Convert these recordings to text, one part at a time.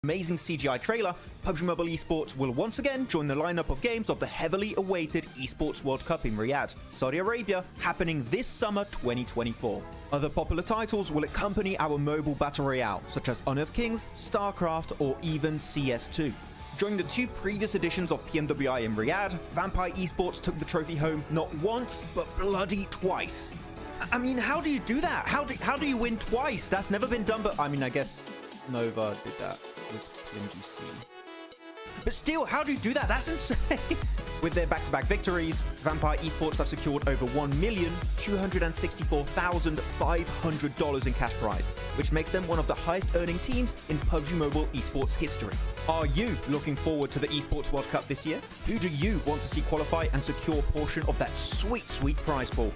Amazing CGI trailer, PUBG Mobile Esports will once again join the lineup of games of the heavily awaited Esports World Cup in Riyadh, Saudi Arabia, happening this summer 2024. Other popular titles will accompany our mobile battle royale, such as Honor of Kings, StarCraft, or even CS2. During the two previous editions of PMWI in Riyadh, Vampire Esports took the trophy home not once, but bloody twice. I mean, how do you do that? How do you win twice? That's never been done, but I mean, I guess Nova did that with MGC. But still, how do you do that? That's insane. With their back-to-back victories, Vampire Esports have secured over $1,264,500 in cash prize, which makes them one of the highest-earning teams in PUBG Mobile Esports history. Are you looking forward to the Esports World Cup this year? Who do you want to see qualify and secure a portion of that sweet, sweet prize pool?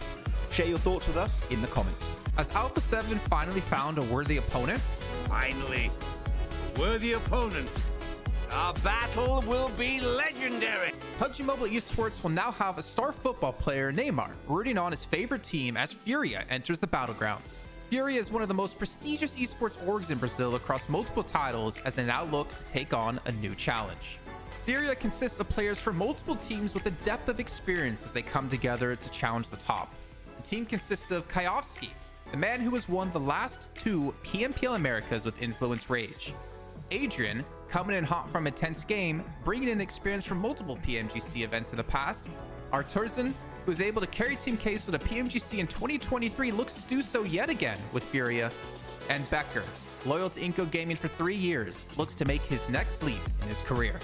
Share your thoughts with us in the comments. Has Alpha 7 finally found a worthy opponent? Finally, a worthy opponent. Our battle will be legendary. PUBG Mobile Esports will now have a star football player, Neymar, rooting on his favorite team as Furia enters the battlegrounds. Furia is one of the most prestigious esports orgs in Brazil across multiple titles as they now look to take on a new challenge. Furia consists of players from multiple teams with a depth of experience as they come together to challenge the top. The team consists of Kayovski, the man who has won the last two PMPL Americas with Influence Rage. Adrian, coming in hot from a tense game, bringing in experience from multiple PMGC events in the past. Arturzan, who was able to carry Team Case to the PMGC in 2023, looks to do so yet again with Furia. And Becker, loyal to Inco Gaming for 3 years, looks to make his next leap in his career.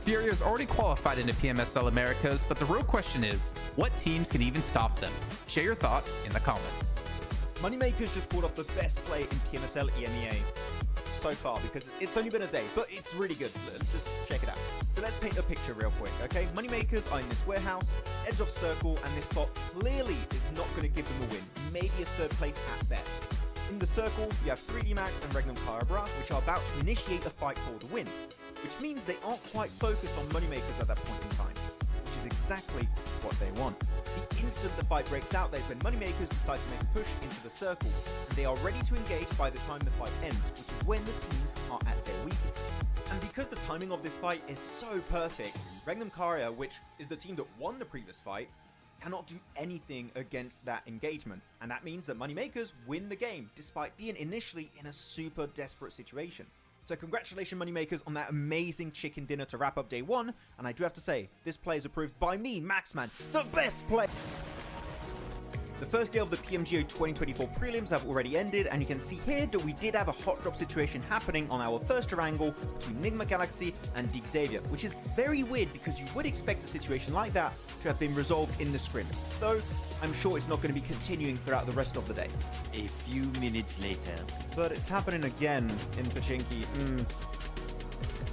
Furia is already qualified into PMSL Americas, but the real question is, what teams can even stop them? Share your thoughts in the comments. Moneymakers just pulled off the best play in PMSL EMEA so far, because it's only been a day, but it's really good. Let's just check it out. So let's paint a picture real quick, okay? Moneymakers are in this warehouse, edge of circle, and this spot clearly is not going to give them a win, maybe a third place at best. In the circle, you have 3D Max and Regnum Barraud, which are about to initiate a fight for the win, which means they aren't quite focused on Moneymakers at that point in time, which is exactly what they want. The instant the fight breaks out, that's when Moneymakers decide to make a push into the circle, and they are ready to engage by the time the fight ends, which is when the teams are at their weakest. And because the timing of this fight is so perfect, Regnum Barraud, which is the team that won the previous fight, cannot do anything against that engagement, and that means that Moneymakers win the game, despite being initially in a super desperate situation. So congratulations Moneymakers on that amazing chicken dinner to wrap up day one, and I do have to say, this play is approved by me, Maxman, the best play! The first day of the PMGO 2024 prelims have already ended, and you can see here that we did have a hot drop situation happening on our first Erangel between Nigma Galaxy and Dig Xavier, which is very weird because you would expect a situation like that to have been resolved in the scrims, though I'm sure it's not going to be continuing throughout the rest of the day. A few minutes later. But it's happening again in Pachinki.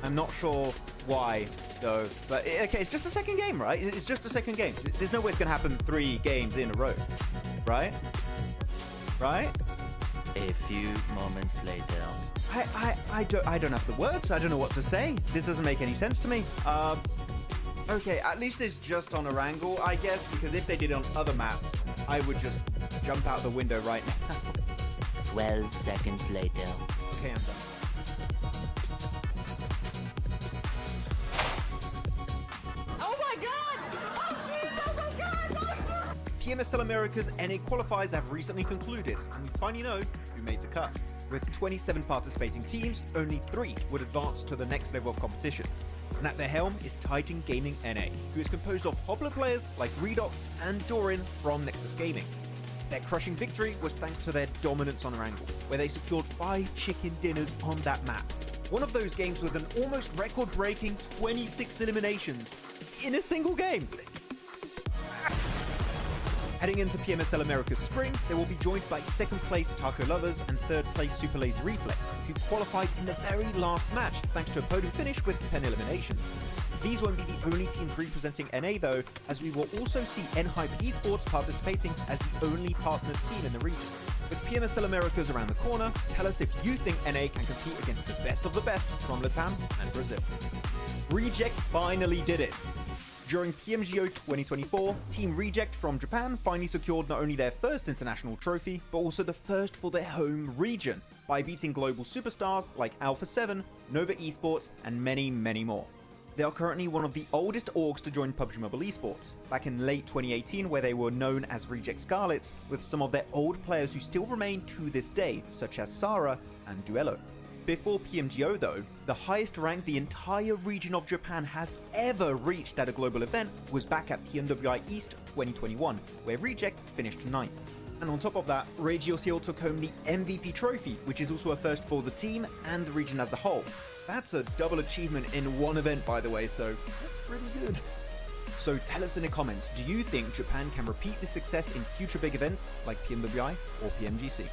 I'm not sure why, though. But okay, it's just a second game, right? It's just a second game. There's no way it's going to happen 3 games in a row, right? Right? A few moments later. I don't have the words. I don't know what to say. This doesn't make any sense to me. Okay, at least it's just on Erangel, I guess, because if they did it on other maps, I would just jump out the window right now. 12 seconds later. Okay, I'm done. PMSL America's NA qualifiers have recently concluded, and we finally know who made the cut. With 27 participating teams, only 3 would advance to the next level of competition. And at their helm is Titan Gaming NA, who is composed of popular players like Redox and Doran from Nexus Gaming. Their crushing victory was thanks to their dominance on Erangel, where they secured 5 chicken dinners on that map. One of those games with an almost record-breaking 26 eliminations in a single game. Heading into PMSL America's spring, they will be joined by 2nd place Taco Lovers and 3rd place Super Lazy Reflex, who qualified in the very last match thanks to a podium finish with 10 eliminations. These won't be the only teams representing NA though, as we will also see N-Hype Esports participating as the only partnered team in the region. With PMSL Americas around the corner, tell us if you think NA can compete against the best of the best from Latam and Brazil. Reject finally did it. During PMGO 2024, Team Reject from Japan finally secured not only their first international trophy, but also the first for their home region, by beating global superstars like Alpha 7, Nova Esports, and many, many more. They are currently one of the oldest orgs to join PUBG Mobile Esports, back in late 2018 where they were known as Reject Scarlets, with some of their old players who still remain to this day, such as Sarah and Duello. Before PMGO though, the highest rank the entire region of Japan has ever reached at a global event was back at PMWI East 2021, where Reject finished 9th. And on top of that, Regios Hill took home the MVP trophy, which is also a first for the team and the region as a whole. That's a double achievement in one event, by the way, so that's pretty good. So tell us in the comments, do you think Japan can repeat this success in future big events like PMWI or PMGC?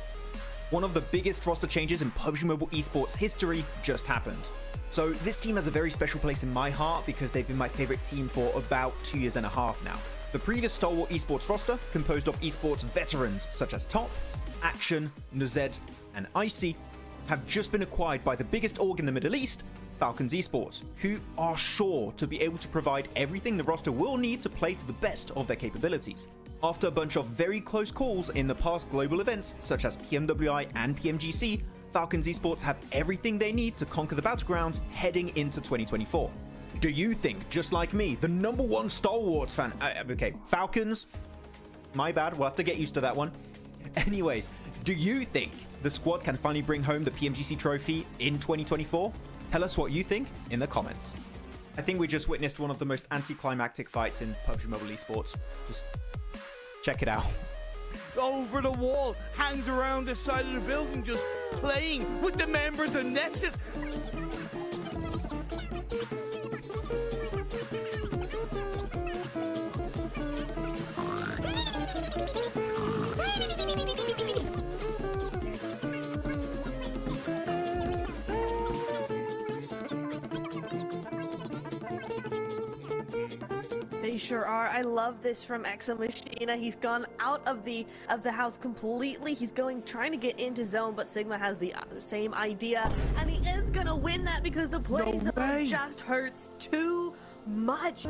One of the biggest roster changes in PUBG Mobile Esports history just happened. So this team has a very special place in my heart because they've been my favorite team for about 2.5 years now. The previous Stalwart Esports roster, composed of esports veterans such as Top, Action, Nuzed, and Icy, have just been acquired by the biggest org in the Middle East, Falcons Esports, who are sure to be able to provide everything the roster will need to play to the best of their capabilities. After a bunch of very close calls in the past global events, such as PMWI and PMGC, Falcons Esports have everything they need to conquer the battlegrounds heading into 2024. Do you think, just like me, the #1 Star Wars fan... okay, Falcons? My bad, we'll have to get used to that one. Anyways, do you think the squad can finally bring home the PMGC trophy in 2024? Tell us what you think in the comments. I think we just witnessed one of the most anticlimactic fights in PUBG Mobile Esports. Just check it out. Over the wall, hangs around the side of the building, just playing with the members of Nexus. They sure are. I love this from Exa Machina. He's gone out of the house completely. He's trying to get into zone, but Sigma has the same idea, and he is gonna win that because the play zone just hurts too much.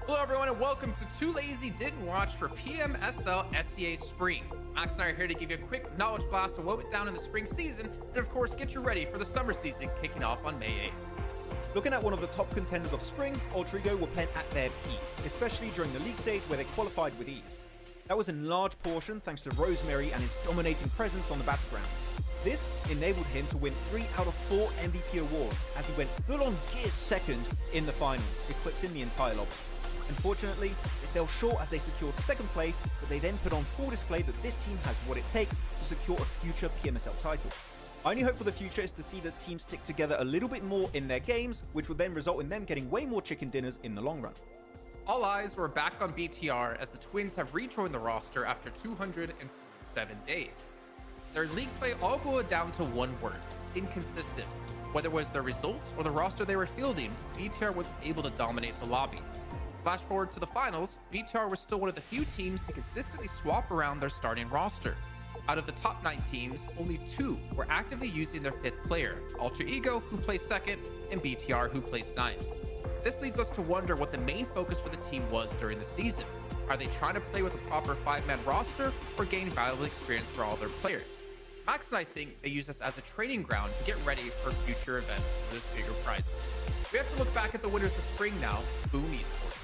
Hello everyone and welcome to Too Lazy Didn't Watch for PMSL CSA Spring. Max and I are here to give you a quick knowledge blast of what went down in the spring season, and of course get you ready for the summer season kicking off on May 8th. Looking at one of the top contenders of spring, Ultrigo were playing at their peak, especially during the league stage where they qualified with ease. That was in large portion thanks to Rosemary and his dominating presence on the battleground. This enabled him to win 3 out of 4 MVP awards as he went full-on gear second in the finals, eclipsing the entire lobby. Unfortunately, they fell short as they secured second place, but they then put on full display that this team has what it takes to secure a future PMSL title. My only hope for the future is to see the team stick together a little bit more in their games, which would then result in them getting way more chicken dinners in the long run. All eyes were back on BTR as the Twins have rejoined the roster after 207 days. Their league play all boiled down to one word: inconsistent. Whether it was their results or the roster they were fielding, BTR was able to dominate the lobby. Flash forward to the finals, BTR was still one of the few teams to consistently swap around their starting roster. Out of the top 9 teams, only 2 were actively using their 5th player, Alter Ego, who placed 2nd, and BTR, who placed 9th. This leads us to wonder what the main focus for the team was during the season. Are they trying to play with a proper 5-man roster or gain valuable experience for all their players? Max and I think they use this as a training ground to get ready for future events for those bigger prizes. We have to look back at the winners of spring now, Boom Esports.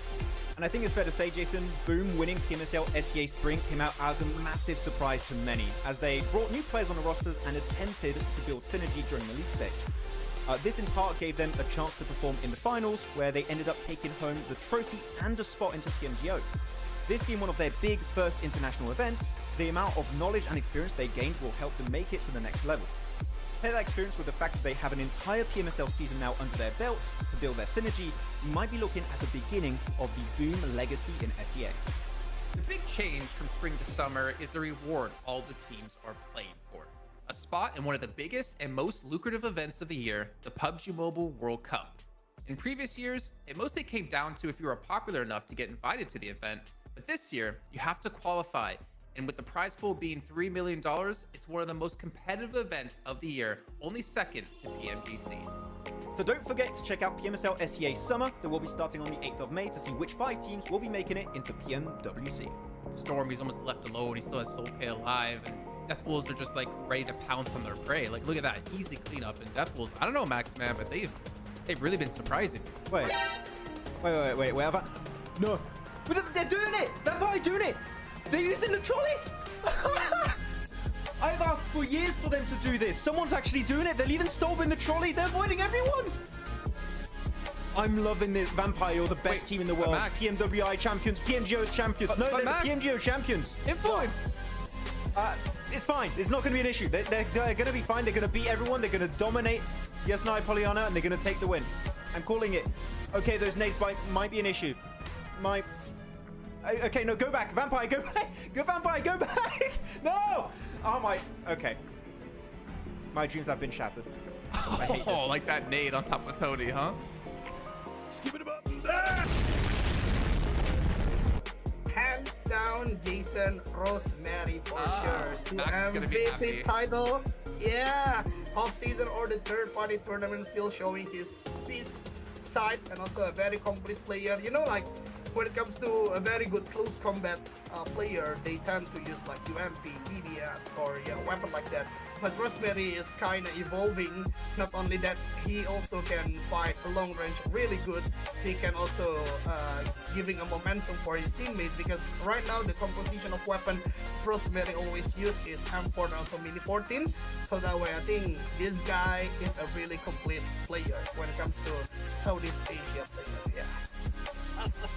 And I think it's fair to say, Jason, Boom winning PMSL CSA Spring came out as a massive surprise to many, as they brought new players on the rosters and attempted to build synergy during the league stage. This in part gave them a chance to perform in the finals, where they ended up taking home the trophy and a spot into PMGO. This being one of their big first international events, the amount of knowledge and experience they gained will help them make it to the next level. Pair that experience with the fact that they have an entire PMSL season now under their belts to build their synergy, you might be looking at the beginning of the Boom legacy in SEA. The big change from spring to summer is the reward all the teams are playing for. A spot in one of the biggest and most lucrative events of the year, the PUBG Mobile World Cup. In previous years, it mostly came down to if you were popular enough to get invited to the event, but this year, you have to qualify And with the prize pool being $3 million, it's one of the most competitive events of the year, only second to PMGC. So don't forget to check out PMSL CSA Summer that will be starting on the 8th of May to see which 5 teams will be making it into PMWC. Storm, he's almost left alone. He still has Soul K alive, and Death Wolves are just like ready to pounce on their prey. Like, look at that easy cleanup. And Death Wolves, I don't know, Maxman, but they've really been surprising. Wait, have I? No, but they're doing it. Vampire doing it. They're using the trolley. I've asked for years for them to do this. Someone's actually doing it. They're leaving Stolb in the trolley. They're avoiding everyone. I'm loving this. Vampire, you're the best team in the world. PMWI champions, PMGO champions. No, they're the PMGO champions. Influence. It's fine. It's not going to be an issue. They're going to be fine. They're going to beat everyone. They're going to dominate Yes, no, Pollyanna, and they're going to take the win. I'm calling it. Okay, those nades might be an issue. Okay, no, go back. Vampire, go back. Go, Vampire, go back. No. Oh, my. Okay. My dreams have been shattered. I hate this. Like that nade on top of Tony, huh? Skip it up. Hands down, Jason Rosemary for sure. To Max is gonna be happy. MVP title. Yeah. Off-season or the third-party tournament still showing his side and also a very complete player. You know, like when it comes to a very good close combat player, they tend to use like UMP, DBS, or yeah, weapon like that. But Rosemary is kind of evolving. Not only that, he also can fight the long range really good. He can also giving a momentum for his teammates, because right now the composition of weapon Rosemary always use is M4 and also Mini 14. So that way I think this guy is a really complete player when it comes to Southeast Asia player. Yeah.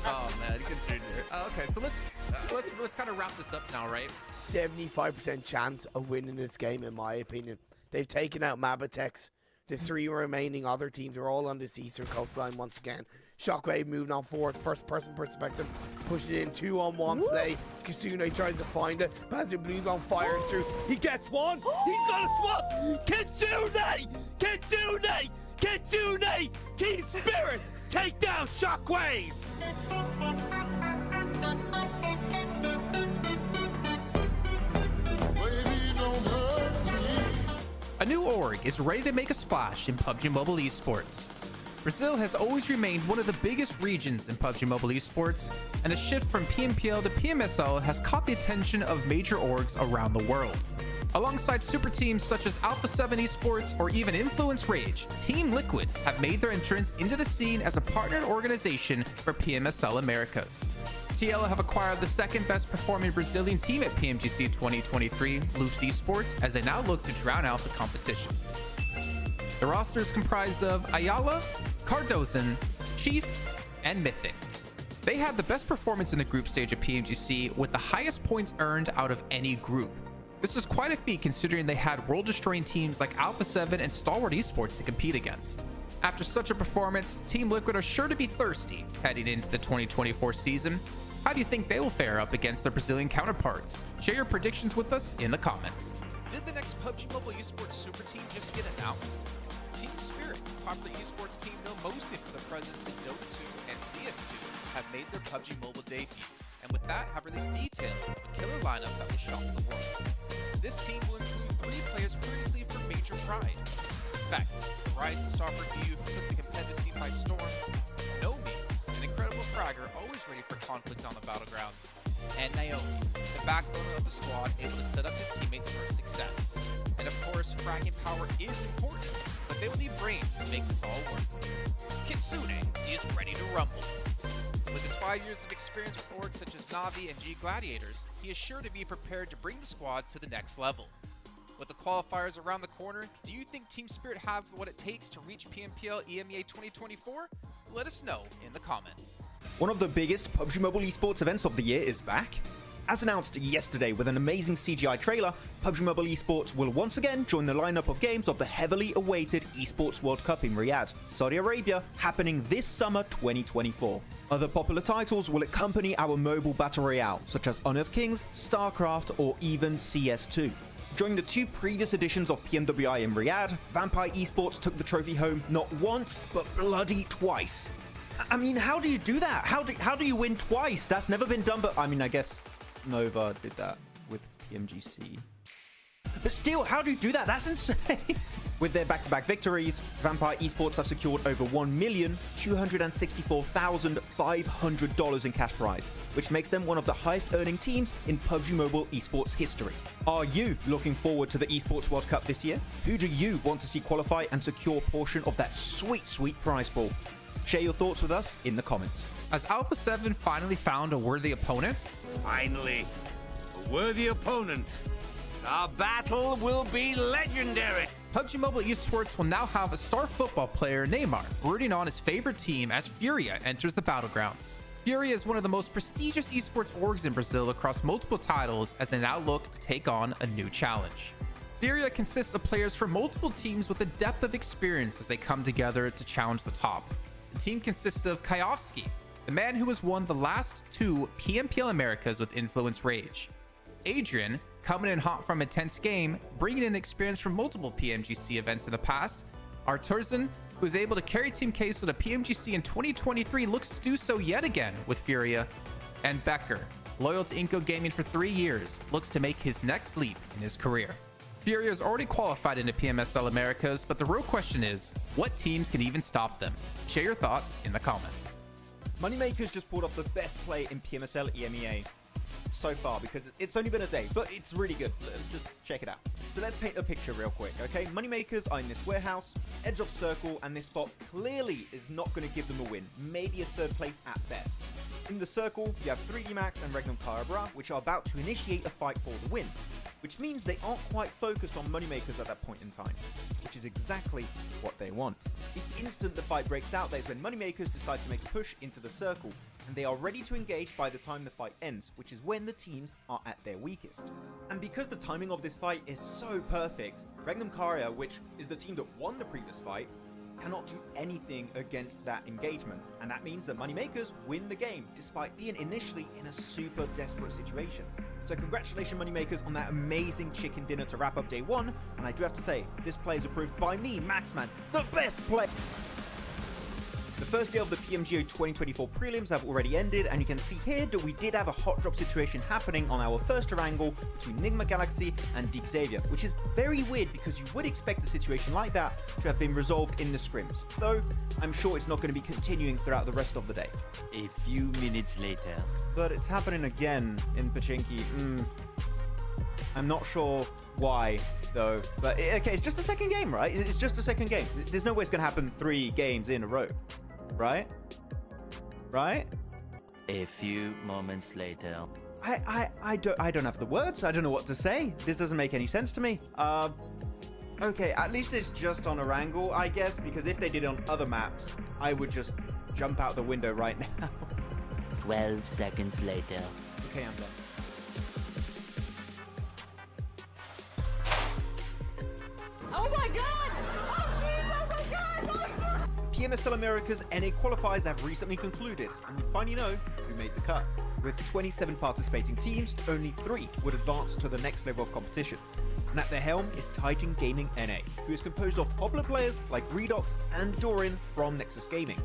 Oh man, good junior. Okay, so let's kind of wrap this up now, right? 75% chance of winning this game, in my opinion. They've taken out Mabatex. The three remaining other teams are all on this eastern coastline once again. Shockwave moving on forward, first person perspective, pushing in 2-on-1 play. Kasune tries to find it. Banzu Blue's on fire through. He gets one. He's got a swap. Kitsune! Team Spirit, take down Shockwave. A new org is ready to make a splash in PUBG Mobile Esports. Brazil has always remained one of the biggest regions in PUBG Mobile Esports, and the shift from PMPL to PMSL has caught the attention of major orgs around the world. Alongside super teams such as Alpha 7 Esports or even Influence Rage, Team Liquid have made their entrance into the scene as a partnered organization for PMSL Americas. TL have acquired the second best performing Brazilian team at PMGC 2023, Loops Esports, as they now look to drown out the competition. The roster is comprised of Ayala, Cardozan, Chief, and Mythic. They had the best performance in the group stage at PMGC with the highest points earned out of any group. This was quite a feat considering they had world-destroying teams like Alpha 7 and Stalwart Esports to compete against. After such a performance, Team Liquid are sure to be thirsty heading into the 2024 season. How do you think they will fare up against their Brazilian counterparts? Share your predictions with us in the comments. Did the next PUBG Mobile Esports super team just get announced? Team Spirit, popular esports team known mostly for their presence in Dota 2 and CS2, have made their PUBG Mobile debut, and with that have released details of a killer lineup that will shock the world. This team will include 3 players previously from Major Pride. In fact, the rising star for EU who took the competitive scene by storm, Nomi, an incredible fragger always ready for conflict on the battlegrounds, and Naomi, the backbone of the squad able to set up his teammates for success. And of course, fragging power is important, but they will need brains to make this all work. Kitsune is ready to rumble. With his 5 years of experience with orgs such as Navi and G Gladiators, he is sure to be prepared to bring the squad to the next level. With the qualifiers around the corner, do you think Team Spirit have what it takes to reach PMPL EMEA 2024? Let us know in the comments. One of the biggest PUBG Mobile Esports events of the year is back. As announced yesterday with an amazing CGI trailer, PUBG Mobile Esports will once again join the lineup of games of the heavily awaited Esports World Cup in Riyadh, Saudi Arabia, happening this summer 2024. Other popular titles will accompany our mobile battle royale, such as Honor of Kings, StarCraft, or even CS2. During the 2 previous editions of PMWI in Riyadh, Vampire Esports took the trophy home not once, but bloody twice. I mean, how do you do that? How do you win twice? That's never been done, but I mean, I guess Nova did that with PMGC. But still, how do you do that? That's insane. With their back-to-back victories, Vampire Esports have secured over $1,264,500 in cash prize, which makes them one of the highest-earning teams in PUBG Mobile esports history. Are you looking forward to the Esports World Cup this year? Who do you want to see qualify and secure a portion of that sweet, sweet prize pool? Share your thoughts with us in the comments. Has Alpha 7 finally found a worthy opponent? Finally, a worthy opponent. Our battle will be legendary. PUBG Mobile Esports will now have a star football player, Neymar, rooting on his favorite team as Furia enters the battlegrounds. Furia is one of the most prestigious esports orgs in Brazil across multiple titles as they now look to take on a new challenge. Furia consists of players from multiple teams with a depth of experience as they come together to challenge the top. The team consists of Kayovski, the man who has won the last 2 PMPL Americas with Influence Rage. Adrian, coming in hot from a tense game, bringing in experience from multiple PMGC events in the past. Arturzan, who was able to carry Team Case to the PMGC in 2023, looks to do so yet again with Furia. And Becker, loyal to Inco Gaming for 3 years, looks to make his next leap in his career. Furia is already qualified into PMSL Americas, but the real question is, what teams can even stop them? Share your thoughts in the comments. Moneymakers just pulled off the best play in PMSL EMEA so far, because it's only been a day, but it's really good. Just check it out. So let's paint a picture real quick, okay? Moneymakers are in this warehouse, edge of circle, and this spot clearly is not going to give them a win, maybe a 3rd place at best. In the circle, you have 3D Max and Regnum Carabra, which are about to initiate a fight for the win, which means they aren't quite focused on Moneymakers at that point in time, which is exactly what they want. The instant the fight breaks out, that is when Moneymakers decide to make a push into the circle, and they are ready to engage by the time the fight ends, which is when the teams are at their weakest. And because the timing of this fight is so perfect, Regnum Caria, which is the team that won the previous fight, cannot do anything against that engagement, and that means that Moneymakers win the game, despite being initially in a super desperate situation. So congratulations Moneymakers on that amazing chicken dinner to wrap up day 1, and I do have to say, this play is approved by me, Maxman, the best play! The first day of the PMGO 2024 prelims have already ended, and you can see here that we did have a hot drop situation happening on our first Erangel between Nigma Galaxy and Dig Xavier, which is very weird because you would expect a situation like that to have been resolved in the scrims, though I'm sure it's not going to be continuing throughout the rest of the day. A few minutes later. But it's happening again in Pachinki. I'm not sure why, though. But okay, it's just a second game, right? It's just a second game. There's no way it's going to happen 3 games in a row. Right? A few moments later. I don't have the words. I don't know what to say. This doesn't make any sense to me. Okay, at least it's just on Erangel, I guess, because if they did it on other maps, I would just jump out the window right now. 12 seconds later. Okay, I'm done. Oh my god! Oh jeez! Oh my god! Oh, PMSL America's NA qualifiers have recently concluded, and we finally know who made the cut. With 27 participating teams, only 3 would advance to the next level of competition. And at the helm is Titan Gaming NA, who is composed of popular players like Redox and Doran from Nexus Gaming.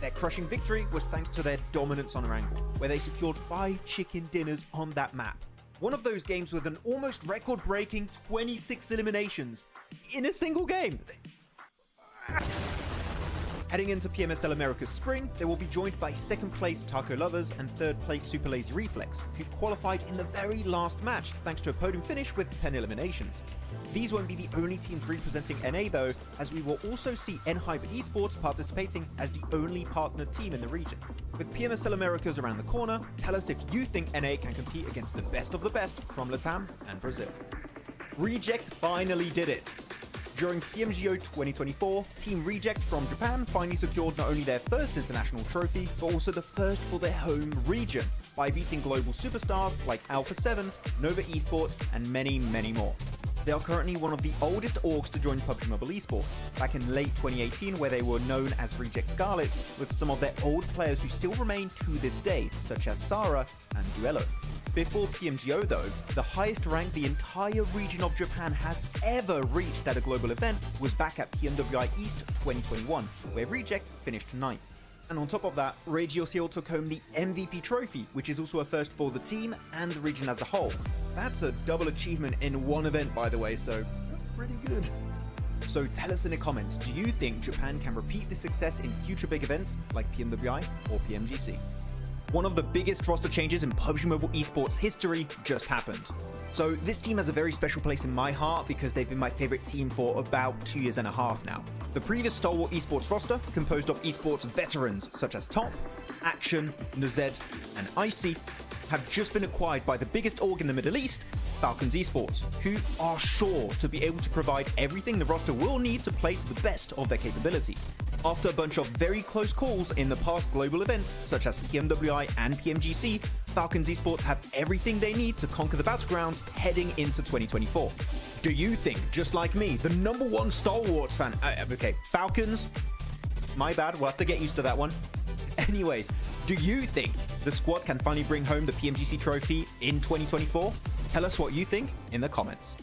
Their crushing victory was thanks to their dominance on Erangel, where they secured 5 chicken dinners on that map. One of those games with an almost record-breaking 26 eliminations in a single game. Heading into PMSL America's Spring, they will be joined by 2nd place Taco Lovers and 3rd place Super Lazy Reflex, who qualified in the very last match thanks to a podium finish with 10 eliminations. These won't be the only teams representing NA though, as we will also see Enhype Esports participating as the only partnered team in the region. With PMSL Americas around the corner, tell us if you think NA can compete against the best of the best from Latam and Brazil. Reject finally did it! During PMGO 2024, Team Reject from Japan finally secured not only their first international trophy, but also the first for their home region, by beating global superstars like Alpha 7, Nova Esports, and many, many more. They are currently one of the oldest orgs to join PUBG Mobile Esports, back in late 2018 where they were known as Reject Scarlets, with some of their old players who still remain to this day, such as Sarah and Duello. Before PMGO though, the highest rank the entire region of Japan has ever reached at a global event was back at PMWI East 2021, where Reject finished 9th. And on top of that, Regios Hill took home the MVP trophy, which is also a first for the team and the region as a whole. That's a double achievement in one event, by the way, so pretty good. So tell us in the comments, do you think Japan can repeat this success in future big events like PMWI or PMGC? One of the biggest roster changes in PUBG Mobile Esports history just happened. So this team has a very special place in my heart because they've been my favorite team for about 2.5 years now. The previous Stalwart Esports roster, composed of esports veterans such as Top, Action, Nuzed, and Icy, have just been acquired by the biggest org in the Middle East, Falcons Esports, who are sure to be able to provide everything the roster will need to play to the best of their capabilities. After a bunch of very close calls in the past global events, such as PMWI and PMGC, Falcons Esports have everything they need to conquer the battlegrounds heading into 2024. Do you think, just like me, the #1 Stalwarts fan, okay, Falcons, my bad, we'll have to get used to that one. Anyways, do you think the squad can finally bring home the PMGC trophy in 2024? Tell us what you think in the comments.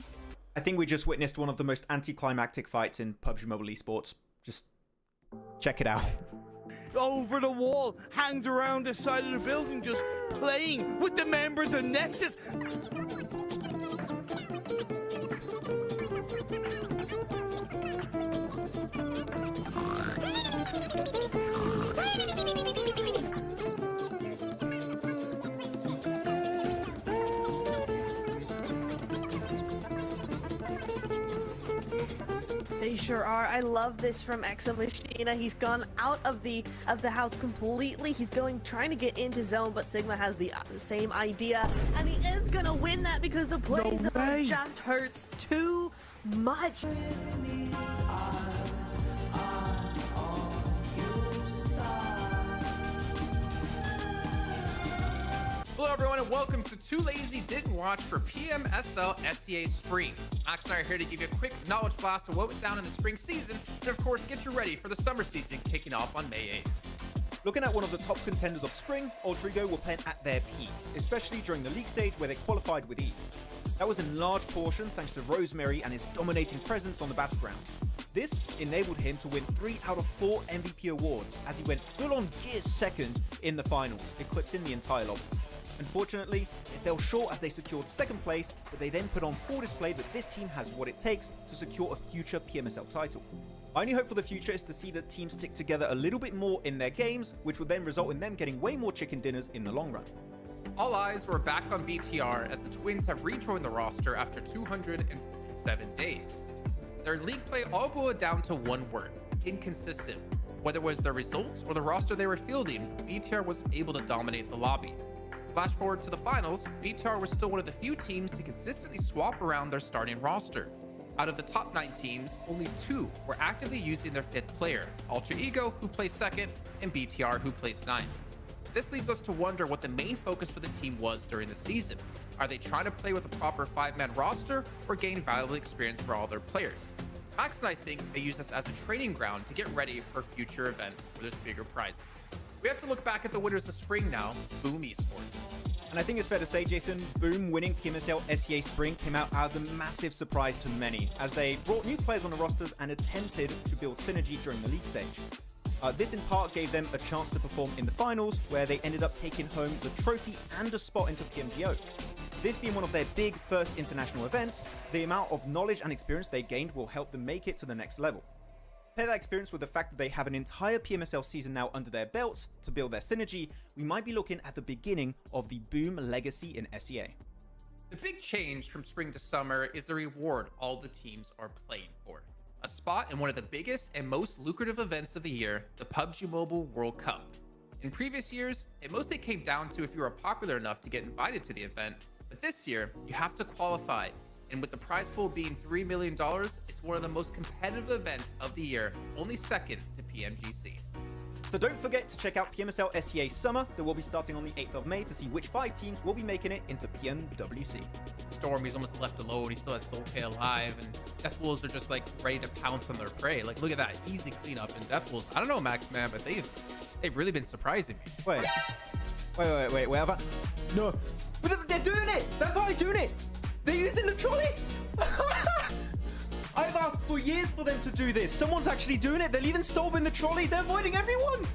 I think we just witnessed one of the most anticlimactic fights in PUBG Mobile Esports. Just check it out. Over the wall, hangs around the side of the building, just playing with the members of Nexus. They sure are. I love this from Maximillian. He's gone out of the house completely. He's trying to get into zone, but Sigma has the same idea, and he is gonna win that because the play zone just hurts too much. Hello everyone and welcome to Too Lazy Didn't Watch for PMSL CSA Spring. Max and I are here to give you a quick knowledge blast of what went down in the spring season, and of course get you ready for the summer season kicking off on May 8th. Looking at one of the top contenders of spring, Ultrigo were playing at their peak, especially during the league stage where they qualified with ease. That was in large portion thanks to Rosemary and his dominating presence on the battleground. This enabled him to win 3 out of 4 MVP awards as he went full-on gear second in the finals, eclipsing the entire lobby. Unfortunately, it fell short as they secured second place, but they then put on full display that this team has what it takes to secure a future PMSL title. My only hope for the future is to see the team stick together a little bit more in their games, which would then result in them getting way more chicken dinners in the long run. All eyes were back on BTR as the Twins have rejoined the roster after 257 days. Their league play all boiled down to one word: inconsistent. Whether it was their results or the roster they were fielding, BTR was able to dominate the lobby. Flash forward to the finals, BTR was still one of the few teams to consistently swap around their starting roster. Out of the top 9 teams, only 2 were actively using their 5th player, Alter Ego, who placed 2nd, and BTR, who placed 9th. This leads us to wonder what the main focus for the team was during the season. Are they trying to play with a proper 5-man roster or gain valuable experience for all their players? Max and I think they use this as a training ground to get ready for future events where there's bigger prizes. We have to look back at the winners of spring now, Boom Esports. And I think it's fair to say, Jason, Boom winning PMSL CSA Spring came out as a massive surprise to many, as they brought new players on the rosters and attempted to build synergy during the league stage. This in part gave them a chance to perform in the finals, where they ended up taking home the trophy and a spot into PMGO. This being one of their big first international events, the amount of knowledge and experience they gained will help them make it to the next level. Pair that experience with the fact that they have an entire PMSL season now under their belts to build their synergy, we might be looking at the beginning of the Boom legacy in SEA. The big change from spring to summer is the reward all the teams are playing for. A spot in one of the biggest and most lucrative events of the year, the PUBG Mobile World Cup. In previous years, it mostly came down to if you were popular enough to get invited to the event, but this year, you have to qualify. And with the prize pool being $3 million, it's one of the most competitive events of the year, only second to PMGC. So don't forget to check out PMSL SEA Summer that will be starting on the 8th of May to see which 5 teams will be making it into PMWC. Storm, he's almost left alone. He still has Soul K alive, and Death Wolves are just like ready to pounce on their prey. Like, look at that easy cleanup in Death Wolves. I don't know, Maxman, but they've really been surprising me. Wait, have I? No, but they're doing it. They're probably doing it. They're using the trolley. I've asked for years for them to do this. Someone's actually doing it. They're leaving Stolb in the trolley. They're avoiding everyone.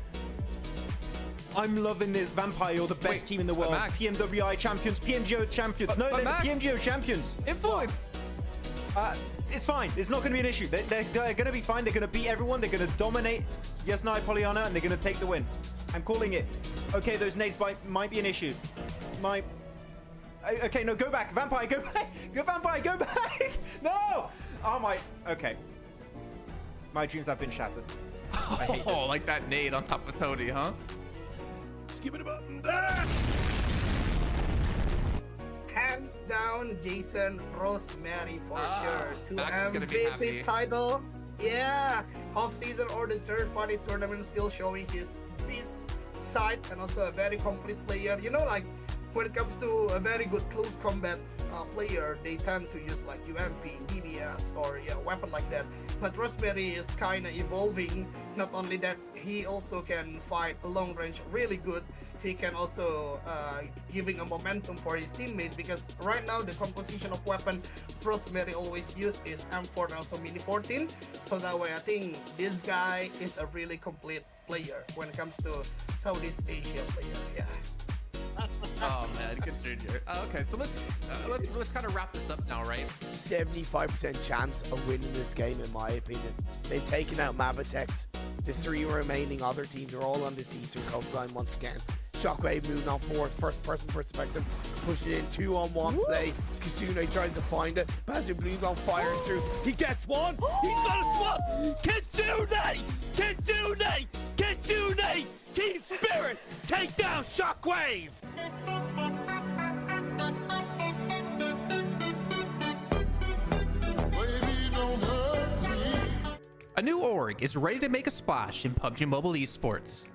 I'm loving this. Vampire, you're the best Wait, team in the world. Max. PMWI champions, PMGO champions. No, they're the Max. PMGO champions. Influence. It's fine. It's not going to be an issue. They're going to be fine. They're going to beat everyone. They're going to dominate Yasnai Polyana, and they're going to take the win. I'm calling it. Okay, those nades might be an issue. Okay, no, go back. Vampire, go back. Go, Vampire, go back. No. Oh, my. Okay. My dreams have been shattered. I hate Oh, like that nade on top of Tony, huh? Skip it a button. Hands down, Jason Rosemary for sure. To Max is gonna be happy. MVP title. Yeah, off-season or the third-party tournament, still showing his side, and also a very complete player. You know, like when it comes to a very good close combat player, they tend to use like UMP, DBS, or a weapon like that. But Rosemary is kind of evolving. Not only that, he also can fight long range really good. He can also giving a momentum for his teammate, because right now the composition of weapon Rosemary always use is M4 and also Mini 14. So that way I think this guy is a really complete player when it comes to Southeast Asia player. Yeah. Oh man, good junior. Okay, so let's kind of wrap this up now, right? 75% chance of winning this game, in my opinion. They've taken out Mabatex. The 3 remaining other teams are all on the Eastern coastline once again. Shockwave moving on forward, first person perspective, pushing in 2-on-1 play. Kasune tries to find it. Bazu Blue's on fire through. He gets one. He's got a Kitsune! Kitsune! Kitsune! Team Spirit, take down Shockwave! A new org is ready to make a splash in PUBG Mobile Esports.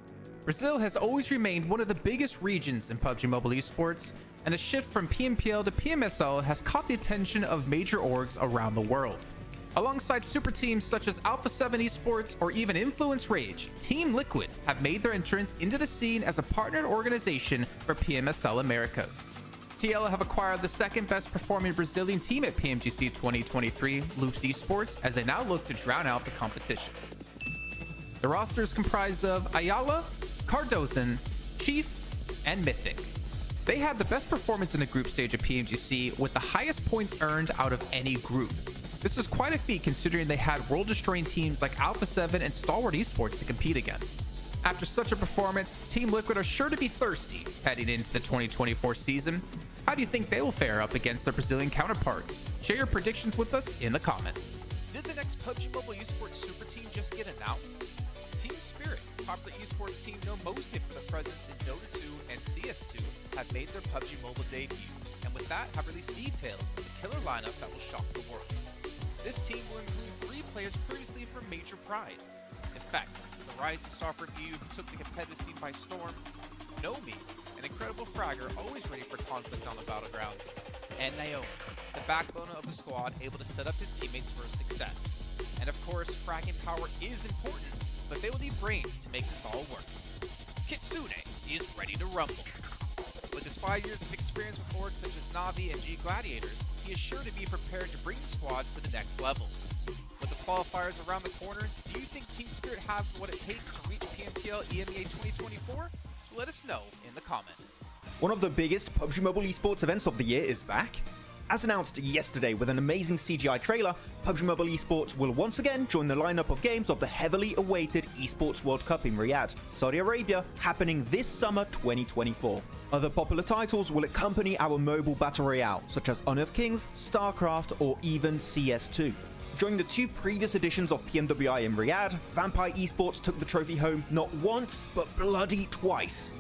Brazil has always remained one of the biggest regions in PUBG Mobile Esports, and the shift from PMPL to PMSL has caught the attention of major orgs around the world. Alongside super teams such as Alpha 7 Esports or even Influence Rage, Team Liquid have made their entrance into the scene as a partnered organization for PMSL Americas. TL have acquired the second best performing Brazilian team at PMGC 2023, Loops Esports, as they now look to drown out the competition. The roster is comprised of Ayala, Cardozan, Chief, and Mythic. They had the best performance in the group stage of PMGC with the highest points earned out of any group. This was quite a feat considering they had world-destroying teams like Alpha 7 and Stalwart Esports to compete against. After such a performance, Team Liquid are sure to be thirsty heading into the 2024 season. How do you think they will fare up against their Brazilian counterparts? Share your predictions with us in the comments. Did the next PUBG Mobile Esports super team just get announced? Team Spirit, popular esports team known mostly for their presence in Dota 2 and CS2, have made their PUBG Mobile debut, and with that have released details of the killer lineup that will shock the world. This team will include 3 players previously from Major Pride. In fact, the rising star for EU who took the competitive scene by storm, Nomi, an incredible fragger always ready for conflict on the battlegrounds, and Naomi, the backbone of the squad able to set up his teammates for success. And of course, fragging power is important, but they will need brains to make this all work. Kitsune is ready to rumble. With his 5 years of experience with orgs such as Navi and G Gladiators, he is sure to be prepared to bring the squad to the next level. With the qualifiers around the corner, do you think Team Spirit has what it takes to reach PMPL EMEA 2024? Let us know in the comments. One of the biggest PUBG Mobile Esports events of the year is back. As announced yesterday with an amazing CGI trailer, PUBG Mobile Esports will once again join the lineup of games of the heavily awaited Esports World Cup in Riyadh, Saudi Arabia, happening this summer 2024. Other popular titles will accompany our mobile battle royale, such as Honor of Kings, StarCraft, or even CS2. During the 2 previous editions of PMWI in Riyadh, Vampire Esports took the trophy home not once, but bloody twice.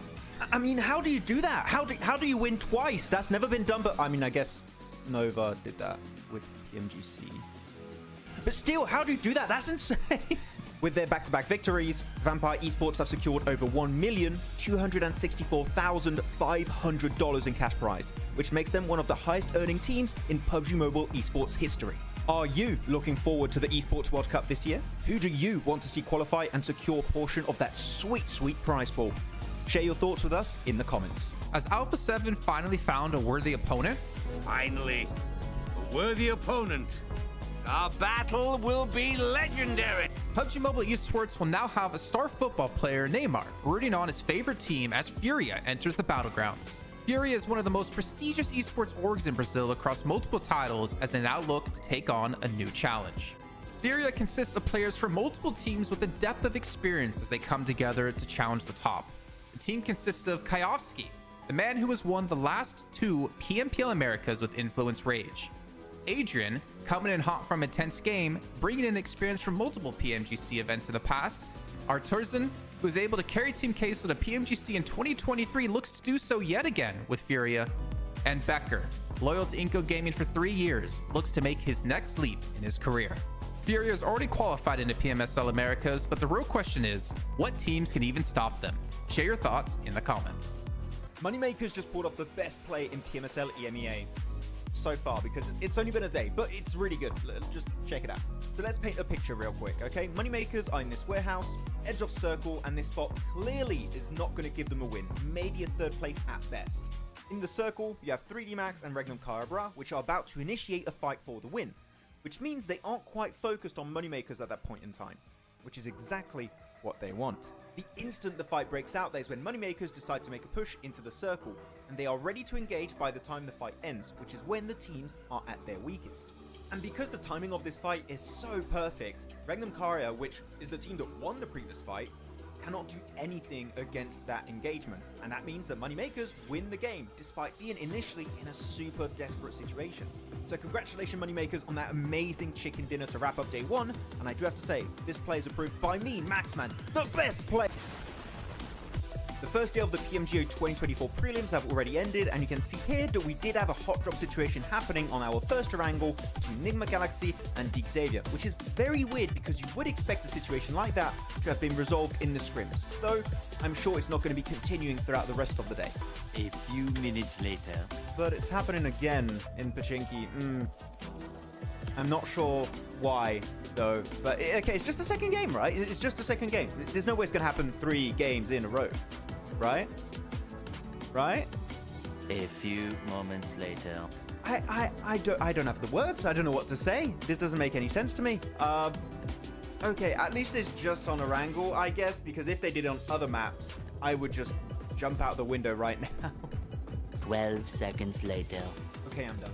I mean, how do you do that? How do you win twice? That's never been done, but I mean, I guess Nova did that with PMGC. But still, how do you do that? That's insane. With their back-to-back victories, Vampire Esports have secured over $1,264,500 in cash prize, which makes them one of the highest earning teams in PUBG Mobile Esports history. Are you looking forward to the Esports World Cup this year? Who do you want to see qualify and secure a portion of that sweet, sweet prize pool? Share your thoughts with us in the comments. Has Alpha 7 finally found a worthy opponent? Finally, a worthy opponent. Our battle will be legendary. PUBG Mobile Esports will now have a star football player, Neymar, rooting on his favorite team as Furia enters the battlegrounds. Furia is one of the most prestigious esports orgs in Brazil across multiple titles as they now look to take on a new challenge. Furia consists of players from multiple teams with a depth of experience as they come together to challenge the top. The team consists of Kayovsky, the man who has won the last 2 PMPL Americas with Influence Rage. Adrian, coming in hot from a tense game, bringing in experience from multiple PMGC events in the past. Arturzan, who was able to carry Team Queso to PMGC in 2023, looks to do so yet again with Furia. And Becker, loyal to Inco Gaming for 3 years, looks to make his next leap in his career. Furia is already qualified into PMSL Americas, but the real question is, what teams can even stop them? Share your thoughts in the comments. Moneymakers just pulled off the best play in PMSL EMEA so far, because it's only been a day, but it's really good. Just check it out. So let's paint a picture real quick, okay? Moneymakers are in this warehouse, edge of circle, and this spot clearly is not going to give them a win, maybe a 3rd place at best. In the circle, you have 3D Max and Regnum Carabra, which are about to initiate a fight for the win, which means they aren't quite focused on Moneymakers at that point in time, which is exactly what they want. The instant the fight breaks out, that is when Moneymakers decide to make a push into the circle, and they are ready to engage by the time the fight ends, which is when the teams are at their weakest. And because the timing of this fight is so perfect, Regnum Caria, which is the team that won the previous fight, cannot do anything against that engagement, and that means that Moneymakers win the game, despite being initially in a super desperate situation. So congratulations Moneymakers on that amazing chicken dinner to wrap up day 1, and I do have to say, this play is approved by me, Maxman, the best play! The first day of the PMGO 2024 prelims have already ended, and you can see here that we did have a hot drop situation happening on our first Erangel between Enigma Galaxy and Deep Xavier, which is very weird because you would expect a situation like that to have been resolved in the scrims, though I'm sure it's not going to be continuing throughout the rest of the day. A few minutes later. But it's happening again in Pachinki. I'm not sure why, though. But okay, it's just a second game, right? It's just a second game. There's no way it's going to happen 3 games in a row. Right? Right? A few moments later. I don't have the words. I don't know what to say. This doesn't make any sense to me. Okay, at least it's just on Erangel, I guess, because if they did it on other maps, I would just jump out the window right now. 12 seconds later. Okay, I'm done.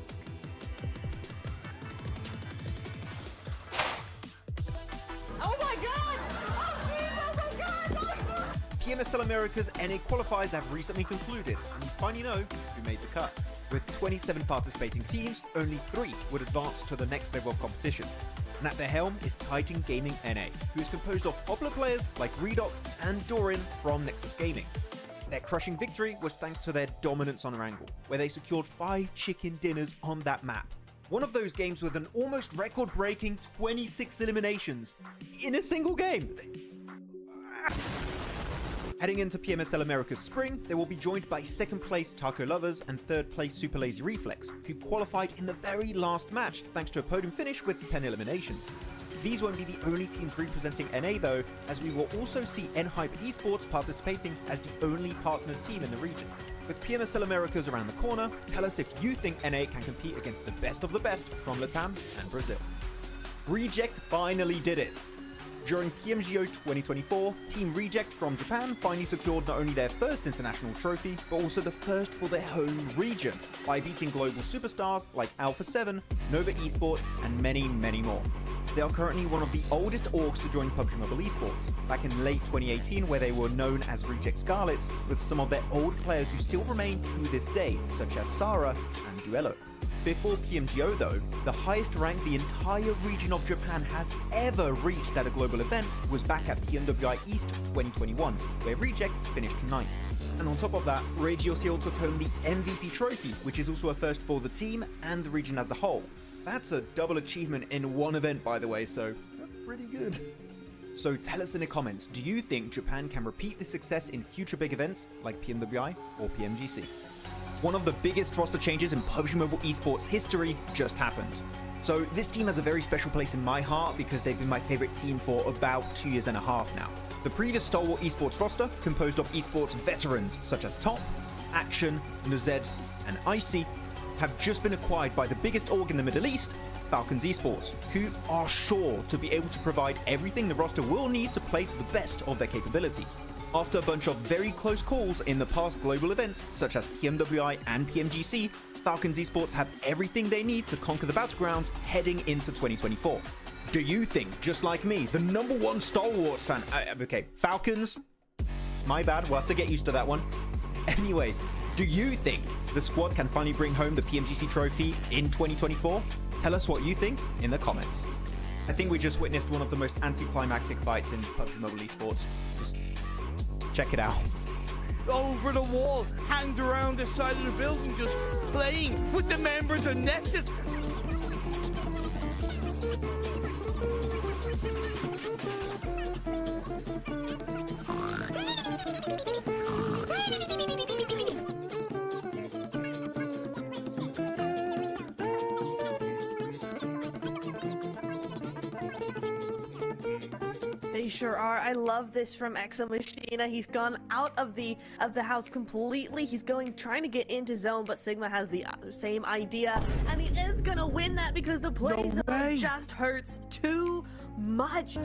Oh my god! Oh jeez, oh my god! PMSL America's NA qualifiers have recently concluded, and you finally know who made the cut. With 27 participating teams, only 3 would advance to the next level of competition. And at their helm is Titan Gaming NA, who is composed of popular players like Redox and Doran from Nexus Gaming. Their crushing victory was thanks to their dominance on Erangel, where they secured 5 chicken dinners on that map. One of those games with an almost record-breaking 26 eliminations in a single game. Heading into PMSL America's Spring, they will be joined by 2nd place Taco Lovers and 3rd place Super Lazy Reflex, who qualified in the very last match thanks to a podium finish with 10 eliminations. These won't be the only teams representing NA though, as we will also see NHype Esports participating as the only partner team in the region. With PMSL Americas around the corner, tell us if you think NA can compete against the best of the best from Latam and Brazil. Reject finally did it! During PMGO 2024, Team Reject from Japan finally secured not only their first international trophy, but also the first for their home region, by beating global superstars like Alpha 7, Nova Esports, and many, many more. They are currently one of the oldest orgs to join PUBG Mobile Esports, back in late 2018 where they were known as Reject Scarlets, with some of their old players who still remain to this day, such as Sarah and Duello. Before PMGO though, the highest rank the entire region of Japan has ever reached at a global event was back at PMWI East 2021, where Reject finished 9th. And on top of that, Regio Seal took home the MVP trophy, which is also a first for the team and the region as a whole. That's a double achievement in one event, by the way, so pretty good. So tell us in the comments, do you think Japan can repeat this success in future big events like PMWI or PMGC? One of the biggest roster changes in PUBG Mobile Esports history just happened. So this team has a very special place in my heart because they've been my favorite team for about 2.5 years now. The previous Stalwart Esports roster, composed of esports veterans such as Top, Action, Nuzed, and Icy, have just been acquired by the biggest org in the Middle East, Falcons Esports, who are sure to be able to provide everything the roster will need to play to the best of their capabilities. After a bunch of very close calls in the past global events, such as PMWI and PMGC, Falcons Esports have everything they need to conquer the battlegrounds heading into 2024. Do you think, just like me, the #1 Star Wars fan... okay, Falcons... My bad, we'll have to get used to that one. Anyways, do you think the squad can finally bring home the PMGC trophy in 2024? Tell us what you think in the comments. I think we just witnessed one of the most anticlimactic fights in PUBG Mobile Esports. Just check it out. Over the wall, hangs around the side of the building, just playing with the members of Nexus. They sure are. I love this from Maximillian. He's gone out of the house completely. He's trying to get into zone, but Sigma has the same idea, and he is gonna win that because the play zone just hurts too much.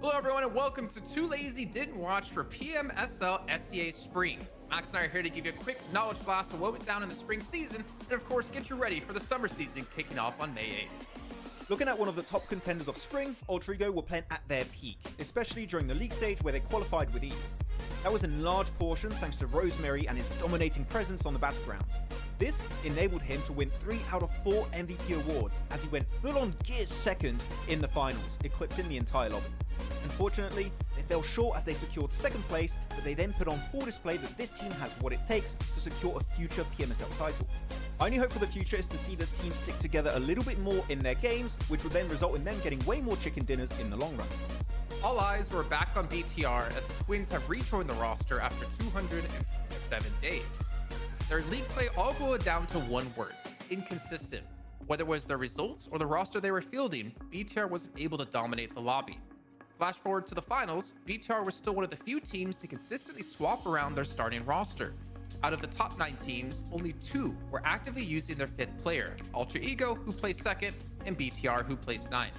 Hello everyone and welcome to Too Lazy Didn't Watch for PMSL CSA Spring. Max and I are here to give you a quick knowledge blast of what went down in the spring season, and of course get you ready for the summer season kicking off on May 8th. Looking at one of the top contenders of spring, Ultrigo were playing at their peak, especially during the league stage where they qualified with ease. That was in large portion thanks to Rosemary and his dominating presence on the battlegrounds. This enabled him to win 3 out of 4 MVP awards as he went full-on gear second in the finals, eclipsing the entire lobby. Unfortunately, they fell short as they secured second place, but they then put on full display that this team has what it takes to secure a future PMSL title. My only hope for the future is to see the team stick together a little bit more in their games, which would then result in them getting way more chicken dinners in the long run. All eyes were back on BTR as the Twins have rejoined the roster after 257 days. Their league play all boiled down to one word: inconsistent. Whether it was their results or the roster they were fielding, BTR wasn't able to dominate the lobby. Flash forward to the finals, BTR was still one of the few teams to consistently swap around their starting roster. Out of the top 9 teams, only 2 were actively using their 5th player, Alter Ego, who placed 2nd, and BTR, who placed 9th.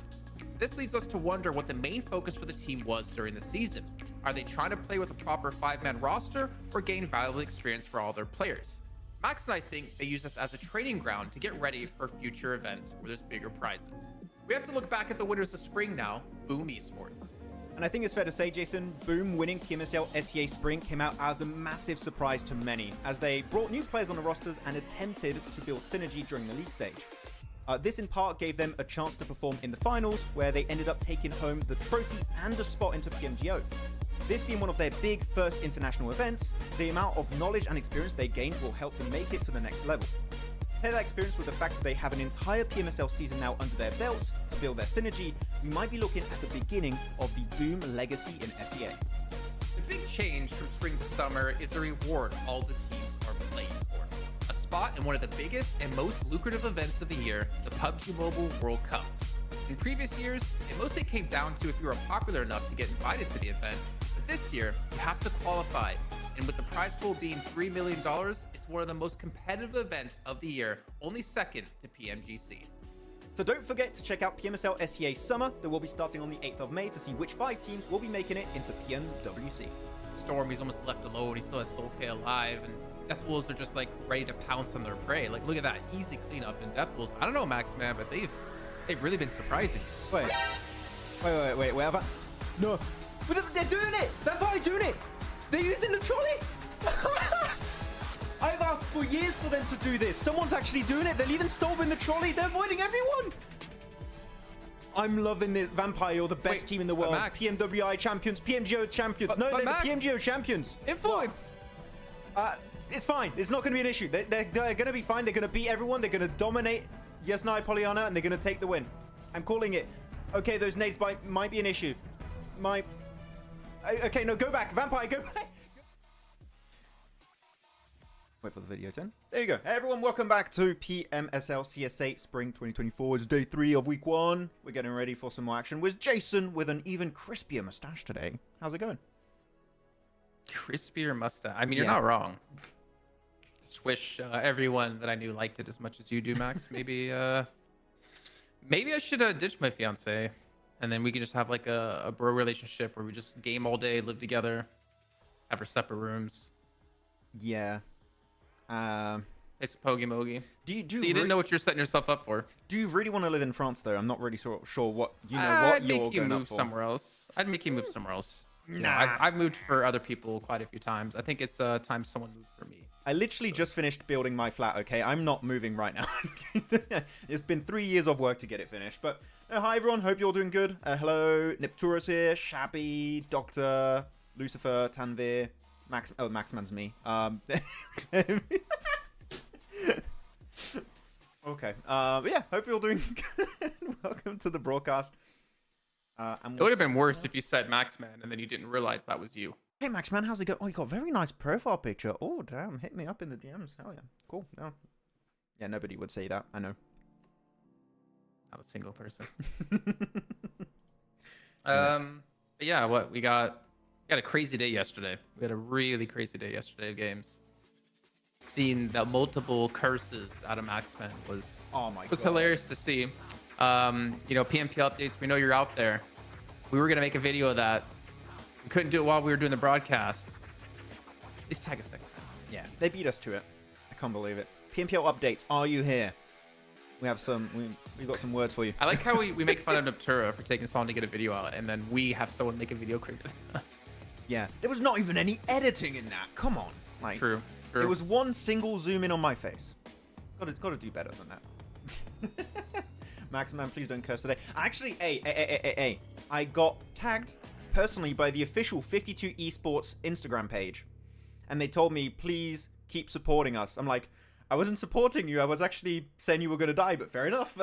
This leads us to wonder what the main focus for the team was during the season. Are they trying to play with a proper 5-man roster or gain valuable experience for all their players? Max and I think they use this as a training ground to get ready for future events where there's bigger prizes. We have to look back at the winners of spring now, Boom Esports. And I think it's fair to say, Jason, Boom winning PMSL CSA Spring came out as a massive surprise to many, as they brought new players on the rosters and attempted to build synergy during the league stage. This in part gave them a chance to perform in the finals, where they ended up taking home the trophy and a spot into PMGO. This being one of their big first international events, the amount of knowledge and experience they gained will help them make it to the next level. Pair that experience with the fact that they have an entire PMSL season now under their belts to build their synergy, we might be looking at the beginning of the Boom legacy in SEA. The big change from spring to summer is the reward all the teams are playing for. A spot in one of the biggest and most lucrative events of the year, the PUBG Mobile World Cup. In previous years, it mostly came down to if you were popular enough to get invited to the event, but this year, you have to qualify. And with the prize pool being $3 million, it's one of the most competitive events of the year, only second to PMGC. So don't forget to check out PMSL SEA Summer that will be starting on the 8th of May to see which 5 teams will be making it into PMWC. Storm, he's almost left alone. He still has Soulcare alive, and Death Wolves are just like ready to pounce on their prey. Like, look at that easy cleanup in Death Wolves. I don't know, Maxman, but they've really been surprising. Wait, have I? No, but they're doing it. Vampire doing it. They're using the trolley. I've asked for years for them to do this. Someone's actually doing it. They're leaving Stove in the trolley. They're avoiding everyone. I'm loving this. Vampire, you're the best team in the world. Max. PMWI champions, PMGO champions. No, they're Max. the PMGO champions. Influence. It's fine. It's not going to be an issue. They're going to be fine. They're going to beat everyone. They're going to dominate Yasnai Pollyanna, and they're going to take the win. I'm calling it. Okay, those nades might be an issue. Okay, no, go back. Vampire, go back. Wait for the video to end. There you go. Hey everyone, welcome back to PMSL CSA Spring 2024. It's day 3 of week 1. We're getting ready for some more action with Jason with an even crispier mustache today. How's it going? Crispier mustache. I mean, you're not wrong. Just wish everyone that I knew liked it as much as you do, Max. Maybe I should ditch my fiance, and then we could just have like a bro relationship where we just game all day, live together, have our separate rooms. Yeah. It's Pogi Mogi. You didn't know what you're setting yourself up for. Do you really want to live in France though? I'm not really sure what what I'd you're make you going move up for. somewhere else. I'd make you move somewhere else. Nah. I've moved for other people quite a few times. I think it's time someone moved for me. I literally just finished building my flat, okay? I'm not moving right now. It's been 3 years of work to get it finished. But hi everyone, hope you're all doing good. Hello, Nipturus here, Shabby, Doctor, Lucifer, Tanvir, Maxman's me. Okay. But yeah, hope you're all doing good. Welcome to the broadcast. It would have been worse if you said Maxman and then you didn't realize that was you. Hey Maxman, how's it going? Oh, you got a very nice profile picture. Oh damn, hit me up in the DMs. Hell yeah, cool. No, yeah, nobody would say that. I know. Not a single person. But yeah, what we got a crazy day yesterday. We had a really crazy day yesterday of games. Seeing the multiple curses out of Maxman was hilarious to see. PMP updates, we know you're out there. We were gonna make a video of that. We couldn't do it while we were doing the broadcast. Please tag us next time. Yeah, they beat us to it. I can't believe it. PMPL updates, are you here? We have some, we got some words for you. I like how we make fun of Noctura for taking so long to get a video out, and then we have someone make a video quicker than us. Yeah, there was not even any editing in that. Come on. Like, True. It was one single zoom in on my face. Gotta do better than that. Maxman, please don't curse today. Actually, hey, I got tagged personally by the official 52 Esports Instagram page, and they told me, please keep supporting us. I'm like, I wasn't supporting you. I was actually saying you were gonna die, but fair enough.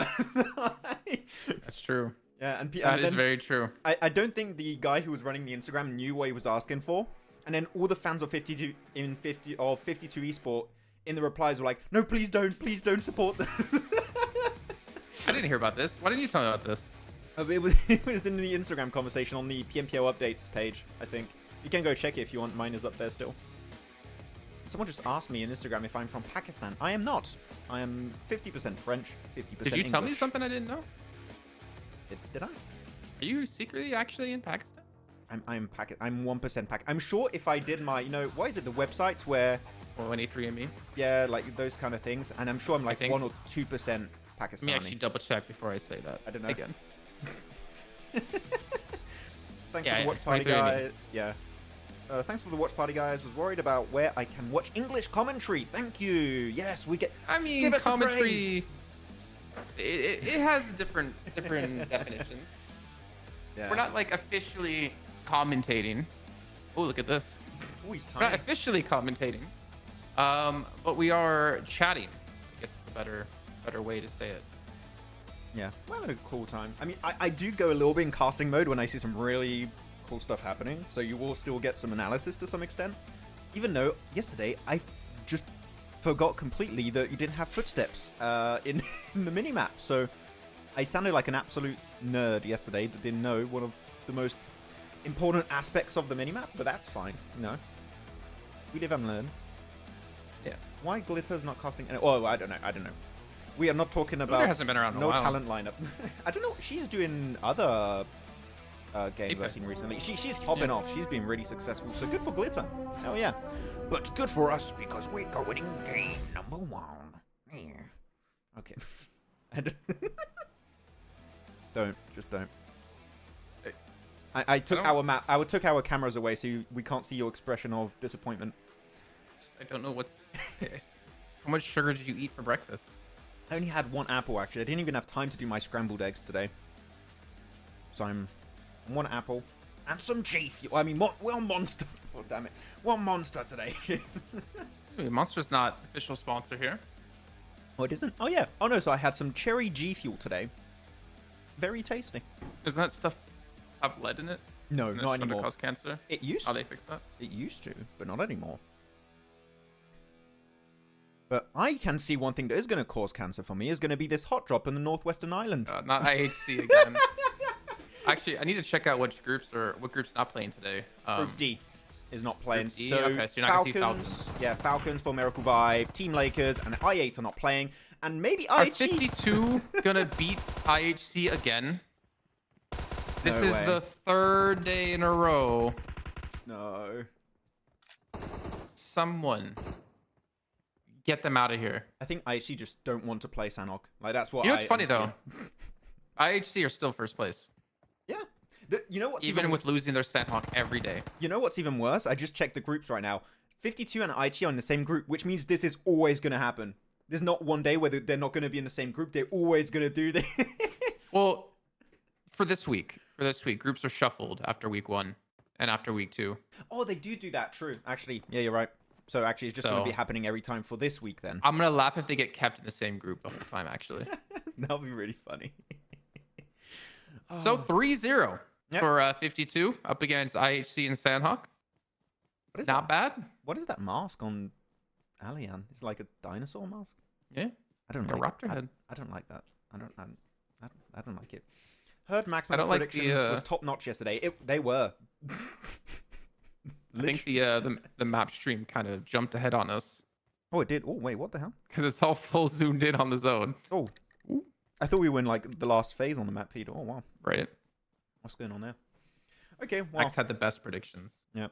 That's true. Yeah, that is very true. I don't think the guy who was running the Instagram knew what he was asking for, and then all the fans of 52 Esport in the replies were like, no, please don't support them. I didn't hear about this. Why didn't you tell me about this? It was in the Instagram conversation on the PMPO updates page, I think. You can go check it if you want. Mine is up there still. Someone just asked me on Instagram if I'm from Pakistan. I am not. I am 50% French, 50% English. Did you tell me something I didn't know? Did I? Are you secretly actually in Pakistan? I'm 1% Pak. I'm sure if I did my, what is it, the websites where... 183andMe? Yeah, like those kind of things. And I'm sure I'm like 1 or 2% Pakistani. Let me actually double check before I say that. I don't know. Again. Thanks for the watch party, guys. Yeah. Thanks for the watch party, guys. Was worried about where I can watch English commentary. Thank you. Yes, we get. I mean, give us commentary. It has a different definition. Yeah. We're not like officially commentating. Oh, look at this. Oh, he's We're not officially commentating. But we are chatting. I guess is the better way to say it. Yeah, we're having a cool time. I mean, I do go a little bit in casting mode when I see some really cool stuff happening, so you will still get some analysis to some extent. Even though yesterday I just forgot completely that you didn't have footsteps in the minimap, so I sounded like an absolute nerd yesterday that didn't know one of the most important aspects of the minimap, but that's fine, we live and learn. Yeah. Why Glitter's not casting? Oh, I don't know. We are not talking about. Glitter hasn't been around in a while. Talent lineup. I don't know. She's doing other games I've seen recently. She's popping off. She's been really successful. So good for Glitter. Hell yeah. But good for us because we're going in game number 1. Yeah. Okay. Don't. I took our map. I took our cameras away so we can't see your expression of disappointment. I don't know what's. How much sugar did you eat for breakfast? I only had 1 apple, actually. I didn't even have time to do my scrambled eggs today. So I'm 1 apple and some G Fuel. I mean, one monster. Oh, damn it. 1 monster today. Monster's not official sponsor here. Oh, it isn't? Oh, yeah. Oh, no. So I had some cherry G Fuel today. Very tasty. Doesn't that stuff have lead in it? No, not anymore. Cause cancer? It used to. How they fix that? It used to, but not anymore. But I can see one thing that is going to cause cancer for me is going to be this hot drop in the Northwestern Island. Not IHC again. Actually, I need to check out what group's not playing today. Group D is not playing. Group D? So, Okay, so you're not going to see Falcons. Yeah, Falcons for Miracle Vibe, Team Lakers, and I8 are not playing. And maybe Are IHC... 52 going to beat IHC again? This No is way. the 3rd day in a row. No. Someone get them out of here. I think IHC just don't want to play Sanhok. Like, that's what You know what's funny, understand. though? IHC are still first place. Yeah. You know what's Even with losing their Sanhok every day. You know what's even worse? I just checked the groups right now. 52 and IHC are in the same group, which means this is always going to happen. There's not one day where they're not going to be in the same group. They're always going to do this. Well, for this week, groups are shuffled after week 1 and after week 2. Oh, they do that. True. Actually, yeah, you're right. So actually, it's just going to be happening every time for this week then. I'm going to laugh if they get kept in the same group the whole time, actually. That'll be really funny. So 3-0 Yep. for 52 up against IHC and Sanhok. What is Not bad. What is that mask on Alian? It's like a dinosaur mask. Yeah. I don't Like a like raptor head. I don't like that. I don't like it. Heard Maxman's I don't like predictions the, was top notch yesterday. They were. I think the map stream kind of jumped ahead on us Oh, it did. Oh, wait, what the hell? because it's all full zoomed in on the zone. Oh, I thought we were in like the last phase on the map feed. Oh wow, Right. what's going on there? Okay, well, Max had the best predictions. yeah.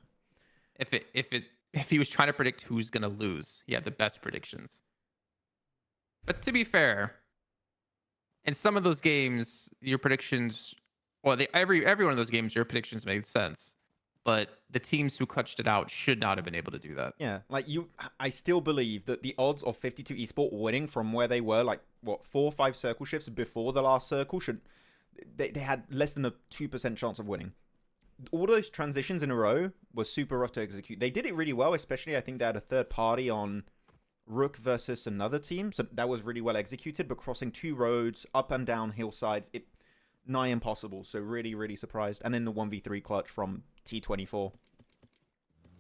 If he was trying to predict who's gonna lose, he had the best predictions. But to be fair, in some of those games, your predictions, well, every one of those games, your predictions made sense. But the teams who clutched it out should not have been able to do that. Yeah, like I still believe that the odds of 52 Esport winning from where they were, like what 4 or 5 circle shifts before the last circle, they had less than a 2% chance of winning. All those transitions in a row were super rough to execute. They did it really well, especially I think they had a third party on Rook versus another team, so that was really well executed. But crossing 2 roads, up and down hillsides, nigh impossible. So really, really surprised. And then the 1v3 clutch from T24.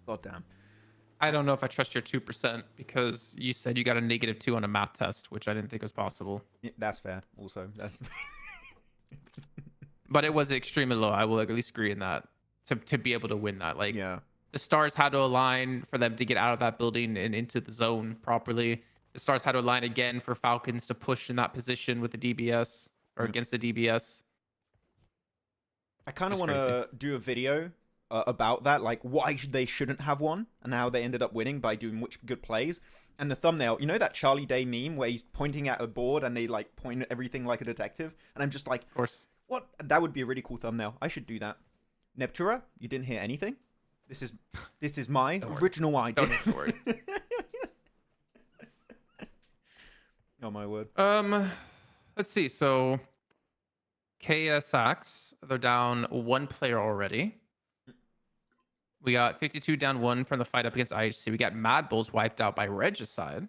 God damn. I don't know if I trust your 2% because you said you got a -2 on a math test, which I didn't think was possible. Yeah, that's fair. Also, that's. But it was extremely low. I will at least agree in that to be able to win that. Like, yeah. the stars had to align for them to get out of that building and into the zone properly. The stars had to align again for Falcons to push in that position with the DBS or against the DBS. I kind of want to do a video about that, like why they shouldn't have won and how they ended up winning by doing which good plays. And the thumbnail, you know that Charlie Day meme where he's pointing at a board and they like point at everything like a detective? And I'm just like, Of course. what? That would be a really cool thumbnail. I should do that. Neptura, you didn't hear anything? This is my original idea. Don't worry. Oh my word. Let's see. So KSX, they're down 1 player already. We got 52 down 1 from the fight up against IHC. We got Mad Bulls wiped out by Regicide,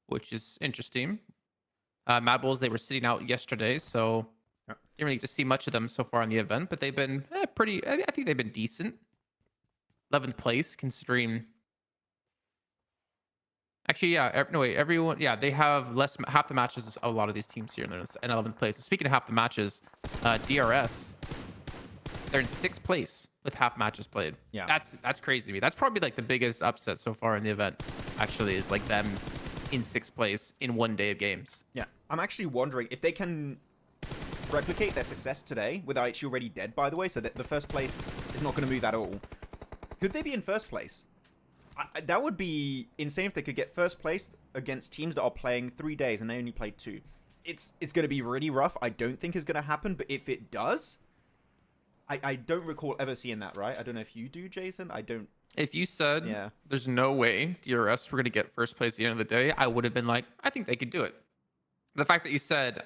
which is interesting. Mad Bulls, they were sitting out yesterday, so didn't really get to see much of them so far in the event, but they've been pretty, I think they've been decent. 11th place, considering... Actually, yeah, no, wait, everyone, yeah, they have half the matches of a lot of these teams here, and they're in 11th place. So speaking of half the matches, DRS, they're in 6th place with half matches played. Yeah. That's crazy to me. That's probably like the biggest upset so far in the event, actually, is like them in 6th place in 1 day of games. Yeah, I'm actually wondering if they can replicate their success today with IHC already dead, by the way, so that the first place is not going to move at all. Could they be in first place? That would be insane if they could get first place against teams that are playing 3 days and they only played 2. It's going to be really rough. I don't think it's going to happen, but if it does, I don't recall ever seeing that, right? I don't know if you do, Jason. I don't. If you said there's no way DRS were going to get first place at the end of the day, I would have been like, I think they could do it. The fact that you said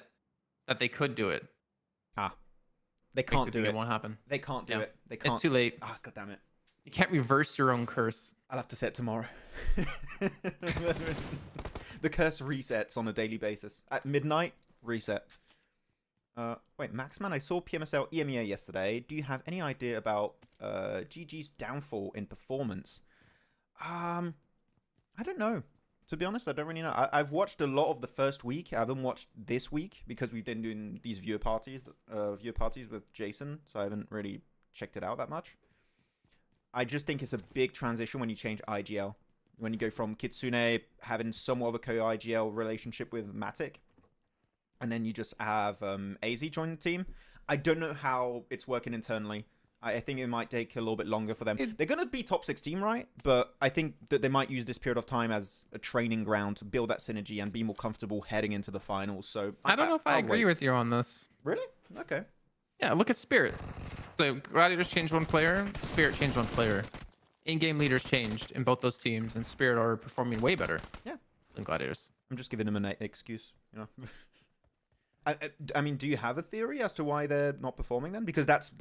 that they could do it. They can't do it. It won't happen. They can't do it. They can't. It's too late. God damn it. You can't reverse your own curse. I'll have to set tomorrow. The curse resets on a daily basis. At midnight, reset. Wait, Maxman, I saw PMSL EMEA yesterday. Do you have any idea about GG's downfall in performance? I don't know. To be honest, I don't really know. I've watched a lot of the first week. I haven't watched this week because we've been doing these viewer parties with Jason, so I haven't really checked it out that much. I just think it's a big transition when you change IGL. When you go from Kitsune having somewhat of a co-IGL relationship with Matic, and then you just have AZ join the team. I don't know how it's working internally. I think it might take a little bit longer for them. They're going to be top 16, right? But I think that they might use this period of time as a training ground to build that synergy and be more comfortable heading into the finals. So I don't know if I agree with you on this. Really? Okay. Yeah, look at Spirit. So Gladiators changed one player, Spirit changed one player. In-game leaders changed in both those teams, and Spirit are performing way better. Yeah. Than Gladiators. I'm just giving them an excuse, you know. I mean, do you have a theory as to why they're not performing then? Because that's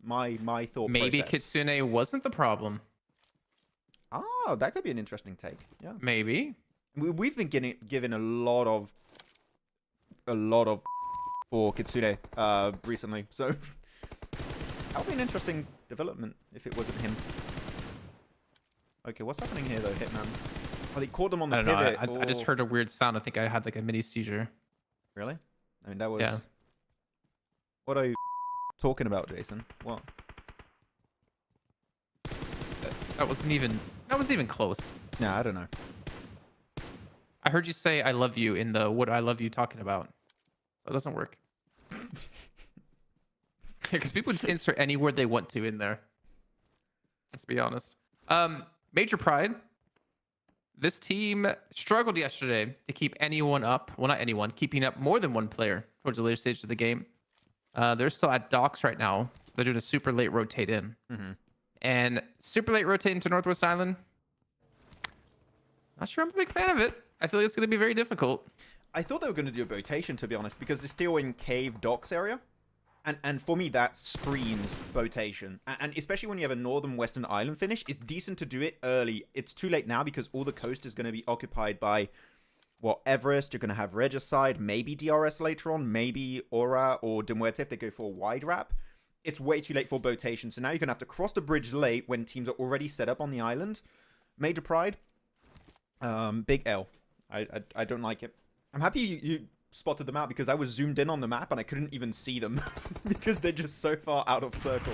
my thought Maybe process. Kitsune wasn't the problem. Oh, that could be an interesting take. Yeah. Maybe. We've been given a lot of for Kitsune recently, so that would be an interesting development if it wasn't him. Okay, what's happening here though, Hitman? Oh, they caught them on the pivot. I just heard a weird sound. I think I had like a mini seizure. Really? I mean, that was... Yeah. What are you talking about, Jason? What? That wasn't even close. Nah, I don't know. I heard you say "I love you" in the "What I love you" talking about. So it doesn't work. Because people just insert any word they want to in there. Let's be honest. Major Pride. This team struggled yesterday to keep anyone up. Well, not anyone, keeping up more than one player towards the later stage of the game. They're still at docks right now. They're doing a super late rotate in. And super late rotate into Northwest Island. Not sure I'm a big fan of it. I feel like it's going to be very difficult. I thought they were going to do a rotation, to be honest, because they're still in cave docks area. And for me, that screams rotation. And especially when you have a northern western island finish, it's decent to do it early. It's too late now because all the coast is going to be occupied by, well, Everest. You're going to have Regicide, maybe DRS later on, maybe HORAA or Muerte if they go for a wide wrap. It's way too late for rotation. So now you're going to have to cross the bridge late when teams are already set up on the island. Major Pride. Big L. I don't like it. I'm happy you spotted them out because I was zoomed in on the map and I couldn't even see them because they're just so far out of circle.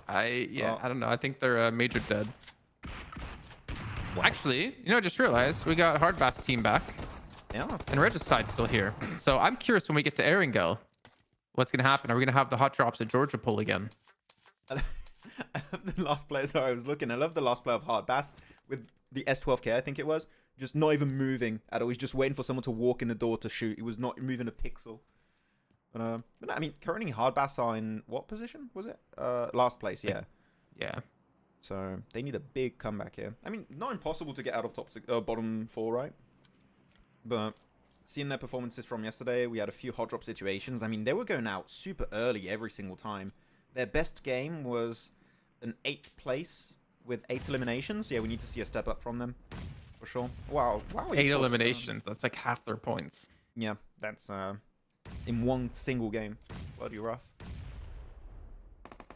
I don't know. I think they're major dead. Wow. Actually, I just realized we got Hardbass team back. Yeah. And Regicide's still here. So I'm curious when we get to Erangel, what's going to happen? Are we going to have the hot drops at Georgia pull again? I love the last player. Sorry, I was looking. I love the last player of Hardbass with the S12K, I think it was. Just not even moving at all. He's just waiting for someone to walk in the door to shoot. He was not moving a pixel. But no, I mean, currently Hardbass are in what position was it? Last place, yeah. Yeah. So they need a big comeback here. I mean, not impossible to get out of bottom 4, right? But seeing their performances from yesterday, we had a few hot drop situations. I mean, they were going out super early every single time. Their best game was an 8th place with 8 eliminations. Yeah, we need to see a step up from them. For sure. Wow. 8 eliminations. That's like half their points. Yeah, that's in one single game. Bloody rough.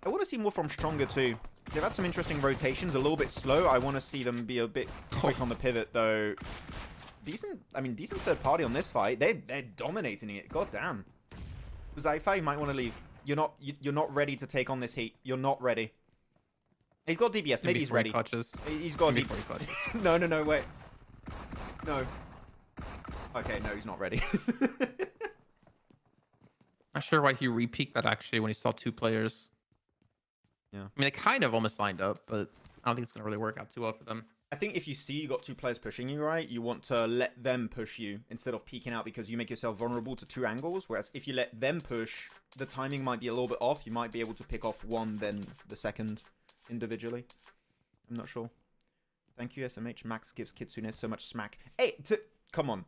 I want to see more from Stronger too. They've had some interesting rotations, a little bit slow. I want to see them be a bit quick on the pivot though. Decent third party on this fight. They're dominating it. God damn. Zaifa, you might want to leave. You're not ready to take on this heat. You're not ready. He's got DBS. Maybe he's ready. He's got DBS. No, wait. No. Okay, no, he's not ready. Not sure why he re-peeked that actually when he saw 2 players. Yeah. I mean, it kind of almost lined up, but I don't think it's going to really work out too well for them. I think if you see you got 2 players pushing you, right, you want to let them push you instead of peeking out because you make yourself vulnerable to 2 angles. Whereas if you let them push, the timing might be a little bit off. You might be able to pick off one, then the second individually. I'm not sure. Thank you, SMH. Max gives Kitsune so much smack. Hey, come on.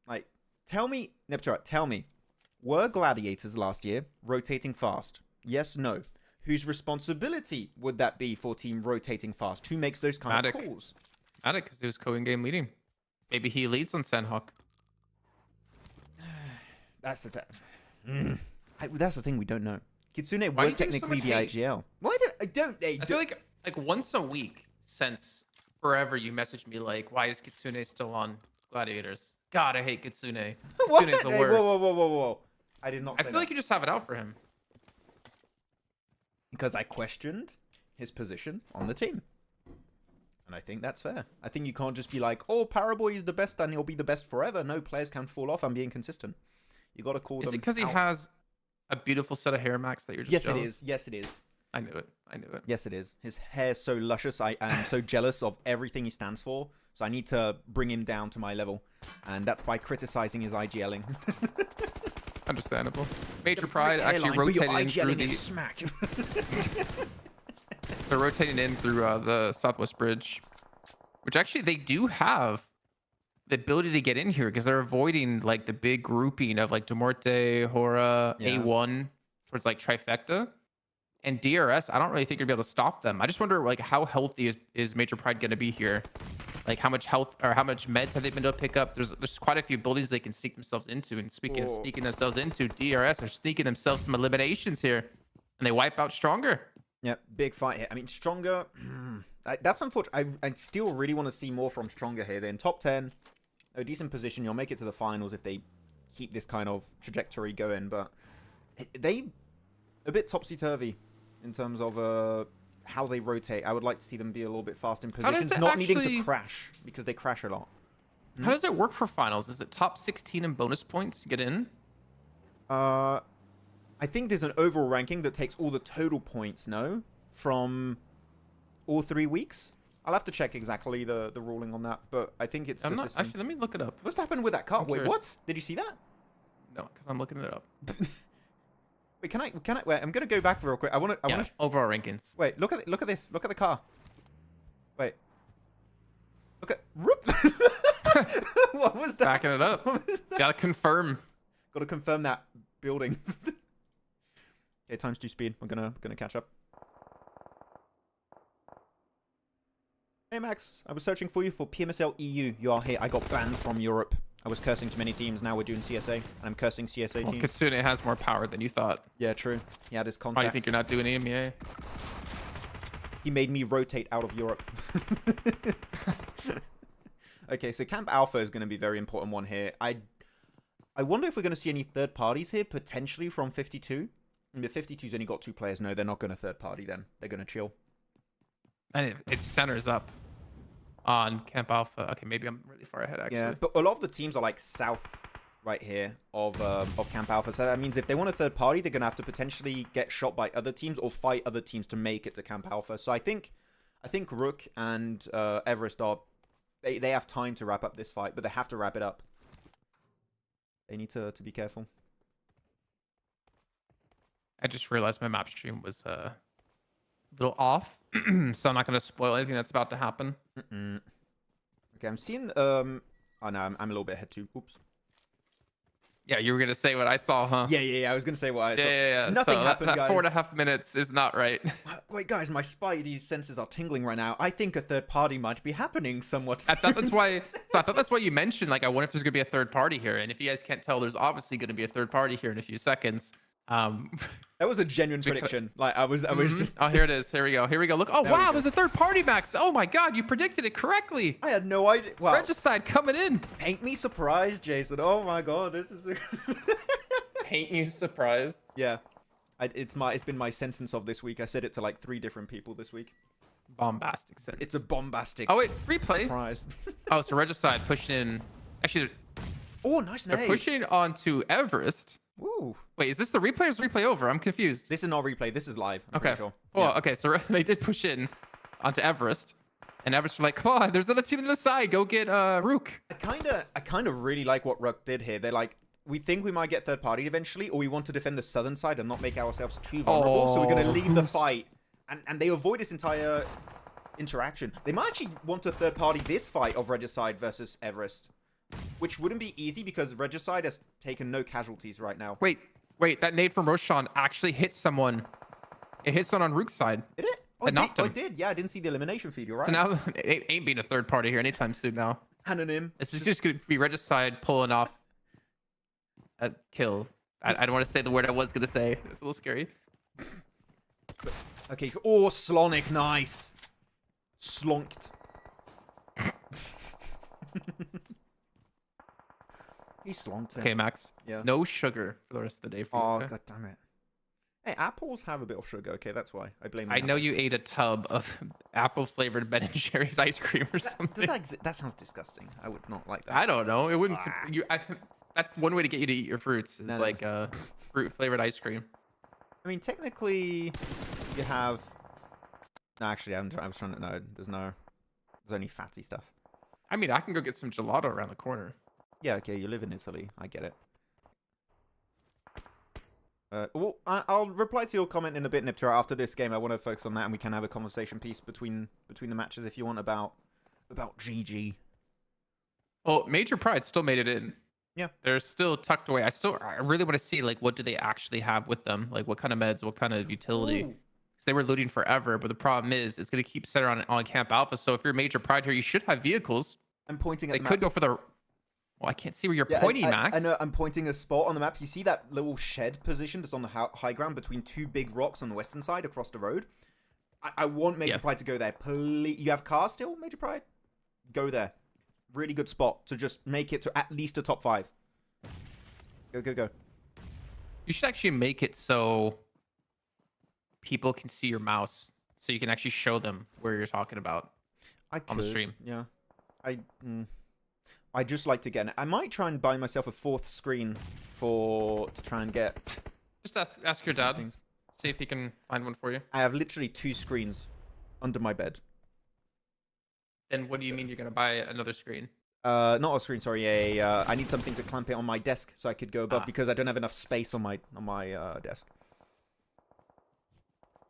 Like, tell me, Neptura, tell me. Were Gladiators last year rotating fast? Yes, no. Whose responsibility would that be for team rotating fast? Who makes those kind of calls? Matic, because he was co-in-game leading. Maybe he leads on Sanhok. That's the that's the thing we don't know. Kitsune was technically the IGL. Why I don't they? I feel like once a week since forever you messaged me like, why is Kitsune still on Gladiators? God, I hate Kitsune. What? Kitsune's the Hey, worst. whoa. I did not I say feel that. like you just have it out for him. Because I questioned his position on the team. And I think that's fair. I think you can't just be like, oh, Paraboy is the best and he'll be the best forever. No, players can fall off and be inconsistent. You got to call them Is it because he out. has a beautiful set of hair, Max, that you're just Yes, jealous? it is. Yes, it is. I knew it. I knew it. Yes, it is. His hair's so luscious. I am so jealous of everything he stands for. So I need to bring him down to my level. And that's by criticizing his IGLing. Understandable. Major Pride Great actually hairline, but your rotated in through IGLing the... is smack. They're rotating in through the Southwest Bridge. Which actually they do have the ability to get in here because they're avoiding like the big grouping of like Muerte, HORAA, Yeah. A1 towards like Trifecta. And DRS, I don't really think you're gonna be able to stop them. I just wonder like how healthy is Major Pride gonna be here? Like how much health or how much meds have they been able to pick up? There's quite a few abilities they can sneak themselves into. And speaking of sneaking themselves into, DRS are sneaking themselves some eliminations here. And they wipe out Stronger. Yeah, big fight here. I mean, Stronger... that's unfortunate. I still really want to see more from Stronger here. They're in top 10. A decent position. You'll make it to the finals if they keep this kind of trajectory going. But they... a bit topsy-turvy in terms of how they rotate. I would like to see them be a little bit fast in positions. Not needing to crash, because they crash a lot. How does it work for finals? Is it top 16 and bonus points to get in? I think there's an overall ranking that takes all the total points, no? From all 3 weeks? I'll have to check exactly the ruling on that, but I think it's I'm the not system. actually. Let me look it up. What's happened with that car? I'm Wait, curious. what? Did you see that? No, because I'm looking it up. Wait, can I wait, I'm gonna go back real quick. I wanna Overall rankings. wait, look at this. Look at the car. Wait. Look at what was that? Backing it up. What was that? Gotta confirm. Gotta confirm that building. Okay, times 2 speed. We're gonna catch up. Hey Max, I was searching for you for PMSL EU. You are here. I got banned from Europe. I was cursing too many teams. Now we're doing CSA, and I'm cursing CSA Well, teams. Kitsune has more power than you thought. Yeah, true. He had his Why do contacts. you think you're not doing EMEA? He made me rotate out of Europe. Okay, so Camp Alpha is going to be a very important one here. I wonder if we're going to see any third parties here, potentially from 52. And the 52's only got 2 players. No, they're not going to third party then. They're going to chill. And it centers up on Camp Alpha. Okay, maybe I'm really far ahead actually. Yeah, but a lot of the teams are like south right here of Camp Alpha. So that means if they want a third party, they're going to have to potentially get shot by other teams or fight other teams to make it to Camp Alpha. So I think Rook and Everest are... They have time to wrap up this fight, but they have to wrap it up. They need to be careful. I just realized my map stream was a little off, so I'm not going to spoil anything that's about to happen. Okay, I'm seeing... oh, no, I'm a little bit ahead too. Oops. Yeah, you were going to say what I saw, huh? Yeah, I was going to say what I saw. Yeah. Nothing so happened, that guys. 4.5 minutes is not right. Wait, guys, my spidey senses are tingling right now. I think a third party might be happening somewhat soon. I thought that's why you mentioned, like, I wonder if there's going to be a third party here. And if you guys can't tell, there's obviously going to be a third party here in a few seconds. That was a genuine prediction. Like, I was just... Oh, here it is. Here we go. Look. Oh, wow, there's a third party, Max. Oh, my God, you predicted it correctly. I had no idea. Wow. Regicide coming in. Paint me surprised, Jason. Oh, my God, this is... Paint you surprised. Yeah. It's been my sentence of this week. I said it to like 3 different people this week. Bombastic sentence. It's a bombastic Oh, wait, replay. surprise. Oh, so Regicide pushing in. Actually, Oh, nice they're nade. pushing onto Everest. Ooh. Wait, is this the replay or is the replay over? I'm confused. This is not replay. This is live. I'm Okay. pretty sure. Well, Yeah. okay, so they did push in onto Everest. And Everest were like, come on, there's another team on the side. Go get Rook. I kind of really like what Ruck did here. They're like, we think we might get third party eventually, or we want to defend the southern side and not make ourselves too vulnerable. So we're going to leave the fight. And they avoid this entire interaction. They might actually want to third party this fight of Regicide versus Everest, which wouldn't be easy because Regicide has taken no casualties right now. Wait, that nade from Roshan actually hit someone. It hit someone on Rook's side. Did it? Oh, It knocked him. it did. Yeah, I didn't see the elimination feed. You're right. So now it ain't being a third party here anytime soon now. Anonym. This is just going to be Regicide pulling off a kill. I don't want to say the word I was going to say. It's a little scary. Okay, so, oh, Slonic, nice. Slonked. He slonked it. Okay, Max. Yeah. No sugar for the rest of the day for you. Oh, okay? god damn it. Hey, apples have a bit of sugar. Okay, that's why. I blame I the know apple. you ate a tub of apple flavored Ben and Jerry's ice cream or something. That sounds disgusting. I would not like that. I don't know. It wouldn't. That's one way to get you to eat your fruits. Is No. like fruit flavored ice cream. I mean, technically, you have. No, actually, I was trying to. No, there's only fatty stuff. I mean, I can go get some gelato around the corner. Yeah, okay, you live in Italy. I get it. Well, I'll reply to your comment in a bit, Niptera. After this game, I want to focus on that, and we can have a conversation piece between the matches if you want about GG. Well, Major Pride still made it in. Yeah, they're still tucked away. I really want to see like what do they actually have with them? Like what kind of meds, what kind of utility? Because they were looting forever, but the problem is it's going to keep centered on Camp Alpha. So if you're Major Pride here, you should have vehicles. I'm pointing at they the map. Could go for the. Well, I can't see where you're pointing, Max. I know. I'm pointing a spot on the map. You see that little shed position that's on the high ground between two big rocks on the western side across the road? I want Major Pride to go there. Please. You have cars still, Major Pride? Go there. Really good spot to just make it to at least a top 5. Go, go, go. You should actually make it so people can see your mouse, so you can actually show them where you're talking about on the stream. Yeah. I just like to get it. I might try and buy myself a 4th screen to try and get. Just ask your dad. See if he can find one for you. I have literally 2 screens under my bed. Then what do you mean you're gonna buy another screen? Not a screen, sorry. I need something to clamp it on my desk so I could go above because I don't have enough space on my desk.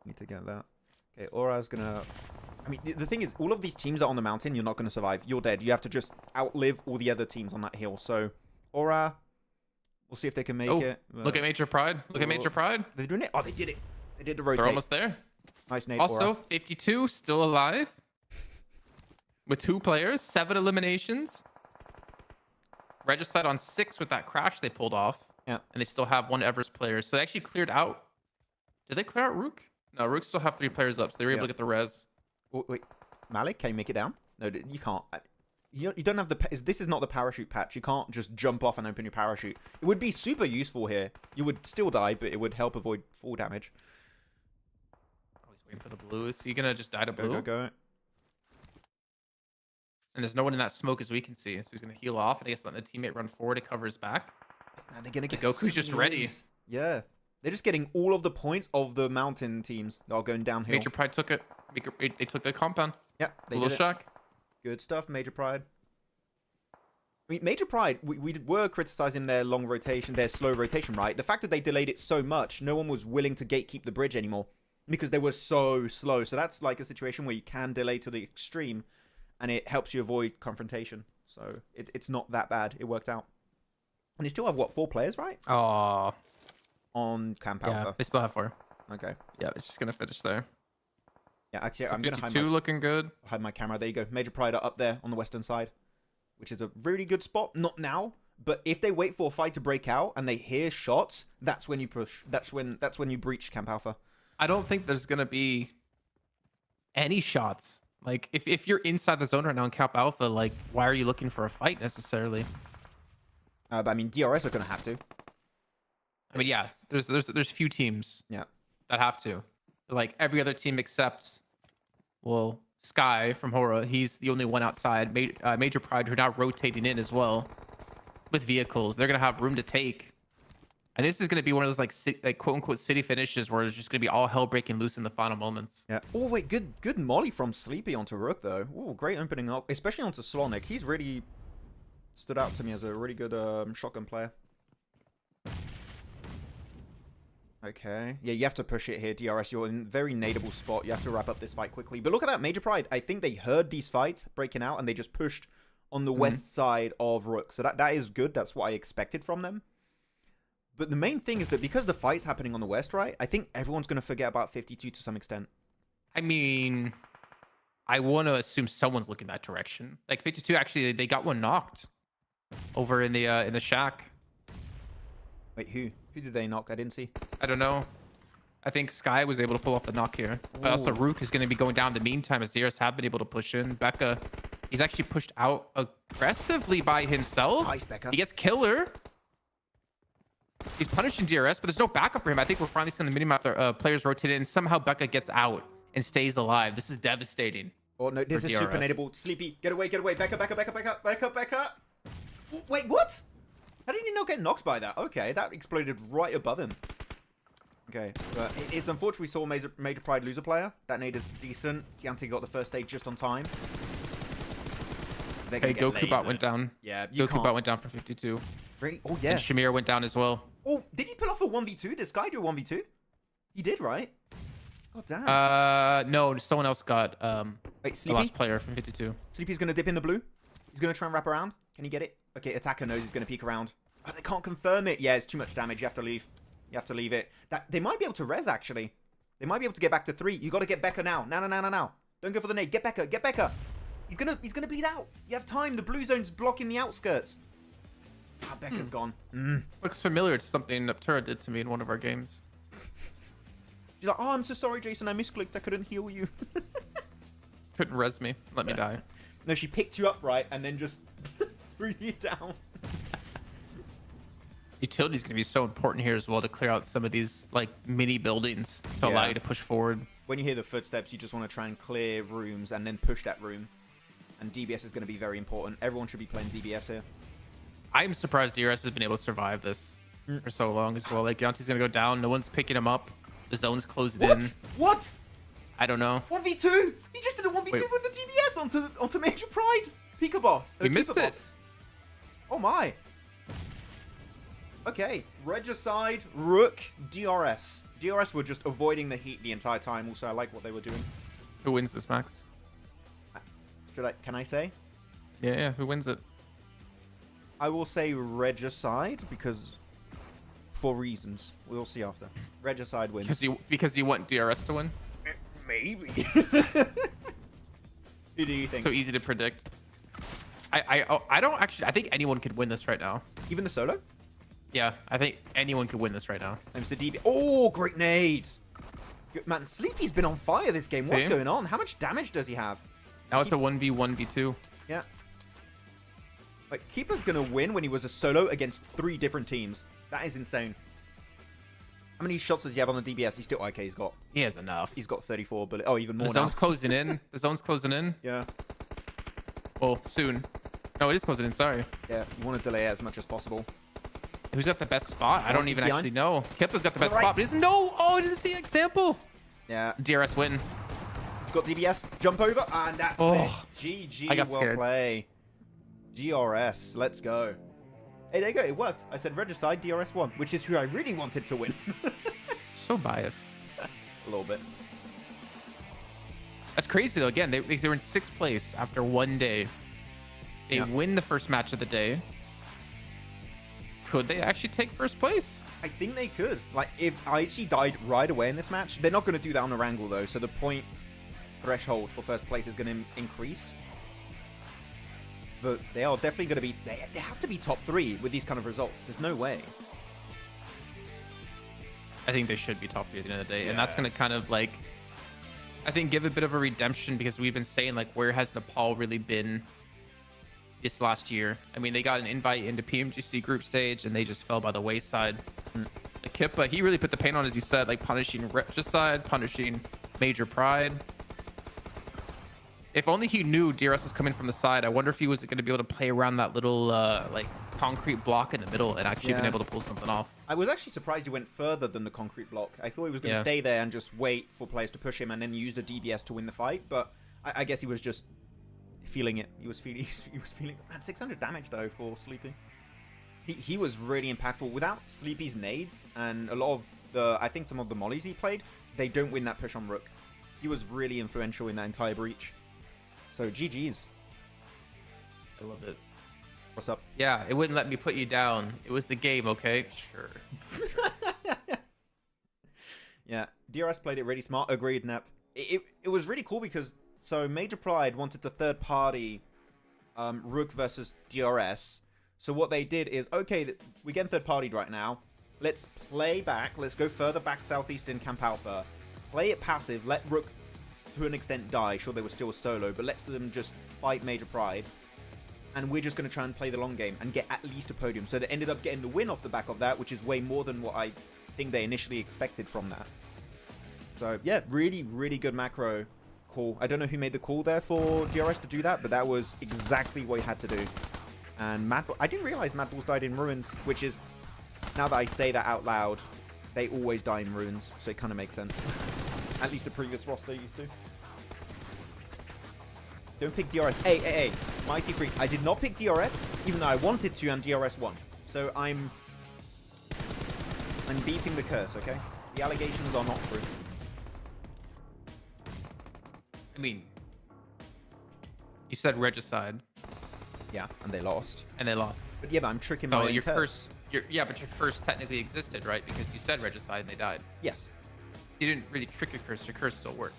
Need to get that. Okay, Aura's gonna. I mean, the thing is, all of these teams that are on the mountain, you're not gonna survive. You're dead. You have to just outlive all the other teams on that hill. So, Aura, we'll see if they can make it. Look at Major Pride. Look at Major Pride. They're doing it. Oh, they did it. They did the rotate. They're almost there. Nice nade. Also, Aura. 52 still alive. With 2 players, 7 eliminations. Regicide on 6 with that crash they pulled off. Yeah. And they still have 1 Everest player. So they actually cleared out. Did they clear out Rook? No, Rook still have 3 players up, so they were able to get the res. Oh, wait, Malik, can you make it down? No, you can't. You don't have the. This is not the parachute patch. You can't just jump off and open your parachute. It would be super useful here. You would still die, but it would help avoid fall damage. Oh, he's waiting for the blue. Is he gonna just die to blue? Go, go, go. And there's no one in that smoke as we can see, so he's gonna heal off, and I guess letting the teammate run forward to cover his back. And they're gonna get Goku's just ready. Yeah, they're just getting all of the points of the mountain teams that are going downhill. Major Pride took it. They took the compound. Yeah, they did. Shock. Good stuff, Major Pride. I mean, Major Pride, we were criticizing their long rotation, their slow rotation, right? The fact that they delayed it so much, no one was willing to gatekeep the bridge anymore because they were so slow. So that's like a situation where you can delay to the extreme and it helps you avoid confrontation. So it's not that bad. It worked out. And they still have, what, 4 players, right? Oh. On Camp Alpha. Yeah, they still have 4. Okay. Yeah, it's just going to finish there. Yeah, actually, So I'm going to hide looking good. Hide my camera. There you go. Major Pride are up there on the western side, which is a really good spot. Not now, but if they wait for a fight to break out and they hear shots, that's when you push. That's when you breach Camp Alpha. I don't think there's going to be any shots. Like, if you're inside the zone right now in Camp Alpha, like, why are you looking for a fight necessarily? But I mean, DRS are going to have to. I mean, yeah, there's few teams that have to. Like, every other team except, well, Sky from HORAA, he's the only one outside. Major Pride, who are now rotating in as well with vehicles. They're going to have room to take. And this is going to be one of those, like quote-unquote city finishes where it's just going to be all hell breaking loose in the final moments. Yeah. Oh, wait, good molly from Sleepy onto Rook, though. Oh, great opening up, especially onto Slonik. He's really stood out to me as a really good shotgun player. Okay. Yeah, you have to push it here, DRS. You're in a very nadeable spot. You have to wrap up this fight quickly. But look at that, Major Pride. I think they heard these fights breaking out, and they just pushed on the west side of Rook. So that is good. That's what I expected from them. But the main thing is that because the fight's happening on the west, right, I think everyone's going to forget about 52 to some extent. I mean, I want to assume someone's looking that direction. Like 52, actually, they got one knocked over in the shack. Wait, who? Who did they knock? I didn't see. I don't know. I think Sky was able to pull off the knock here. But also Rook is going to be going down in the meantime as DRS have been able to push in. Becca He's actually pushed out aggressively by himself. Nice, Becca. He gets killer. He's punishing DRS, but there's no backup for him. I think we're finally seeing the mini-map players rotate in. Somehow Becca gets out and stays alive. This is devastating. Oh, no, this is super nadeable. Sleepy, get away, get away. Becca, Becca, Becca, Becca, Becca, Becca. Wait, what? How did he not get knocked by that? Okay, that exploded right above him. Okay, but it's unfortunate we saw Major Pride lose a player. That nade is decent. Chianti got the first aid just on time. Hey, Goku bot went down. Yeah, Goku bot went down for 52. Really? Oh, yeah. And Shamir went down as well. Oh, did he pull off a 1v2? Did Sky do a 1v2? He did, right? God damn. No, someone else got Wait, the Sleepy? last player from 52. Sleepy's gonna dip in the blue. He's gonna try and wrap around. Can he get it? Okay, attacker knows he's gonna peek around. Oh, they can't confirm it. Yeah, it's too much damage. You have to leave. You have to leave it. They might be able to res, actually. They might be able to get back to 3. You gotta get Becca now. Now. Don't go for the nade. Get Becca. Get Becca. He's gonna bleed out. You have time. The blue zone's blocking the outskirts. Ah, Becca's gone. Looks familiar to something Aptura did to me in one of our games. She's like, oh, I'm so sorry, Jason. I misclicked. I couldn't heal you. Couldn't res me. Let me die. No, she picked you up right and then just threw you down. Utility's gonna be so important here as well to clear out some of these like mini buildings to allow you to push forward. When you hear the footsteps, you just want to try and clear rooms and then push that room. And DBS is going to be very important. Everyone should be playing DBS here. I'm surprised DRS has been able to survive this for so long as well. Like Yanti's gonna go down. No one's picking him up. The zone's closed in. What? I don't know. 1v2? He just did a 1v2 with the DBS onto Major Pride. Pika Boss. He missed it. Oh my. Okay. Regicide, Rook, DRS. DRS were just avoiding the heat the entire time. Also, I like what they were doing. Who wins this, Max? Can I say? Yeah. Who wins it? I will say Regicide for reasons. We'll see after. Regicide wins. Because you want DRS to win? Maybe. Who do you think? So easy to predict. I don't actually. I think anyone could win this right now. Even the solo? Yeah, I think anyone could win this right now. MC DB. Oh, great nade. Good, man, Sleepy's been on fire this game. What's going on? How much damage does he have? Now it's a 1v1v2. Yeah. Like, Keeper's gonna win when he was a solo against 3 different teams. That is insane. How many shots does he have on the DBS? He's still okay. He has enough. He's got 34 bullets. Oh, even more now. The zone's closing in. The zone's closing in. Yeah. Well, soon. No, it is closing in. Sorry. Yeah, you want to delay it as much as possible. Who's got the best spot? I don't even actually know. Kippa's got the best spot, but he doesn't know. Oh, he doesn't see an example. Yeah. DRS win. He's got DBS. Jump over. And that's it. GG. I got well scared. Play. GRS. Let's go. Hey, there you go. It worked. I said Regicide, DRS won, which is who I really wanted to win. So biased. A little bit. That's crazy, though. Again, they were in 6th place after 1 day. They win the first match of the day. Could they actually take 1st place? I think they could. Like, if Aichi died right away in this match, they're not going to do that on Erangel, though. So the point threshold for 1st place is going to increase. But they are definitely going to be... They have to be top 3 with these kind of results. There's no way. I think they should be top 3 at the end of the day. And that's going to kind of, like... I think give a bit of a redemption, because we've been saying, like, where has Nepal really been this last year? I mean, they got an invite into PMGC group stage, and they just fell by the wayside. Kippa, he really put the paint on, as you said, like punishing Regicide, punishing Major Pride. If only he knew DRS was coming from the side. I wonder if he was going to be able to play around that little like concrete block in the middle and actually been able to pull something off. I was actually surprised he went further than the concrete block. I thought he was going to stay there and just wait for players to push him and then use the DBS to win the fight. But I guess he was just feeling it. He was feeling man, 600 damage though for Sleepy. He was really impactful. Without Sleepy's nades and a lot of the, I think some of the mollies he played, they don't win that push on Rook. He was really influential in that entire breach. So GG's. I love it. What's up? Yeah, it wouldn't let me put you down. It was the game, okay? Sure. Yeah, DRS played it really smart. Agreed, Nep. It was really cool because so Major Pride wanted to third party Rook versus DRS. So what they did is, okay, we're getting third partied right now. Let's play back. Let's go further back southeast in Camp Alpha. Play it passive. Let Rook to an extent, die. Sure, they were still solo, but lets them just fight Major Pride. And we're just going to try and play the long game and get at least a podium. So they ended up getting the win off the back of that, which is way more than what I think they initially expected from that. So, yeah, really, really good macro call. I don't know who made the call there for DRS to do that, but that was exactly what he had to do. And I didn't realize Mad Balls died in Ruins, which is, now that I say that out loud, they always die in Ruins, so it kind of makes sense. At least the previous roster used to. Don't pick DRS. Hey, Mighty Freak. I did not pick DRS, even though I wanted to, and DRS won. So I'm beating the curse, okay? The allegations are not true. I mean, you said Regicide. Yeah, and they lost. And they lost. But yeah, but I'm tricking So my own your curse. Yeah, but your curse technically existed, right? Because you said Regicide and they died. Yes. You didn't really trick your curse. Your curse still worked.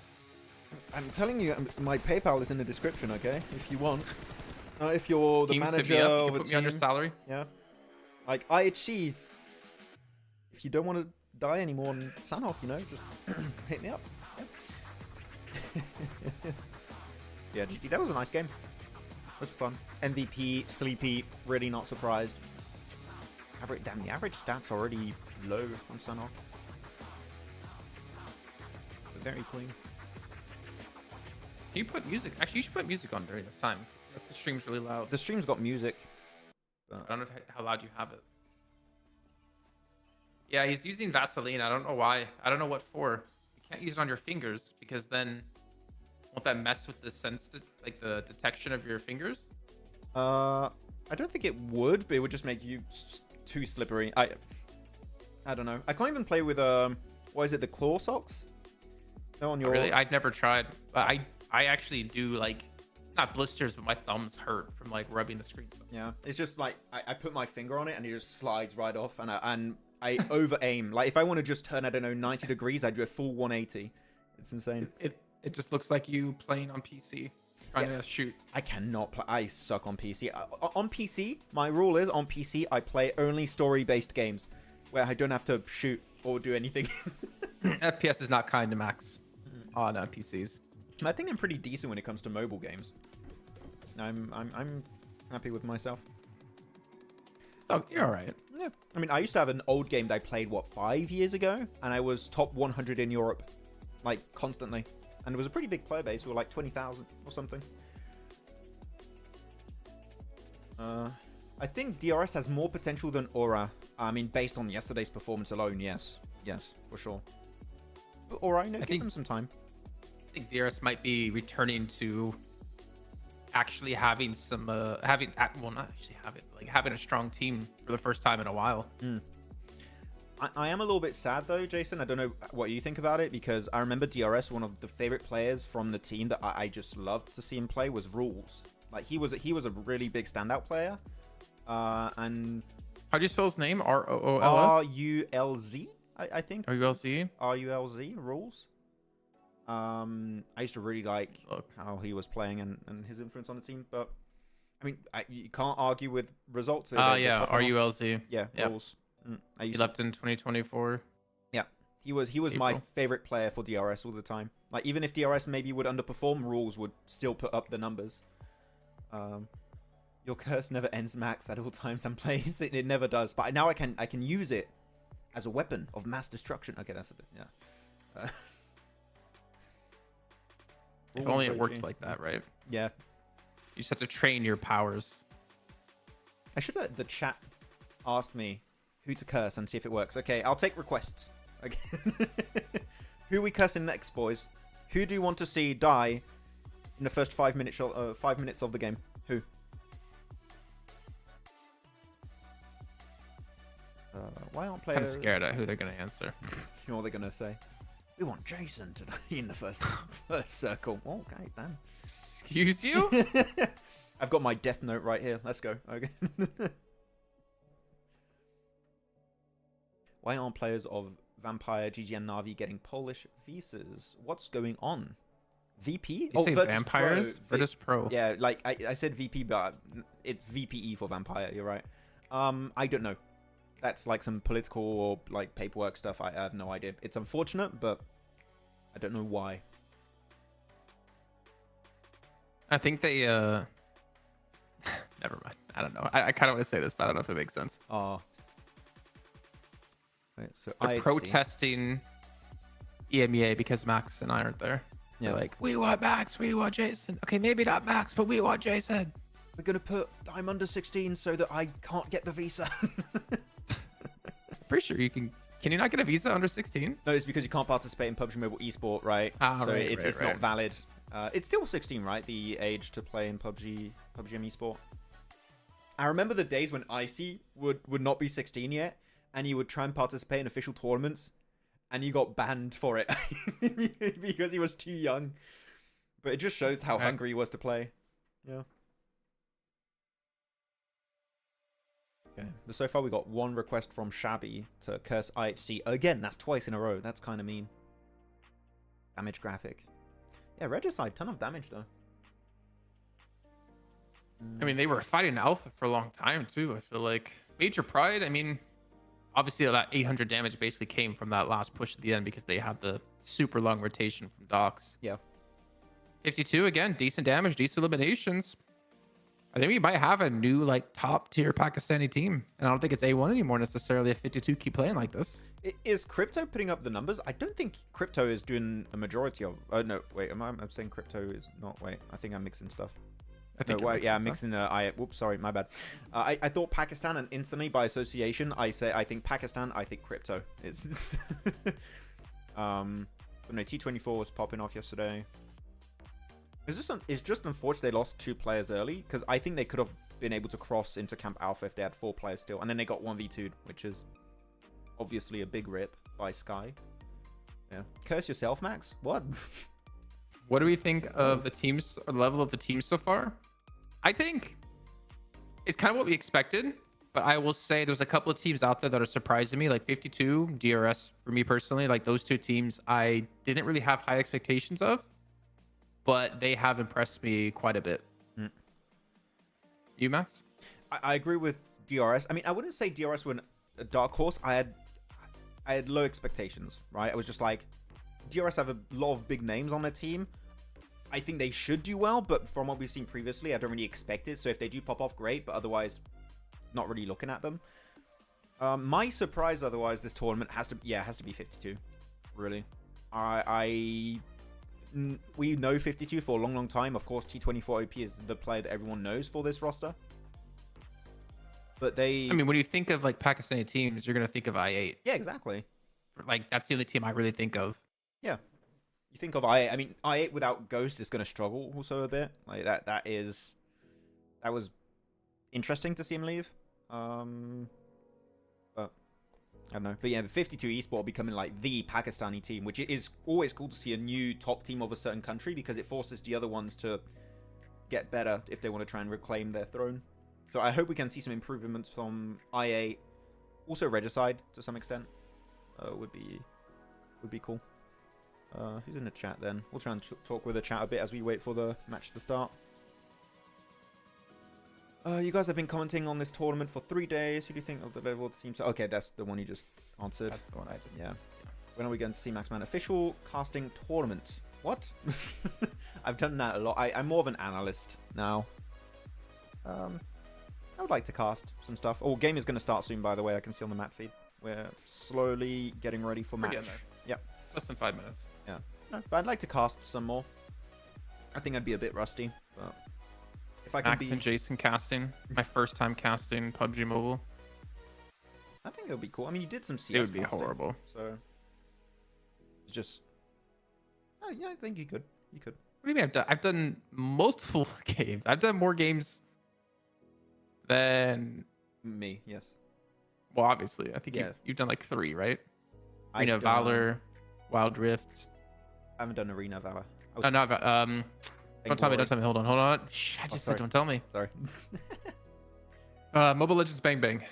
I'm telling you, my PayPal is in the description, okay? If you want. If you're the Teams hit manager me up. You of can a put me under team. salary. Yeah. Like, IHC, if you don't want to die anymore on Sanhok, you know, just hit me up. Yeah, yeah, GG, that was a nice game. It was fun. MVP, Sleepy, really not surprised. Damn, the average stats already low on Sanhok. But very clean. Can you put music? Actually, you should put music on during this time. Unless the stream's really loud. The stream's got music. I don't know how loud you have it. Yeah, he's using Vaseline. I don't know why. I don't know what for. You can't use it on your fingers because then won't that mess with the sense, like the detection of your fingers? I don't think it would, but it would just make you too slippery. I don't know. I can't even play with what is it? The claw socks? No, on your. Oh, really? I've never tried. But I actually do like. Not blisters, but my thumbs hurt from like rubbing the screen. Yeah, it's just like I put my finger on it and it just slides right off, and I over aim. Like if I want to just turn, I don't know, 90 degrees, I do a full 180. It's insane. It just looks like you playing on PC, trying to shoot. I cannot play. I suck on PC. On PC, my rule is on PC I play only story-based games where I don't have to shoot or do anything. FPS is not kind to Max on PCs. I think I'm pretty decent when it comes to mobile games. I'm happy with myself. So you're all right. Yeah. I mean, I used to have an old game that I played, what, 5 years ago? And I was top 100 in Europe, like, constantly. And it was a pretty big player base. We were like 20,000 or something. I think DRS has more potential than HORAA. I mean, based on yesterday's performance alone, yes. Yes, for sure. But HORAA, you know, give them some time. I think DRS might be returning to actually having some, well, not actually having a strong team for the first time in a while. I am a little bit sad though, Jason. I don't know what you think about it, because I remember DRS, one of the favorite players from the team that I just loved to see him play was Rules. Like he was a really big standout player. And how do you spell his name? ROOLS? RULZ, I think. RULZ? RULZ, Rules. I used to really like how he was playing and his influence on the team, but I mean, you can't argue with results. Yeah, RULZ. Yeah, yep. Rules. He left in 2024. Yeah, he was my favorite player for DRS all the time. Like even if DRS maybe would underperform, Rules would still put up the numbers. Your curse never ends, Max, at all times and plays. It never does. But now I can use it as a weapon of mass destruction. Okay, that's a bit, yeah. If only it worked like that, right? Yeah. You just have to train your powers. I should let the chat ask me who to curse and see if it works. Okay, I'll take requests. Okay. Who are we cursing next, boys? Who do you want to see die in the first 5 minutes of the game? Who? Why aren't players... I'm scared at who they're going to answer. You know what they're going to say? We want Jason to die in the first circle. Okay, damn. Excuse you? I've got my death note right here. Let's go. Okay. Why aren't players of Vampire, GG, and Na'Vi getting Polish visas? What's going on? VP? You say Virtus Vampires? Pro. Virtus Pro. Yeah, like I said VP, but it's VPE for Vampire. You're right. I don't know. That's like some political or like paperwork stuff. I have no idea. It's unfortunate, but I don't know why. I think they never mind. I don't know. I kind of want to say this, but I don't know if it makes sense. Oh. Wait, so They're IHC. protesting EMEA because Max and I aren't there. Yeah. They're like, we want Max, we want Jason. Okay, maybe not Max, but we want Jason. We're gonna put I'm under 16 so that I can't get the visa. Pretty sure you can. Can you not get a visa under 16? No, it's because you can't participate in PUBG Mobile Esport, right? Ah, so right, it's right. not valid. It's still 16, right? The age to play in PUBG M Esport. I remember the days when Icy would not be 16 yet, and you would try and participate in official tournaments, and you got banned for it because he was too young. But it just shows how hungry he was to play. Yeah. Okay. But so far we got one request from Shabby to curse IHC again. That's twice in a row. That's kind of mean. Damage graphic. Yeah, Regicide, ton of damage though. I mean, they were fighting Alpha for a long time too. I feel like Major Pride. I mean, obviously that 800 damage basically came from that last push at the end because they had the super long rotation from Docs. Yeah. 52 again, decent damage, decent eliminations. I think we might have a new like top tier Pakistani team, and I don't think it's A1 anymore necessarily. If 52 keep playing like this, is Crypto putting up the numbers? I don't think Crypto is doing a majority of. Oh no, wait, I'm saying Crypto is not. Wait, I think I'm mixing stuff. I think. No, wait, yeah, I'm mixing. Whoops, sorry, my bad. I thought Pakistan, and instantly by association, I think Pakistan. I think Crypto is. But no, T24 was popping off yesterday. It's just unfortunate they lost 2 players early, because I think they could have been able to cross into Camp Alpha if they had 4 players still, and then they got 1v2'd, which is obviously a big rip by Sky. Yeah, curse yourself, Max. What? What do we think of the teams, or level of the team so far? I think it's kind of what we expected, but I will say there's a couple of teams out there that are surprising me, like 52, DRS for me personally. Like those 2 teams I didn't really have high expectations of, but they have impressed me quite a bit. You, Max? I agree with DRS. I mean, I wouldn't say DRS were a dark horse. I had low expectations, right? I was just like, DRS have a lot of big names on their team. I think they should do well, but from what we've seen previously, I don't really expect it. So if they do pop off, great, but otherwise, not really looking at them. My surprise, otherwise, this tournament has to be 52. Really, we know 52 for a long time. Of course, T24 OP is the player that everyone knows for this roster. But I mean, when you think of like Pakistani teams, you're gonna think of I8. Yeah, exactly. Like that's the only team I really think of. Yeah, you think of I8. I mean, I8 without Ghost is gonna struggle also a bit. Like that was interesting to see him leave. But I don't know. But yeah, 52 Esport becoming like the Pakistani team, which is always cool to see a new top team of a certain country, because it forces the other ones to get better if they want to try and reclaim their throne. So I hope we can see some improvements from IA, also Regicide to some extent. Would be cool. Who's in the chat then? We'll try and talk with the chat a bit as we wait for the match to start. You guys have been commenting on this tournament for 3 days. Who do you think of the level of the team? Okay, that's the one you just answered. That's the one I just. Yeah. When are we going to see Maxman official casting tournament? What? I've done that a lot. I'm more of an analyst now. I would like to cast some stuff. Oh, game is going to start soon, by the way. I can see on the map feed. We're slowly getting ready for match. Yeah. Less than 5 minutes. Yeah. No, but I'd like to cast some more. I think I'd be a bit rusty, but if I can Max and Jason casting. My first time casting PUBG Mobile. I think it would be cool. I mean, you did some CS. It would be casting, horrible. So it's just. Oh yeah, I think you could. You could. What do you mean? I've done multiple games. I've done more games than me. Yes. Well, obviously, I think you've done like 3, right? Arena Valor, Wild Rift. I haven't done Arena Valor. Oh, no, don't tell me. Hold on. Shh, I just said don't tell me. Sorry. Mobile Legends Bang Bang.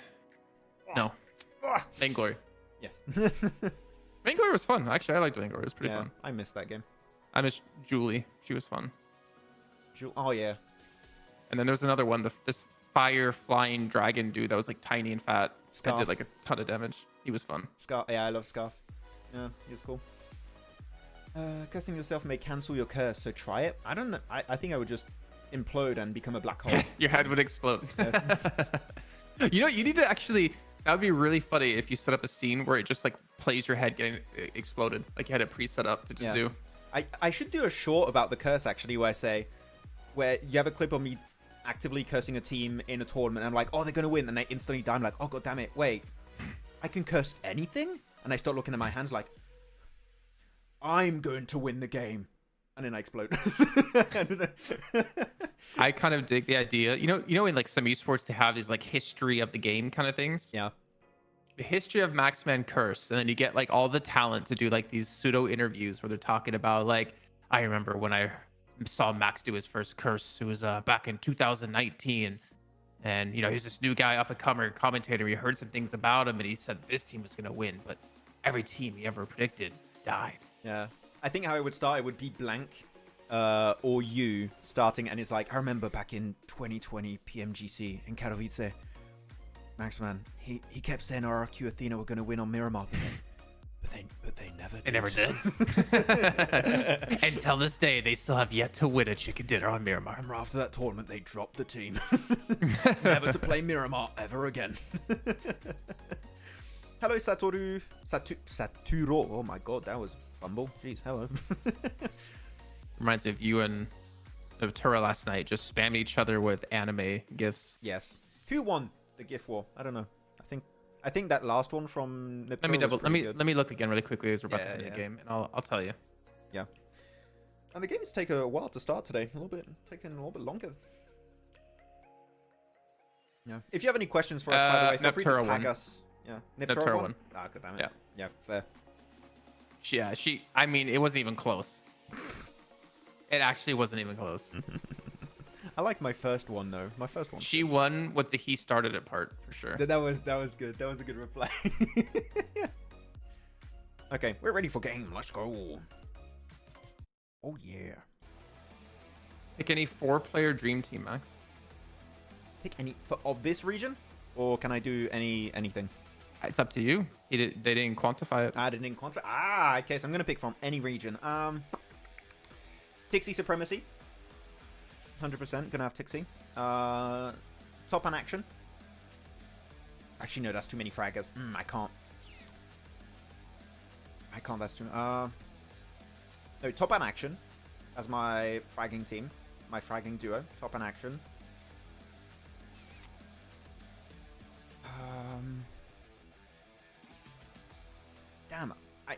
No. Vainglory. Yes. Vainglory was fun. Actually, I liked Vainglory. It was pretty fun. I missed that game. I missed Julie. She was fun. Oh, yeah. And then there's another one. This fire flying dragon dude that was like tiny and fat. That did like a ton of damage. He was fun. Scarf. Yeah, I love Scarf. Yeah, he was cool. Cursing yourself may cancel your curse, so try it. I don't know. I think I would just implode and become a black hole. Your head would explode. Yeah. You know, you need to actually. That would be really funny if you set up a scene where it just like plays your head getting exploded. Like you had it pre-set up to just do. I should do a short about the curse actually, where you have a clip of me actively cursing a team in a tournament. And I'm like, oh, they're gonna win, and they instantly die. I'm like, oh god damn it, wait, I can curse anything? And I start looking at my hands like, I'm going to win the game, and then I explode. I kind of dig the idea. You know, in like some esports, they have these like history of the game kind of things. Yeah. The history of Maxman curse, and then you get like all the talent to do like these pseudo interviews where they're talking about like, I remember when I saw Max do his first curse. It was back in 2019, and you know, he's this new guy, up and comer commentator. We heard some things about him, and he said this team was gonna win, but every team he ever predicted died. Yeah. I think how it would start, it would be blank, or you starting, and it's like, I remember back in 2020 PMGC in Katowice, Maxman, he kept saying RRQ Athena were going to win on Miramar, but they never did. They never did. Until this day, they still have yet to win a chicken dinner on Miramar. Remember after that tournament, they dropped the team. Never to play Miramar ever again. Hello, Saturo. Oh my god, that was fumble. Jeez, hello. Reminds me of you and of Tura last night, just spamming each other with anime gifs. Yes. Who won the GIF war? I don't know. I think that last one from Niptera Let me look again really quickly as we're about to end the game, and I'll tell you. Yeah. And the games take a while to start today. Taking a little bit longer. Yeah. If you have any questions for us, by the way, feel free to tag us. Yeah. Niptera won. Ah, good damn it. Yeah. Yeah, fair. Yeah, I mean, it wasn't even close. It actually wasn't even close. I like my first one though. My first one. She won with the he started it part for sure. That was good. That was a good reply. Okay, we're ready for game. Let's go. Oh yeah. Pick any 4-player dream team, Max. Pick any of this region, or can I do anything? It's up to you. They didn't quantify it. I didn't quantify. Ah, okay. So I'm gonna pick from any region. Tixie Supremacy. 100% gonna have Tixie. Top and action. Actually, no, that's too many fraggers. I can't. That's too. No, top and action as my fragging team, my fragging duo. Top and action. Damn. I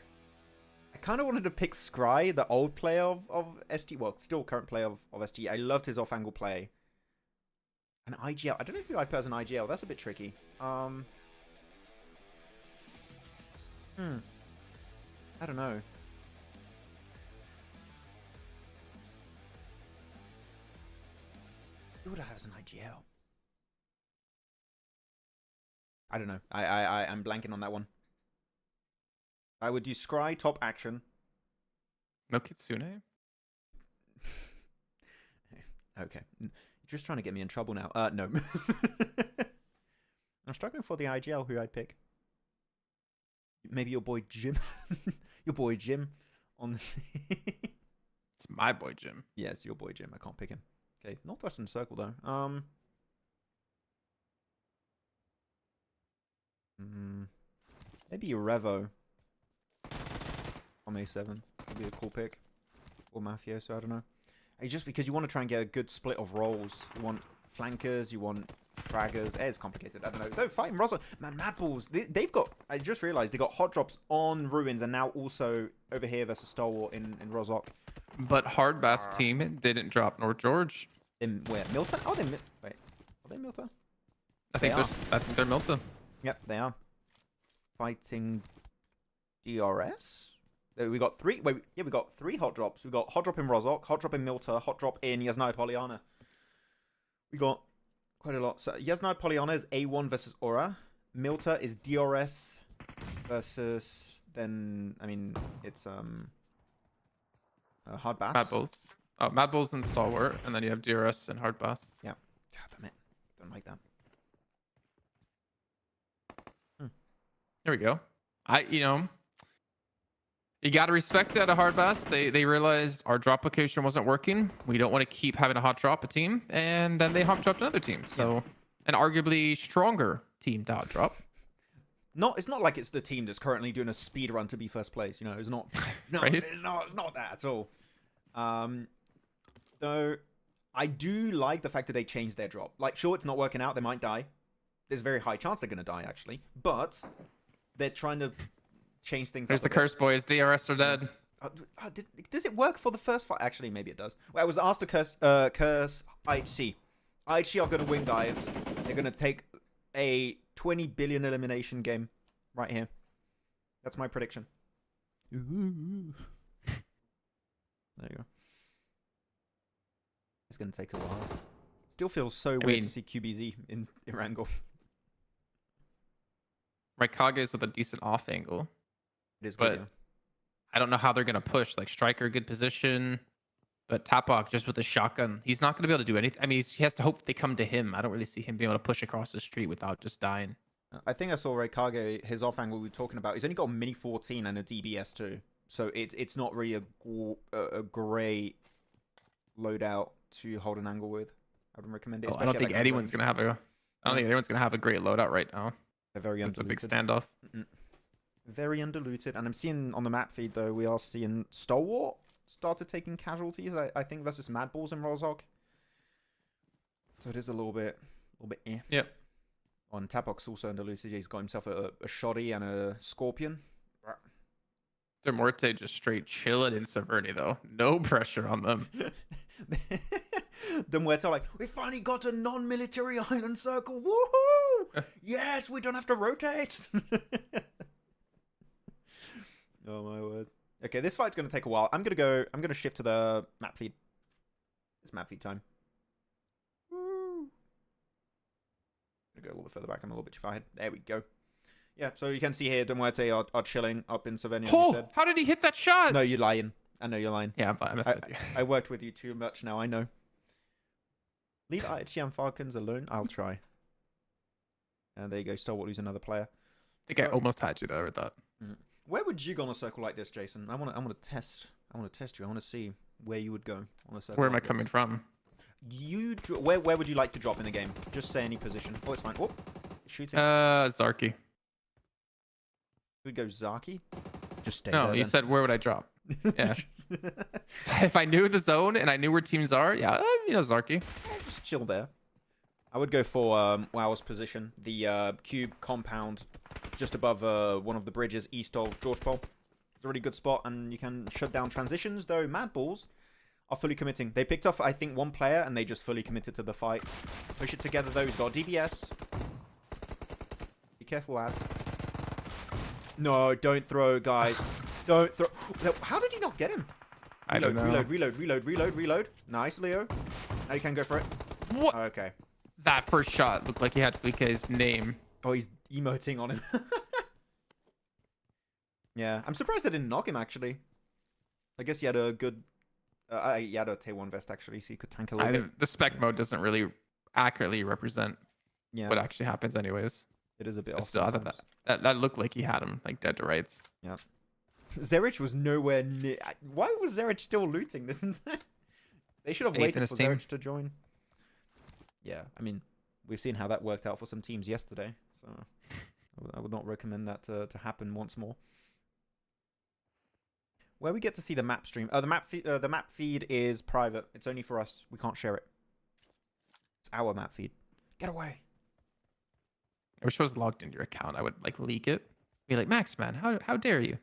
kind of wanted to pick Scry, the old player of ST. Well, still current player of ST. I loved his off-angle play. An IGL. I don't know who I'd put as an IGL. That's a bit tricky. I don't know. Who would I have as an IGL? I don't know. I'm blanking on that one. I would do Scry, top action. No Kitsune? Okay. You're just trying to get me in trouble now. No. I'm struggling for the IGL who I'd pick. Maybe your boy Jim. Your boy Jim on the team. It's my boy Jim. Yeah, it's your boy Jim. I can't pick him. Okay, Northwestern Circle though. Maybe Revo on A7 would be a cool pick, or Mafioso. I don't know. Just because you want to try and get a good split of roles. You want flankers. You want fraggers. It's complicated. I don't know. Though fighting Rosa, man, Mad Balls. They've got. I just realized they got hot drops on Ruins and now also over here versus Stalwart in Rozok. But Hardbass team didn't drop North George. In where? Milton? Oh, wait. Are they Milton? I think they're Milton. Yep, they are. Fighting DRS. We got three. Wait, yeah, we got 3 hot drops. We got hot drop in Rozok, hot drop in Milta, hot drop in Yasnaya Polyana. We got quite a lot. So Yasnaya Polyana is A1 versus Aura. Milta is DRS versus then. I mean, it's Hard Bass. Mad Bulls. Oh, Mad Bulls and Stalwart, and then you have DRS and Hard Bass. Yeah. Damn it. Don't like that. There we go. You got to respect that at Hard Bass. They realized our drop location wasn't working. We don't want to keep having to hot drop a team. And then they hot dropped another team. So an arguably stronger team to hot drop. It's not like it's the team that's currently doing a speed run to be first place. You know, it's not. No, Right? it's not that at all. Though I do like the fact that they changed their drop. Like, sure, it's not working out. They might die. There's a very high chance they're going to die, actually. But they're trying to change things There's up the a bit. curse, boys. DRS are dead. Does it work for the first fight? Actually, maybe it does. Well, I was asked to curse IHC. IHC are going to win, guys. They're going to take a 20 billion elimination game right here. That's my prediction. There you go. It's going to take a while. Still feels so weird to see QBZ in Erangel. Raikage is with a decent off angle. It is But good, yeah. I don't know how they're going to push. Like, Striker, good position. But Tapok, just with the shotgun, he's not going to be able to do anything. I mean, he has to hope they come to him. I don't really see him being able to push across the street without just dying. I think I saw Raikage, his off angle we were talking about. He's only got a Mini 14 and a DBS too. So it's not really a great loadout to hold an angle with. I would recommend it. Oh, I don't think anyone's going to have a... I don't think anyone's going to have a great loadout right now. They're very It's a big undiluted. standoff. Very undiluted. And I'm seeing on the map feed, though, we are seeing Stalwart started taking casualties, I think, versus Mad Balls and Rozhog. So it is a little bit eh. Yep. On Tapok's also undiluted. He's got himself a Shoddy and a Scorpion. Their Muerte just straight chilling in Severny, though. No pressure on them. The Muerte like, we finally got a non-military island circle. Woohoo! Yes, we don't have to rotate. Oh my word. Okay, this fight's gonna take a while. I'm gonna shift to the map feed. It's map feed time. Woo. Gonna go a little bit further back. I'm a little bit too far ahead. There we go. Yeah, so you can see here, the Muerte are chilling up in Slovenia, as you Oh, said. how did he hit that shot? No, you're lying. I know you're lying. Yeah, I messed with you. I worked with you too much now, I know. Leave IHC and Falcons alone. I'll try. And there you go. Stalwart lose another player. I think I almost had you there with that. Where would you go on a circle like this, Jason? I want to test you. I want to see where you would go on a circle. Where am I like this. coming from? Where would you like to drop in the game? Just say any position. Oh, it's fine. Oh, shooting. Zarky. We'd go Zaki. Just stay No, there. you then. said where would I drop? Yeah. If I knew the zone and I knew where teams are, yeah, Zarky. Just chill there. I would go for Wow's position, the cube compound just above one of the bridges east of George Pole. It's a really good spot, and you can shut down transitions, though Mad Balls are fully committing. They picked off, I think, one player, and they just fully committed to the fight. Push it together, though. He's got DBS. Be careful, lads. No, don't throw, guys. Don't throw. How did he not get him? I don't know. Reload. Nice, Leo. Now you can go for it. What? Okay. That first shot looked like he had Flique's name. Oh, he's emoting on him. Yeah, I'm surprised they didn't knock him, actually. I guess he had a good... he had a T1 vest, actually, so he could tank a little bit. The spec mode doesn't really accurately represent Yeah, what actually happens anyways. it is a bit But off still, I thought sometimes. that looked like he had him like dead to rights. Yeah. Zerich was nowhere near... Why was Zerich still looting this entire... They should have Faith in waited his for team. Zerich to join. Yeah, I mean, we've seen how that worked out for some teams yesterday, so I would not recommend that to happen once more. Where we get to see the map stream. The map feed is private. It's only for us. We can't share it. It's our map feed. Get away. I wish I was logged into your account. I would like leak it. Be like, Maxman, how dare you?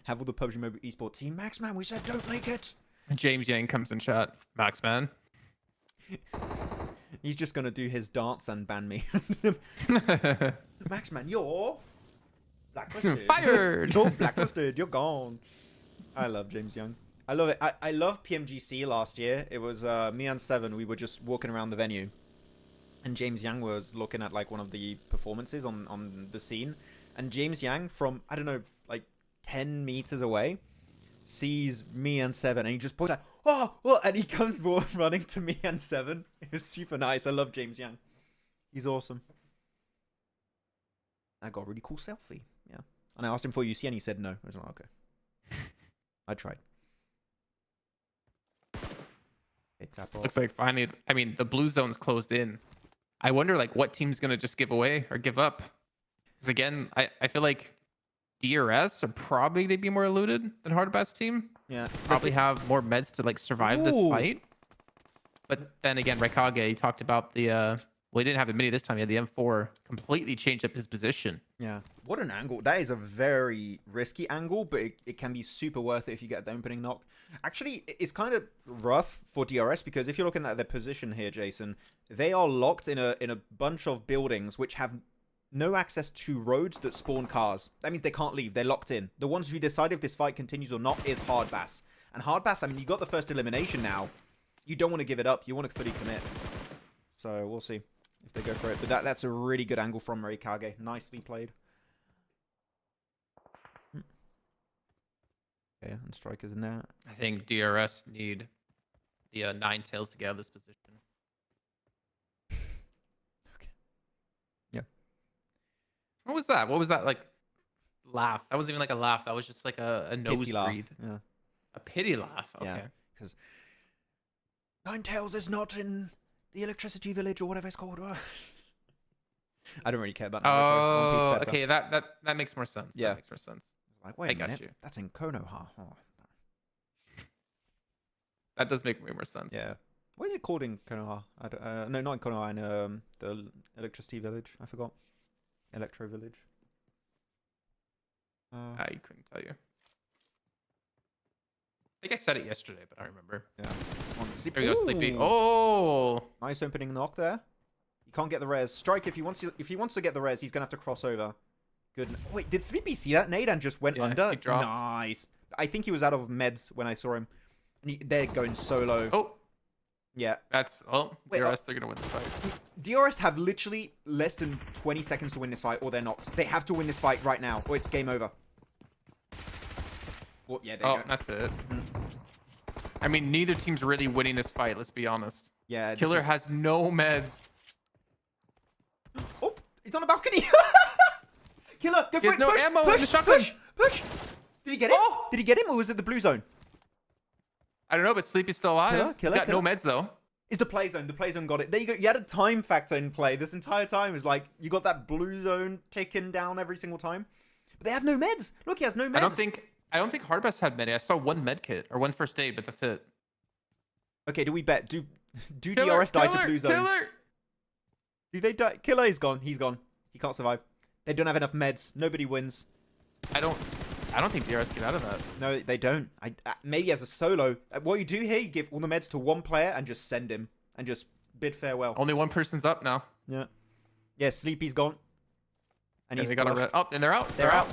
Have all the PUBG Mobile Esports team. Maxman, we said don't leak it. And James Yang comes in chat. Maxman. He's just gonna do his dance and ban me. Maxman, you're blacklisted. Fired. You're blacklisted. You're gone. I love James Young. I love it. I love PMGC last year. It was me and Seven. We were just walking around the venue, and James Young was looking at like one of the performances on the scene, and James Young from I don't know like 10 meters away sees me and Seven, and he just points like, oh, and he comes running to me and Seven. It was super nice. I love James Young. He's awesome. I got a really cool selfie. Yeah, And I asked him for UC and he said no. I was like, okay. I tried. Okay, tap off. Looks like finally, I mean, the blue zone's closed in. I wonder like what team's gonna just give away or give up. Because again, I feel like DRS are probably gonna be more eluded than Hardbass team. Yeah. Probably have more meds to like survive this fight. But then again, Raikage, he talked about the well, he didn't have a mini this time. He had the M4 completely changed up his position. Yeah. What an angle. That is a very risky angle, but it can be super worth it if you get the opening knock. Actually, it's kind of rough for DRS because if you're looking at their position here, Jason, they are locked in a bunch of buildings which have no access to roads that spawn cars. That means they can't leave. They're locked in. The ones who decide if this fight continues or not is Hardbass. And Hardbass, I mean, you got the first elimination now. You don't want to give it up. You want to fully commit. So we'll see if they go for it. But that's a really good angle from Raikage. Nicely played. Okay, and Striker's in there. I think DRS need the 9 tails to get out of this position. Okay. Yeah. What was that? What was that like laugh? That wasn't even like a laugh. That was just like a nose Pity laugh. breathe. Yeah. A pity laugh. Okay. Yeah. Because Nine Tails is not in the electricity village or whatever it's called. I don't really care about Naruto. One Piece Oh, better. okay. That makes more sense. Yeah. That makes more sense. It's like, wait a got minute. you. That's in Konoha. Oh. That does make way more sense. Yeah. What is it called in Konoha? No, not in Konoha. In the electricity village. I forgot. Electro village. I couldn't tell you. I think I said it yesterday, but I don't remember. Yeah. There we go, Sleepy. Ooh. Oh, Nice opening knock there. You can't get the res. Strike if he wants to get the res, he's gonna have to cross over. Good. Wait, did Sleepy see that nade and just went Yeah, under? he dropped. Nice. I think he was out of meds when I saw him. And they're going solo. oh, Yeah. that's Wait, DRS. They're gonna win this fight. DRS have literally less than 20 seconds to win this fight, or they're not. They have to win this fight right now, or it's game over. Well, yeah, there you go. That's it. I mean, neither team's really winning this fight. Let's be honest. Yeah. Killer has no meds. Oh, it's on a balcony. Killer, go He for has it. no Push, ammo in push, the shotgun. push. Did he get him? Oh! Did he get him, or was it the blue zone? I don't know, but Sleepy's still alive. Killer, He's got Killer. no meds though. It's the play zone. The play zone got it. There you go. You had a time factor in play this entire time. It's like you got that blue zone ticking down every single time. But they have no meds. Look, he has no meds. I don't think Hardbass had medi. I saw one med kit or one first aid, but that's it. Okay, do we bet? Do Killer, DRS die Killer, to blue zone? Killer. Do they die? Killer is gone. He's gone. He can't survive. They don't have enough meds. Nobody wins. I don't think DRS get out of that. No, they don't. Maybe as a solo. What you do here, you give all the meds to one player and just send him and just bid farewell. Only one person's up now. Yeah. Yeah, Sleepy's gone. And And they got a red. Oh, and they're out. They're out.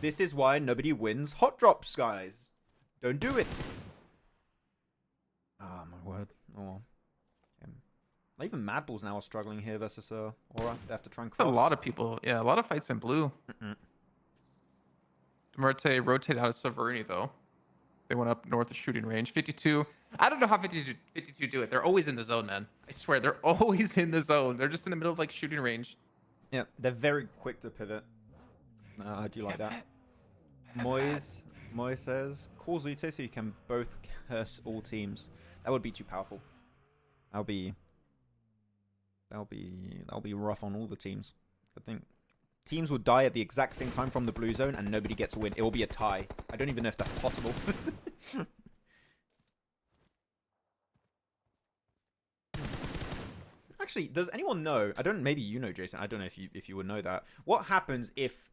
This is why nobody wins hot drops, guys. Don't do it. Oh, my word. Oh, well. Even Mad Bulls now are struggling here versus HORAA. They have to try and cross. A lot of people. Yeah, a lot of fights in blue. Muerte rotate out of Severini, though. They went up north of shooting range. 52. I don't know how 52 do it. They're always in the zone, man. I swear, they're always in the zone. They're just in the middle of, like, shooting range. Yeah, they're very quick to pivot. I do like that. Moise says, call Zute so you can both curse all teams. That would be too powerful. That'll be rough on all the teams. I think teams will die at the exact same time from the blue zone and nobody gets a win. It will be a tie. I don't even know if that's possible. Actually, does anyone know? Maybe you know, Jason. I don't know if you would know that. What happens if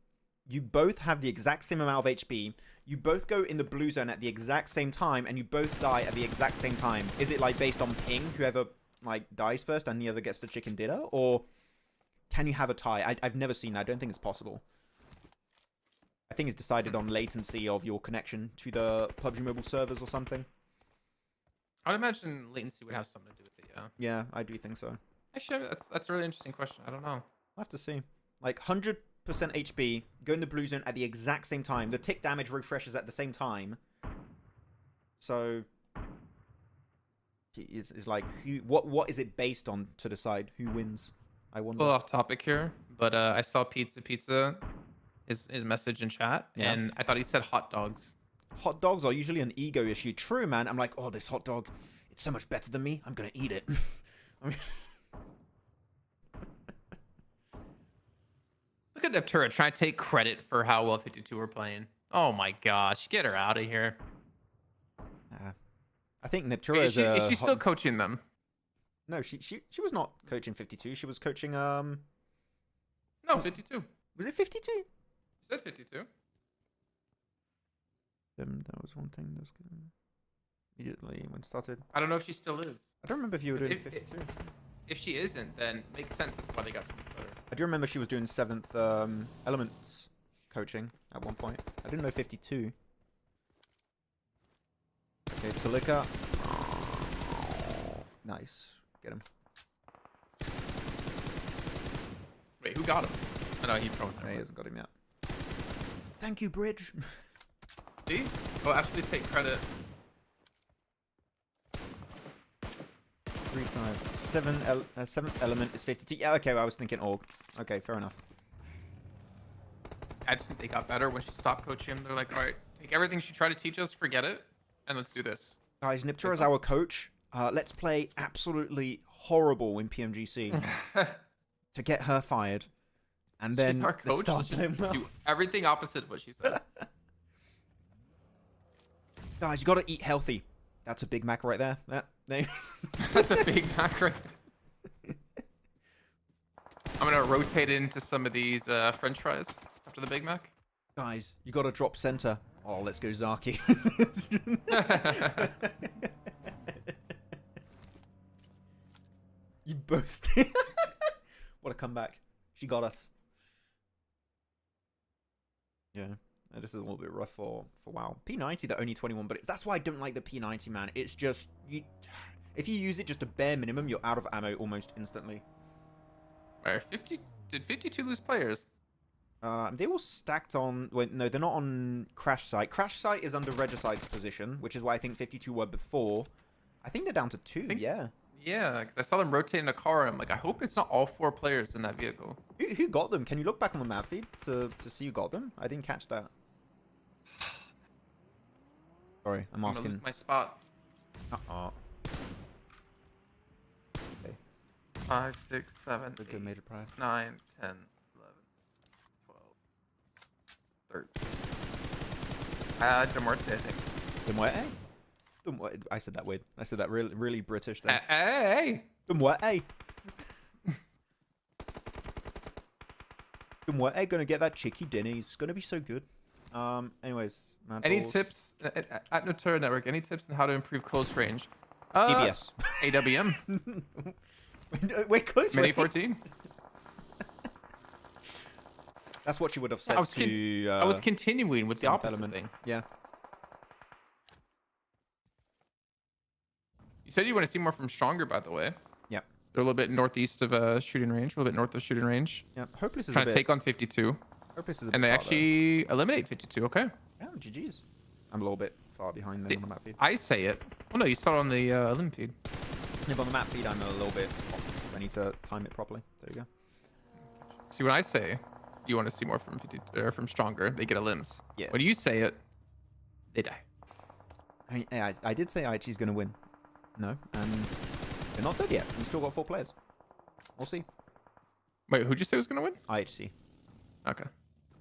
you both have the exact same amount of HP, you both go in the blue zone at the exact same time, and you both die at the exact same time? Is it like based on ping, whoever like dies first and the other gets the chicken dinner, or can you have a tie? I've never seen that. I don't think it's possible. I think it's decided on latency of your connection to the PUBG mobile servers or something. I would imagine latency would have something to do with it, yeah. Yeah, I do think so. Actually, that's a really interesting question. I don't know. We'll have to see. Like 100% HP, go in the blue zone at the exact same time. The tick damage refreshes at the same time. So it's like what is it based on to decide who wins? I wonder. A little off topic here, but I saw pizza his message in chat, Yeah. and I thought he said hot dogs. Hot dogs are usually an ego issue. True, man. I'm like, oh, this hot dog, it's so much better than me. I'm gonna eat it. I mean, Look at Neptura trying to take credit for how well 52 were playing. Oh my gosh, get her out of here. I think Neptura Is she still coaching them? No, she was not coaching 52. She was coaching No, 52. Was it 52? Said 52. That was one thing that was good. Immediately when it started. I don't know if she still is. I don't remember if you were doing If- 52. If she isn't, then makes sense. That's why they got so much better. I do remember she was doing 7th Elements coaching at one point. I didn't know 52. Okay, Talika. Nice. Get him. Wait, who got him? I know he probably. No, he hasn't got him yet. Thank you, Bridge. See? Oh, actually take credit. 3, 5, 7. 7th element is 52. Yeah, okay, well, I was thinking org. Okay, fair enough. I just think they got better when she stopped coaching him. They're like, all right, take everything she tried to teach us, forget it, and let's do this. Guys, Niptura is our coach. Let's play absolutely horrible in PMGC to get her fired. And then She's our let's coach. start Let's playing just well. do everything opposite of what she said. Guys, you got to eat healthy. That's a Big Mac right there. That's a big Mac right there. I'm going to rotate it into some of these French fries after the Big Mac. Guys, you got to drop center. Oh, let's go Zaki. You both stay. What a comeback. She got us. Yeah. This is a little bit rough for WoW. P90, they're only 21, but that's why I don't like the P90, man. It's just... if you use it just a bare minimum, you're out of ammo almost instantly. Where 50... Did 52 lose players? They all stacked on... Wait, no, they're not on Crash Site. Crash Site is under Regicide's position, which is why I think 52 were before. I think they're down to 2, yeah. Yeah, because I saw them rotating a car, and I'm like, I hope it's not all 4 players in that vehicle. Who got them? Can you look back on the map feed to see who got them? I didn't catch that. Sorry, I'm I'm gonna asking. lose my spot. Uh-oh. Okay. 5, 6, 7, Good, good, 8, Major Pride. 9, 10, 11, 12, 13. Muerte, I think. Muerte? I said that weird. I said that really British there. Hey! Muerte. Muerte gonna get that chicky dinner. He's gonna be so good. Anyways, Mad Any Balls. tips at Natura Network? Any tips on how to improve close range? EBS. AWM. Wait, close Mini range? 14. That's what you would have said I was to. I was continuing with the Seventh opposite Element. thing. Yeah. You said you want to see more from Stronger, by the way. Yeah. They're a little bit northeast of shooting range, a little bit north of shooting range. Yeah. Hopeless is Trying a to bit. take on 52. Hopeless is a bit And they far, actually eliminate 52. Okay. though. Yeah, GG's. I'm a little bit far behind them See, on the map feed. I say it. Well, no, you saw it on the limb feed. Yeah, but on the map feed, I'm a little bit off. I need to time it properly. There you go. See, when I say you want to see more from 52 or from Stronger, they get a limbs. Yeah. When you say it, they die. I did say IHG's going to win. No, and they're not dead yet. We've still got 4 players. We'll see. Wait, who'd you say was going to win? IHC. Okay.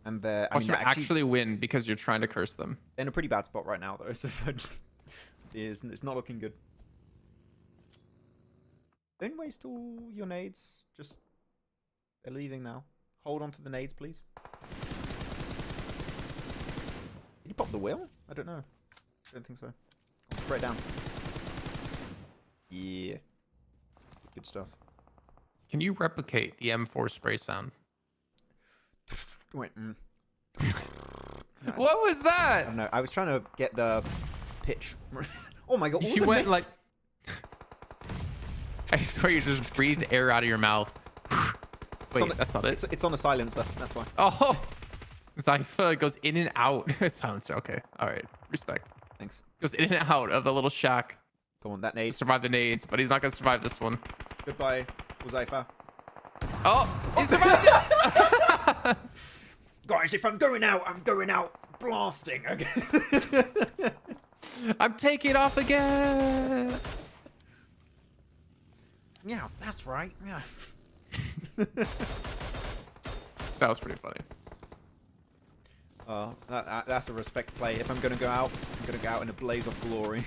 And they're, Watch them they're actually win because you're trying to curse them. they're in a pretty bad spot right now, though. So it's not looking good. Don't waste all your nades. Just they're leaving now. Hold on to the nades, please. Did you pop the wheel? I don't know. I don't think so. I'll spray it down. Yeah. Good stuff. Can you replicate the M4 spray sound? Wait. What was I that? don't know. I was trying to get the pitch. Oh my god. all You the went nades. like... I swear you just breathed air out of your mouth. Wait, that's not it. It's on a silencer. That's why. Oh! It's like, I feel like it goes in and out. Silencer, okay. Alright. Respect. Thanks. Goes in and out of the little shack. Come on, that nade. Survive the nades, but he's not gonna survive this one. Goodbye, Uzaifa. Oh, he survived it! Guys, if I'm going out blasting. Okay. I'm taking off again. Yeah, that's right. Yeah. That was pretty funny. That's a respect play. If I'm gonna go out, I'm gonna go out in a blaze of glory,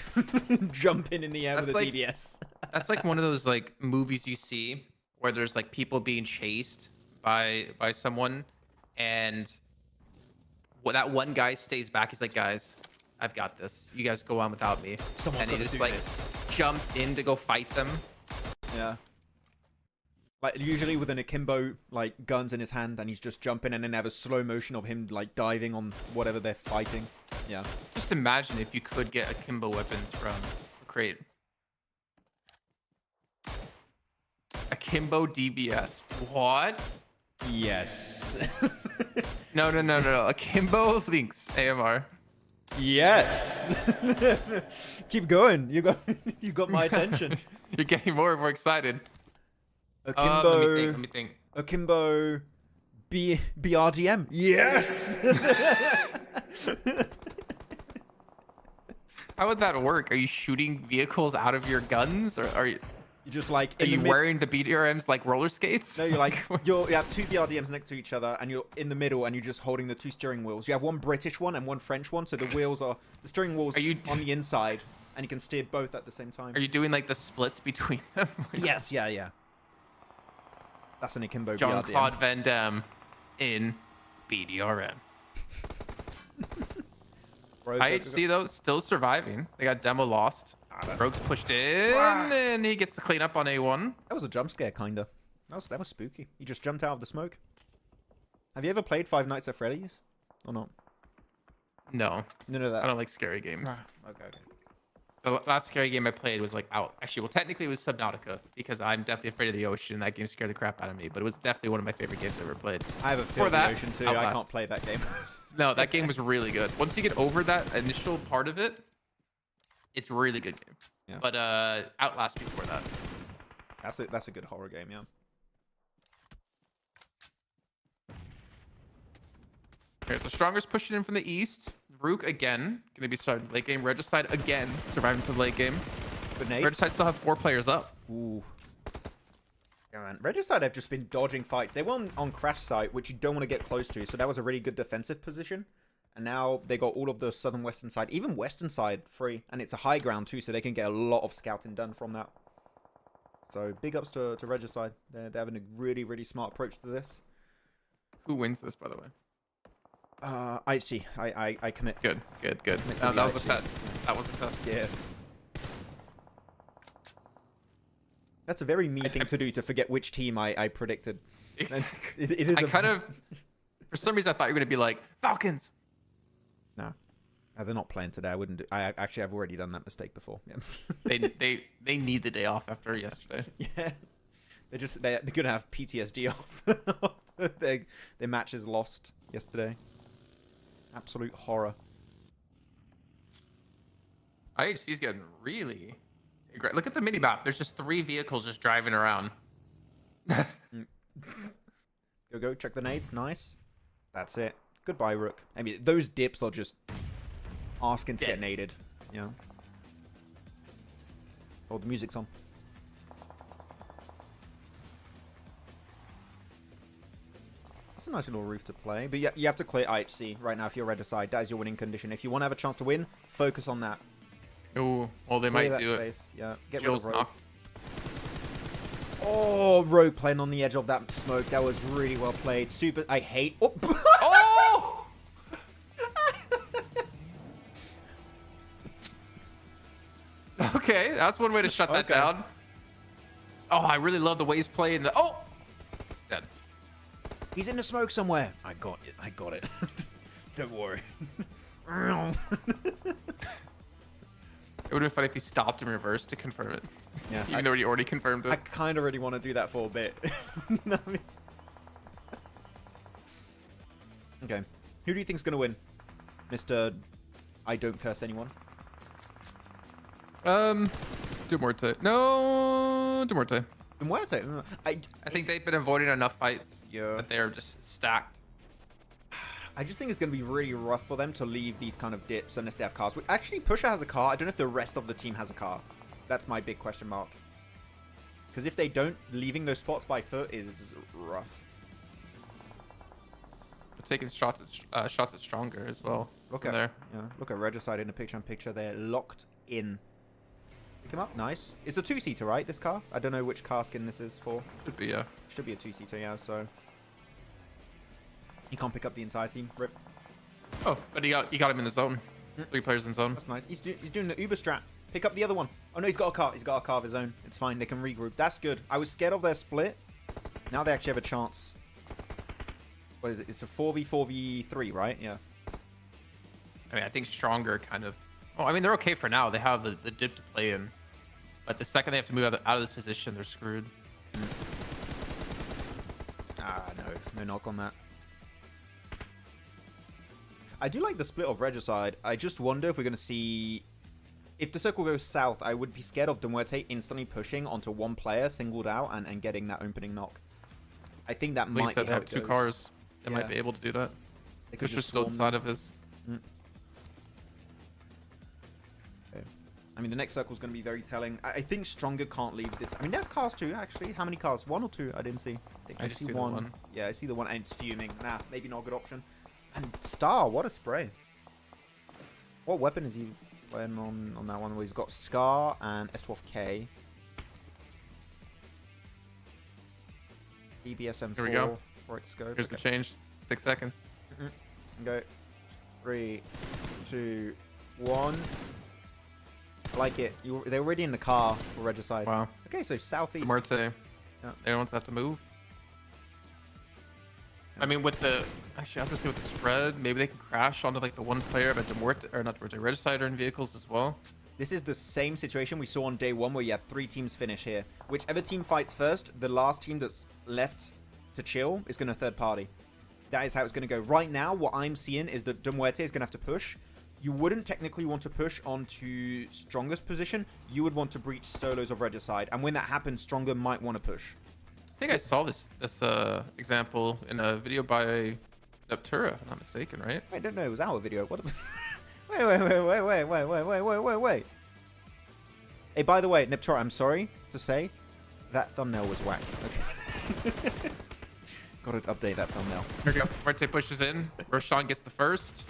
jumping in the air with a DBS. That's like one of those like movies you see where there's like people being chased by someone, and that one guy stays back. He's like, guys, I've got this. You guys go on without me. Someone's and he gotta just do like this. jumps in to go fight them. Yeah. Like usually with an akimbo, like guns in his hand, and he's just jumping, and then they have a slow motion of him like diving on whatever they're fighting. Yeah. Just imagine if you could get akimbo weapons from a crate. Akimbo DBS. What? Yes. No. Akimbo Lynx AMR. Yes. Keep going. You got my attention. You're getting more and more excited. Akimbo. Let me think. Akimbo. BRDM. Yes. How would that work? Are you shooting vehicles out of your guns, or are you? You just like. Are you wearing the BDRMs like roller skates? No, you're like you have two BRDMs next to each other, and you're in the middle, and you're just holding the two steering wheels. You have one British one and one French one, so the steering wheels on the inside, and you can steer both at the same time. Are you doing like the splits between them? Yes, yeah. That's an akimbo BRDM. Jean-Claude Van Damme in BDRM. IHC though, still surviving. They got demo lost. Rogue's pushed in, and he gets the clean up on A1. That was a jump scare, kinda. That was spooky. He just jumped out of the smoke. Have you ever played Five Nights at Freddy's? Or not? No. None of that. I don't like scary games. Okay. The last scary game I played was like out. Actually, well, technically it was Subnautica, because I'm definitely afraid of the ocean. That game scared the crap out of me, but it was definitely one of my favorite games I ever played. I have a fear of the ocean too. Outlast. I can't play that game. No, that game was really good. Once you get over that initial part of it, it's a really good game. Yeah. But Outlast before that. That's a good horror game, yeah. Okay, so Stronger's pushing in from the east. Rook again, gonna be starting late game. Regicide again, surviving to the late game. Regicide still have 4 players up. Ooh. Yeah, man. Regicide have just been dodging fights. They were on crash site, which you don't want to get close to, so that was a really good defensive position. And now they got all of the southern western side, even western side free, and it's a high ground too, so they can get a lot of scouting done from that. So big ups to Regicide. They're having a really, really smart approach to this. Who wins this, by the way? I see. I commit. Good. That was a test. That was a test. Yeah. That's a very me thing to do, to forget which team I predicted. Exactly. It is. For some reason, I thought you were gonna be like Falcons. No, they're not playing today. I wouldn't do. I've already done that mistake before. Yeah. they need the day off after yesterday. Yeah. They're gonna have PTSD off. Their matches lost yesterday. Absolute horror. IHC's getting really great. Look at the mini map. There's just 3 vehicles just driving around. Go. Check the nades. Nice. That's it. Goodbye, Rook. I mean, those dips are just asking to get naded. Yeah. Oh, the music's on. It's a nice little roof to play, but you have to clear IHC right now if you're Regicide. That is your winning condition. If you want to have a chance to win, focus on that. Ooh, well, they Clear might that do space. it. Yeah, get Jill's rid of Rogue. knocked. Oh, Rogue playing on the edge of that smoke. That was really well played. Super. I hate. Oh! Oh! Okay, that's one way to shut that down. Oh, I really love the way he's playing the. Oh! Dead. He's in the smoke somewhere. I got it. Don't worry. It would have been funny if he stopped in reverse to confirm it. Yeah. Even though he already confirmed it. I kind of really want to do that for a bit. Okay. Who do you think's going to win? Mr. I don't curse anyone. Muerte. No, Muerte. Muerte. I think they've been avoiding enough fights. Yeah. But they're just stacked. I just think it's going to be really rough for them to leave these kind of dips unless they have cars. Actually, Pusher has a car. I don't know if the rest of the team has a car. That's my big question mark. Because if they don't, leaving those spots by foot is rough. They're taking shots at Stronger as well. Look at there. Yeah, look at Regicide in the picture-in-picture. They're locked in. Pick him up. Nice. It's a two-seater, right? This car. I don't know which car skin this is for. Should be, yeah. Should be a two-seater, yeah. So he can't pick up the entire team. Rip. Oh, but he got him in the zone. 3 players in zone. That's nice. He's doing the Uber strat. Pick up the other one. Oh no, he's got a car. He's got a car of his own. It's fine. They can regroup. That's good. I was scared of their split. Now they actually have a chance. What is it? It's a 4v4v3, right? Yeah. I mean, I think Stronger kind of... Oh, I mean, they're okay for now. They have the dip to play in. But the second they have to move out of this position, they're screwed. Ah, no. No knock on that. I do like the split of Regicide. I just wonder if we're going to see... If the circle goes south, I would be scared of Muerte instantly pushing onto one player, singled out, and getting that opening knock. I think that might be they have 2 cars. They might be able to do that. They could Pusher's just still swarm inside them. of his... Okay. I mean, the next circle is going to be very telling. I think Stronger can't leave this. I mean, they have cars too, actually. How many cars? 1 or 2? I didn't see. I just see see the one. one. Yeah, I see the one, and it's fuming. Nah, maybe not a good option. And Star, what a spray. What weapon is he wearing on that one? Where he's got Scar and S12K. EBSM4. Here we go. For its scope. Here's the change. 6 seconds. Go. 3, 2, 1. I like it. They're already in the car for Regicide. Wow. Okay, so southeast. Muerte. Yeah. Everyone have to move. I mean, with the... Actually, I was going to say with the spread, maybe they can crash onto like the one player, but Muerte, or not Muerte, Regicide are in vehicles as well. This is the same situation we saw on day 1 where you had 3 teams finish here. Whichever team fights first, the last team that's left to chill is going to third party. That is how it's going to go. Right now, what I'm seeing is that Muerte is going to have to push. You wouldn't technically want to push onto Stronger's position. You would want to breach solos of Regicide. And when that happens, Stronger might want to push. I think I saw this example in a video by Neptura, if I'm not mistaken, right? I don't know. It was our video. What? Wait. Hey, by the way, Neptura, I'm sorry to say that thumbnail was whack. Okay. Got to update that thumbnail. Here we go. Muerte pushes in. Roshan gets the first.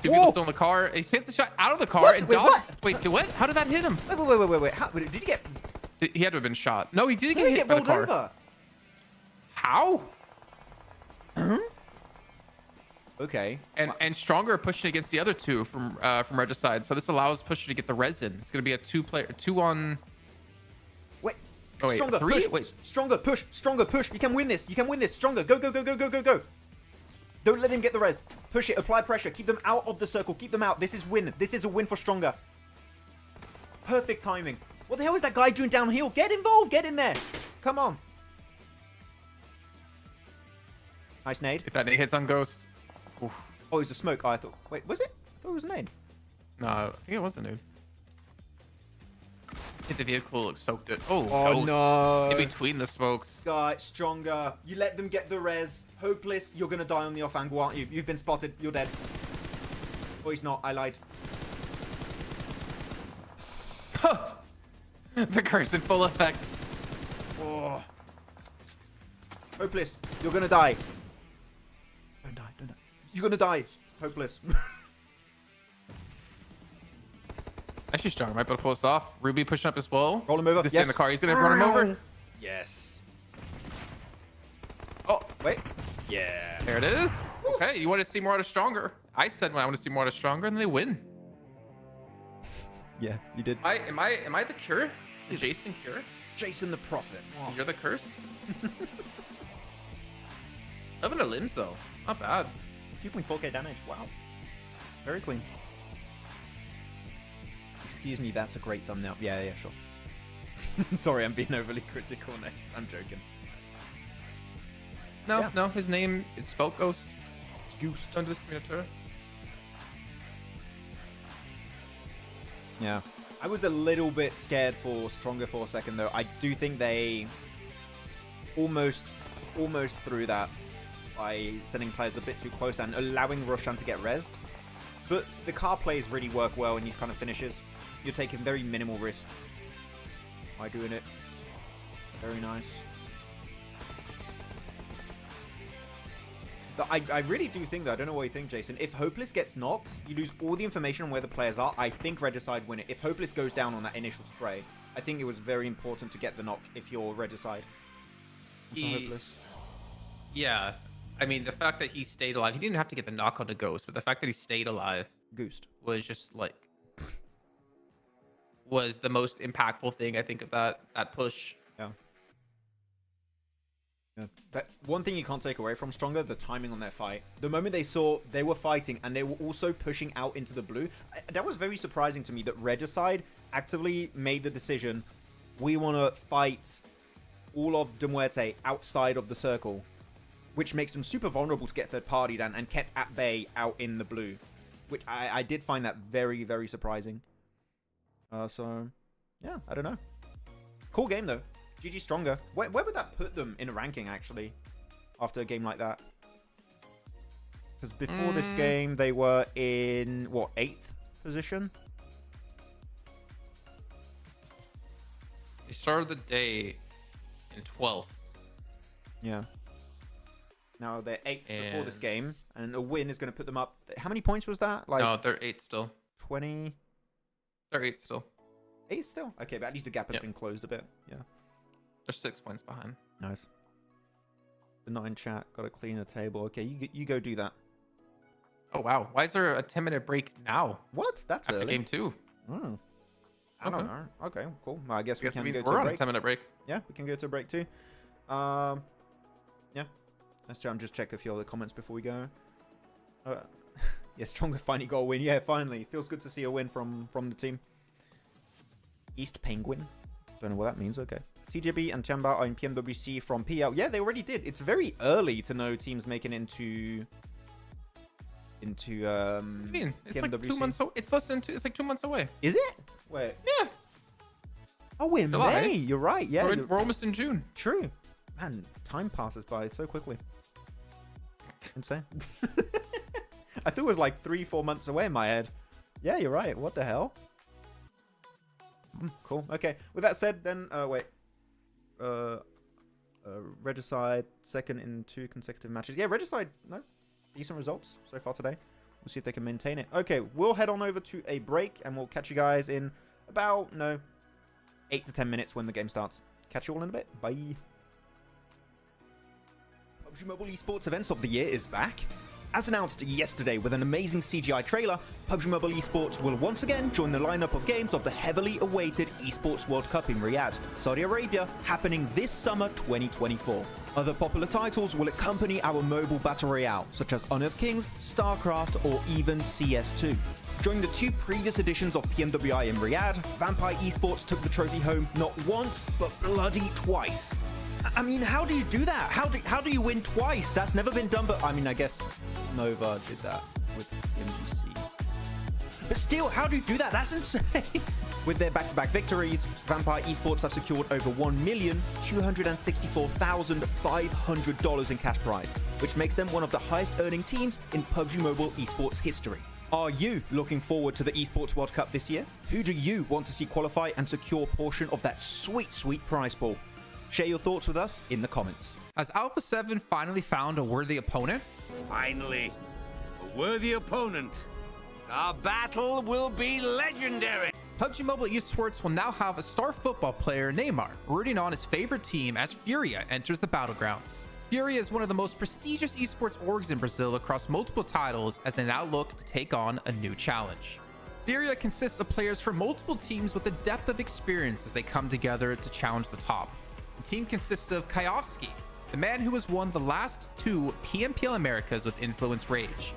2 people still in the car. He hits the shot out of the car and dodges. Wait, what? How did that hit him? Wait. How, did he get... He had to have been shot. No, he didn't Did he get hit get by the rolled car. over? How? Okay. And Stronger pushing against the other 2 from Regicide. So this allows Pusher to get the resin. It's going to be a 2-on... Wait. Oh, wait, Stronger, 3? push. Wait. Stronger, push. Stronger, push. You can win this. You can win this. Stronger. Go. Don't let him get the res. Push it. Apply pressure. Keep them out of the circle. Keep them out. This is win. This is a win for Stronger. Perfect timing. What the hell is that guy doing downhill? Get involved. Get in there. Come on. Nice nade. If that nade hits on Ghost. Oof. Oh, it was a smoke. Oh, I thought... Wait, was it? I thought it was a nade. No, I think it was a nade. Hit the vehicle, soaked it. Oh, Ghost. No. In between the smokes. Guy, Stronger. You let them get the res. Hopeless. You're going to die on the off angle, aren't you? You've been spotted. You're dead. Oh, he's not. I lied. The curse in full effect. Oh. Hopeless. You're going to die. Don't die. You're going to die. Hopeless. Actually, Strong might be able to pull us off. Ruby pushing up as well. Roll him over. He's Yes. in the car. He's going to run him over. Yes. Oh, Wait. Yeah. there it is. Okay, you want to see more out of Stronger. I said when I want to see more out of Stronger, and they win. Yeah, you did. Am I the cure? The Jason cure? Jason the Prophet. Oh. You're the curse? Loving the limbs, though. Not bad. 2.4k damage. Wow. Very clean. Excuse me, that's a great thumbnail. Yeah, sure. Sorry, I'm being overly critical next. I'm joking. No, his name is spelled Ghost. Goose. Don't do this to me, Natura. Yeah. I was a little bit scared for Stronger for a second, though. I do think they almost through that by sending players a bit too close and allowing Roshan to get rezzed. But the car plays really work well in these kind of finishes. You're taking very minimal risk by doing it. Very nice. But I really do think, though, I don't know what you think, Jason, if Hopeless gets knocked, you lose all the information on where the players are. I think Regicide win it. If Hopeless goes down on that initial spray, I think it was very important to get the knock if you're Regicide. Hopeless. Yeah. I mean, the fact that he stayed alive, he didn't have to get the knock on the Ghost, but the fact that he stayed alive Goosed. was just like, was the most impactful thing, I think, of that push. Yeah. Yeah. But one thing you can't take away from Stronger, the timing on their fight. The moment they saw they were fighting and they were also pushing out into the blue, that was very surprising to me that Regicide actively made the decision, we want to fight all of the Muerte outside of the circle, which makes them super vulnerable to get third-partied and kept at bay out in the blue, which I did find that very, very surprising. So, yeah, I don't know. Cool game, though. GG Stronger. Where would that put them in a ranking, actually, after a game like that? Because before this game, they were in, what, 8th position? They started the day in 12th. Yeah. Now they're 8th before this game, and a win is going to put them up. How many points was that? Like, no, they're 8th still. 20? They're 8th still. 8 still? Okay, but at least the gap has been closed a bit. Yeah. They're 6 points behind. Nice. The 9 chat. Got to clean the table. Okay, you go do that. Oh, wow. Why is there a 10-minute break now? What? That's after early. game 2. I don't know. Okay, cool. Well, I guess we can go to we're a on break. a 10-minute break. Yeah, we can go to a break too. Yeah. I'm just check a few other comments before we go. Yeah, Stronger finally got a win. Yeah, finally. Feels good to see a win from the team. East Penguin. Don't know what that means. Okay. TJB and Chamba are in PMWC from PL. Yeah, they already did. It's very early to know teams making into I mean, it's PMWC. like 2 months away. It's less than it's like 2 months away. Is it? Wait. Yeah. Oh, we're in July. May. You're right. Yeah. We're almost in June. True. Man, time passes by so quickly. Insane. I thought it was like 3-4 months away in my head. Yeah, you're right. What the hell? Cool. Okay. With that said, then, wait. Regicide, second in 2 consecutive matches. Yeah, Regicide, no. Decent results so far today. We'll see if they can maintain it. Okay, we'll head on over to a break, and we'll catch you guys in about, 8 to 10 minutes when the game starts. Catch you all in a bit. Bye. PUBG Mobile Esports Events of the Year is back. As announced yesterday with an amazing CGI trailer, PUBG Mobile Esports will once again join the lineup of games of the heavily awaited Esports World Cup in Riyadh, Saudi Arabia, happening this summer 2024. Other popular titles will accompany our mobile battle royale, such as Honor of Kings, StarCraft, or even CS2. During the 2 previous editions of PMWI in Riyadh, Vampire Esports took the trophy home not once, but bloody twice. I mean, how do you do that? How do you win twice? That's never been done, but I mean, I guess Nova did that with MGC. But still, how do you do that? That's insane. With their back-to-back victories, Vampire Esports have secured over $1,264,500 in cash prize, which makes them one of the highest-earning teams in PUBG Mobile Esports history. Are you looking forward to the Esports World Cup this year? Who do you want to see qualify and secure a portion of that sweet, sweet prize pool? Share your thoughts with us in the comments. Has Alpha 7 finally found a worthy opponent? Finally, a worthy opponent. Our battle will be legendary. PUBG Mobile Esports will now have a star football player, Neymar, rooting on his favorite team as Furia enters the battlegrounds. Furia is one of the most prestigious esports orgs in Brazil across multiple titles as they now look to take on a new challenge. Furia consists of players from multiple teams with a depth of experience as they come together to challenge the top. The team consists of Kayovsky, the man who has won the last 2 PMPL Americas with Influence Rage.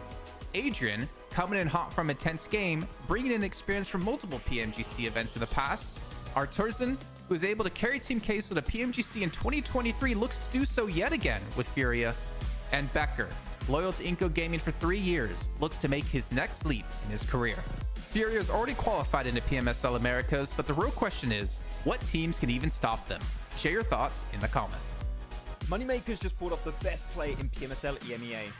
Adrian, coming in hot from a tense game, bringing in experience from multiple PMGC events in the past. Arturzan, who is able to carry Team Queso to PMGC in 2023, looks to do so yet again with Furia. And Becker, loyal to Inco Gaming for 3 years, looks to make his next leap in his career. Furia is already qualified into PMSL Americas, but the real question is, what teams can even stop them? Share your thoughts in the comments. Moneymakers just pulled off the best play in PMSL EMEA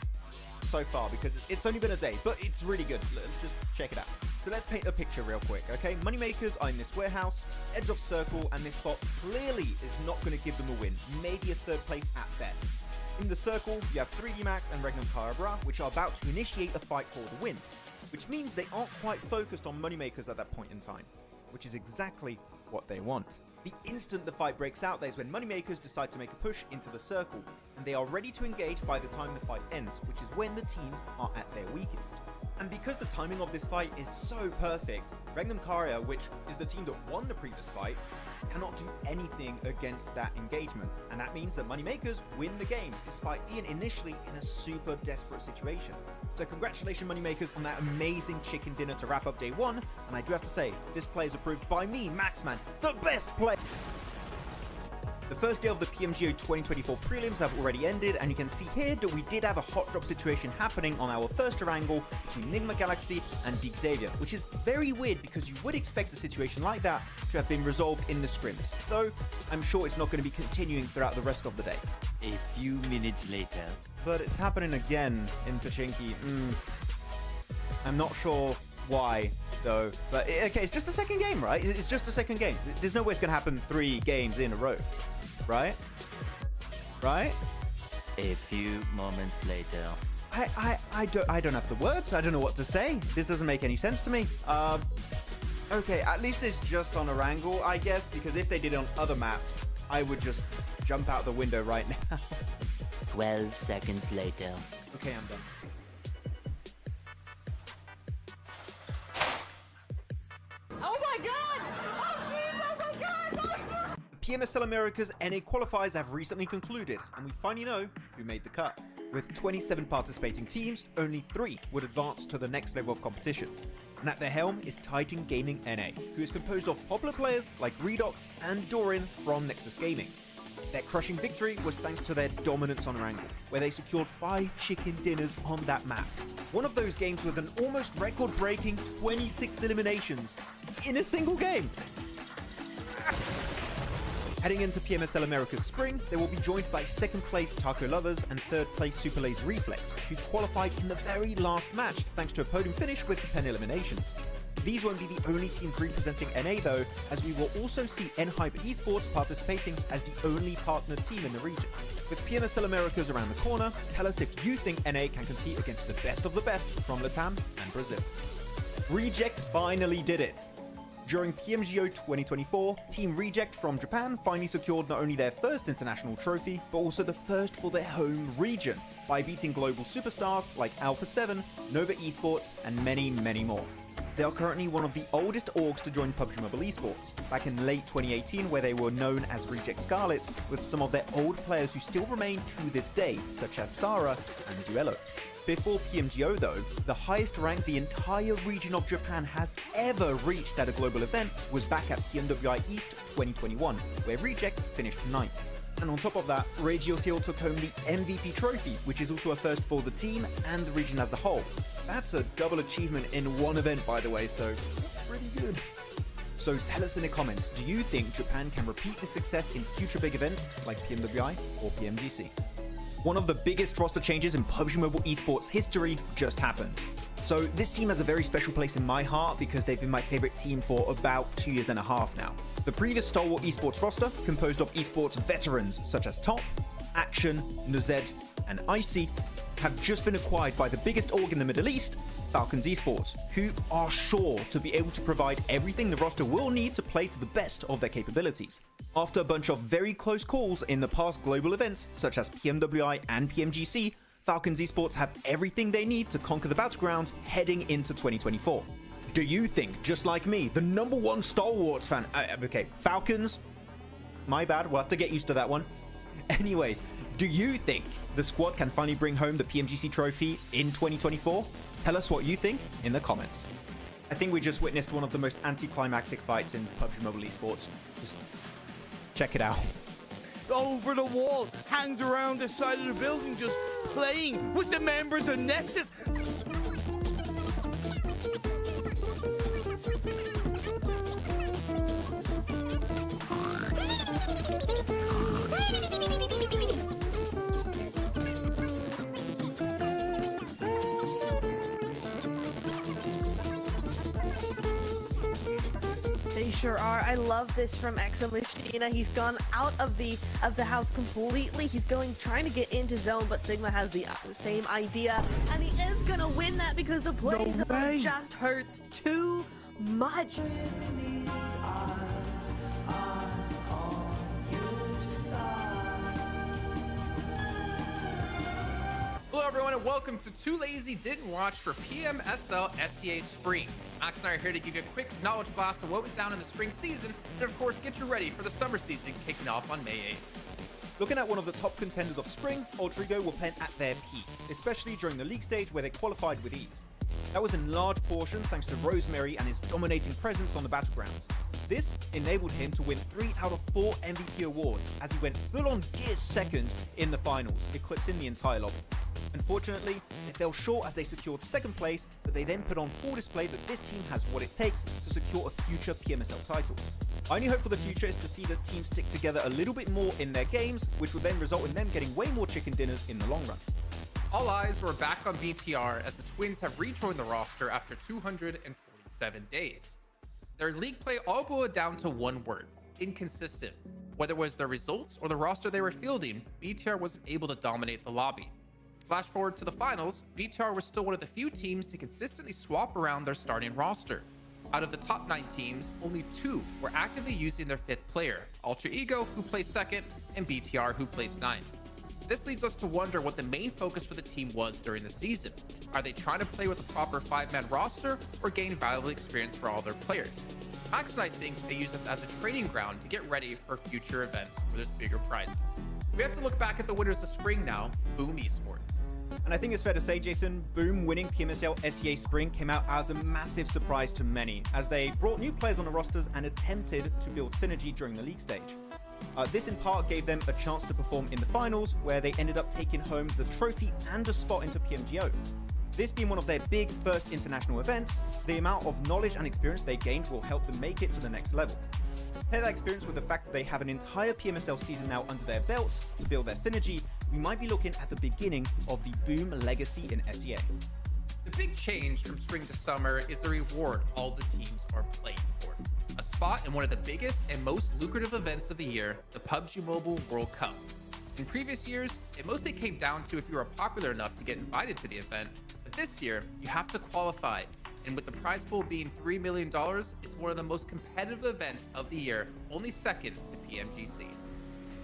so far because it's only been a day, but it's really good. Let's just check it out. So let's paint a picture real quick, okay? Moneymakers are in this warehouse, edge of circle, and this spot clearly is not going to give them a win, maybe a third place at best. In the circle, you have 3D Max and Regnum Carabra, which are about to initiate a fight for the win, which means they aren't quite focused on Moneymakers at that point in time, which is exactly what they want. The instant the fight breaks out, there's when Moneymakers decide to make a push into the circle, and they are ready to engage by the time the fight ends, which is when the teams are at their weakest. And because the timing of this fight is so perfect, Regnum Carabra, which is the team that won the previous fight, cannot do anything against that engagement, and that means that Moneymakers win the game, despite being initially in a super desperate situation. So congratulations Moneymakers on that amazing chicken dinner to wrap up day one, and I do have to say, this play is approved by me, Maxman, the best play! The first day of the PMGO 2024 prelims have already ended, and you can see here that we did have a hot drop situation happening on our first Erangel between Nigma Galaxy and Deep Xavier, which is very weird because you would expect a situation like that to have been resolved in the scrims, though I'm sure it's not going to be continuing throughout the rest of the day. A few minutes later. But it's happening again in Pachinki. I'm not sure why, though. But okay, it's just a second game, right? It's just a second game. There's no way it's going to happen 3 games in a row, right? Right? A few moments later. I don't have the words. I don't know what to say. This doesn't make any sense to me. Okay, at least it's just on Erangel, I guess, because if they did it on other maps, I would just jump out the window right now. 12 seconds later. Okay, I'm done. Oh my god! Oh jeez! Oh my god! PMSL America's NA qualifiers have recently concluded, and we finally know who made the cut. With 27 participating teams, only 3 would advance to the next level of competition. And at their helm is Titan Gaming NA, who is composed of popular players like Redox and Doran from Nexus Gaming. Their crushing victory was thanks to their dominance on Erangel, where they secured 5 chicken dinners on that map. One of those games with an almost record-breaking 26 eliminations in a single game. Heading into PMSL America's spring, they will be joined by 2nd place Taco Lovers and 3rd place Super Lays Reflex, who qualified in the very last match thanks to a podium finish with 10 eliminations. These won't be the only teams representing NA though, as we will also see Hyper Esports participating as the only partner team in the region. With PMSL Americas around the corner, tell us if you think NA can compete against the best of the best from Latam and Brazil. Reject finally did it! During PMGO 2024, Team Reject from Japan finally secured not only their first international trophy, but also the first for their home region, by beating global superstars like Alpha 7, Nova Esports, and many, many more. They are currently one of the oldest orgs to join PUBG Mobile Esports, back in late 2018 where they were known as Reject Scarlets, with some of their old players who still remain to this day, such as Sarah and Duello. Before PMGO though, the highest rank the entire region of Japan has ever reached at a global event was back at PMWI East 2021, where Reject finished 9th. And on top of that, Regios Hill took home the MVP trophy, which is also a first for the team and the region as a whole. That's a double achievement in one event, by the way, so pretty good. So tell us in the comments, do you think Japan can repeat this success in future big events like PMWI or PMGC? One of the biggest roster changes in PUBG Mobile Esports history just happened. So this team has a very special place in my heart because they've been my favorite team for about 2.5 years now. The previous Stalwart Esports roster, composed of esports veterans such as Top, Action, Nuzed, and Icy, have just been acquired by the biggest org in the Middle East, Falcons Esports, who are sure to be able to provide everything the roster will need to play to the best of their capabilities. After a bunch of very close calls in the past global events, such as PMWI and PMGC, Falcons Esports have everything they need to conquer the battlegrounds heading into 2024. Do you think, just like me, the #1 Stalwarts fan... okay, Falcons... My bad, we'll have to get used to that one. Anyways, do you think the squad can finally bring home the PMGC trophy in 2024? Tell us what you think in the comments. I think we just witnessed one of the most anticlimactic fights in PUBG Mobile Esports. Just check it out. Over the wall, hangs around the side of the building, just playing with the members of Nexus. sure are. I love this from Maximillian. He's gone out of the house completely. He's trying to get into zone, but Sigma has the same idea, and he is gonna win that because the play zone just hurts too much. Hello everyone and welcome to Too Lazy Didn't Watch for PMSL CSA Spring. Max and I are here to give you a quick knowledge blast of what went down in the spring season, and of course get you ready for the summer season kicking off on May 8th. Looking at one of the top contenders of spring, Ultrigo were playing at their peak, especially during the league stage where they qualified with ease. That was in large portion thanks to Rosemary and his dominating presence on the battlegrounds. This enabled him to win 3 out of 4 MVP awards as he went full-on gear second in the finals, eclipsing the entire lobby. Unfortunately, they fell short as they secured second place, but they then put on full display that this team has what it takes to secure a future PMSL title. My only hope for the future is to see the team stick together a little bit more in their games, which would then result in them getting way more chicken dinners in the long run. All eyes were back on BTR as the Twins have rejoined the roster after 247 days. Their league play all boiled down to one word: inconsistent. Whether it was their results or the roster they were fielding, BTR wasn't able to dominate the lobby. Flash forward to the finals, BTR was still one of the few teams to consistently swap around their starting roster. Out of the top 9 teams, only 2 were actively using their 5th player, Alter Ego, who placed 2nd, and BTR, who placed 9th. This leads us to wonder what the main focus for the team was during the season. Are they trying to play with a proper 5-man roster or gain valuable experience for all their players? Max and I think they use this as a training ground to get ready for future events where there's bigger prizes. We have to look back at the winners of spring now, Boom Esports. And I think it's fair to say, Jason, Boom winning PMSL CSA Spring came out as a massive surprise to many, as they brought new players on the rosters and attempted to build synergy during the league stage. This in part gave them a chance to perform in the finals, where they ended up taking home the trophy and a spot into PMGO. This being one of their big first international events, the amount of knowledge and experience they gained will help them make it to the next level. Pair that experience with the fact that they have an entire PMSL season now under their belts to build their synergy, we might be looking at the beginning of the Boom legacy in SEA. The big change from spring to summer is the reward all the teams are playing for. A spot in one of the biggest and most lucrative events of the year, the PUBG Mobile World Cup. In previous years, it mostly came down to if you were popular enough to get invited to the event, but this year, you have to qualify. And with the prize pool being $3 million, it's one of the most competitive events of the year, only second to PMGC.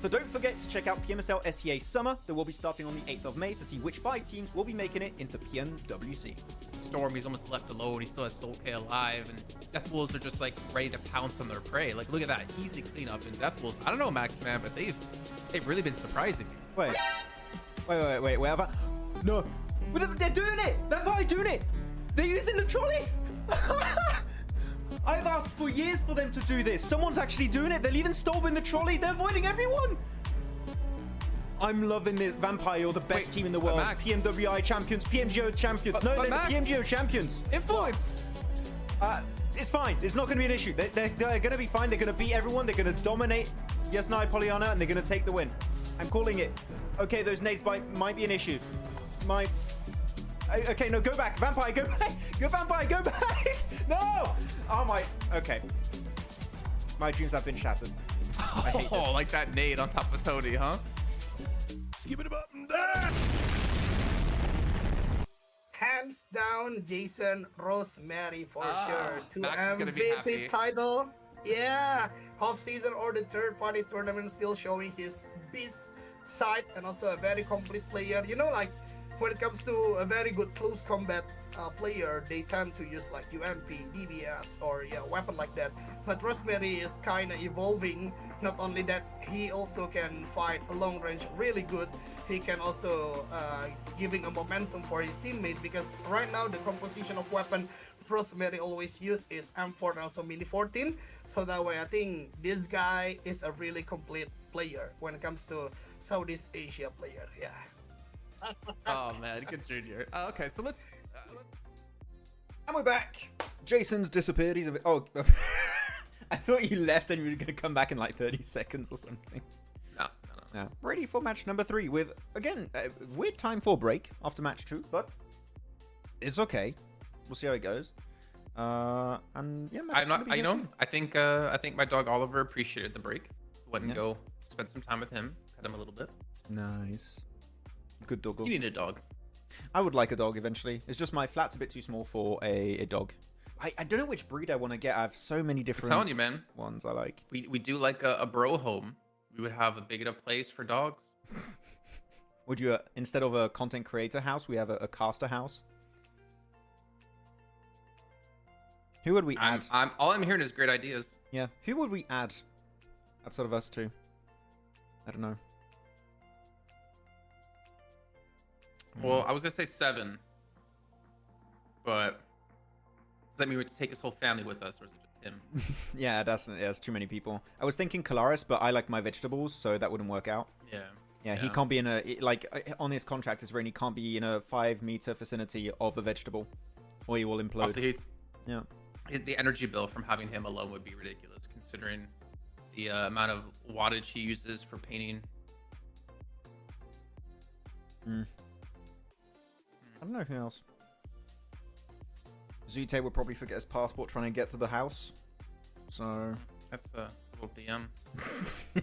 So don't forget to check out PMSL SEA Summer that will be starting on the 8th of May to see which 5 teams will be making it into PMWC. Storm, he's almost left alone. He still has Soul K alive, and Death Wolves are just like ready to pounce on their prey. Like, look at that easy cleanup in Death Wolves. I don't know, Maxman, but they've really been surprising me. Wait, have I? No, but they're doing it. Vampire doing it. They're using the trolley. I've asked for years for them to do this. Someone's actually doing it. They're leaving Storm in the trolley. They're avoiding everyone. I'm loving this. Vampire, you're the best team in the world. Max. PMWI champions, PMGO champions. No, they're the PMGO champions. Influence. It's fine. It's not going to be an issue. They're going to be fine. They're going to beat everyone. They're going to dominate Yes Nai Pollyanna, and they're going to take the win. I'm calling it. Okay, those nades might be an issue. Okay, no, go back. Vampire, go back. Go, Vampire, go back. No. Oh, my. Okay. My dreams have been shattered. I hate this. Like that nade on top of Tony, huh? Skip it up and down. Hands down, Jason Rosemary for sure. To Max is gonna be happy. MVP title. Yeah. Half season or the third party tournament, still showing his beast side and also a very complete player. You know, like, when it comes to a very good close combat player, they tend to use like UMP, DBS, or weapon like that. But Rosemary is kind of evolving. Not only that, he also can fight a long range really good. He can also giving a momentum for his teammate, because right now the composition of weapon Rosemary always use is M4 and also Mini 14. So that way I think this guy is a really complete player when it comes to Southeast Asia player. Yeah. Oh man, good junior. Okay, so let's. And we're back. Jason's disappeared. He's a bit. Oh, I thought you left and you were going to come back in like 30 seconds or something. No. Ready for match number 3 with, again, a weird time for break after match 2, but it's okay. We'll see how it goes. And yeah, I'm not. You know, I think my dog Oliver appreciated the break. Went and go spend some time with him. Pet him a little bit. Nice. Good doggo. You need a dog. I would like a dog eventually. It's just my flat's a bit too small for a dog. I don't know which breed I want to get. I have so many different I'm telling you, man. ones I like. We do like a bro home. We would have a big enough place for dogs. Would you, instead of a content creator house, we have a caster house? Who would we add? All I'm hearing is great ideas. Yeah. Who would we add outside of us two? I don't know. Well, I was gonna say 7, but does that mean we have to take his whole family with us, or is it just him? Yeah, that's too many people. I was thinking Kalaris, but I like my vegetables, so that wouldn't work out. Yeah, he can't be in a, like, on his contract is written, he can't be in a 5-meter vicinity of a vegetable, or he will implode. Also, yeah. The energy bill from having him alone would be ridiculous, considering the amount of wattage he uses for painting. I don't know who else. Zute would probably forget his passport trying to get to the house. So that's a little BM.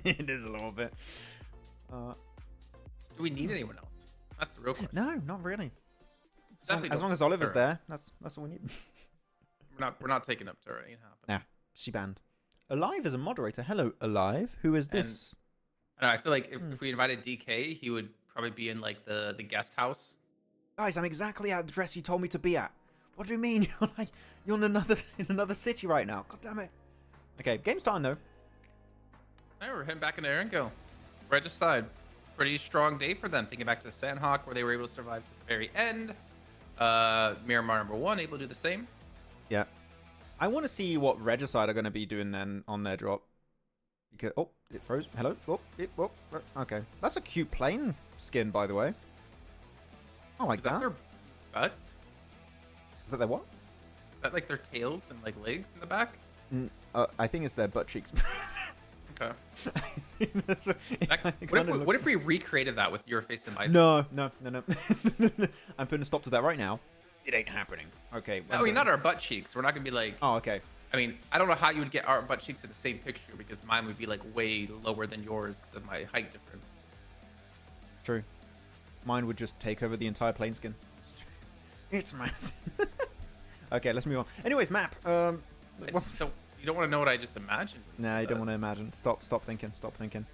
It is a little bit. Do we need anyone else? That's the real question. No, not really. As long as Oliver's there, that's all we need. We're not taking up Turret. Ain't happening. Nah, she banned. Alive is a moderator. Hello, Alive. Who is this? I don't know, I feel like if we invited DK, he would probably be in like the guest house. Guys, I'm exactly at the dress you told me to be at. What do you mean? You're in another city right now. God damn it. Okay, game's starting though. Hey, we're heading back into Erangel. Regicide. Pretty strong day for them. Thinking back to the Sanhok, where they were able to survive to the very end. Miramar #1 able to do the same. Yeah. I want to see what Regicide are going to be doing then on their drop. Because it froze. Hello. Okay. That's a cute plane skin, by the way. I like that. Is that their butts? Is that their what? Is that like their tails and like legs in the back? I think it's their butt cheeks. Okay. What if we recreated that with your face in my face? No. I'm putting a stop to that right now. It ain't happening. Okay. I mean, not our butt cheeks. We're not gonna be like. Oh, okay. I mean, I don't know how you would get our butt cheeks in the same picture, because mine would be like way lower than yours because of my height difference. True. Mine would just take over the entire plane skin. It's massive. Okay, let's move on. Anyways, map. So you don't want to know what I just imagined. No, you don't want to imagine. Stop thinking.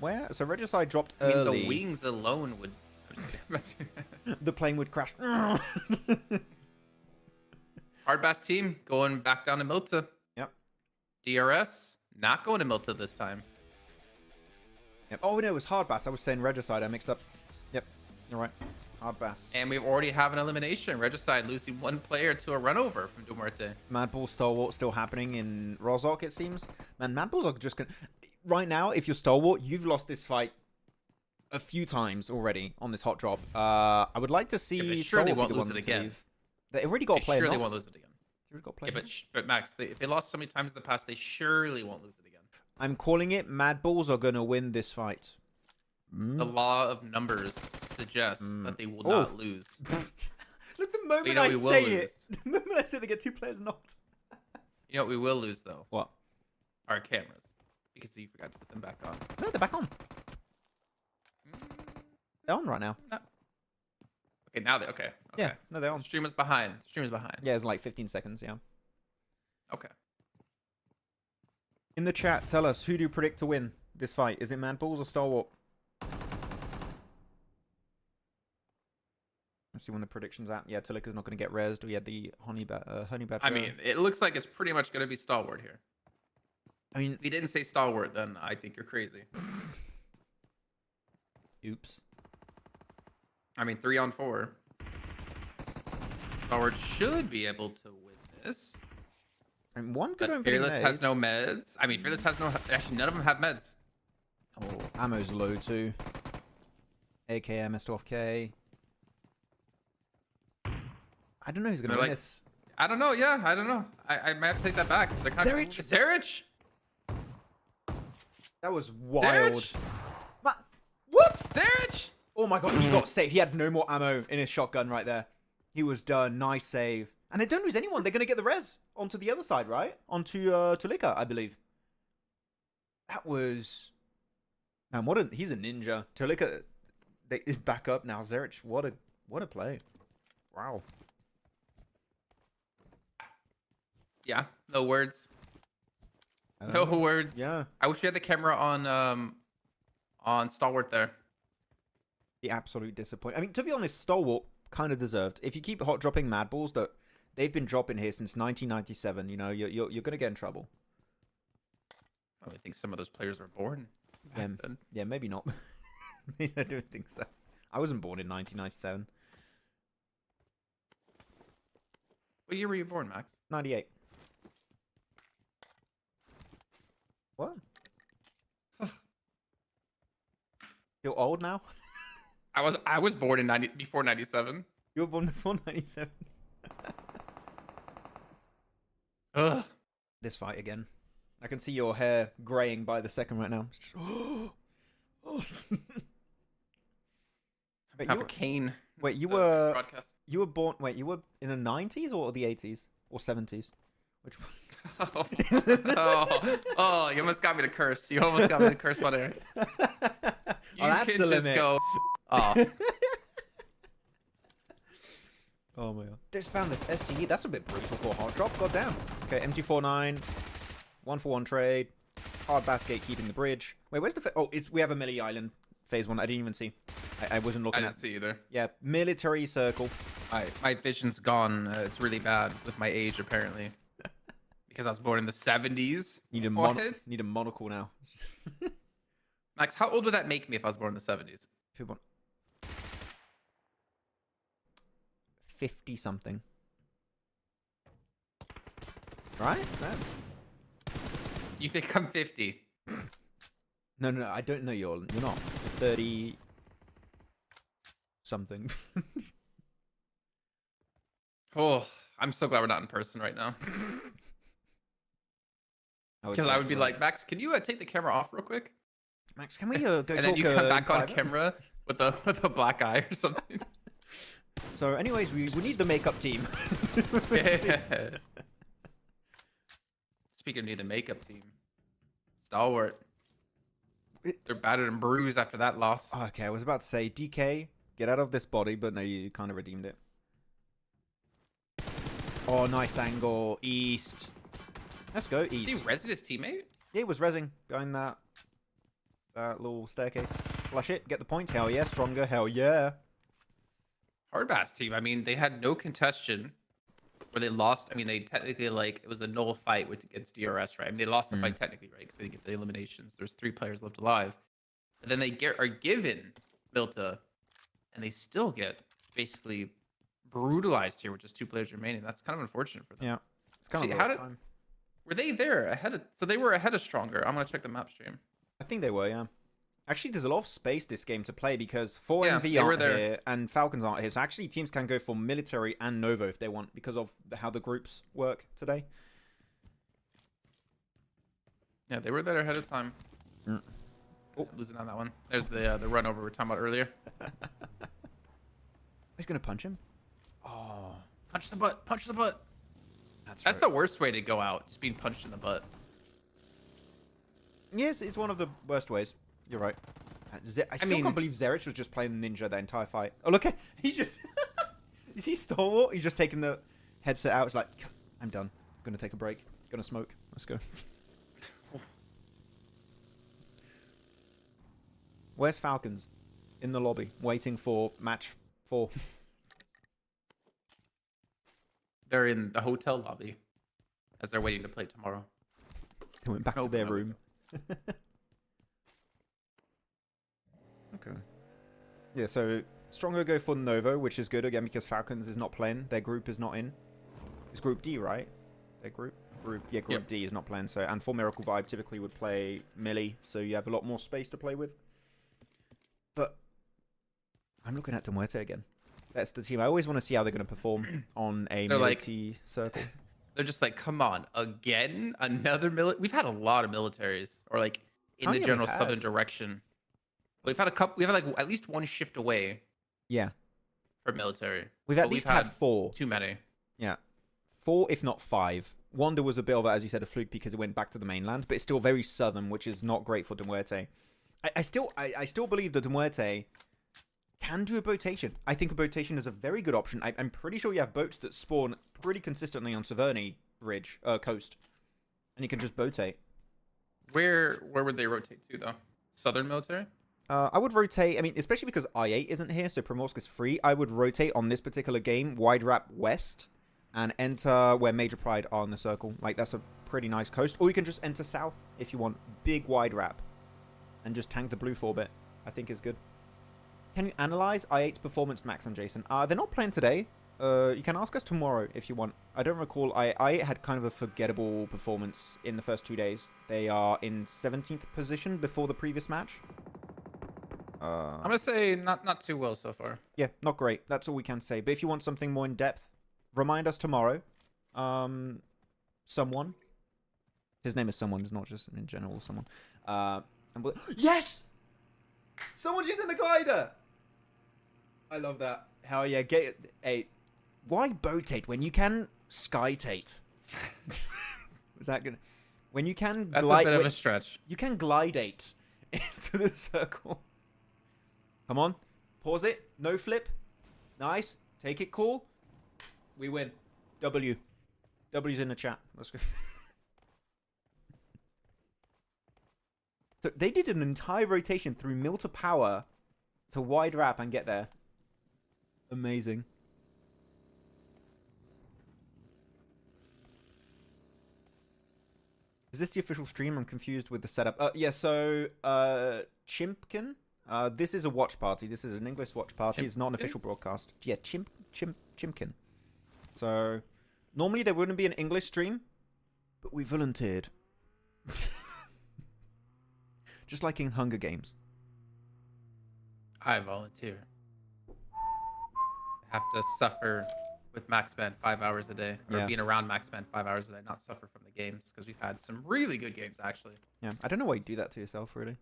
Where? So Regicide dropped I mean, early. the wings alone would. The plane would crash. Hardbass team going back down to Muerte. Yep. DRS not going to Muerte this time. Yep. Oh no, it was Hardbass. I was saying Regicide. I mixed up. Yep. You're right. Hardbass. And we already have an elimination. Regicide losing 1 player to a runover from Muerte. Madball Stalwart still happening in Rozhok, it seems. Man, Madballs are just gonna. Right now, if you're Stalwart, you've lost this fight a few times already on this hot drop. I would like to see. Yeah, surely Stalwart won't be the lose one it to again. leave. They've already got to play. Surely won't lose it again. Yeah, but Max, if they lost so many times in the past, they surely won't lose it again. I'm calling it. Madballs are gonna win this fight. The law of numbers suggests that they will not lose. Look, the moment you know, I say it, the moment I say they get 2 players knocked. You know what we will lose though? What? Our cameras, because you forgot to put them back on. No, they're back on. They're on right now. Okay, now they okay. Yeah, no, they're on. The stream is behind. Yeah, it's like 15 seconds. Yeah. Okay. In the chat, tell us, who do you predict to win this fight? Is it Madballs or Stalwart? Let's see when the prediction's at. Yeah, Tilika's not going to get rezzed. We had the honey badger. I mean, it looks like it's pretty much going to be Stalwart here. I mean, if you didn't say Stalwart, then I think you're crazy. Oops. I mean, 3 on 4. Stalwart should be able to win this. And one could But Fearless has no meds. I mean, Fearless has no. Actually, none of them have meds. Oh, ammo's low too. AKM S12K. I don't know who's gonna win this. I don't know. Yeah, I don't know. I might have to take that back. Zarich. That was wild. Zarich? What? Zarich? Oh my god, he got saved. He had no more ammo in his shotgun right there. He was done. Nice save. And they don't lose anyone. They're going to get the res onto the other side, right? Onto Tulika, I believe. That was... Man, he's a ninja. Tulika is back up now. Zerich, what a play. Wow. Yeah, no words. No words. Yeah. I wish we had the camera on Stalwart there. The absolute disappointment. I mean, to be honest, Stalwart kind of deserved. If you keep hot dropping mad balls that they've been dropping here since 1997, you know, you're going to get in trouble. I don't think some of those players were born back then. Yeah, maybe not. I don't think so. I wasn't born in 1997. What year were you born, Max? 98. What? You're old now? I was born in before 97. You were born before 97. Ugh. This fight again. I can see your hair graying by the second right now. Wait, Have a cane. Wait, you were born. Wait, you were in the 90s or the 80s or 70s? Which one? Oh, you almost got me to curse. You almost got me to curse on air. You that's can the just limit. go off. Oh my god. Just found this STE. That's a bit brutal for a hot drop. God damn. Okay, MT49. 1-for-1 trade. Hard basket keeping the bridge. Wait, where's the... Oh, we have a Millie Island. Phase 1. I didn't even see. I wasn't looking I at... didn't see either. Yeah, military circle. My vision's gone. It's really bad with my age, apparently. Because I was born in the 70s. Need a monocle now. Max, how old would that make me if I was born in the 70s? 50 something. Right? Man. You think I'm 50? No, I don't know you're not. You're 30 something. Oh, I'm so glad we're not in person right now. Because I would be like, Max, can you take the camera off real quick? Max, can we go and talk? then you come back on private? camera with a black eye or something. So, anyways, we need the makeup team. Speaking of need the makeup team, Stalwart. They're battered and bruised after that loss. Okay, I was about to say, DK, get out of this body, but no, you kind of redeemed it. Oh, nice angle. East. Let's go, East. Is he rezzed his teammate? Yeah, he was rezzing behind that little staircase. Flush it, get the points. Hell yeah, stronger. Hell yeah. Hardbass team. I mean, they had no contestation where they lost. I mean, they technically, like, it was a null fight against DRS, right? I mean, they lost the fight technically, right? Because they get the eliminations. There's 3 players left alive. But then they are given Milta, and they still get basically brutalized here with just 2 players remaining. That's kind of unfortunate for them. Yeah. It's kind See, of time. Were they there ahead of... So they were ahead of Stronger. I'm going to check the map stream. I think they were, yeah. Actually, there's a lot of space this game to play because 4MV were aren't there. here and Falcons aren't here. So actually, teams can go for military and Novo if they want because of how the groups work today. Yeah, they were there ahead of time. Oh. Losing on that one. There's the run over we were talking about earlier. He's going to punch him. Oh. Punch the butt. Punch the butt. That's right. the worst way to go out. Just being punched in the butt. Yes, it's one of the worst ways. You're right. I still can't believe Zerich was just playing Ninja the entire fight. Oh, look at... He's just... Is he stalwart? He's just taking the headset out. It's like, I'm done. Gonna take a break. Gonna smoke. Let's go. Where's Falcons? In the lobby. Waiting for match 4. They're in the hotel lobby as they're waiting to play tomorrow. They went back to their room. Okay. Yeah, so Stronger go for Novo, which is good again because Falcons is not playing. Their group is not in. It's Group D, right? Their group? Yeah, Group D is not playing. So, and for Miracle Vibe typically would play Millie, so you have a lot more space to play with. But I'm looking at Muerte again. That's the team. I always want to see how they're going to perform on a military circle. They're just like, come on, again? Another military? We've had a lot of militaries, or like in the general southern direction. We've had a couple. We've had like at least one shift away. Yeah. For military. We've at least had 4. Too many. Yeah. 4, if not 5. Wanda was a bit of, as you said, a fluke because it went back to the mainland, but it's still very southern, which is not great for Muerte. I still believe that Muerte can do a botation. I think a botation is a very good option. I'm pretty sure you have boats that spawn pretty consistently on Severny Ridge, coast, and you can just botate. Where would they rotate to though? Southern military? I would rotate, I mean, especially because I-8 isn't here, so Primorsk is free. I would rotate on this particular game, wide wrap west, and enter where Major Pride are in the circle. Like, that's a pretty nice coast. Or you can just enter south if you want big wide wrap, and just tank the blue 4-bit. I think is good. Can you analyze I-8's performance, Max and Jason? They're not playing today. You can ask us tomorrow if you want. I don't recall. I-8 had kind of a forgettable performance in the first 2 days. They are in 17th position before the previous match. I'm gonna say not too well so far. Yeah, not great. That's all we can say. But if you want something more in depth, remind us tomorrow. Someone. His name is someone. It's not just in general someone. Yes! Someone's using the glider! I love that. Hell yeah. Get it. Hey, why botate when you can skytate? Was that good? When you can That's glide... a bit of a stretch. You can glidate into the circle. Come on. Pause it. No flip. Nice. Take it cool. We win. W. W's in the chat. Let's go. So they did an entire rotation through mill to power to wide wrap and get there. Amazing. Is this the official stream? I'm confused with the setup. Yeah, so Chimpkin. This is a watch party. This is an English watch party. It's not an official broadcast. Yeah, Chimpkin. So normally there wouldn't be an English stream, but we volunteered. Just like in Hunger Games. I volunteer. I have to suffer with Maxman 5 hours a day, or being around Maxman 5 hours a day, not suffer from the games, because we've had some really good games actually. Yeah, I don't know why you do that to yourself, really.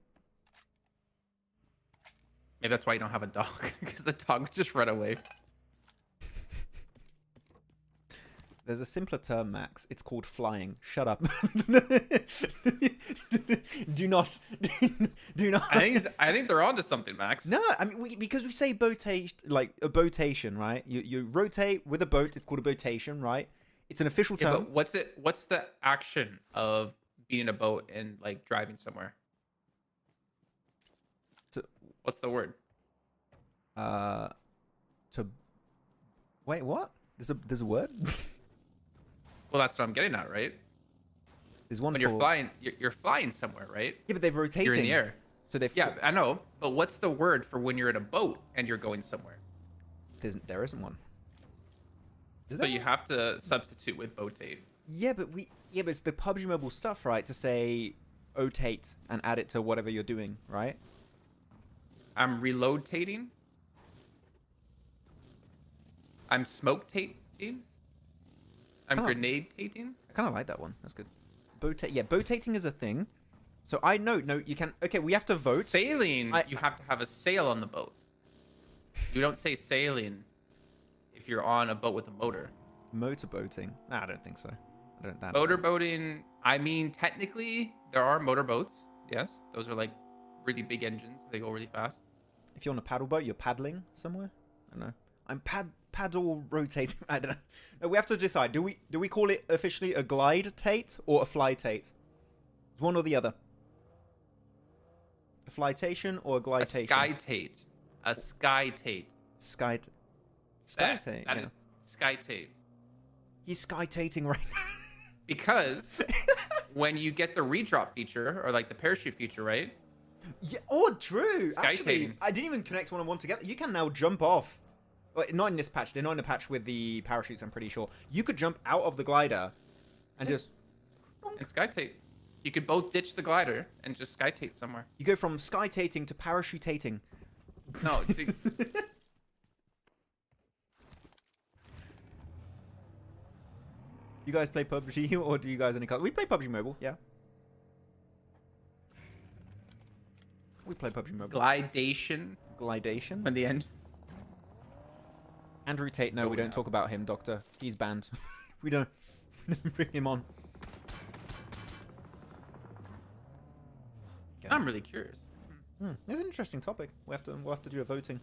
Maybe that's why you don't have a dog, because the dog would just run away. There's a simpler term, Max. It's called flying. Shut up. do not. I think they're onto something, Max. No, I mean because we say botate, like a botation, right? You rotate with a boat. It's called a botation, right? It's an official term. But what's the action of being in a boat and like driving somewhere? What's the word? Wait, what? There's a word? Well, that's what I'm getting at, right? There's one. When you're flying, you're flying somewhere, right? Yeah, but they're rotating. You're in the air. So they. Yeah, I know. But what's the word for when you're in a boat and you're going somewhere? There isn't one. So you have to substitute with botate. Yeah, but it's the PUBG Mobile stuff, right? To say otate and add it to whatever you're doing, right? I'm reloadtating. I'm smoke-tating. I'm grenade-tating. I kind of like that one. That's good. Yeah, botating is a thing. So I know, no, you can. Okay, we have to vote. Sailing, you have to have a sail on the boat. You don't say sailing if you're on a boat with a motor. Motorboating? Nah, I don't think so. I don't that. Motorboating. I mean, technically, there are motorboats. Yes, those are like really big engines. They go really fast. If you're on a paddle boat, you're paddling somewhere. I don't know. I'm paddle rotating. I don't know. No, we have to decide. Do we call it officially a glide tate or a fly tate? It's one or the other. A flytation or a glitation? A sky tate. A sky tate. Sky tate. That is sky tate. He's sky tating right now. Because when you get the redrop feature or like the parachute feature, right? Yeah. Oh, true. Sky Actually, tating. I didn't even connect one and one together. You can now jump off. Well, not in this patch. They're not in the patch with the parachutes, I'm pretty sure. You could jump out of the glider and just... And sky tate. You could both ditch the glider and just sky tate somewhere. You go from sky tating to parachutating. No. You guys play PUBG or do you guys only... We play PUBG Mobile, yeah. We play PUBG Mobile. Glidation. Glidation? When the end... Andrew Tate, no, we don't talk about him, Doctor. He's banned. we don't bring him on. Okay. I'm really curious. It's an interesting topic. We'll have to do a voting.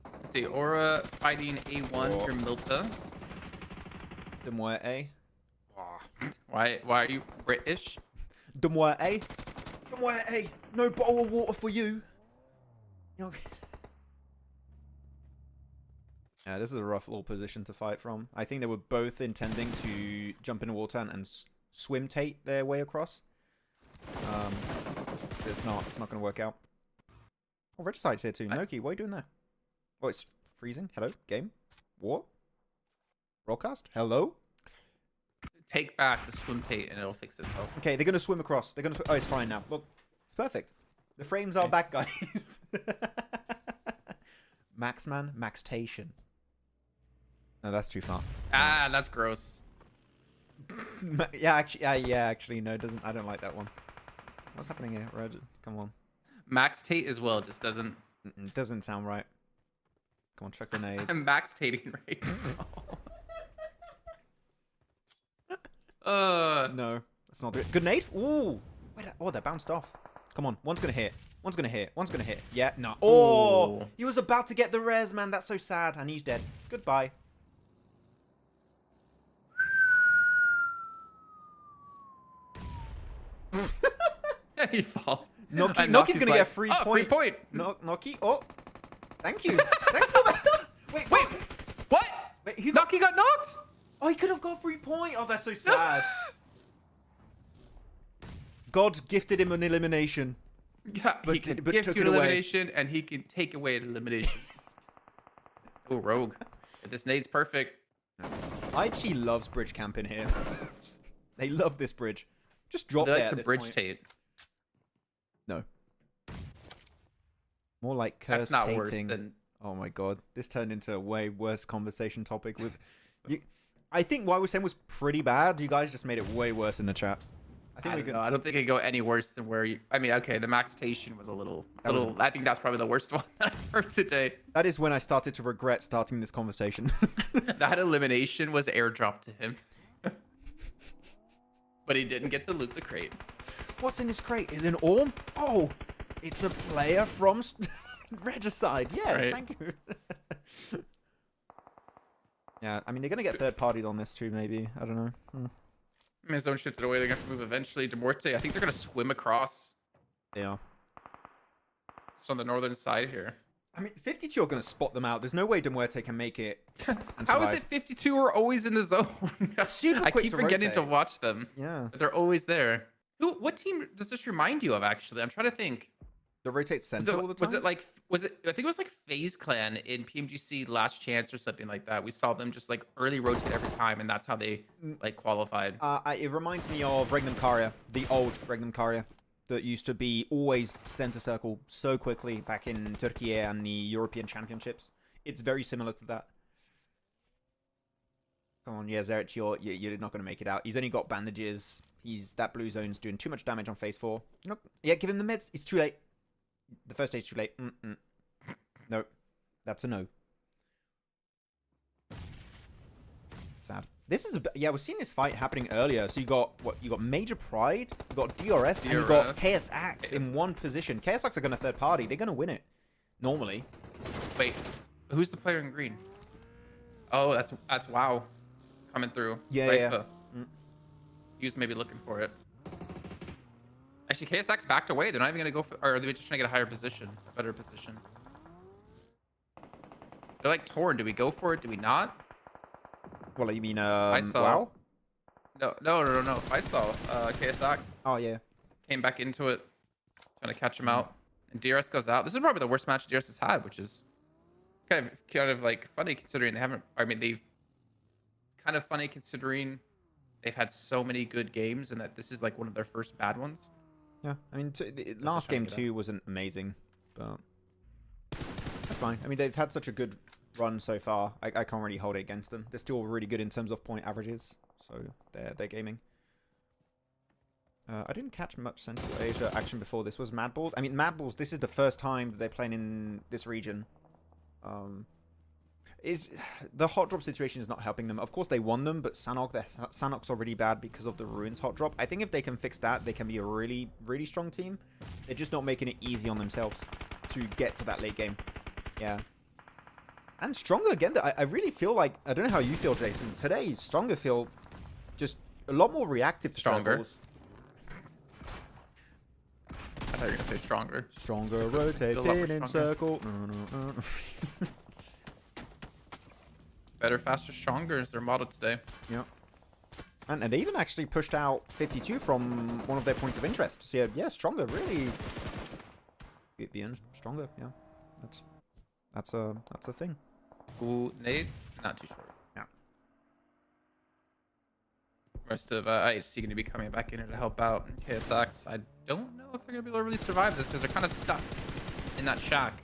Let's see, HORAA fighting A1 for Muerte. De Muerte. Why are you British? De Muerte. De Muerte. No bottle of water for you. Yeah, this is a rough little position to fight from. I think they were both intending to jump in the water and swim tate their way across. It's not going to work out. Oh, Regicid's here too. Noki, what are you doing there? Oh, it's freezing. Hello, game. What? Broadcast? Hello? Take back the swim tate and it'll fix itself. Okay, they're going to swim across. They're going to. Oh, it's fine now. Look, it's perfect. The frames are back, guys. Maxman, Maxtation. No, that's too far. Ah, that's gross. Yeah, actually, no, it doesn't. I don't like that one. What's happening here, Red? Come on. Max Tate as well, just doesn't. It doesn't sound right. Come on, check grenades. I'm Max Tating right now. No, that's not it. Grenade? Ooh. Wait, oh, that bounced off. Come on, one's gonna hit. One's gonna hit. One's gonna hit. Yeah, no. Oh, Ooh. he was about to get the res, man. That's so sad, and he's dead. Goodbye. He falls. Noki's gonna get a free point. Free point. Noki. Oh, thank you. Thanks for that. Wait. What? Wait, who Noki got knocked? Oh, he could have got a free point. Oh, that's so sad. God gifted him an elimination. Yeah, he can give took you it an away. elimination, and he can take away an elimination. Oh, rogue. If this nade's perfect. Aichi loves bridge camping here. They love this bridge. Just drop They there like at to this bridge point. tate. No. More like curse That's not worse tating. than... Oh my god. This turned into a way worse conversation topic with... I think what I was saying was pretty bad. You guys just made it way worse in the chat. I don't think it could go any worse than where you... I mean, okay, the Maxtation was a little... I think that's probably the worst one that I've heard today. That is when I started to regret starting this conversation. That elimination was airdropped to him. But he didn't get to loot the crate. What's in this crate? Is it an orb? Oh, it's a player from Regicide. Yes, Right. thank you. Yeah, I mean, they're going to get third-partied on this too, maybe. I don't know. I mean, his own shifted away. They're going to move eventually to Muerte. I think they're going to swim across. Yeah. It's on the northern side here. I mean, 52 are going to spot them out. There's no way De Muerte can make it. And How survive. is it 52 are always in the zone? Super I quick keep to forgetting rotate. to watch them. Yeah. But they're always there. What team does this remind you of, actually? I'm trying to think. The rotate center all the time? I think it was like FaZe Clan in PMGC Last Chance or something like that. We saw them just like early rotate every time, and that's how they like qualified. It reminds me of Regnum Carrier, the old Regnum Carrier that used to be always center circle so quickly back in Turkey and the European Championships. It's very similar to that. Come on, yeah, Zerich, you're not going to make it out. He's only got bandages. That blue zone's doing too much damage on phase 4. Yeah, give him the meds. It's too late. The first stage's too late. No, that's a no. Sad. This is yeah. We've seen this fight happening earlier. So you got what? You got Major Pride, you got DRS, and you got KS Axe in one position. KS Axe are going to third party. They're going to win it normally. Wait, who's the player in green? Oh, that's WoW coming through. Yeah. He was maybe looking for it. Actually, KSX backed away. They're not even going to go for... Or are they just trying to get a higher position? A better position? They're like torn. Do we go for it? Do we not? Well, you mean I saw... WoW? No. I saw KSX. Oh, yeah. Came back into it. Trying to catch him out. And DRS goes out. This is probably the worst match DRS has had, which is kind of like funny considering they haven't... I mean, they've... It's kind of funny considering they've had so many good games and that this is like one of their first bad ones. Yeah, I mean, last game too wasn't amazing, but that's fine. I mean, they've had such a good run so far. I can't really hold it against them. They're still really good in terms of point averages, so they're gaming. I didn't catch much Central Asia action before this. Was Mad Balls? I mean, Mad Balls, this is the first time that they're playing in this region. is the hot drop situation is not helping them. Of course, they won them, but Sanhok's already bad because of the Ruins hot drop. I think if they can fix that, they can be a really, really strong team. They're just not making it easy on themselves to get to that late game. Yeah. And Stronger, again, I really feel like, I don't know how you feel, Jason. Today, Stronger feel just a lot more reactive to circles. I thought you were going to say Stronger. Stronger rotating in circle. Better, faster, stronger is their motto today. Yeah. And they even actually pushed out 52 from one of their points of interest. So yeah, Stronger really being stronger. Yeah, that's a thing. Ooh, nade, not too short. Yeah. Rest of IHC going to be coming back in here to help out. KSX, I don't know if they're going to be able to really survive this because they're kind of stuck in that shack.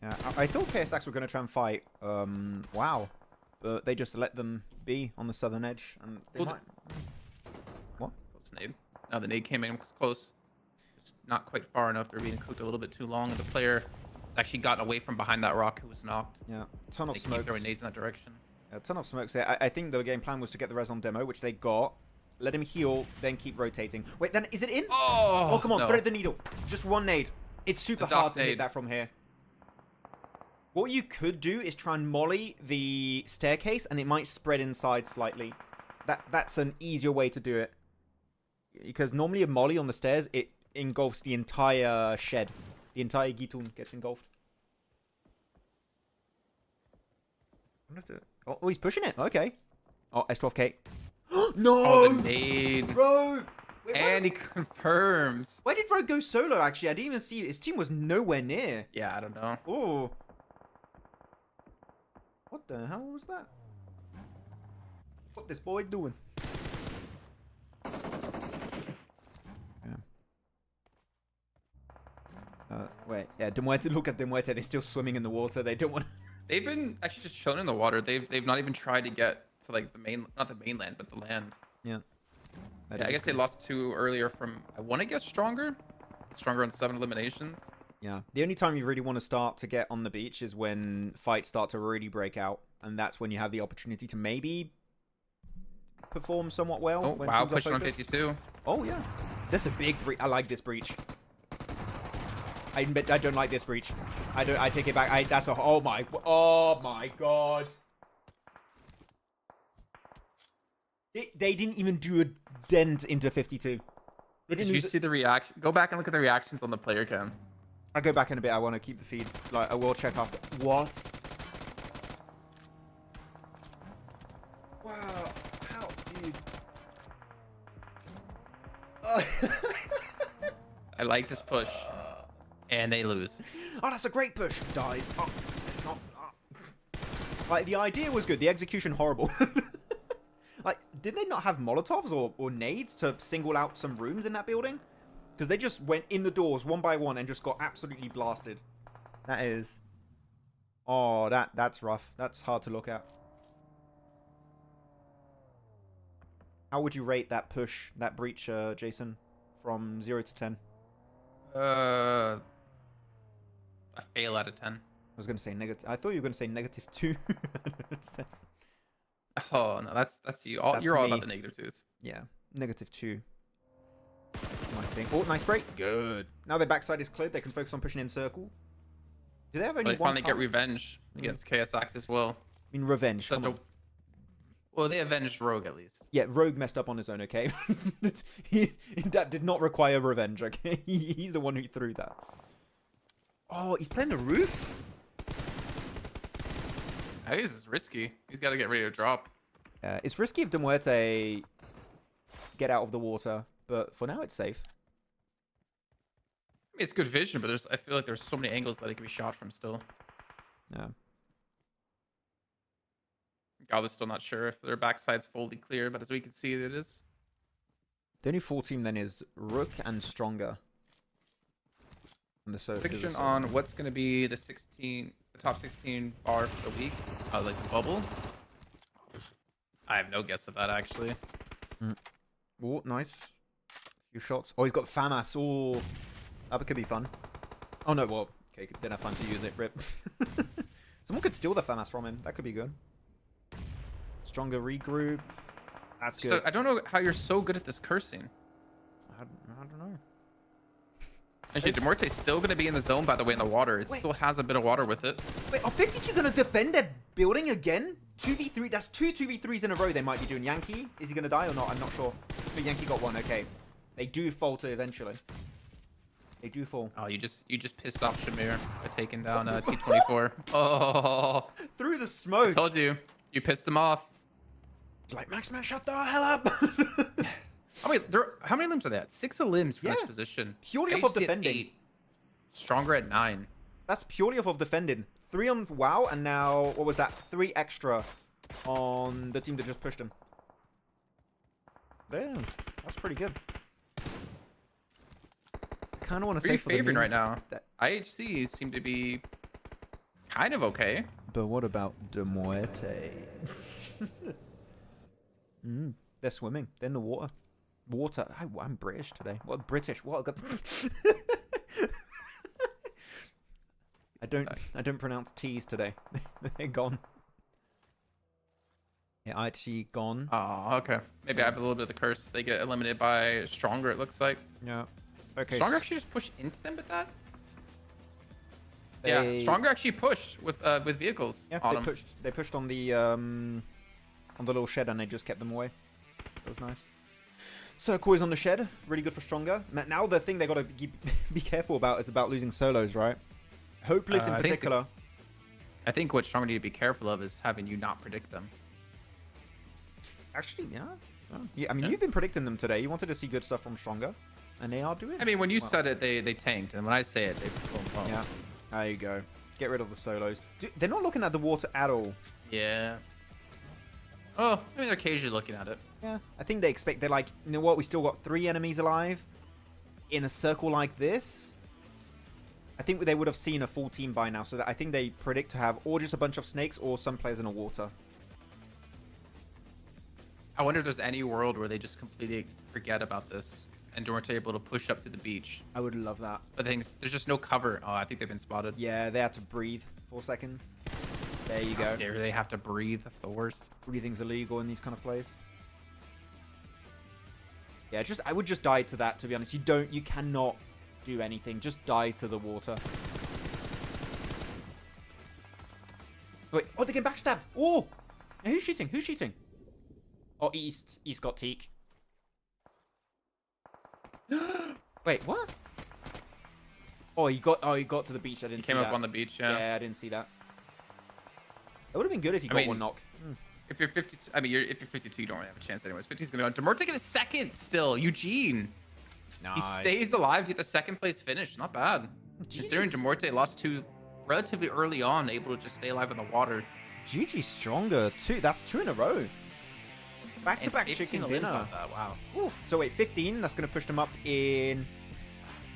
Yeah, I thought KSX were going to try and fight. Wow. But they just let them be on the southern edge. And they might... What? Close nade. Now the nade came in close. Just not quite far enough. They're being cooked a little bit too long. And the player has actually gotten away from behind that rock who was knocked. Yeah, ton of they smokes. keep throwing nades in that direction. A ton of smokes there. I think the game plan was to get the res on demo, which they got. Let him heal, then keep rotating. Wait, then is it in? Oh, come on, no. thread the needle. Just one nade. It's super hard to hit that from here. What you could do is try and molly the staircase, and it might spread inside slightly. That's an easier way to do it. Because normally a molly on the stairs, it engulfs the entire shed. The entire Gitun gets engulfed. Oh, he's pushing it. Okay. Oh, S12K. No! Oh, the nade. Rogue! Wait, And he confirms. Where did Rogue go solo, actually? I didn't even see it. His team was nowhere near. Yeah, I don't know. Oh. What the hell was that? What this boy doing? Yeah. Wait. Yeah, Muerte, look at Muerte. They're still swimming in the water. They don't want to... They've been actually just chilling in the water. They've not even tried to get to like the main, not the mainland, but the land. Yeah. Yeah, I guess they lost 2 earlier from, I want to guess Stronger on 7 eliminations. Yeah. The only time you really want to start to get on the beach is when fights start to really break out. And that's when you have the opportunity to maybe perform somewhat well. Oh, when wow, teams are pushing on focused. 52. Oh, yeah. That's a big breach. I like this breach. I don't like this breach. I take it back. That's a... Oh, my God. They didn't even do a dent into 52. Did you see the reaction? Go back and look at the reactions on the player cam. I'll go back in a bit. I want to keep the feed. Like, I will check after. What? Wow. How, dude? I like this push. And they lose. Oh, that's a great push. Dies. Oh, not, like, the idea was good. The execution, horrible. Like, did they not have Molotovs or nades to single out some rooms in that building? Because they just went in the doors one by one and just got absolutely blasted. That is... Oh, that's rough. That's hard to look at. How would you rate that push, that breach, Jason, from 0 to 10? A fail out of 10. I was going to say negative. I thought you were going to say -2. Oh no, that's you. That's You're all me. about the -2s. Yeah, -2. That's my thing. Oh, nice break. Good. Now their backside is cleared. They can focus on pushing in circle. Do they have only They one finally get target? revenge against KSX as well. I mean, revenge. Such come a... on. Well, they avenged Rogue at least. Yeah, Rogue messed up on his own, okay? That did not require revenge, okay? He's the one who threw that. Oh, he's playing the roof? I think this is risky. He's got to get ready to drop. It's risky if Muerte get out of the water, but for now it's safe. I mean, it's good vision, but I feel like there's so many angles that he can be shot from still. Yeah. God is still not sure if their backside's fully clear, but as we can see, it is. The only full team then is Rook and Stronger. And the Prediction on what's going to be the top 16 bar for the week. Like the bubble. I have no guess of that, actually. Oh, nice. Few shots. Oh, he's got FAMAS. Oh, that could be fun. Oh, no, well, okay, didn't have time to use it. Rip. Someone could steal the FAMAS from him. That could be good. Stronger regroup. That's good. So, I don't know how you're so good at this cursing. I don't know. Actually, Muerte's still going to be in the zone, by the way, in the water. It still has a bit of water with it. Wait, are 52 going to defend their building again? 2v3. That's 2 2v3s in a row they might be doing. Yankee, is he going to die or not? I'm not sure. But Yankee got one. Okay. They do falter eventually. They do fall. Oh, you just pissed off Shamir by taking down T24. Oh. Through the smoke. I told you. You pissed him off. Like, Maxman, shut the hell up. Oh, wait. How many limbs are there? 6 limbs for this position. Purely off of defending. 8. Stronger at 9. That's purely off of defending. 3 on WoW, and now, what was that? 3 extra on the team that just pushed him. Damn, that's pretty good. I kind of want to say for the favoring right memes now. that- IHC seem to be kind of okay. But what about Muerte? They're swimming. They're in the water. I'm British today. What British? What? I don't pronounce T's today. They're gone. Yeah, IHC gone. Oh, okay. Maybe I have a little bit of the curse. They get eliminated by Stronger, it looks like. Yeah. Okay. Stronger actually just pushed into them with that? They- Yeah, Stronger actually pushed with vehicles Yeah, on them. they pushed on the little shed and they just kept them away. That was nice. Circle on the shed, really good for Stronger. Now the thing they got to be careful about is about losing solos, right? Hopeless in particular. I think what Stronger need to be careful of is having you not predict them. Actually, yeah. I mean, you've been predicting them today. You wanted to see good stuff from Stronger, and they are doing it. I mean, when you said it, they tanked, and when I say it, they performed well. Yeah. There you go. Get rid of the solos. They're not looking at the water at all. Yeah. Oh, I mean, they're occasionally looking at it. Yeah. I think they expect, they're like, you know what? We still got 3 enemies alive in a circle like this. I think they would have seen a full team by now. So that I think they predict to have or just a bunch of snakes or some players in the water. I wonder if there's any world where they just completely forget about this and aren't able to push up to the beach. I would love that. But there's just no cover. Oh, I think they've been spotted. Yeah, they had to breathe for a second. There you go. How dare they have to breathe? That's the worst. Breathing's illegal in these kind of plays. Yeah, I would just die to that, to be honest. You cannot do anything. Just die to the water. Wait, oh, they get backstabbed. Oh, now who's shooting? Who's shooting? Oh, East. East got Teak. Wait, what? Oh, he got to the beach. I didn't see that. Came up on the beach, yeah. Yeah, I didn't see that. It would have been good if you got one knock. If you're 52, I mean, if you're 52, you don't really have a chance anyways. 50's gonna go. Muerte get a second still. Eugene. Nice. He stays alive to get the second place finish. Not bad. Considering Muerte lost 2 relatively early on, able to just stay alive in the water. GG Stronger. That's 2 in a row. Back-to-back chicken dinner. Wow. Ooh. So wait, 15. That's going to push them up in...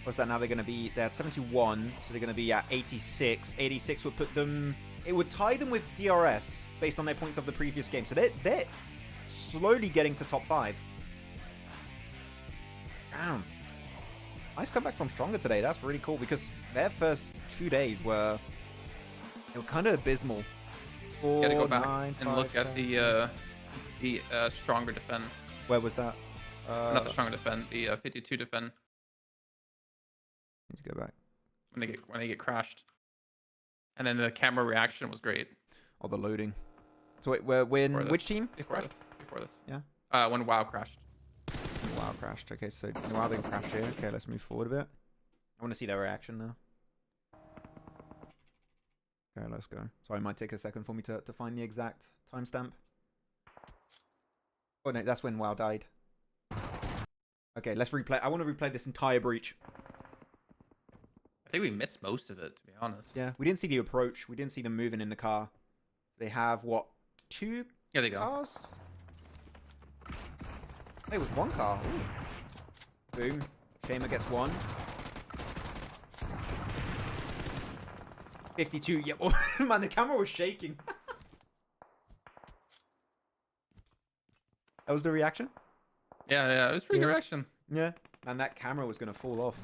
What's that now? They're going to be... They're at 71. So they're going to be at 86. 86 would put them... It would tie them with DRS based on their points of the previous game. So they're slowly getting to top 5. Damn. Nice comeback from Stronger today. That's really cool because their first 2 days were kind of abysmal. 4, Gotta go back 9, and 5, look 7. at the Stronger defend. Where was that? Not the Stronger defend. The 52 defend. Need to go back. When they get crashed. And then the camera reaction was great. Oh, the loading. So wait, we're in which team? Before this. Yeah. When WoW crashed. WoW crashed. Okay, so WoW didn't crash here. Okay, let's move forward a bit. I want to see their reaction now. Okay, let's go. Sorry, it might take a second for me to find the exact timestamp. Oh no, that's when WoW died. Okay, let's replay. I want to replay this entire breach. I think we missed most of it, to be honest. Yeah, we didn't see the approach. We didn't see them moving in the car. They have, what, 2 Yeah, they go. cars? Hey, it was 1 car. Ooh. Boom. Shamer gets 1. 52. Yeah, oh, man, the camera was shaking. That was the reaction? Yeah, it was pretty good reaction. Yeah. Man, that camera was going to fall off.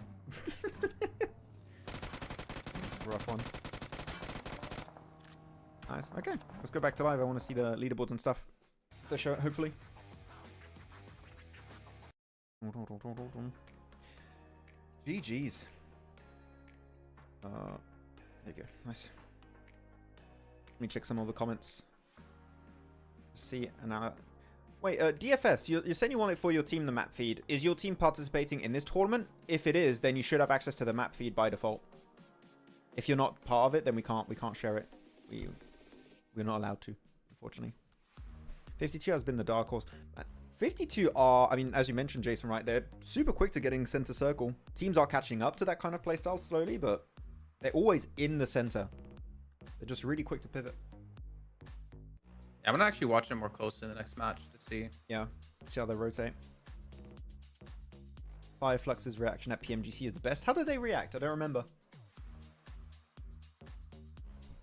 Rough one. Nice. Okay, let's go back to live. I want to see the leaderboards and stuff. The show, hopefully. GG's. There you go. Nice. Let me check some of the comments. See, and wait, DFS, you're saying you want it for your team, the map feed. Is your team participating in this tournament? If it is, then you should have access to the map feed by default. If you're not part of it, then we can't share it. We're not allowed to, unfortunately. 52 has been the dark horse. 52 are, I mean, as you mentioned, Jason, right? They're super quick to getting center circle. Teams are catching up to that kind of playstyle slowly, but they're always in the center. They're just really quick to pivot. Yeah, I'm gonna actually watch them more closely in the next match to see. Yeah, see how they rotate. Fireflux's reaction at PMGC is the best. How did they react? I don't remember.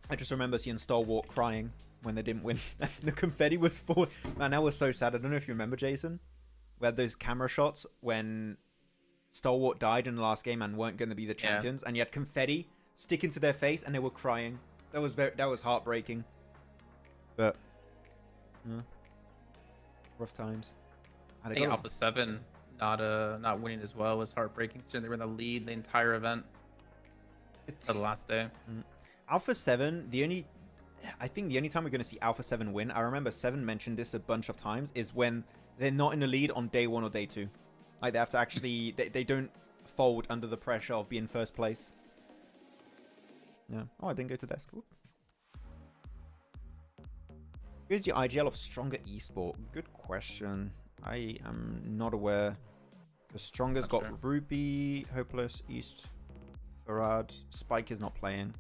I just remember seeing Stalwart crying when they didn't win. The confetti was full. Man, that was so sad. I don't know if you remember, Jason. We had those camera shots when Stalwart died in the last game and weren't going to be the champions, and you had confetti sticking to their face, and they were crying. That was heartbreaking. But yeah, rough times. I think Alpha 7 not winning as well was heartbreaking. So they were in the lead the entire event for the last day. Alpha 7, I think the only time we're going to see Alpha 7 win, I remember 7 mentioned this a bunch of times, is when they're not in the lead on day 1 or day 2. Like, they have to actually, they don't fold under the pressure of being first place. Yeah. Oh, I didn't go to desk. Whoop. Who's your IGL of stronger esport? Good question. I am not aware. The strongest got Ruby, Hopeless, East, Barraud. Spike is not playing.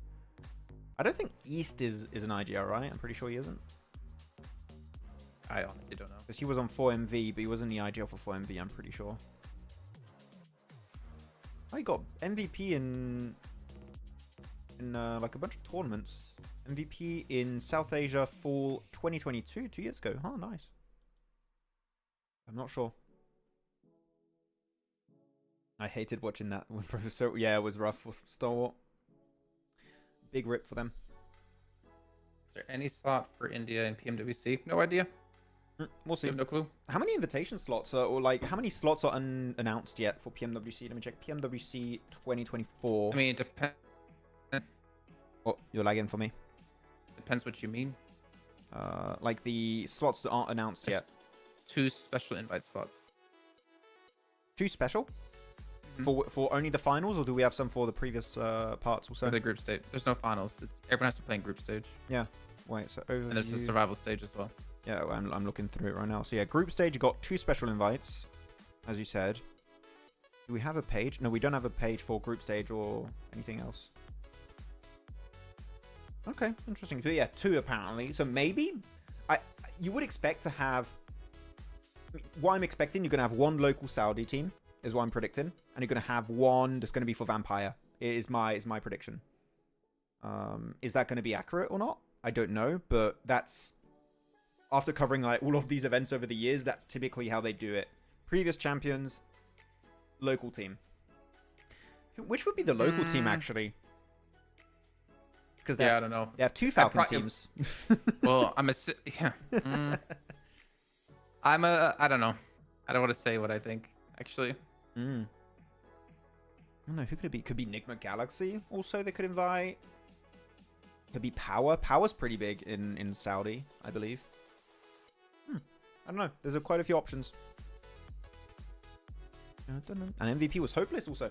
I don't think East is an IGL, right? I'm pretty sure he isn't. I honestly don't know. Because he was on 4MV, but he was in the IGL for 4MV, I'm pretty sure. I got MVP in like a bunch of tournaments. MVP in South Asia Fall 2022, 2 years ago. Oh, nice. I'm not sure. I hated watching that when Professor. Yeah, it was rough with Stalwart. Big rip for them. Is there any slot for India in PMWC? No idea. We'll see. No clue. How many invitation slots are, or like, how many slots are unannounced yet for PMWC? Let me check. PMWC 2024. I mean, it depends. Oh, you're lagging for me. Depends what you mean. Like the slots that aren't announced yet. 2 special invite slots. 2 special? For only the finals, or do we have some for the previous parts also? For the group stage. There's no finals. Everyone has to play in group stage. Yeah. Wait, so overview. And there's a survival stage as well. Yeah, I'm looking through it right now. So yeah, group stage, you got 2 special invites, as you said. Do we have a page? No, we don't have a page for group stage or anything else. Okay, interesting. So yeah, 2 apparently. So maybe you would expect to have. What I'm expecting, you're gonna have 1 local Saudi team, is what I'm predicting, and you're gonna have 1 that's gonna be for Vampire. Is my prediction. Is that gonna be accurate or not? I don't know, but that's after covering like all of these events over the years. That's typically how they do it. Previous champions, local team. Which would be the local team actually? Because I don't know. They have 2 Falcon teams. Well, I don't know. I don't want to say what I think, actually. I don't know, who could it be? Could be Nigma Galaxy also they could invite. Could be Power. Power's pretty big in Saudi, I believe. I don't know. There's quite a few options. And MVP was Hopeless also.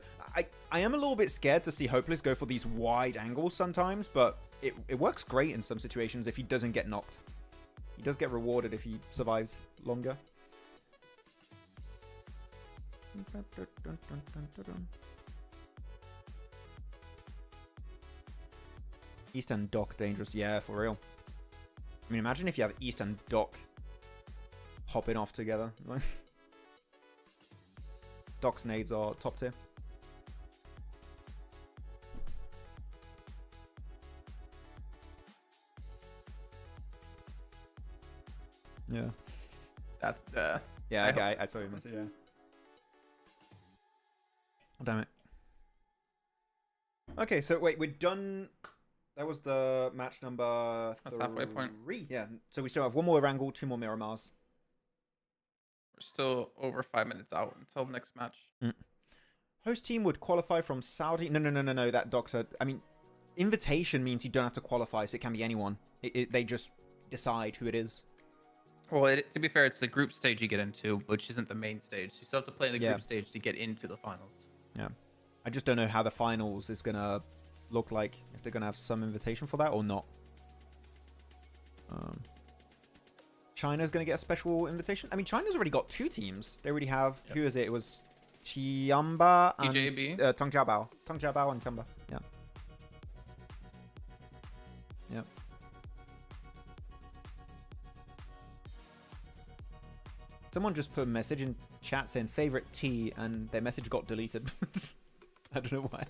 I am a little bit scared to see Hopeless go for these wide angles sometimes, but it works great in some situations if he doesn't get knocked. He does get rewarded if he survives longer. East and Doc dangerous. Yeah, for real. I mean, imagine if you have East and Doc hopping off together. Doc's nades are top tier. Yeah. That. Yeah, okay, I saw your message. Yeah. Oh, damn it. Okay, so wait, we're done That was the match number That's halfway point. 3. Yeah. So we still have one more Erangel, 2 more Miramars. We're still over 5 minutes out until the next match. Host team would qualify from Saudi. No. That doctor. I mean, invitation means you don't have to qualify, so it can be anyone. They just decide who it is. Well, to be fair, it's the group stage you get into, which isn't the main stage. So you still have to play in the group stage to get into the finals. Yeah. I just don't know how the finals is going to look like. If they're going to have some invitation for that or not. China's going to get a special invitation. I mean, China's already got 2 teams. They already have... Who is it? It was Tiamba and... TJB? Tongjiabao. Tongjiabao and Tiamba. Yeah. Yeah. Someone just put a message in chat saying favorite tea, and their message got deleted. I don't know why.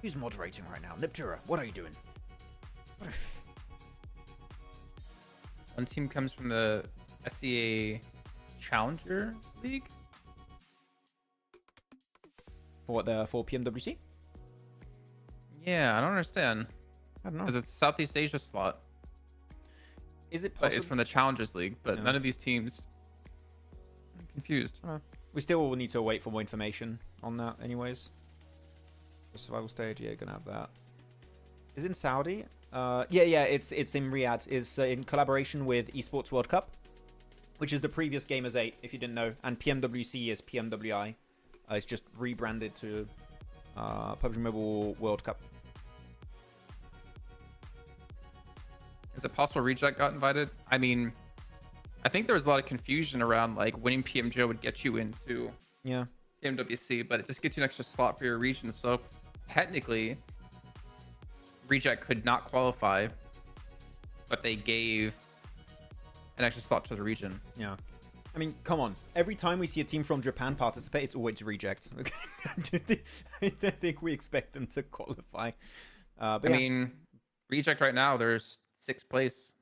Who's moderating right now? Liptura, what are you doing? One team comes from the SCA Challenger League. For what, for PMWC? Yeah, I don't understand. I don't know. Because it's Southeast Asia slot. Is it But possible? it's from the Challengers League, but No. none of these teams. I'm confused. We still will need to wait for more information on that anyways. The survival stage, yeah, gonna have that. Is it in Saudi? Yeah, it's in Riyadh. It's in collaboration with Esports World Cup, which is the previous Gamers 8, if you didn't know. And PMWC is PMWI. It's just rebranded to PUBG Mobile World Cup. Is it possible Reject got invited? I mean, I think there was a lot of confusion around like winning PMJ would get you into PMWC, but it just gets you an extra slot for your region. So technically, Reject could not qualify, but they gave an extra slot to the region. Yeah. I mean, come on. Every time we see a team from Japan participate, it's always Reject. Okay? I don't think we expect them to qualify. But I mean, Reject right now, there's 6th place.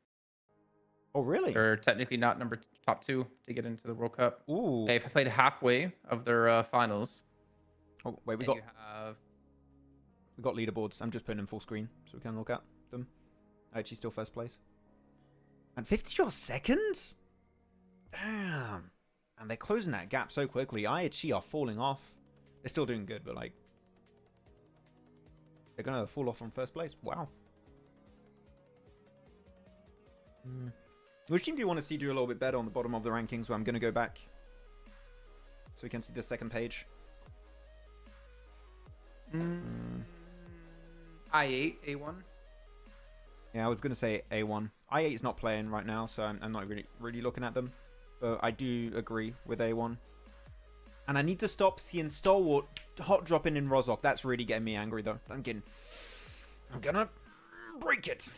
Oh, really? They're technically not top 2 to get into the World Cup. Ooh. They've played halfway of their finals. Oh, wait, we You got leaderboards. I'm just putting them full screen so we can look at them. Actually, still 1st place. And 50 shots second? Damn. And they're closing that gap so quickly. IHG are falling off. They're still doing good, but like... they're going to fall off from 1st place. Wow. Which team do you want to see do a little bit better on the bottom of the rankings? Well, I'm going to go back so we can see the 2nd page. I8, A1. Yeah, I was going to say A1. I8 is not playing right now, so I'm not really looking at them. But I do agree with A1. And I need to stop seeing Stalwart hot dropping in Rozok. That's really getting me angry, though. I'm gonna break it.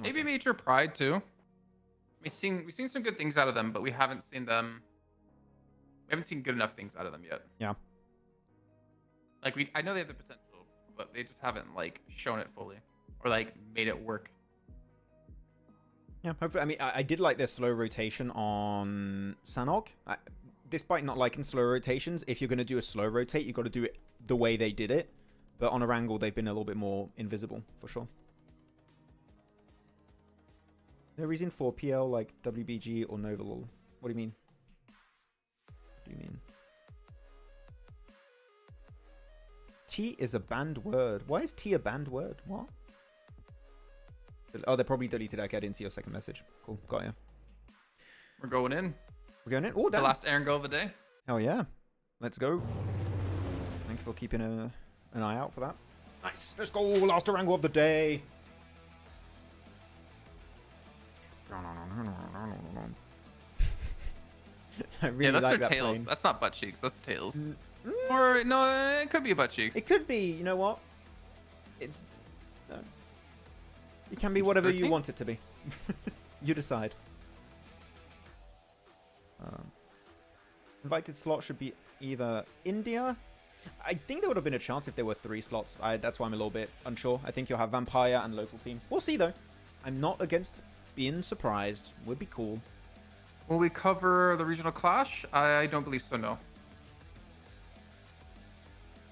Maybe Major Pride too. We've seen some good things out of them, but we haven't seen good enough things out of them yet. Yeah. Like I know they have the potential, but they just haven't like shown it fully or like made it work. Yeah, hopefully. I mean, I did like their slow rotation on Sanhok. Despite not liking slow rotations, if you're going to do a slow rotate, you've got to do it the way they did it. But on Erangel, they've been a little bit more invisible, for sure. No reason for PL like WBG or Novalol. What do you mean? What do you mean? T is a banned word. Why is T a banned word? What? Oh, they probably deleted that. Okay, I didn't see your 2nd message. Cool, got you. We're going in. We're going in? Oh, The last Erangel of the day. Hell yeah. Let's go. Thank you for keeping an eye out for that. Nice. Let's go. Last Erangel of the day. I really Yeah, that's like their that tails. plane. That's not butt cheeks. That's tails. Or no, it could be butt cheeks. It could be. You know what? It's... it can be whatever you 13? want it to be. You decide. Invited slot should be either India. I think there would have been a chance if there were 3 slots. That's why I'm a little bit unsure. I think you'll have Vampire and local team. We'll see, though. I'm not against being surprised. Would be cool. Will we cover the regional clash? I don't believe so, no.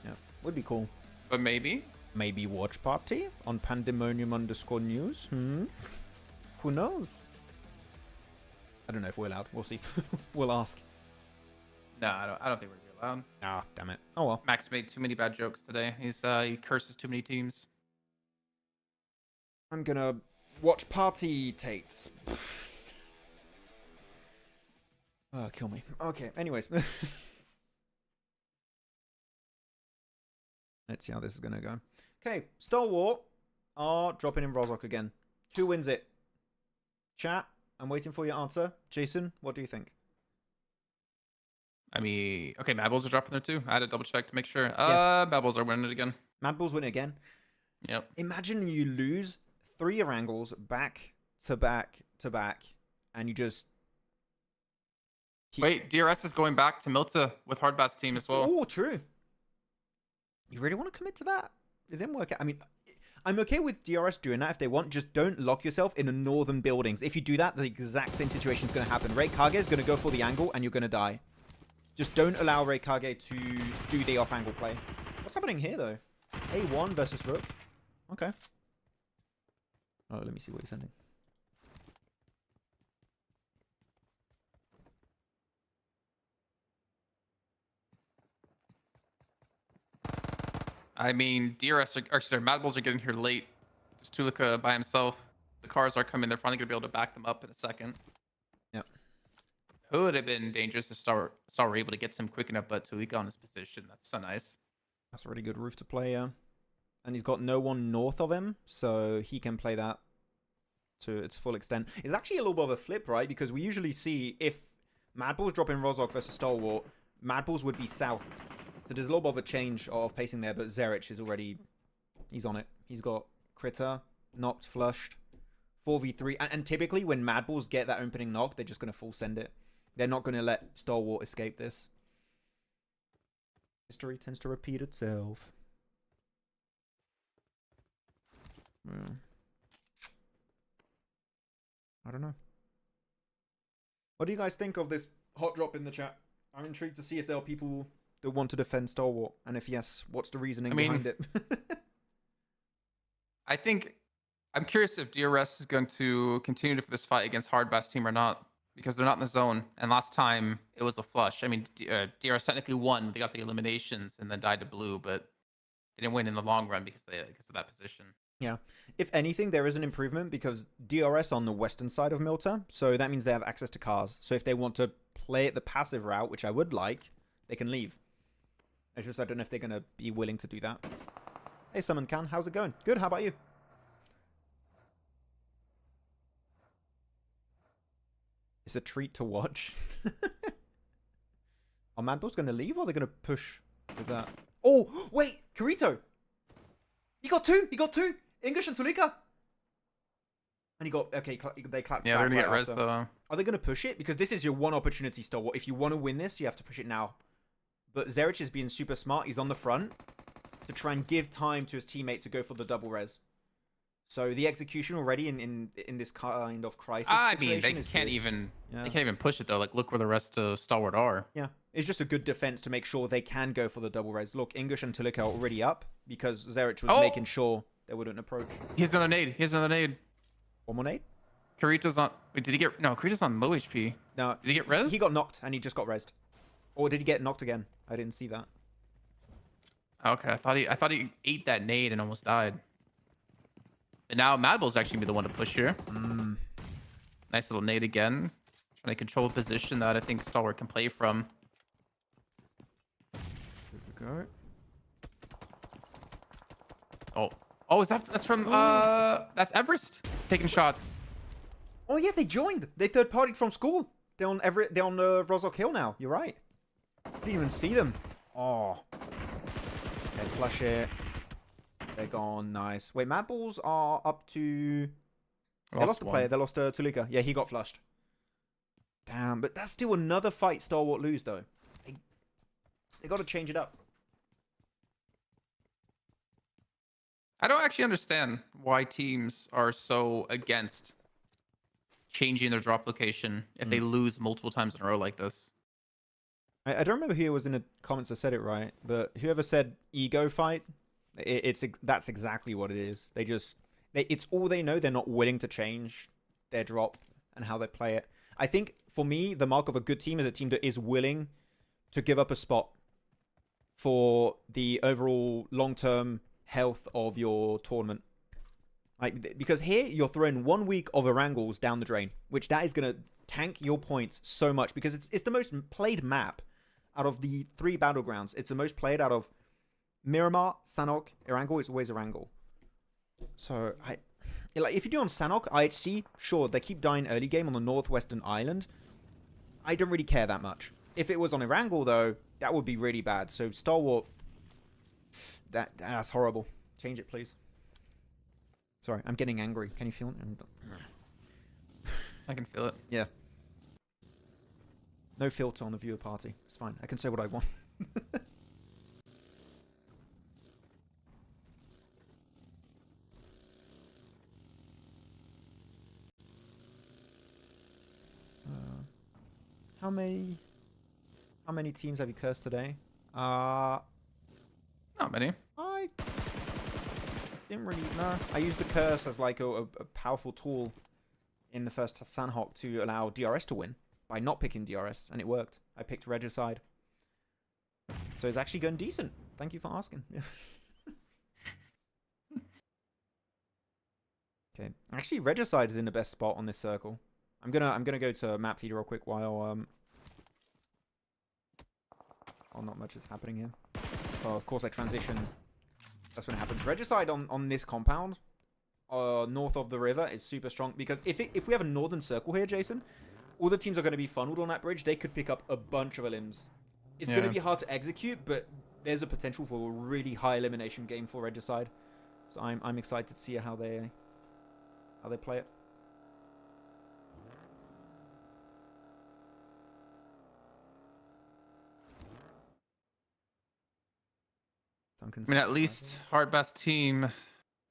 Yeah. Would be cool. But maybe. Maybe watch party on pandemonium_news. Who knows? I don't know if we're allowed. We'll see. We'll ask. No, I don't think we're gonna be allowed. Ah, damn it. Oh well. Max made too many bad jokes today. He curses too many teams. I'm gonna watch party Tate. Oh, kill me. Okay, anyways. Let's see how this is gonna go. Okay, Star Wars are dropping in Rozhok again. Who wins it? Chat, I'm waiting for your answer. Jason, what do you think? I mean, okay, Mad Bulls are dropping there too. I had to double check to make sure. Mad Bulls are winning it again. Mad Bulls win it again. Yep. Imagine you lose 3 Erangels back to back to back, and you just Wait, DRS is going back to Muerte with Hardbass team as well. Oh, true. You really want to commit to that? It didn't work out. I mean, I'm okay with DRS doing that if they want. Just don't lock yourself in the northern buildings. If you do that, the exact same situation is going to happen. Reikage is going to go for the angle, and you're going to die. Just don't allow Reikage to do the off-angle play. What's happening here, though? A1 versus Rook. Okay. Oh, let me see what he's sending. I mean, Mad Bulls are getting here late. Just Tulika by himself. The cars are coming. They're finally going to be able to back them up in a second. Yep. Who would have been dangerous if Star were able to get some quick enough, but Tulika on his position. That's so nice. That's a really good roof to play, yeah. And he's got no one north of him, so he can play that to its full extent. It's actually a little bit of a flip, right? Because we usually see if Mad Bulls drop in Rozhok versus Stalwart, Mad Bulls would be south. So there's a little bit of a change of pacing there, but Zerich is already... He's on it. He's got Critter, knocked, flushed, 4v3. And typically when Mad Bulls get that opening knock, they're just going to full send it. They're not going to let Stalwart escape this. History tends to repeat itself. Yeah. I don't know. What do you guys think of this hot drop in the chat? I'm intrigued to see if there are people that want to defend Stalwart, and if yes, what's the reasoning behind it? I think I'm curious if DRS is going to continue for this fight against Hardbass team or not, because they're not in the zone. And last time it was a flush. I mean, DRS technically won. They got the eliminations and then died to blue, but they didn't win in the long run because of that position. Yeah. If anything, there is an improvement because DRS on the western side of Muerte, so that means they have access to cars. So if they want to play it the passive route, which I would like, they can leave. It's just I don't know if they're going to be willing to do that. Hey, Summon Can, how's it going? Good, how about you? It's a treat to watch. Are Mad Bulls going to leave or are they going to push with that? Oh, wait, Kirito! He got 2! He got 2! English and Tulika! And he got... Okay, they clapped. Yeah, they're going to get res, after. though. Are they going to push it? Because this is your one opportunity, Stalwart. If you want to win this, you have to push it now. But Zerich is being super smart. He's on the front to try and give time to his teammate to go for the double res. So the execution already in this kind of crisis situation they can't even push it though. Like, look where the rest of Stalwart are. Yeah, it's just a good defense to make sure they can go for the double res. Look, English and Tulika are already up because Zerich was making sure they wouldn't approach. He has another nade. One more nade. Kirito's on. Wait, did he get? No, Kirito's on low HP. No, did he get res? He got knocked and he just got resed. Or did he get knocked again? I didn't see that. Okay, I thought he ate that nade and almost died. And now Mad Bull's actually be the one to push here. Nice little nade again. Trying to control a position that I think Stalwart can play from. Go. Oh, that's from that's Everest taking shots. Oh yeah, they joined. They third partied from school. They're on Rozhok Hill now. You're right. Didn't even see them. Oh. Okay, flush it. They're gone. Nice. Wait, Mad Bulls are up to... They lost a player. They lost Tulika. Yeah, he got flushed. Damn, but that's still another fight Stalwart lose, though. They got to change it up. I don't actually understand why teams are so against changing their drop location if they lose multiple times in a row like this. I don't remember who was in the comments that said it right, but whoever said ego fight, that's exactly what it is. It's all they know. They're not willing to change their drop and how they play it. I think for me, the mark of a good team is a team that is willing to give up a spot for the overall long-term health of your tournament. Like, because here you're throwing 1 week of Erangels down the drain, which that is going to tank your points so much because it's the most played map out of the 3 battlegrounds. It's the most played out of Miramar, Sanhok, Erangel. It's always Erangel. So like if you do on Sanhok, IHC, sure, they keep dying early game on the northwestern island. I don't really care that much. If it was on Erangel though, that would be really bad. So Stalwart, that's horrible. Change it, please. Sorry, I'm getting angry. Can you feel it? I can feel it. Yeah. No filter on the viewer party. It's fine. I can say what I want. How many teams have you cursed today? Not many. I didn't really know. I used the curse as like a powerful tool in the first Sanhok to allow DRS to win by not picking DRS, and it worked. I picked Regicide. So it's actually going decent. Thank you for asking. Okay. Actually, Regicide is in the best spot on this circle. I'm gonna go to map feed real quick while not much is happening here. Oh, of course I transition. That's when it happens. Regicide on this compound, north of the river, is super strong because if we have a northern circle here, Jason, all the teams are going to be funneled on that bridge. They could pick up a bunch of elims. It's going to be hard to execute, but there's a potential for a really high elimination game for Regicide. So I'm excited to see how they play it. I mean, at least hard best team,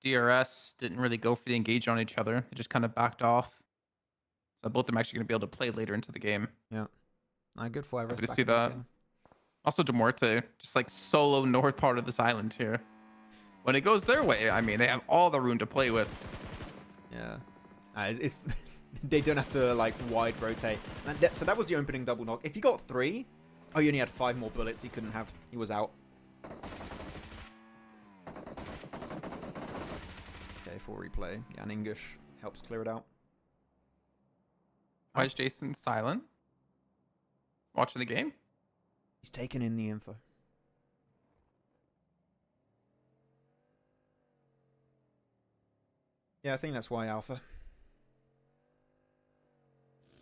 DRS, didn't really go for the engage on each other. They just kind of backed off. So both of them actually going to be able to play later into the game. Yeah. Good for everyone. Happy to see that. Also, Muerte, just like solo north part of this island here. When it goes their way, I mean, they have all the room to play with. Yeah. They don't have to like wide rotate. And so that was the opening double knock. If you got 3, oh, you only had 5 more bullets. He couldn't have. He was out. Okay, for replay. Yeah, and English helps clear it out. Why is Jason silent? Watching the game? He's taking in the info. Yeah, I think that's why, Alpha.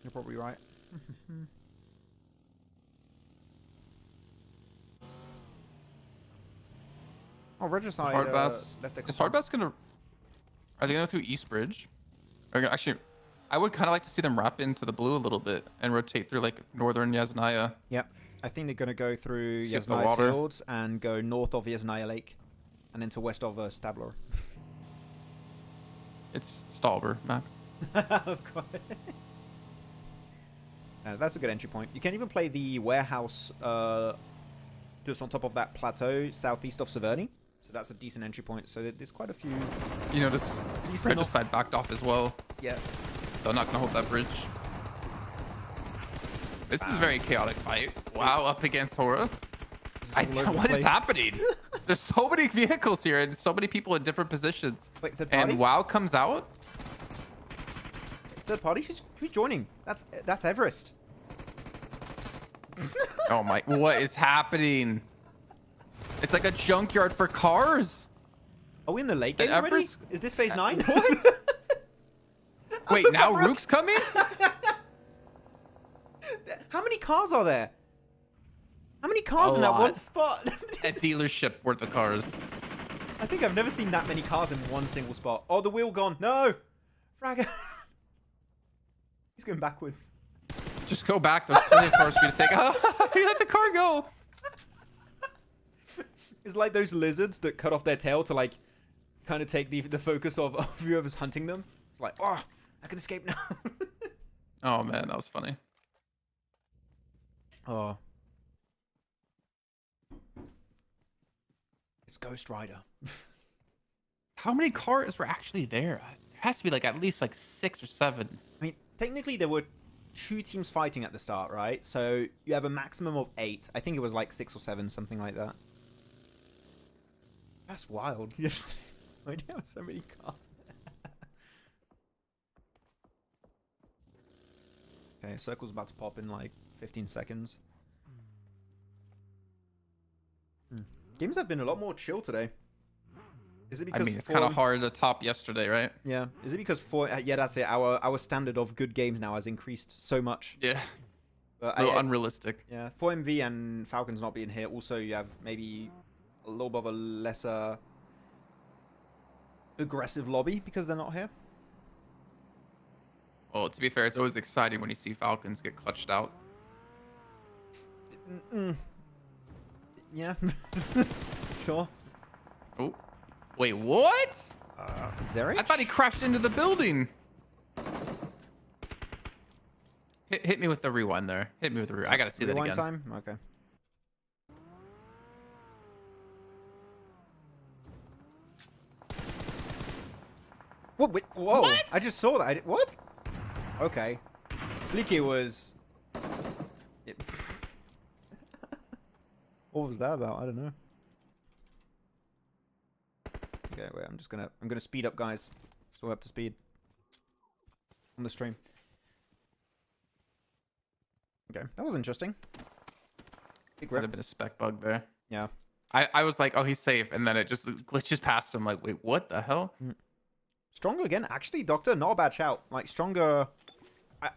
You're probably right. Oh, Regicide left their is Hardbass gonna... Are they gonna go through East Bridge? Actually, I would kind of like to see them wrap into the blue a little bit and rotate through like northern Yasnaya. Yep. I think they're going to go through See Yasnaya Fields and go north of Yasnaya Lake and then to west of Stabler. It's Stalber, Max. Of course. That's a good entry point. You can even play the warehouse just on top of that plateau southeast of Severny. So that's a decent entry point. So there's quite a few... You notice Regicide backed off as well. Yeah. They're not going to hold that bridge. This is a very chaotic fight. Wow, up against HORAA. What is happening? There's so many vehicles here and so many people in different positions. Wait, third party? And WoW comes out. Third party? Who's joining? That's Everest. Oh my! What is happening? It's like a junkyard for cars. Are we in the late game already? Is this phase 9? What? Wait, now Rook's coming? How many cars are there? How many cars in that one spot? A dealership worth of cars. I think I've never seen that many cars in one single spot. Oh, the wheel gone. No! Fragger. He's going backwards. Just go back. There's plenty of cars for you to take. Oh, you let the car go. It's like those lizards that cut off their tail to like kind of take the focus of whoever's hunting them. It's like, oh, I can escape now. Oh man, that was funny. Oh. It's Ghost Rider. How many cars were actually there? There has to be like at least like 6 or 7. I mean, technically there were 2 teams fighting at the start, right? So you have a maximum of 8. I think it was like 6 or 7, something like that. That's wild. Why do you have so many cars? Okay, circle's about to pop in like 15 seconds. Games have been a lot more chill today. Is it because I mean, it's kind of hard to top yesterday, right? Yeah. Is it because yeah, that's it. Our standard of good games now has increased so much. Yeah. But A little unrealistic. Yeah. 4MV and Falcons not being here. Also, you have maybe a little bit of a lesser aggressive lobby because they're not here. Well, to be fair, it's always exciting when you see Falcons get clutched out. Yeah. Sure. Oh. Wait, what? Zerich? I thought he crashed into the building. Hit me with the rewind there. Hit me with the rewind. I gotta see that again. Rewind time? Okay. What? Wait, whoa! What? I just saw that. What? Okay. Fleeky was. What was that about? I don't know. Okay, wait. I'm gonna speed up, guys. So we're up to speed on the stream. Okay, that was interesting. Big Could rip. have been a spec bug there. Yeah. I was like, oh, he's safe, and then it just glitches past him. Like, wait, what the hell? Stronger again. Actually, Doctor, not a bad shout. Like, Stronger...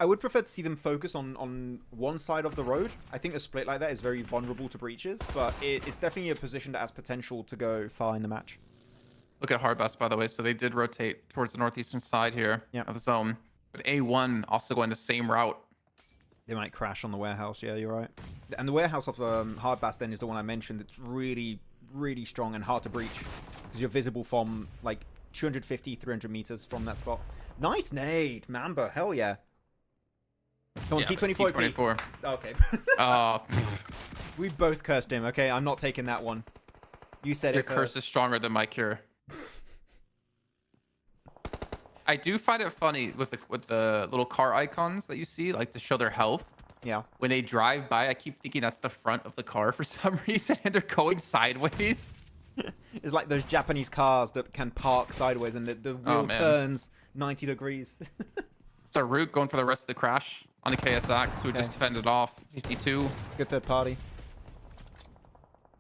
I would prefer to see them focus on one side of the road. I think a split like that is very vulnerable to breaches, but it's definitely a position that has potential to go far in the match. Look at Hardbus, by the way. So they did rotate towards the northeastern side here of the zone. But A1 also going the same route. They might crash on the warehouse. Yeah, you're right. And the warehouse of Hardbus then is the one I mentioned. It's really, really strong and hard to breach because you're visible from like 250, 300 meters from that spot. Nice nade, Mamba. Hell yeah. Come on, Yeah, T24. T24. Okay. Oh, We both cursed him. Okay, I'm not taking that one. You said your it curse first. is stronger than my cure. I do find it funny with the little car icons that you see, like to show their health. Yeah. When they drive by, I keep thinking that's the front of the car for some reason, and they're going sideways. It's like those Japanese cars that can park sideways and the wheel turns 90 degrees. So Root going for the rest of the crash on the KSX, who just defended off 52. Good third party.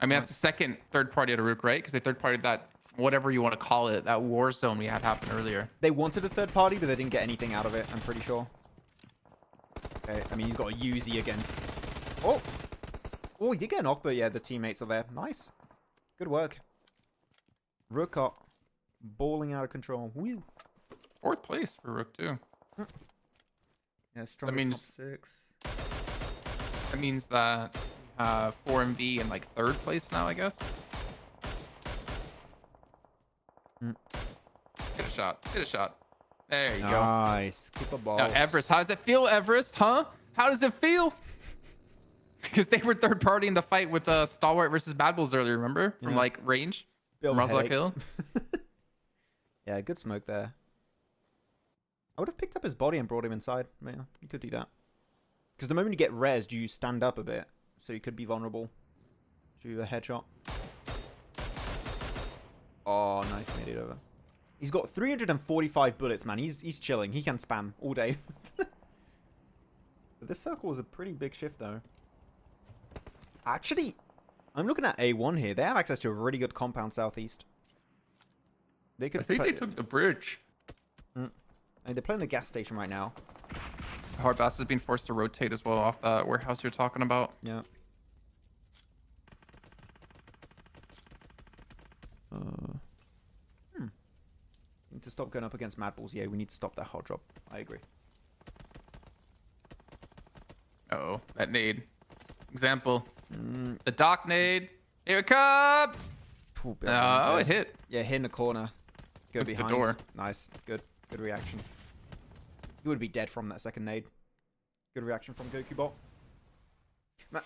I mean, that's the second third party at a Rook, right? Because they third partied that, whatever you want to call it, that war zone we had happen earlier. They wanted a third party, but they didn't get anything out of it, I'm pretty sure. Okay, I mean, you've got a Uzi against... Oh! Oh, he did get a knock, but yeah, the teammates are there. Nice. Good work. Rook are balling out of control. Woo. 4th place for Rook, too. Yeah, strong means- top 6. That means that 4MV in like 3rd place now, I guess. Get a shot. Get a shot. There you go. Nice. Keep a ball. Now, Everest, how does it feel, Everest? Huh? How does it feel? Because they were third party in the fight with Stalwart versus Bad Bulls earlier, remember? From like range. From Roslock Hill. Yeah, good smoke there. I would have picked up his body and brought him inside. Yeah, you could do that. Because the moment you get rezzed, you stand up a bit. So you could be vulnerable to a headshot. Oh, nice. Made it over. He's got 345 bullets, man. He's chilling. He can spam all day. But this circle was a pretty big shift, though. Actually, I'm looking at A1 here. They have access to a really good compound southeast. They could. I think they took the bridge. I mean, they're playing the gas station right now. Hardbass is being forced to rotate as well off that warehouse you're talking about. Yeah. Need to stop going up against Mad Bulls. Yeah, we need to stop that hot drop. I agree. Uh-oh, that nade. Example. The dock nade. Here it comes! Oh, it hit. Yeah, hit in the corner. Go Look at the behind. door. Nice. Good. Good reaction. He would be dead from that second nade. Good reaction from Goku Bot.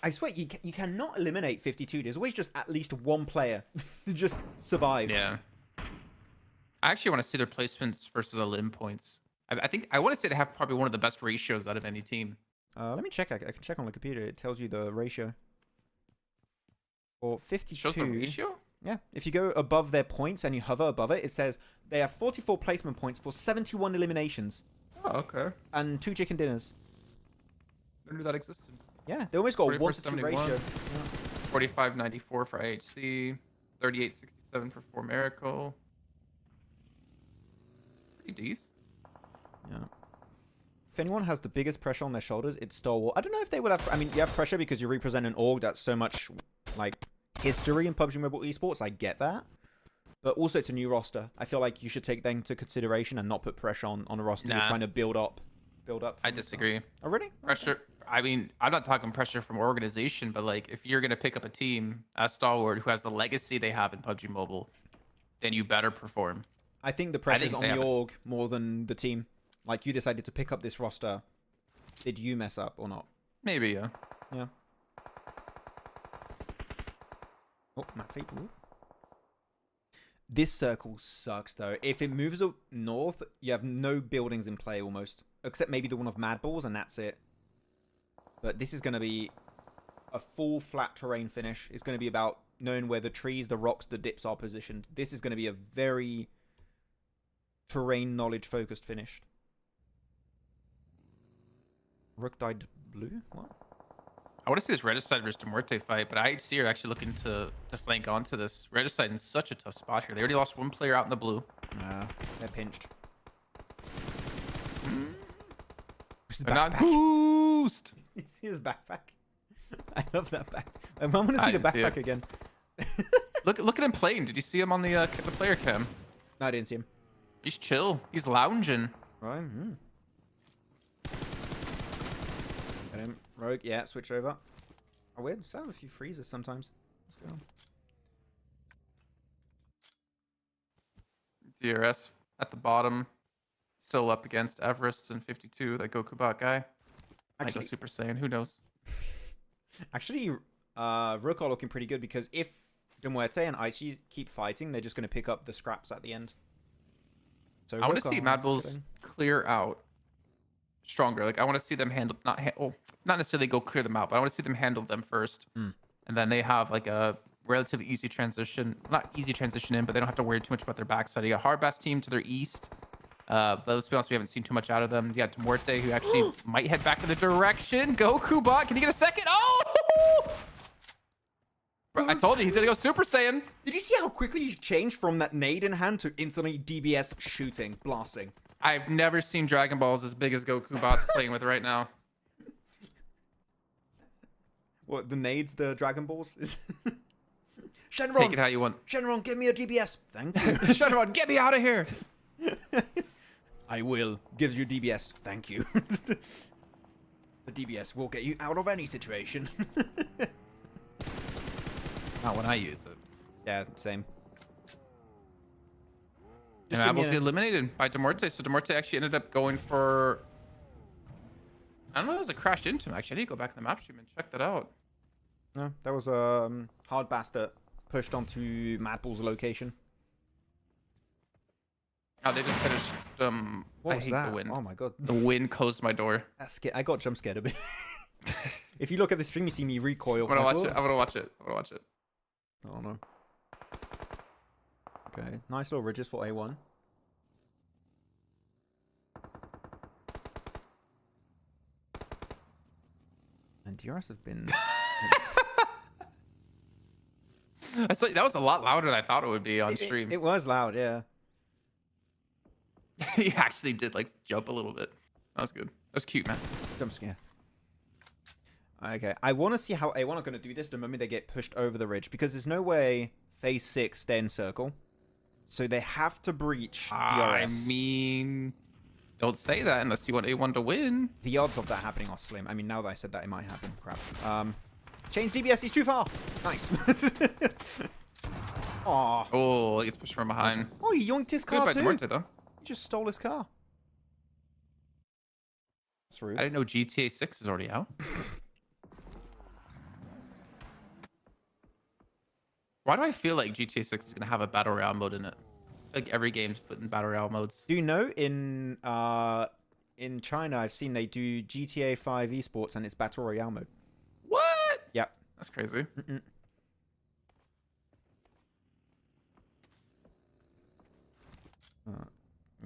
I swear, you cannot eliminate 52. There's always just at least one player who just survives. Yeah. I actually want to see their placements versus elim points. I think I want to say they have probably one of the best ratios out of any team. Let me check. I can check on the computer. It tells you the ratio. For 52. Shows the ratio? Yeah. If you go above their points and you hover above it, it says they have 44 placement points for 71 eliminations. Oh, okay. And 2 chicken dinners. I knew that existed. Yeah, they almost got a 1 to 2 71. ratio. 45.94 for IHC. 38.67 for 4 Miracle. Pretty decent. Yeah. If anyone has the biggest pressure on their shoulders, it's Stalwart. I don't know if they would have... I mean, you have pressure because you represent an org that's so much, like, history in PUBG Mobile Esports. I get that. But also, it's a new roster. I feel like you should take that into consideration and not put pressure on a roster you're trying to build up. I disagree. Oh, really? Pressure. I mean, I'm not talking pressure from organization, but, like, if you're going to pick up a team as Stalwart who has the legacy they have in PUBG Mobile, then you better perform. I think the pressure's on the org more than the team. Like, you decided to pick up this roster. Did you mess up or not? Maybe, yeah. Yeah. Oh, map feed. Ooh. This circle sucks, though. If it moves north, you have no buildings in play, almost. Except maybe the one of Mad Balls, and that's it. But this is going to be a full flat terrain finish. It's going to be about knowing where the trees, the rocks, the dips are positioned. This is going to be a very terrain knowledge-focused finish. Rook died blue? What? I want to see this Regicide versus Muerte fight, but I see her actually looking to flank onto this. Regicide in such a tough spot here. They already lost 1 player out in the blue. Nah, they're pinched. But not boost! You see his backpack? I love that back. I want to see the backpack again. Look at him playing. Did you see him on the player cam? No, I didn't see him. He's chill. He's lounging. Right. Got him. Rogue, yeah, switch over. Oh, weird. Just have a few freezes sometimes. Let's go. DRS at the bottom. Still up against Everest and 52, that Goku bot guy. Might go Super Saiyan, who knows? Actually, Rook are looking pretty good because if Muerte and Aichi keep fighting, they're just going to pick up the scraps at the end. So I want to see Mad Bulls clear out stronger. Like, I want to see them handle, not necessarily go clear them out, but I want to see them handle them first. And then they have like a relatively easy transition, not easy transition in, but they don't have to worry too much about their backside. You got Hardbass team to their east. But let's be honest, we haven't seen too much out of them. You got Muerte, who actually might head back in the direction. Goku bot, can he get a second? Oh! Bro, I told you, he's gonna go Super Saiyan. Did you see how quickly you changed from that nade in hand to instantly DBS shooting, blasting? I've never seen Dragon Balls as big as Goku bot's playing with right now. What, the nades, the Dragon Balls? Shenron! Take it how you want. Shenron, give me a DBS. Thank you. Shenron, get me out of here. I will. Gives you DBS. Thank you. The DBS will get you out of any situation. Not when I use it. Yeah, same. And Apples get eliminated by Demorte. So Demorte actually ended up going for... I don't know if it was a crashed into him, actually. I need to go back to the map stream and check that out. No, that was Hard Bass that pushed onto Mad Bull's location. Oh, they just finished. What I was hate that? the wind. Oh my god. The wind closed my door. That's scared. I got jump scared a bit. If you look at the stream, you see me recoil. I'm gonna watch it. I'm gonna watch it. I'm gonna watch it. Oh no. Okay, nice little ridges for A1. And DRS have been... That was a lot louder than I thought it would be on stream. It was loud, yeah. He actually did like jump a little bit. That was good. That was cute, man. Jump scare. Okay, I want to see how A1 are going to do this the moment they get pushed over the ridge, because there's no way phase 6 stay in circle. So they have to breach DRS. I mean, don't say that unless you want A1 to win. The odds of that happening are slim. I mean, now that I said that, it might happen. Crap. Change DBS, he's too far. Nice. Aww. Oh, he gets pushed from behind. Oh, he yoinked his car too. Muerte, though. He just stole his car. That's rude. I didn't know GTA 6 was already out. Why do I feel like GTA 6 is gonna have a battle royale mode in it? Like every game's put in battle royale modes. Do you know in China I've seen they do GTA 5 Esports and it's battle royale mode. What? Yep. That's crazy. Mm-mm.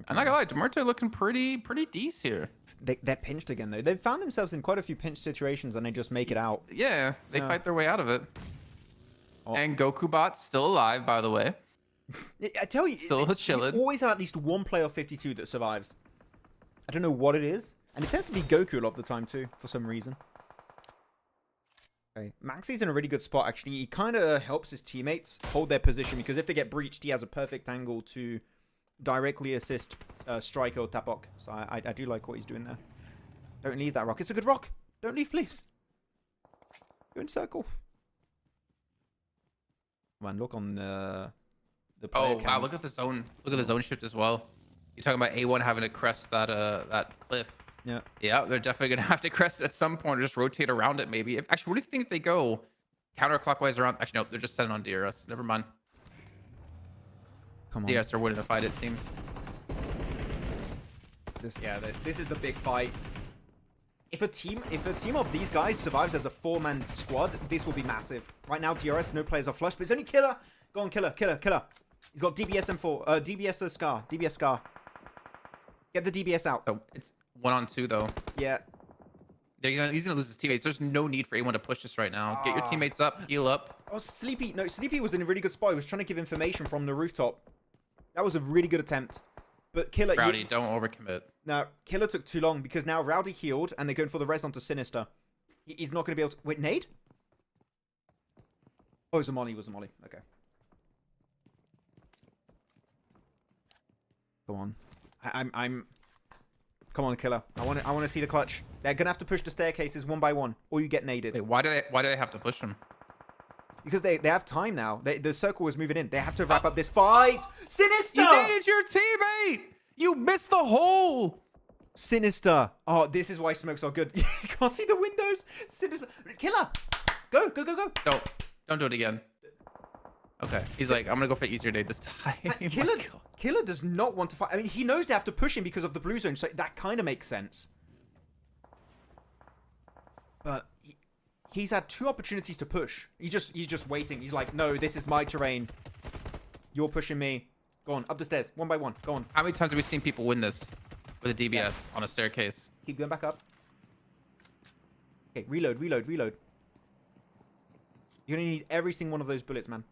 I'm not gonna lie, Muerte looking pretty decent here. They're pinched again though. They've found themselves in quite a few pinch situations and they just make it out. Yeah, they fight their way out of it. Oh. And GokuBot's still alive, by the way. I tell you, Still chilling. you always have at least one player of 52 that survives. I don't know what it is. And it tends to be Goku a lot of the time too, for some reason. Okay, Maxi's in a really good spot actually. He kind of helps his teammates hold their position because if they get breached, he has a perfect angle to directly assist Striker or Tapok. So I do like what he's doing there. Don't leave that rock. It's a good rock. Don't leave, please. Go in circle. Man, look on the player Oh wow, counts. look at the zone. Look at the zone shift as well. You're talking about A1 having to crest that that cliff. Yeah. Yeah, they're definitely gonna have to crest it at some point or just rotate around it maybe. Actually, what do you think if they go counterclockwise around? Actually, no, they're just setting on DRS. Never mind. Come on. DRS are winning the fight, it seems. This is the big fight. If a team of these guys survives as a 4-man squad, this will be massive. Right now, DRS, no players are flushed, but it's only Killer. Go on, Killer. He's got DBS M4, DBS Scar, DBS Scar. Get the DBS out. So it's 1-on-2 though. Yeah. He's gonna lose his teammates. There's no need for A1 to push this right now. Get your teammates up, heal up. Oh, Sleepy. No, Sleepy was in a really good spot. He was trying to give information from the rooftop. That was a really good attempt. But Killer... Rowdy, don't overcommit. No, Killer took too long because now Rowdy healed and they're going for the res onto Sinister. He's not going to be able to... Wait, nade? Oh, it was a molly. Okay. Go on. I'm... Come on, Killer. I want to see the clutch. They're going to have to push the staircases one by one or you get naded. Wait, why do they have to push him? Because they have time now. The circle is moving in. They have to wrap up this fight. Sinister! You naded your teammate! You missed the hole! Sinister. Oh, this is why smokes are good. You can't see the windows. Sinister. Killer! Go. Don't do it again. Okay. He's like, I'm gonna go for easier nade this time. Killer does not want to fight. I mean, he knows they have to push him because of the blue zone, so that kind of makes sense. But he's had 2 opportunities to push. He's just waiting. He's like, no, this is my terrain. You're pushing me. Go on, up the stairs, one by one. Go on. How many times have we seen people win this with a DBS on a staircase? Keep going back up. Okay, reload. You're gonna need every single one of those bullets, man.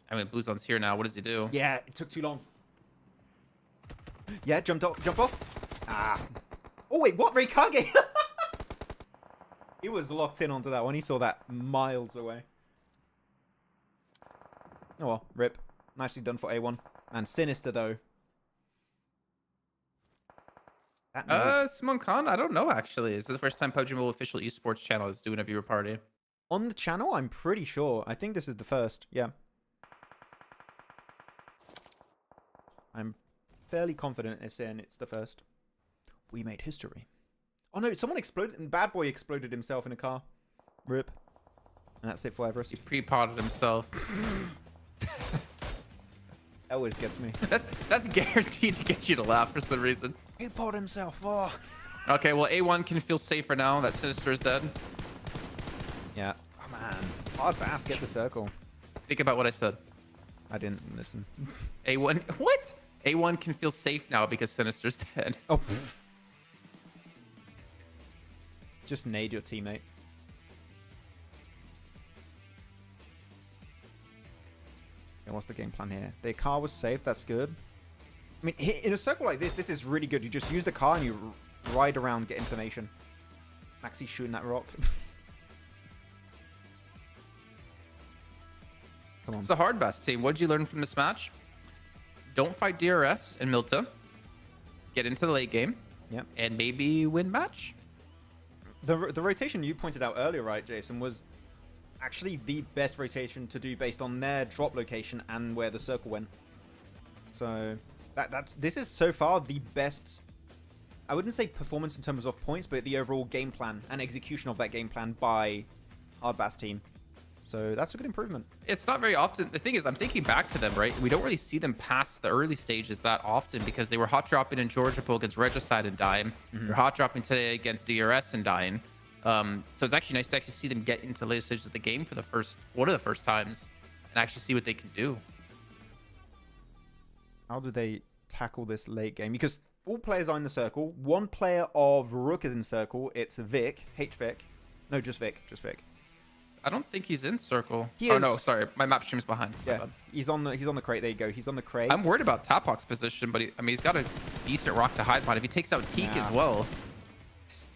I mean, Blue Zone's here now. What does he do? Yeah, it took too long. Yeah, jump off. Ah. Oh, wait, what? Reikage? He was locked in onto that one. He saw that miles away. Oh, well, rip. Nicely done for A1. And Sinister, though. Simon Khan, I don't know, actually. This is the first time PUBG Mobile official esports channel is doing a viewer party. On the channel, I'm pretty sure. I think this is the first. Yeah. I'm fairly confident it's saying it's the first. We made history. Oh no, someone exploded and Bad Boy exploded himself in a car. Rip. And that's it for Everest. He pre-potted himself. That always gets me. That's guaranteed to get you to laugh for some reason. He potted himself. Oh. Okay, well, A1 can feel safer now that Sinister is dead. Yeah. Oh man. Hard pass, get the circle. Think about what I said. I didn't listen. A1, what? A1 can feel safe now because Sinister's dead. Oh. Just nade your teammate. Okay, what's the game plan here? Their car was safe. That's good. I mean, in a circle like this is really good. You just use the car and you ride around, get information. Maxi shooting that rock. Come on. It's a hard best team. What did you learn from this match? Don't fight DRS and Muerte. Get into the late game. Yep. And maybe win match. The rotation you pointed out earlier, right, Jason, was actually the best rotation to do based on their drop location and where the circle went. So this is so far the best, I wouldn't say performance in terms of points, but the overall game plan and execution of that game plan by Hardbass team. So that's a good improvement. It's not very often. The thing is, I'm thinking back to them, right? We don't really see them past the early stages that often because they were hot dropping in Georgia Pool against Regicide and dying. They're hot dropping today against DRS and dying. So it's actually nice to actually see them get into later stages of the game for one of the first times and actually see what they can do. How do they tackle this late game? Because all players are in the circle. One player of Rook is in circle. It's Vic, H-Vic. No, just Vic. I don't think he's in circle. He oh is. no, sorry, my map stream's behind. My Yeah, bad. he's on the crate. There you go. He's on the crate. I'm worried about Taphawk's position, but he's got a decent rock to hide behind. If he takes out Teak as well.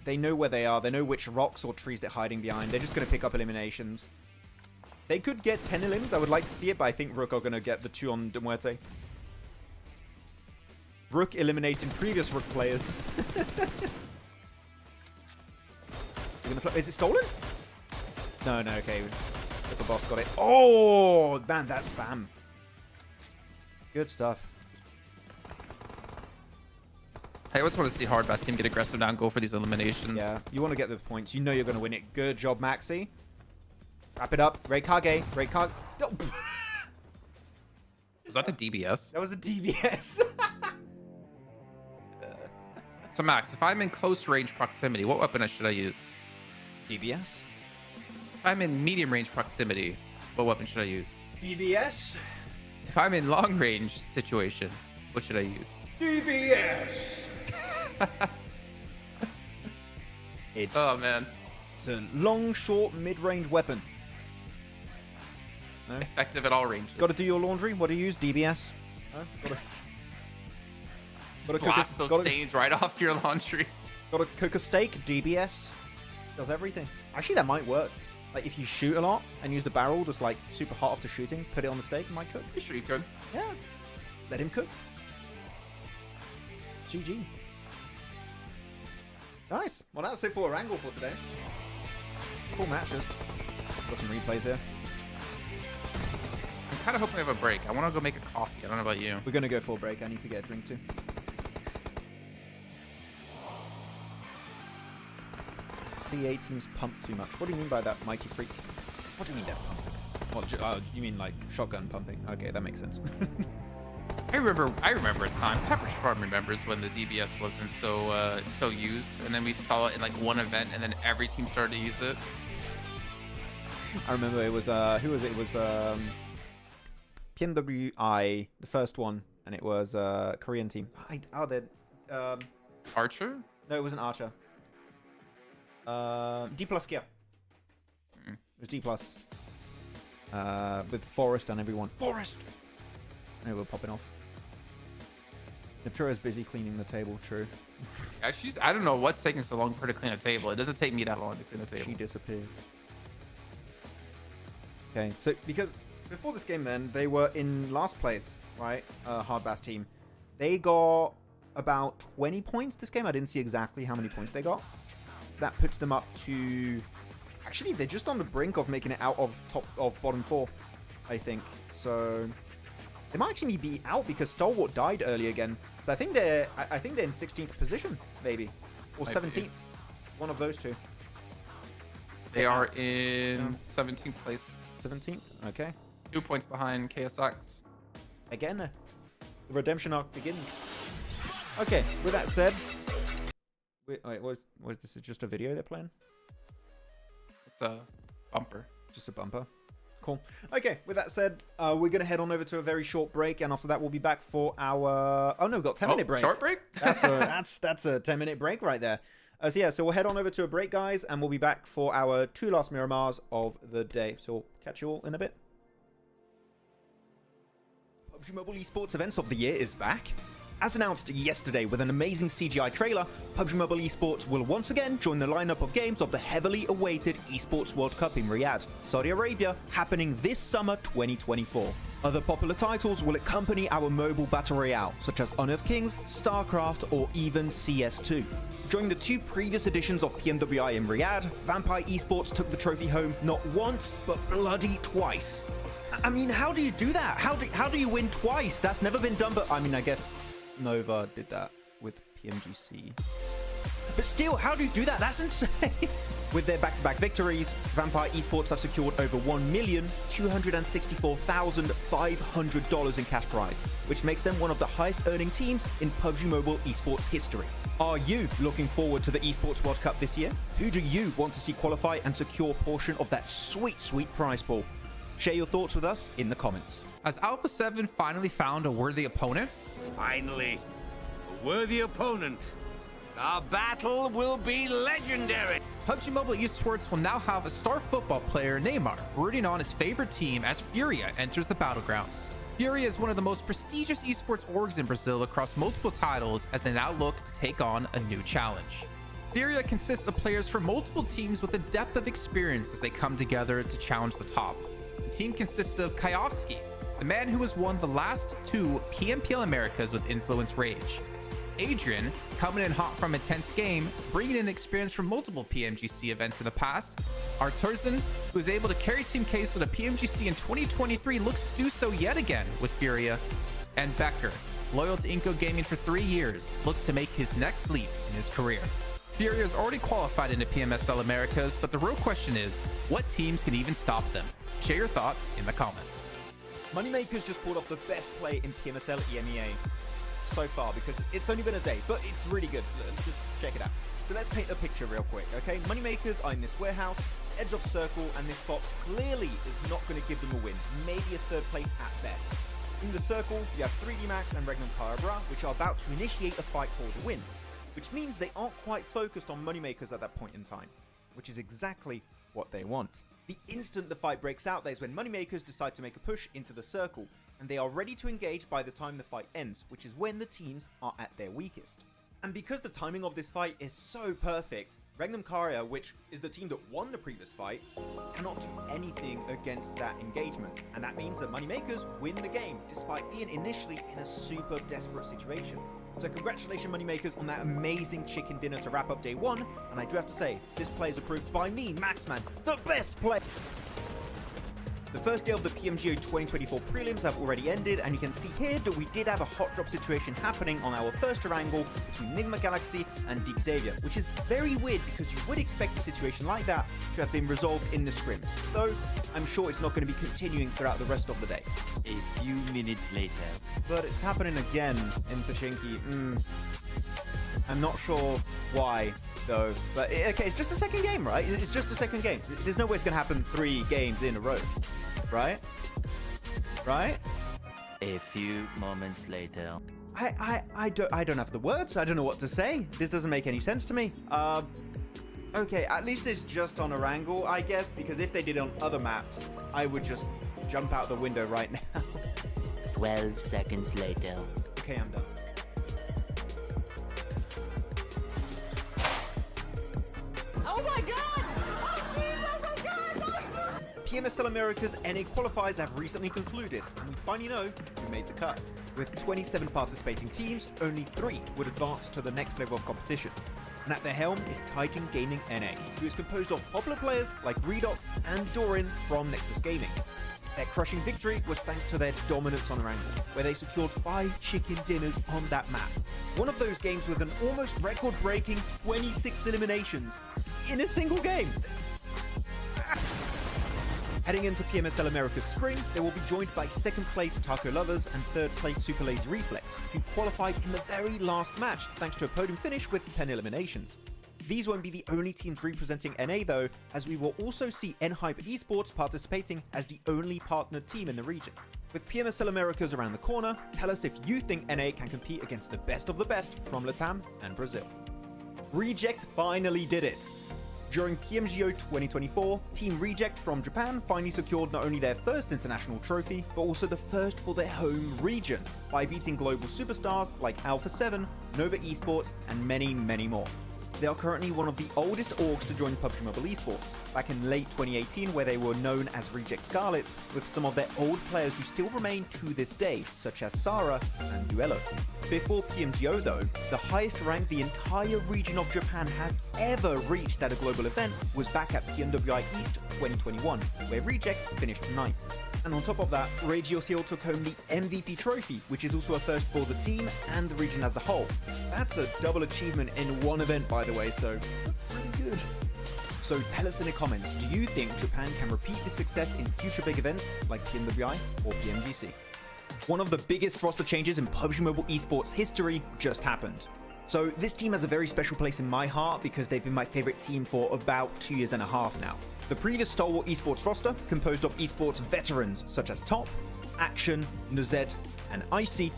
They know where they are. They know which rocks or trees they're hiding behind. They're just going to pick up eliminations. They could get 10 elims. I would like to see it, but I think Rook are going to get the 2 on Muerte. Rook eliminating previous Rook players. Is it stolen? No, okay. The boss got it. Oh, man, that's spam. Good stuff. I always want to see Hardbass team get aggressive now and go for these eliminations. Yeah, you want to get the points. You know you're going to win it. Good job, Maxi. Wrap it up. Reikage. Oh. Was that the DBS? That was a DBS. So Max, if I'm in close range proximity, what weapon should I use? DBS? If I'm in medium range proximity, what weapon should I use? DBS? If I'm in long range situation, what should I use? DBS! It's Oh man. It's a long, short, mid-range weapon. No? Effective at all ranges. Got to do your laundry? What do you use? DBS? No? Got to Blast those stains right off your laundry. Got to cook a steak? DBS? Does everything. Actually, that might work. Like, if you shoot a lot and use the barrel just, like, super hot after shooting, put it on the steak, it might cook. Pretty sure you could. Yeah. Let him cook. GG. Nice. Well, that's it for Erangel for today. Cool matches. Got some replays here. I'm kind of hoping I have a break. I want to go make a coffee. I don't know about you. We're going to go for a break. I need to get a drink too. CA teams pump too much. What do you mean by that, Mighty Freak? What do you mean that pump? What, you mean like shotgun pumping? Okay, that makes sense. I remember a time. Pepper Farm remembers when the DBS wasn't so used, and then we saw it in like one event, and then every team started to use it. I remember it was who was it? It was PMWI, the first one, and it was Korean team. Archer? No, it wasn't Archer. D plus Kia. It was D plus. With Forest and everyone. Forest. And they were popping off. Natura's busy cleaning the table. True. Yeah, I don't know what's taking so long for her to clean a table. It doesn't take me that long to clean a table. She disappeared. Okay, so because before this game, then they were in last place, right? Hardbass team. They got about 20 points this game. I didn't see exactly how many points they got. That puts them up to. Actually, they're just on the brink of making it out of bottom 4, I think. So they might actually be out because Stalwart died early again. So I think they're in 16th position, maybe, or 17th. One of those two. They are in 17th place. 17th. Okay. 2 points behind KSX. Again, the redemption arc begins. Okay. With that said, wait, was this just a video they're playing? It's a bumper. Just a bumper. Cool. Okay, with that said, we're going to head on over to a very short break, and after that we'll be back for our... Oh no, we've got a 10-minute break. Short break? That's a 10-minute break right there. So we'll head on over to a break, guys, and we'll be back for our 2 last Miramars of the day. So we'll catch you all in a bit. PUBG Mobile Esports Events of the Year is back. As announced yesterday with an amazing CGI trailer, PUBG Mobile Esports will once again join the lineup of games of the heavily awaited Esports World Cup in Riyadh, Saudi Arabia, happening this summer 2024. Other popular titles will accompany our mobile battle royale, such as Honor of Kings, StarCraft, or even CS2. During the 2 previous editions of PMWI in Riyadh, Vampire Esports took the trophy home not once, but bloody twice. I mean, how do you do that? How do you win twice? That's never been done, but I mean, I guess Nova did that with PMGC. But still, how do you do that? That's insane. With their back-to-back victories, Vampire Esports have secured over $1,264,500 in cash prize, which makes them one of the highest-earning teams in PUBG Mobile esports history. Are you looking forward to the Esports World Cup this year? Who do you want to see qualify and secure a portion of that sweet, sweet prize pool? Share your thoughts with us in the comments. Has Alpha 7 finally found a worthy opponent? Finally, a worthy opponent. Our battle will be legendary. PUBG Mobile Esports will now have a star football player, Neymar, rooting on his favorite team as HORAA enters the battlegrounds. HORAA is one of the most prestigious esports orgs in Brazil across multiple titles as they now look to take on a new challenge. HORAA consists of players from multiple teams with a depth of experience as they come together to challenge the top. The team consists of Kayovski, the man who has won the last 2 PMPL Americas with Influence Rage. Adrian, coming in hot from a tense game, bringing in experience from multiple PMGC events in the past. Arturzan, who is able to carry Team Case to the PMGC in 2023, looks to do so yet again with HORAA. And Becker, loyal to Inco Gaming for 3 years, looks to make his next leap in his career. HORAA has already qualified into PMSL Americas, but the real question is, what teams can even stop them? Share your thoughts in the comments. Moneymakers just pulled off the best play in PMSL EMEA so far, because it's only been a day, but it's really good. Just check it out. So let's paint a picture real quick, okay? Moneymakers are in this warehouse, edge of circle, and this spot clearly is not going to give them a win, maybe a 3rd place at best. In the circle, you have 3D Max and Regnum Carabra, which are about to initiate a fight for the win, which means they aren't quite focused on Moneymakers at that point in time, which is exactly what they want. The instant the fight breaks out, that is when Moneymakers decide to make a push into the circle, and they are ready to engage by the time the fight ends, which is when the teams are at their weakest. And because the timing of this fight is so perfect, Regnum Carabra, which is the team that won the previous fight, cannot do anything against that engagement, and that means that Moneymakers win the game, despite being initially in a super desperate situation. So congratulations Moneymakers on that amazing chicken dinner to wrap up day 1, and I do have to say, this play is approved by me, Maxman, the best player! The first day of the PMGO 2024 prelims have already ended, and you can see here that we did have a hot drop situation happening on our first Erangel between Nigma Galaxy and Deep Xavier, which is very weird because you would expect a situation like that to have been resolved in the scrims, though I'm sure it's not going to be continuing throughout the rest of the day. A few minutes later. But it's happening again in Pachinki. I'm not sure why, though. But okay, it's just a second game, right? It's just a second game. There's no way it's going to happen 3 games in a row. Right? Right? A few moments later. I don't have the words. I don't know what to say. This doesn't make any sense to me. Okay, at least it's just on Erangel, I guess, because if they did it on other maps, I would just jump out the window right now. 12 seconds later. Okay, I'm done. Oh my god! Oh jeez, oh my god! PMSL America's NA qualifiers have recently concluded, and we finally know who made the cut. With 27 participating teams, only 3 would advance to the next level of competition. And at their helm is Titan Gaming NA, who is composed of popular players like Redox and Doran from Nexus Gaming. Their crushing victory was thanks to their dominance on Erangel, where they secured 5 chicken dinners on that map. One of those games with an almost record-breaking 26 eliminations in a single game. Heading into PMSL America's spring, they will be joined by 2nd place Taco Lovers and 3rd place Super Lazy Reflex, who qualified in the very last match thanks to a podium finish with 10 eliminations. These won't be the only teams representing NA though, as we will also see N-Hype Esports participating as the only partnered team in the region. With PMSL Americas around the corner, tell us if you think NA can compete against the best of the best from LATAM and Brazil. Reject finally did it! During PMGO 2024, Team Reject from Japan finally secured not only their first international trophy, but also the first for their home region, by beating global superstars like Alpha 7, Nova Esports, and many, many more. They are currently one of the oldest orgs to join PUBG Mobile Esports, back in late 2018 where they were known as Reject Scarlets, with some of their old players who still remain to this day, such as Sarah and Duello. Before PMGO though, the highest rank the entire region of Japan has ever reached at a global event was back at PNWI East 2021, where Reject finished 9th. And on top of that, Regios Hill took home the MVP trophy, which is also a first for the team and the region as a whole. That's a double achievement in one event, by the way, so pretty good. So tell us in the comments, do you think Japan can repeat this success in future big events like PMWI or PMGC? One of the biggest roster changes in PUBG Mobile esports history just happened. So this team has a very special place in my heart because they've been my favorite team for about 2.5 years now. The previous Stalwart esports roster, composed of esports veterans such as Top, Action, Nuzed, and Icy,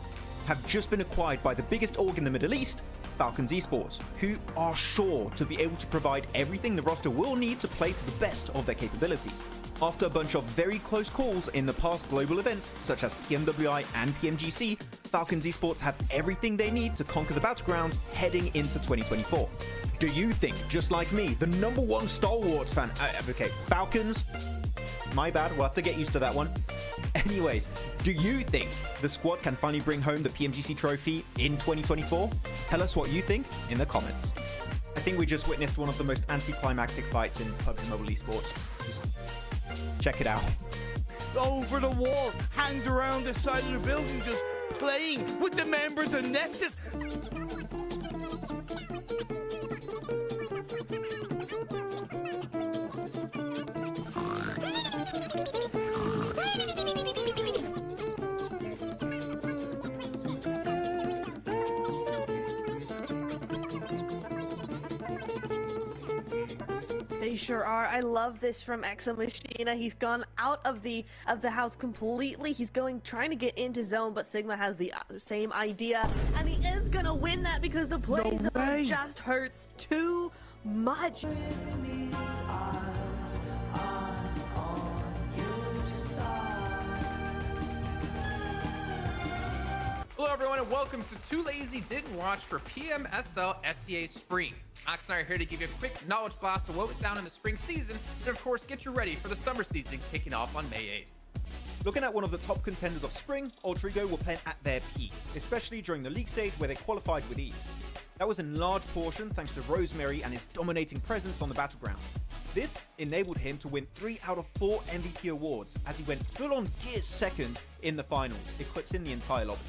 have just been acquired by the biggest org in the Middle East, Falcons Esports, who are sure to be able to provide everything the roster will need to play to the best of their capabilities. After a bunch of very close calls in the past global events, such as PMWI and PMGC, Falcons Esports have everything they need to conquer the battlegrounds heading into 2024. Do you think, just like me, the #1 Stalwarts fan, okay, Falcons, my bad, we'll have to get used to that one. Anyways, do you think the squad can finally bring home the PMGC trophy in 2024? Tell us what you think in the comments. I think we just witnessed one of the most anticlimactic fights in PUBG Mobile esports. Just check it out. Over the wall, hangs around the side of the building, just playing with the members of Nexus. They sure are. I love this from Maximillian. He's gone out of the house completely. He's trying to get into zone, but Sigma has the same idea, and he is gonna win that because the play zone just hurts too much. Hello everyone and welcome to Too Lazy Didn't Watch for PMSL CSA Spring. Max and I are here to give you a quick knowledge blast of what went down in the spring season, and of course get you ready for the summer season kicking off on May 8th. Looking at one of the top contenders of spring, Ultrigo were playing at their peak, especially during the league stage where they qualified with ease. That was in large portion thanks to Rosemary and his dominating presence on the battleground. This enabled him to win 3 out of 4 MVP awards as he went full-on gear second in the finals, eclipsing the entire lobby.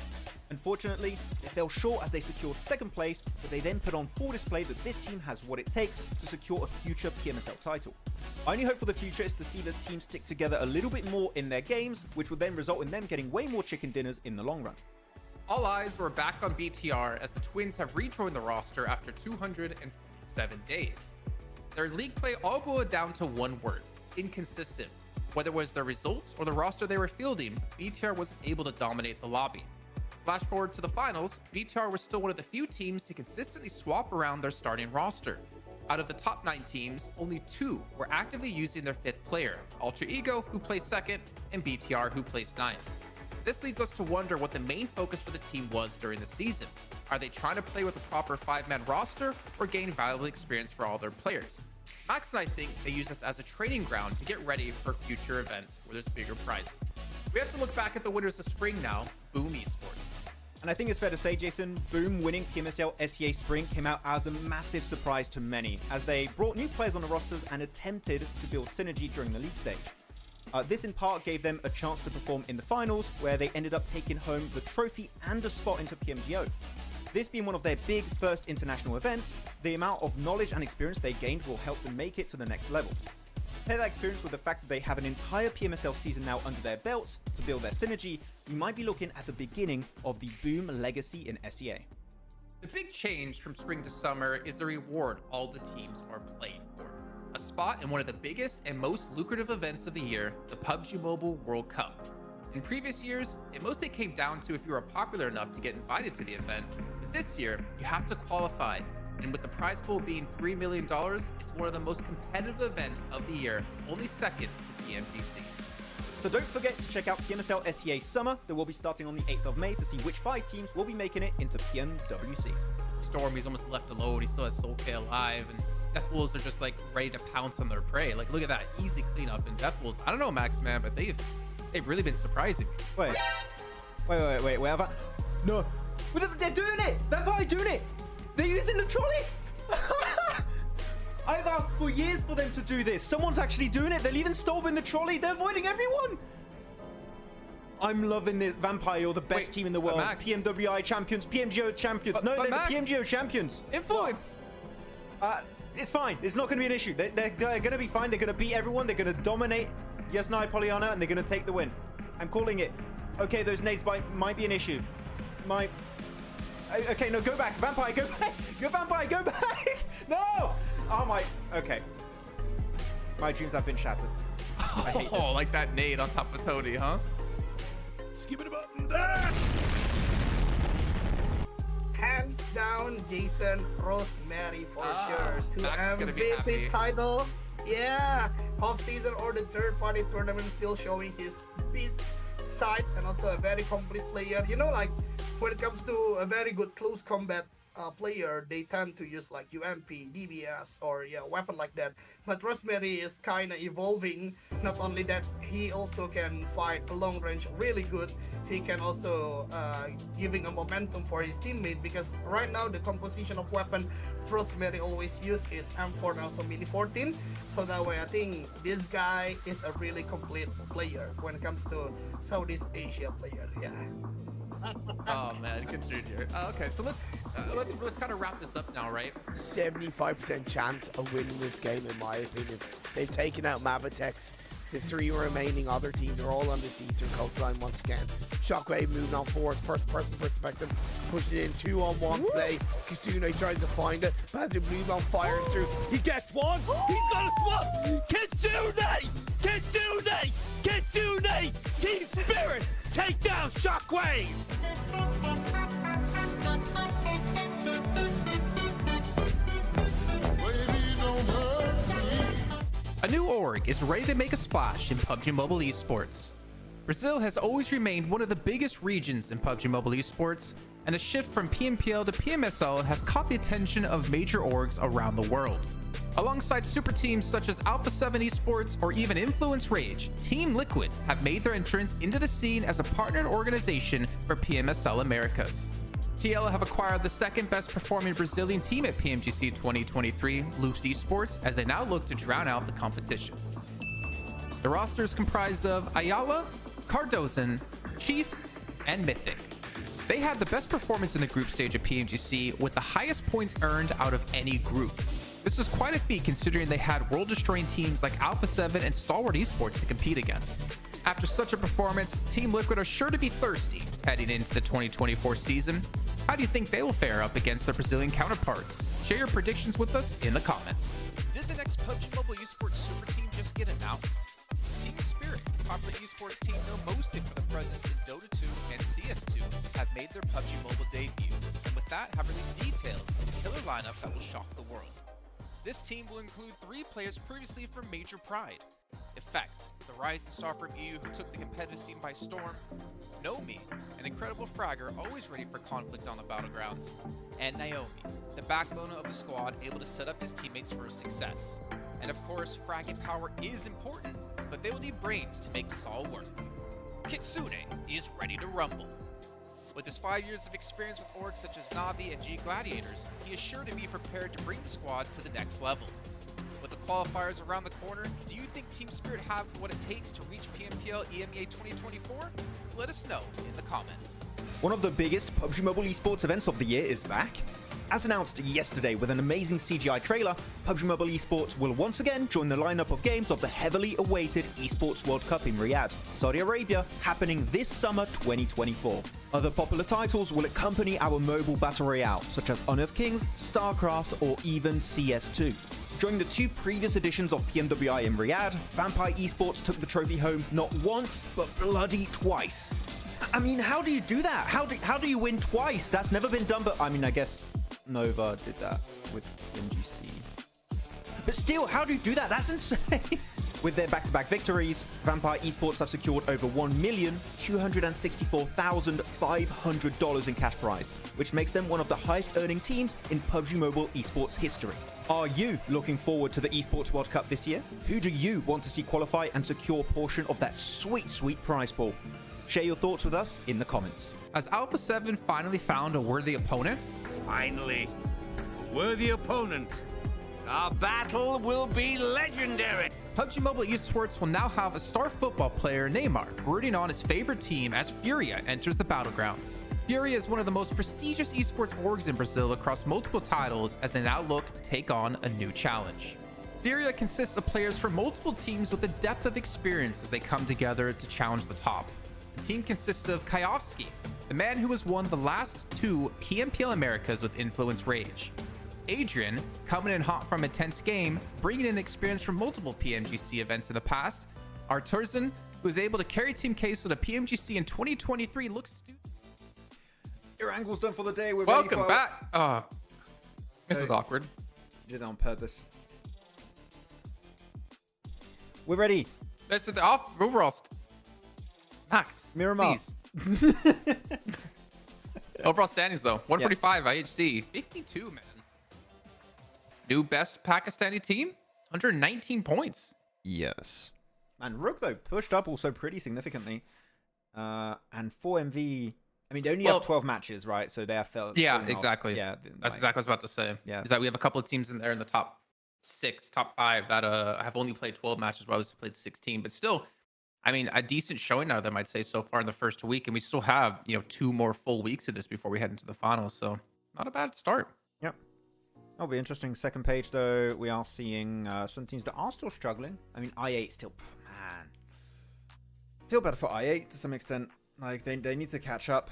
Unfortunately, they fell short as they secured second place, but they then put on full display that this team has what it takes to secure a future PMSL title. My only hope for the future is to see the team stick together a little bit more in their games, which will then result in them getting way more chicken dinners in the long run. All eyes were back on BTR as the Twins have rejoined the roster after 207 days. Their league play all boiled down to one word: inconsistent. Whether it was their results or the roster they were fielding, BTR wasn't able to dominate the lobby. Flash forward to the finals, BTR was still one of the few teams to consistently swap around their starting roster. Out of the top 9 teams, only 2 were actively using their 5th player, Alter Ego, who placed 2nd, and BTR, who placed 9th. This leads us to wonder what the main focus for the team was during the season. Are they trying to play with a proper 5-man roster or gain valuable experience for all their players? Max and I think they use this as a training ground to get ready for future events where there's bigger prizes. We have to look back at the winners of spring now, Boom Esports. And I think it's fair to say, Jason, Boom winning PMSL CSA Spring came out as a massive surprise to many, as they brought new players on the rosters and attempted to build synergy during the league stage. This in part gave them a chance to perform in the finals, where they ended up taking home the trophy and a spot into PMGO. This being one of their big first international events, the amount of knowledge and experience they gained will help them make it to the next level. Pair that experience with the fact that they have an entire PMSL season now under their belts to build their synergy, we might be looking at the beginning of the Boom legacy in SEA. The big change from spring to summer is the reward all the teams are playing for. A spot in one of the biggest and most lucrative events of the year, the PUBG Mobile World Cup. In previous years, it mostly came down to if you were popular enough to get invited to the event, but this year, you have to qualify. And with the prize pool being $3 million, it's one of the most competitive events of the year, only second to PMGC. So don't forget to check out PMSL SEA Summer that will be starting on the 8th of May to see which 5 teams will be making it into PMWC. Storm, he's almost left alone. He still has Soul K alive, and Death Wolves are just like ready to pounce on their prey. Like, look at that easy cleanup. And Death Wolves, I don't know, Maxman, but they've really been surprising me. Wait, have I? No, they're doing it! Vampire doing it! They're using the trolley! I've asked for years for them to do this. Someone's actually doing it. They're leaving Stolb in the trolley. They're avoiding everyone. I'm loving this. Vampire, you're the best team in the world. Max. PMWI champions, PMGO champions. No, they're the Max. PMGO champions. Influence. It's fine. It's not going to be an issue. They're going to be fine. They're going to beat everyone. They're going to dominate Yasnai Polyana, and they're going to take the win. I'm calling it. Okay, those nades might be an issue. Okay, no, go back. Vampire, go back. Go Vampire, go back. No. Oh my. Okay. My dreams have been shattered. I hate this. Like that nade on top of Tony, huh? Skip it a button. Ah! Hands down, Jason Rosemary for sure. To Max is gonna be happy. MVP title. Yeah. Off-season or the third-party tournament, still showing his beast side and also a very complete player. You know, like when it comes to a very good close combat player, they tend to use like UMP, DBS, or weapon like that. But Rosemary is kind of evolving. Not only that, he also can fight a long range really good. He can also giving a momentum for his teammate, because right now the composition of weapon Rosemary always use is M4 and also Mini 14. So that way I think this guy is a really complete player when it comes to Southeast Asia player. Yeah. Oh man, good junior. Okay, so let's kind of wrap this up now, right? 75% chance of winning this game, in my opinion. They've taken out Mabatex. The three remaining other teams are all on the Eastern coastline once again. Shockwave moving on forward, first person perspective, pushing in 2-on-1 play. Kisune tries to find it, but as it moves on, fires through. He gets one. He's got a swap. Kitsune! Kitsune! Kitsune! Team Spirit! Take down Shockwave! A new org is ready to make a splash in PUBG Mobile Esports. Brazil has always remained one of the biggest regions in PUBG Mobile Esports, and the shift from PMPL to PMSL has caught the attention of major orgs around the world. Alongside super teams such as Alpha 7 Esports or even Influence Rage, Team Liquid have made their entrance into the scene as a partnered organization for PMSL Americas. TL have acquired the second best performing Brazilian team at PMGC 2023, Loops Esports, as they now look to drown out the competition. The roster is comprised of Ayala, Cardozan, Chief, and Mythic. They had the best performance in the group stage at PMGC with the highest points earned out of any group. This was quite a feat considering they had world-destroying teams like Alpha 7 and Stalwart Esports to compete against. After such a performance, Team Liquid are sure to be thirsty heading into the 2024 season. How do you think they will fare up against their Brazilian counterparts? Share your predictions with us in the comments. Did the next PUBG Mobile Esports super team just get announced? Team Spirit, the popular esports team known mostly for the presence in Dota 2 and CS2, have made their PUBG Mobile debut, and with that have released details of the killer lineup that will shock the world. This team will include 3 players previously from Major Pride: Effect, the rising star from EU who took the competitive scene by storm; Nomi, an incredible fragger always ready for conflict on the battlegrounds; and Naomi, the backbone of the squad able to set up his teammates for success. And of course, fragging power is important, but they will need brains to make this all work. Kitsune is ready to rumble. With his 5 years of experience with orgs such as Navi and G Gladiators, he is sure to be prepared to bring the squad to the next level. With the qualifiers around the corner, do you think Team Spirit have what it takes to reach PMPL EMEA 2024? Let us know in the comments. One of the biggest PUBG Mobile Esports events of the year is back. As announced yesterday with an amazing CGI trailer, PUBG Mobile Esports will once again join the lineup of games of the heavily awaited Esports World Cup in Riyadh, Saudi Arabia, happening this summer 2024. Other popular titles will accompany our mobile battle royale, such as Honor of Kings, StarCraft, or even CS2. During the 2 previous editions of PMWI in Riyadh, Vampire Esports took the trophy home not once, but bloody twice. I mean, how do you do that? How do you win twice? That's never been done, but I mean, I guess Nova did that with MGC. But still, how do you do that? That's insane. With their back-to-back victories, Vampire Esports have secured over $1,264,500 in cash prize, which makes them one of the highest-earning teams in PUBG Mobile Esports history. Are you looking forward to the Esports World Cup this year? Who do you want to see qualify and secure a portion of that sweet, sweet prize pool? Share your thoughts with us in the comments. Has Alpha 7 finally found a worthy opponent? Finally, a worthy opponent. Our battle will be legendary. PUBG Mobile Esports will now have a star football player, Neymar, rooting on his favorite team as Furia enters the battlegrounds. Furia is one of the most prestigious esports orgs in Brazil across multiple titles as they now look to take on a new challenge. Furia consists of players from multiple teams with a depth of experience as they come together to challenge the top. The team consists of Kayovsky, the man who has won the last 2 PMPL Americas with Influence Rage. Adrian, coming in hot from a tense game, bringing in experience from multiple PMGC events in the past. Arturzan, who was able to carry Team Queso to PMGC in 2023, looks to do... Erangel's done for the day. We're Welcome ready, back. This is awkward. You did that on purpose. We're ready. This is the overall. Max, Miramar. please. Overall standings though: 145 IHC, 52 man. New best Pakistani team, 119 points. Yes. And Rook though pushed up also pretty significantly. And 4MV. I mean, they only have 12 matches, right? So they have felt. Yeah, exactly. Yeah, that's exactly what I was about to say. Yeah, is that we have a couple of teams in there in the top 6, top 5 that have only played 12 matches, while others have played 16. But still, I mean, a decent showing out of them, I'd say, so far in the first week, and we still have 2 more full weeks of this before we head into the finals. So not a bad start. Yep. That'll be interesting. Second page though, we are seeing some teams that are still struggling. I mean, I8 still, man. Feel better for I8 to some extent. Like they need to catch up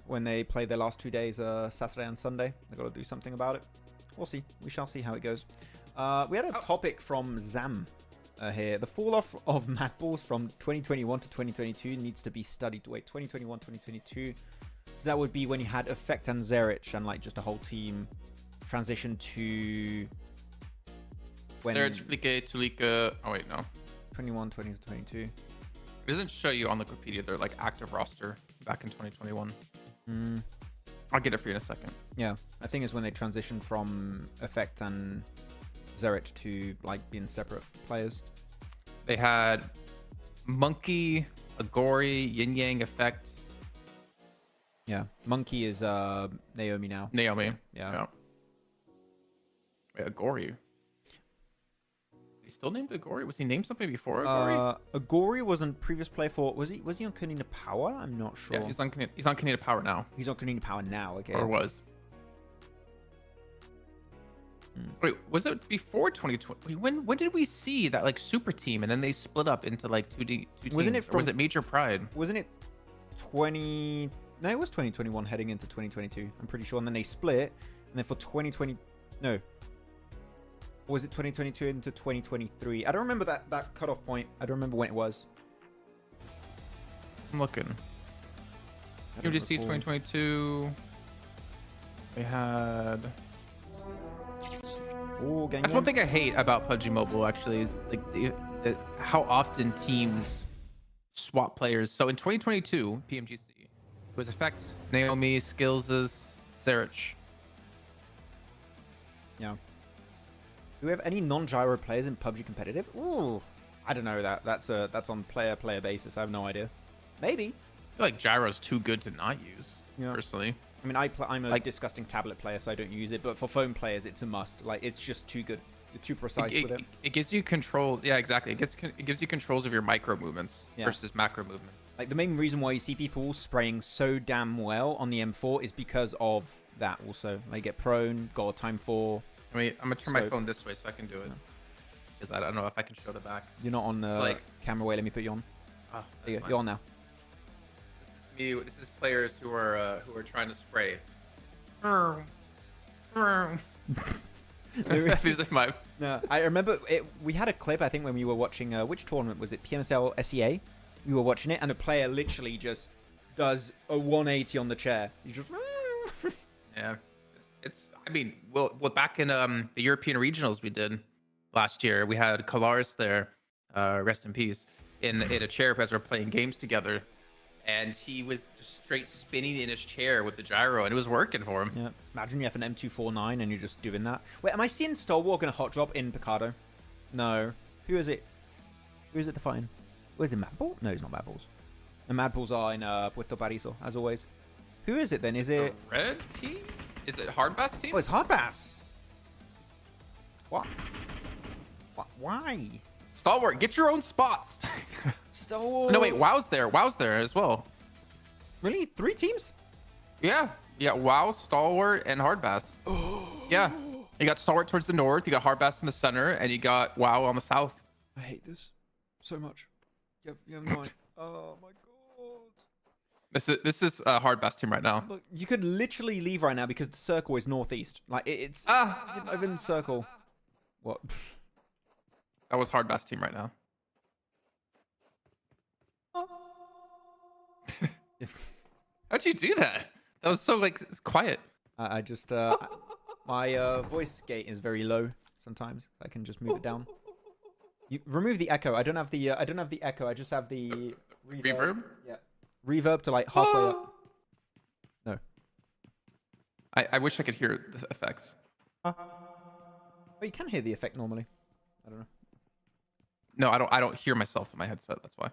when they play their last 2 days, Saturday and Sunday. They've got to do something about it. We'll see. We shall see how it goes. We had a topic from Zam here. The fall off of Mad Balls from 2021 to 2022 needs to be studied. Wait, 2021, 2022. So that would be when you had Effect and Zerich and like just a whole team transition to when Zerich, Flique, Tulika. Oh wait, no. 21, 20 to 22. It doesn't show you on the Wikipedia their like active roster back in 2021. I'll get it for you in a second. Yeah, I think it's when they transitioned from Effect and Zerich to like being separate players. They had Monkey, Agori, Yin Yang, Effect. Yeah, Monkey is Naomi now. Naomi. Yeah. Wait, Agori. Is he still named Agori? Was he named something before Agori? Agori wasn't previous player for. Was he on Kanina Power? I'm not sure. Yeah, he's on Kanina Power now. He's on Kanina Power now. Okay. Or was. Wait, was it before 2020? When did we see that like super team and then they split up into like two teams? Wasn't it or was it Major Pride? Wasn't it 20? No, it was 2021 heading into 2022. I'm pretty sure. And then they split. And then for 2020, no. Or was it 2022 into 2023? I don't remember that cutoff point. I don't remember when it was. I'm looking. UGC 2022. They had. Oh, that's one thing I hate about PUBG Mobile, actually, is like how often teams swap players. So in 2022, PMGC, it was Effect, Naomi, Skills, Zerich. Yeah. Do we have any non-gyro players in PUBG competitive? Ooh, I don't know. That's on player basis. I have no idea. Maybe. I feel like gyro's too good to not use. Yeah. Personally. I mean, I'm a disgusting tablet player, so I don't use it. But for phone players, it's a must. Like, it's just too good. You're too precise with it. It gives you control. Yeah, exactly. It gives you controls of your micro movements versus macro movement. Like, the main reason why you see people spraying so damn well on the M4 is because of that also. Like, you get prone, got time 4. I mean, I'm going to turn my phone this way so I can do it. Because I don't know if I can show the back. You're not on camera way. Let me put you on. Oh, you're on now. This is players who are trying to spray. These are my. No, I remember we had a clip. I think when we were watching which tournament was it? PMSL CSA. We were watching it, and a player literally just does a 180 on the chair. He just. Yeah, it's. I mean, well, back in the European regionals we did last year, we had Kalaris there, rest in peace, in a chair as we're playing games together. And he was just straight spinning in his chair with the gyro, and it was working for him. Yeah. Imagine you have an M249 and you're just doing that. Wait, am I seeing Stalwart gonna hot drop in Picardo? No. Who is it? Who is it define? Where's it, Mad Ball? No, it's not Mad Balls. The Mad Balls are in Puerto Paraiso, as always. Who is it then? Is it... The red team? Is it Hardbass team? Oh, it's Hardbass. What? Why? Stalwart, get your own spots. Stalwart. No, wait, WoW's there. WoW's there as well. Really? 3 teams? Yeah. Yeah. WoW, Stalwart, and Hardbass. Yeah. You got Stalwart towards the north. You got Hardbass in the center, and you got WoW on the south. I hate this so much. You have no idea. Oh my god. This is a Hardbass team right now. Look, you could literally leave right now because the circle is northeast. Like it's not even circle. What? That was Hardbass team right now. How'd you do that? That was so like quiet. I just my voice gate is very low sometimes. I can just move it down. You remove the echo. I don't have the echo. I just have the Reverb? Yeah. Reverb to like halfway up. No. I wish I could hear the effects. Oh, you can hear the effect normally. I don't know. No, I don't hear myself in my headset. That's why.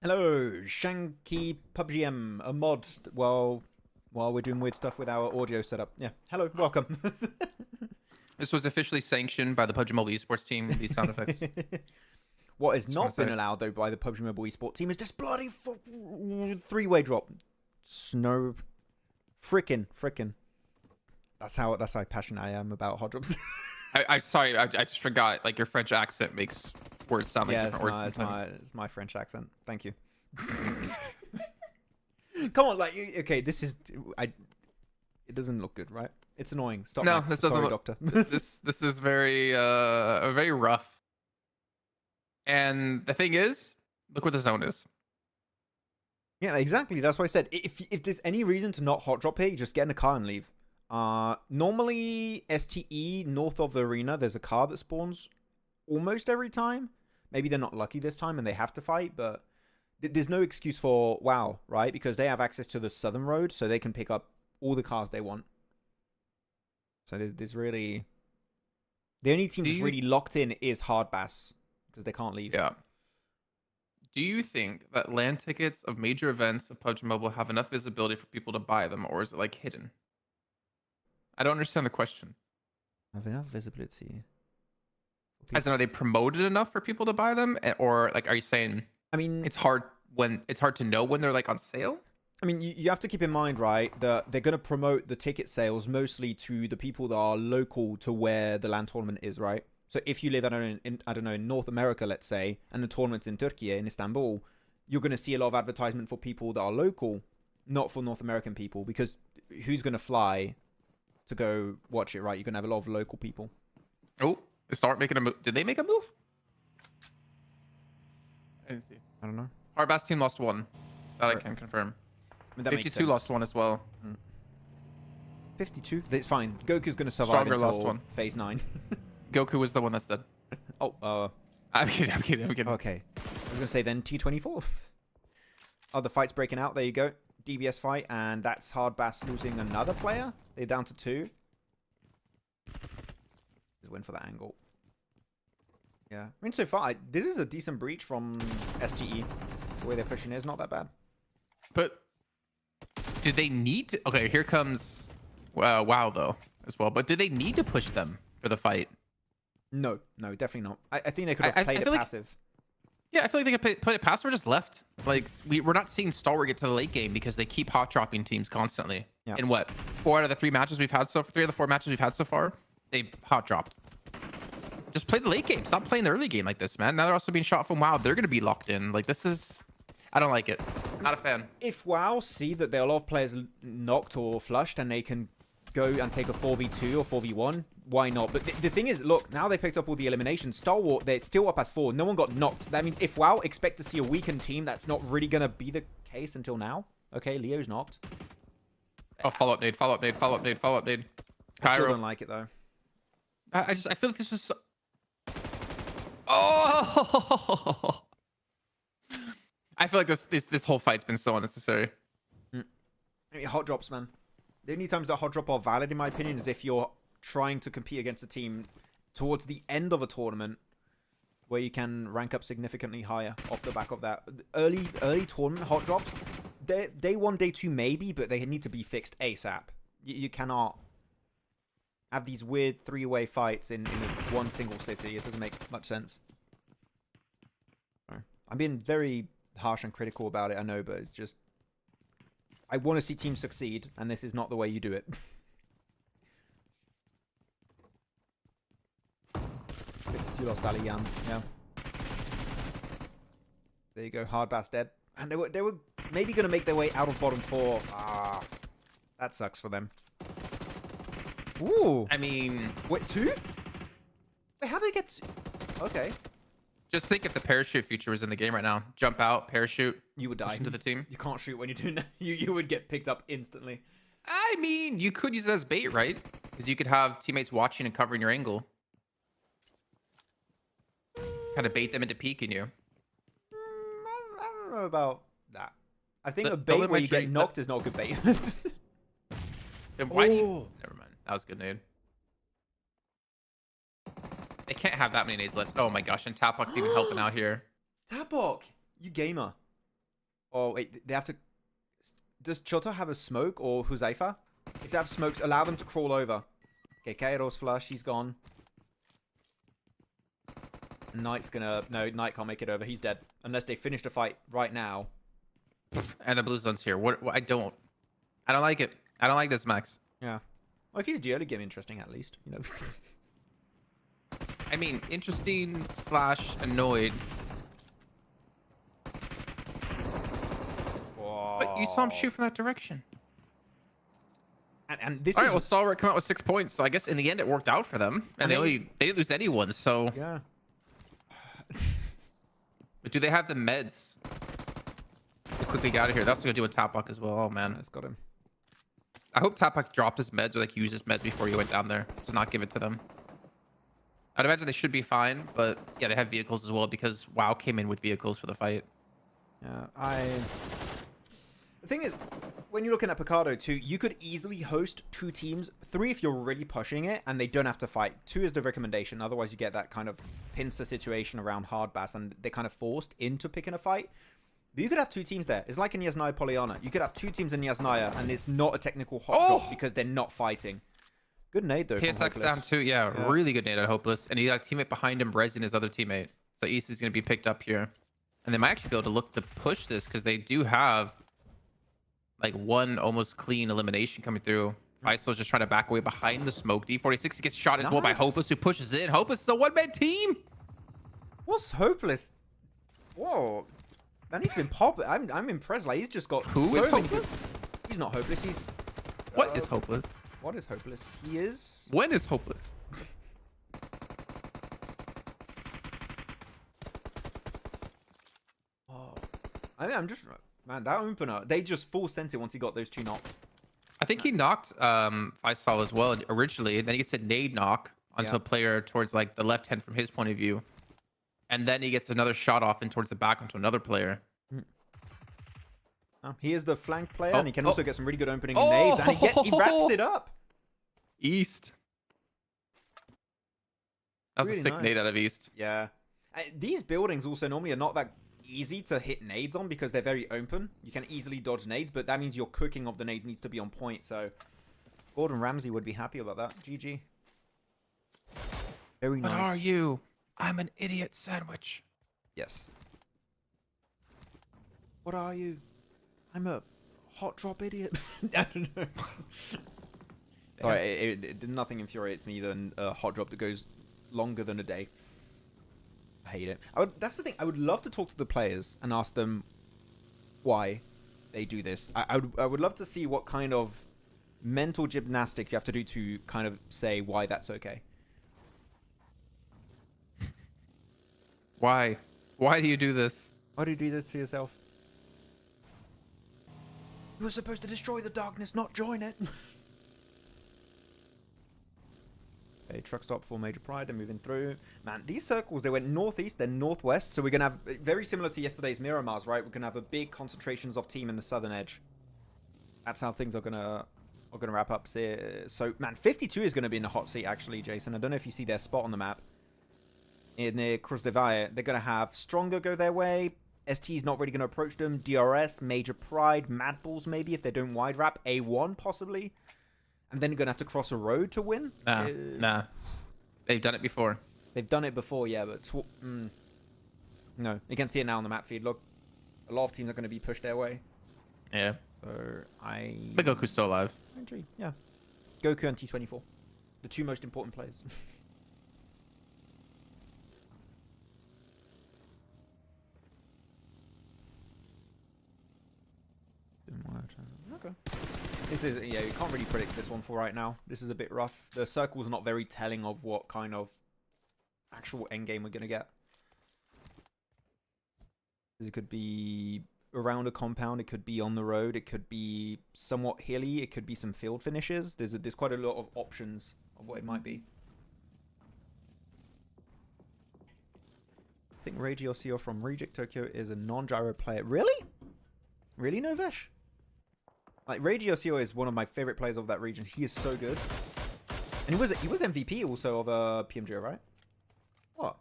Hello, Shanky PUBG M, a mod. While we're doing weird stuff with our audio setup. Yeah. Hello, welcome. This was officially sanctioned by the PUBG Mobile Esports team. These sound effects. What has not been allowed though by the PUBG Mobile Esports team is this bloody three-way drop. Snow, frickin'. That's how passionate I am about hot drops. I sorry, I just forgot. Like your French accent makes words sound like different words sometimes. It's my French accent. Thank you. Come on, like okay, this is it doesn't look good, right? It's annoying. Stop. No, Max. this doesn't Sorry, look. doctor. this is very very rough. And the thing is, look where the zone is. Yeah, exactly. That's why I said if there's any reason to not hot drop here, you just get in a car and leave. Normally STE north of the arena, there's a car that spawns almost every time. Maybe they're not lucky this time and they have to fight, but there's no excuse for WoW, right? Because they have access to the southern road, so they can pick up all the cars they want. So there's really... The only team that's really locked in is Hardbass, because they can't leave. Yeah. Do you think that LAN tickets of major events of PUBG Mobile have enough visibility for people to buy them, or is it like hidden? I don't understand the question. Have enough visibility? As in, are they promoted enough for people to buy them, or like, are you saying? I mean, it's hard to know when they're like on sale. I mean, you have to keep in mind, right, that they're going to promote the ticket sales mostly to the people that are local to where the LAN tournament is, right? So if you live, I don't know, in North America, let's say, and the tournament's in Turkey, in Istanbul, you're going to see a lot of advertisement for people that are local, not for North American people, because who's going to fly to go watch it, right? You're going to have a lot of local people. Oh, they start making a move. Did they make a move? I didn't see. I don't know. Hardbass team lost one. That I can confirm. I mean, that 52 lost one as well. 52? It's fine. Goku's going to survive Stronger until lost one. phase 9. Goku was the one that's dead. Oh, I'm kidding. Okay. I was going to say then T24. Oh, the fight's breaking out. There you go. DBS fight, and that's Hardbass losing another player. They're down to 2. Just win for that angle. Yeah. I mean, so far, this is a decent breach from STE. The way they're pushing it is not that bad. But do they need to... Okay, here comes WoW, though, as well. But do they need to push them for the fight? No, definitely not. I think they could have played it passive. Yeah, I feel like they could play it passive or just left. Like, we're not seeing Stalwart get to the late game because they keep hot-dropping teams constantly. Yeah. In what? 4 out of the 3 matches we've had so far? 3 of the 4 matches we've had so far? They hot-dropped. Just play the late game. Stop playing the early game like this, man. Now they're also being shot from WoW. They're going to be locked in. Like, this is... I don't like it. Not a fan. If WoW see that there are a lot of players knocked or flushed and they can go and take a 4v2 or 4v1, why not? But the thing is, look, now they picked up all the eliminations. Stalwart, they're still up as 4. No one got knocked. That means if WoW expect to see a weakened team, that's not really going to be the case until now. Okay, Leo's knocked. Oh, follow-up nade. I still don't like it, though. I feel like this was... Oh! I feel like this whole fight's been so unnecessary. I mean, hot drops, man. The only times that hot drop are valid, in my opinion, is if you're trying to compete against a team towards the end of a tournament where you can rank up significantly higher off the back of that. Early tournament hot drops, day 1, day 2 maybe, but they need to be fixed ASAP. You cannot have these weird 3-way fights in one single city. It doesn't make much sense. I'm being very harsh and critical about it, I know, but it's just... I want to see teams succeed, and this is not the way you do it. 62 lost Aliyan. Yeah. There you go. Hardbass dead. And they were maybe going to make their way out of bottom 4. Ah, that sucks for them. Ooh. I mean, Wait, 2? Wait, how did they get... Okay. just think if the parachute feature was in the game right now. Jump out, parachute. You would die. Into the team. You can't shoot when you're doing that. You would get picked up instantly. I mean, you could use it as bait, right? Because you could have teammates watching and covering your angle. Kind of bait them into peeking you. I don't know about that. I think The a bait where you elementary- get knocked is not a good bait. Then why do you... Oh. Never mind. That was a good nade. They can't have that many nades left. Oh my gosh, and Tapok's even helping out here. Tapok, you gamer. Oh, wait, they have to... Does Chota have a smoke or Huzaifa? If they have smokes, allow them to crawl over. Okay, Kairo's flush, he's gone. Knight's gonna... No, Knight can't make it over, he's dead. Unless they finish the fight right now. And the blue zone's here. What I don't like it. I don't like this, Max. Yeah. Well, he's the early game interesting, at least. You know. I mean, interesting / annoyed. But you saw him shoot from that direction. And this All is... right, well, Stalwart come out with 6 points, so I guess in the end it worked out for them. And they didn't lose anyone, so... Yeah. But do they have the meds to quickly get out of here? That's what gonna do with Tapok as well. Oh, man. It's got him. I hope Tapok dropped his meds or like used his meds before he went down there to not give it to them. I'd imagine they should be fine, but yeah, they have vehicles as well because WoW came in with vehicles for the fight. Yeah, The thing is, when you're looking at Picardo too, you could easily host 2 teams, 3 if you're really pushing it, and they don't have to fight. 2 is the recommendation. Otherwise, you get that kind of pincer situation around hard bass, and they're kind of forced into picking a fight. But you could have 2 teams there. It's like in Yasnaya Polyana. You could have 2 teams in Yasnaya, and it's not a technical hot drop because they're not fighting. Good nade, though. PSX down 2, yeah, really good nade at Hopeless. And he got a teammate behind him, rezzing his other teammate. So East is going to be picked up here. And they might actually be able to look to push this because they do have like one almost clean elimination coming through. Faisal's just trying to back away behind the smoke. D46 gets shot as well by Hopeless, who pushes in. Hopeless is a one-man team. What's Hopeless? Whoa. Man, he's been popping. I'm impressed. Like, he's just got... Who is Hopeless? He's not Hopeless. He's... What is Hopeless? What is Hopeless? He is... When is Hopeless? Oh. I mean, I'm just... Man, that opener, they just full sent it once he got those 2 knocks. I think he knocked Faisal as well originally, and then he gets a nade knock onto a player towards like the left hand from his point of view. And then he gets another shot off and towards the back onto another player. He is the flank player, and he can also get some really good opening nades, and he wraps it up. East. That's Really a sick nice. nade out of East. Yeah. These buildings also normally are not that easy to hit nades on because they're very open. You can easily dodge nades, but that means your cooking of the nade needs to be on point. So Gordon Ramsay would be happy about that. GG. Very nice. What are you? I'm an idiot sandwich. Yes. What are you? I'm a hot drop idiot. I don't know. Alright, nothing infuriates me than a hot drop that goes longer than a day. I hate it. That's the thing. I would love to talk to the players and ask them why they do this. I would love to see what kind of mental gymnastic you have to do to kind of say why that's okay. Why? Why do you do this? Why do you do this to yourself? You were supposed to destroy the darkness, not join it. Okay, truck stop for Major Pride. They're moving through. Man, these circles, they went northeast, then northwest. So we're going to have, very similar to yesterday's Miramars, right? We're going to have a big concentrations of team in the southern edge. That's how things are going to wrap up. So, man, 52 is going to be in the hot seat, actually, Jason. I don't know if you see their spot on the map. Near Cruz de Valle, they're going to have Stronger go their way. ST's not really going to approach them. DRS, Major Pride, Mad Bulls maybe if they don't wide wrap. A1 possibly. And then you're going to have to cross a road to win? Nah. They've done it before. They've done it before, yeah, but... no, you can see it now on the map feed. Look, a lot of teams are going to be pushed their way. Yeah. So I. But Goku's still alive. Actually, yeah. Goku and T24. The two most important players. Okay. This is, yeah, you can't really predict this one for right now. This is a bit rough. The circle's not very telling of what kind of actual endgame we're going to get. It could be around a compound. It could be on the road. It could be somewhat hilly. It could be some field finishes. There's quite a lot of options of what it might be. I think Reiji Osio from Reject Tokyo is a non-gyro player. Really? Really, Novesh? Like, Reiji Osio is one of my favorite players of that region. He is so good. And he was MVP also of PMG, right? What?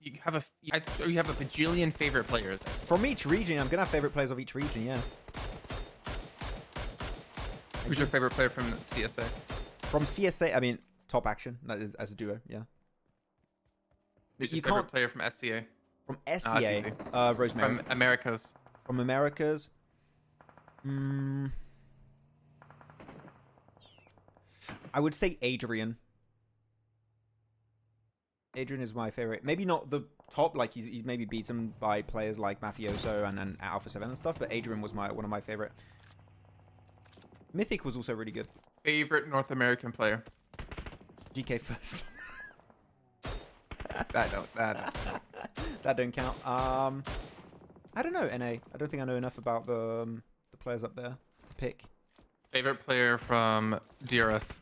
You have a bajillion favorite players. From each region, I'm going to have favorite players of each region, yeah. Who's your favorite player from CSA? From CSA, I mean, Top Action, that is, as a duo, yeah. Who's your favorite player from SCA? From SCA, Rosemary. From Americas. From Americas. I would say Adrian. Adrian is my favorite. Maybe not the top, like he's maybe beaten by players like Mafioso and Alpha 7 and stuff, but Adrian was one of my favorite. Mythic was also really good. Favorite North American player? GK first. that don't count. I don't know, NA. I don't think I know enough about the players up there to pick. Favorite player from DRS?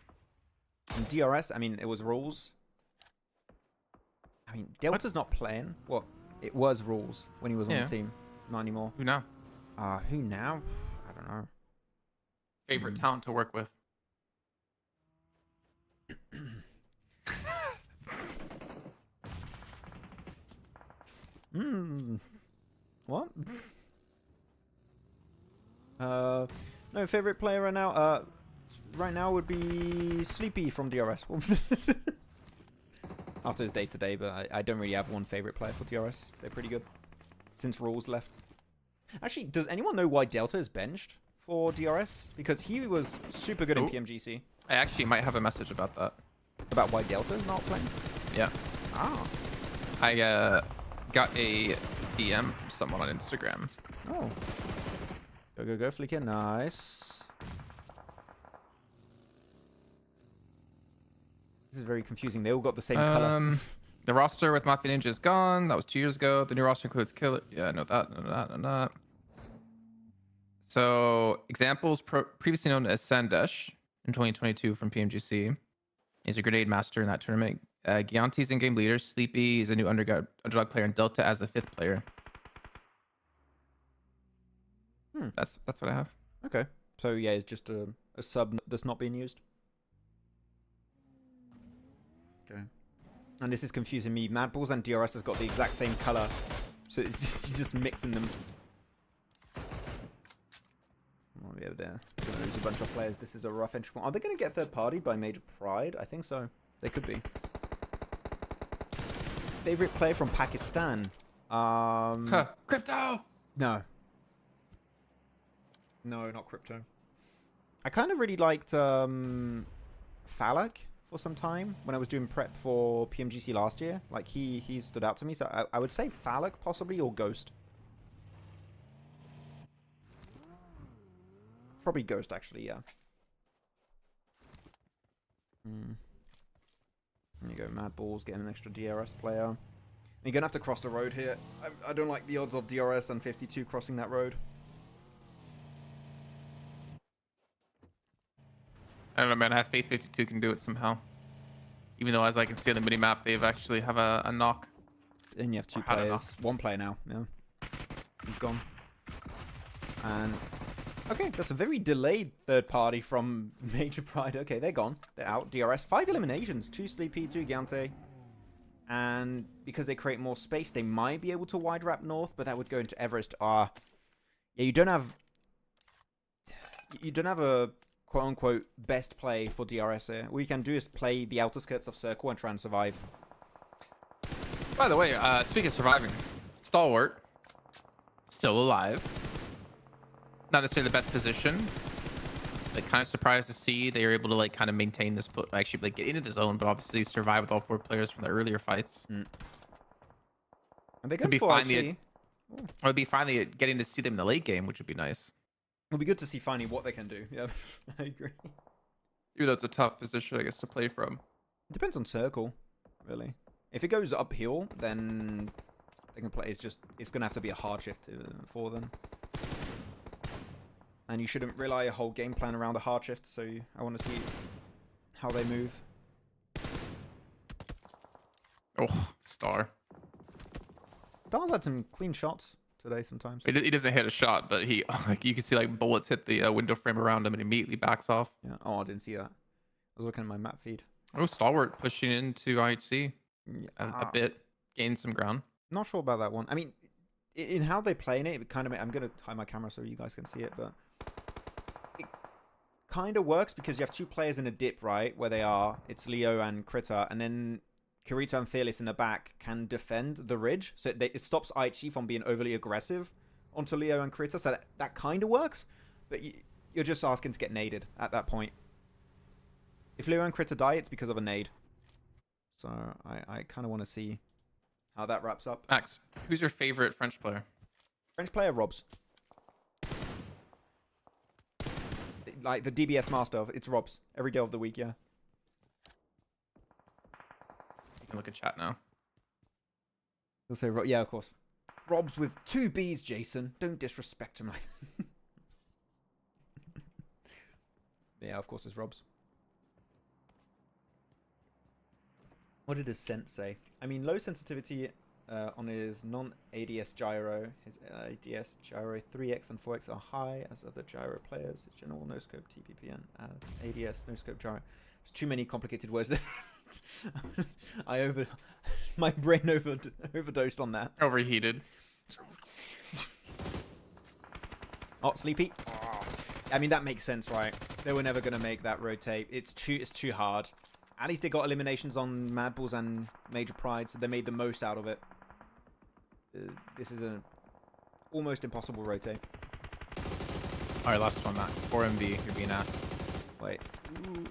From DRS, I mean, it was Rules. I mean, Delta's not playing. What? It was Rules when he was on the team. Not anymore. Who now? Who now? I don't know. Favorite talent to work with? What? No, favorite player right now. Right now would be Sleepy from DRS. After his day today, but I don't really have one favorite player for DRS. They're pretty good since Rules left. Actually, does anyone know why Delta is benched for DRS? Because he was super good in PMGC. I actually might have a message about that. About why Delta is not playing? Yeah. Ah. I got a DM from someone on Instagram. Oh. Go, Flicker. Nice. This is very confusing. They all got the same color. The roster with Mafia Ninja is gone. That was 2 years ago. The new roster includes Killer. Yeah, I know that. Know that. So, examples previously known as Sandesh in 2022 from PMGC. He's a grenade master in that tournament. Gianti's in-game leader. Sleepy is a new underdog player, and Delta as the 5th player. That's what I have. Okay. So yeah, it's just a sub that's not being used. Okay. And this is confusing me. Mad Balls and DRS has got the exact same color, so it's just you're just mixing them. Oh, yeah, there. Gonna lose a bunch of players. This is a rough entry point. Are they going to get third party by Major Pride? I think so. They could be. Favorite player from Pakistan? Crypto. No. No, not Crypto. I kind of really liked Falak for some time when I was doing prep for PMGC last year. Like he stood out to me, so I would say Falak possibly, or Ghost. Probably Ghost, actually, yeah. There you go, Mad Balls getting an extra DRS player. And you're gonna have to cross the road here. I don't like the odds of DRS and 52 crossing that road. I don't know, man. I have faith 52 can do it somehow. Even though, as I can see on the mini map, they've actually have a knock. Then you have two players. One player now. Yeah, he's gone. And okay, that's a very delayed third party from Major Pride. Okay, they're gone. They're out. DRS 5 eliminations. 2 Sleepy, 2 Gante. And because they create more space, they might be able to wide wrap north, but that would go into Everest. Yeah, you don't have a quote-unquote best play for DRS here. All you can do is play the outer skirts of Circle and try and survive. By the way, speaking of surviving, Stalwart, still alive. not necessarily the best position. Like, kind of surprised to see they were able to like kind of maintain this, but actually like get into the zone, but obviously survive with all 4 players from the earlier fights. And they Could could be be finally, it would be finally getting to see them in the late game, which would be nice. It'll be good to see finally what they can do. Yeah, I agree. Even though it's a tough position, I guess, to play from. It depends on circle, really. If it goes uphill, then they can play. It's gonna have to be a hard shift for them. And you shouldn't rely a whole game plan around a hard shift. So I want to see how they move. Oh, Star. Star's had some clean shots today sometimes. He doesn't hit a shot, but he like you can see like bullets hit the window frame around him and immediately backs off. Yeah. Oh, I didn't see that. I was looking at my map feed. Oh, Stalwart pushing into IHC Yeah. a bit, gained some ground. Not sure about that one. I mean, in how they play in it, it kind of. I'm gonna hide my camera so you guys can see it, but it kind of works because you have 2 players in a dip, right? Where they are. It's Leo and Critter, and then Kirito and Fearless in the back can defend the ridge, so it stops IHC from being overly aggressive onto Leo and Critter. So that kind of works, but you're just asking to get naded at that point. If Leo and Critter die, it's because of a nade. So I kind of want to see how that wraps up. Max, who's your favorite French player? French player, Robs. Like the DBS master, it's Robs. Every day of the week, yeah. You can look at chat now. You'll say, yeah, of course. Robs with 2 Bs, Jason. Don't disrespect him like that. Yeah, of course it's Robs. What did his sense say? I mean, low sensitivity on his non-ADS gyro. His ADS gyro 3x and 4x are high as other gyro players. His general no-scope TPPN ADS no-scope gyro. There's too many complicated words there. My brain overdosed on that. Overheated. Oh, sleepy. Oh. I mean, that makes sense, right? They were never gonna make that rotate. It's too hard. At least they got eliminations on Mad Bulls and Major Pride, so they made the most out of it. This is an almost impossible rotate. Alright, last one, Max. 4MV, you're being asked. Wait. Ooh.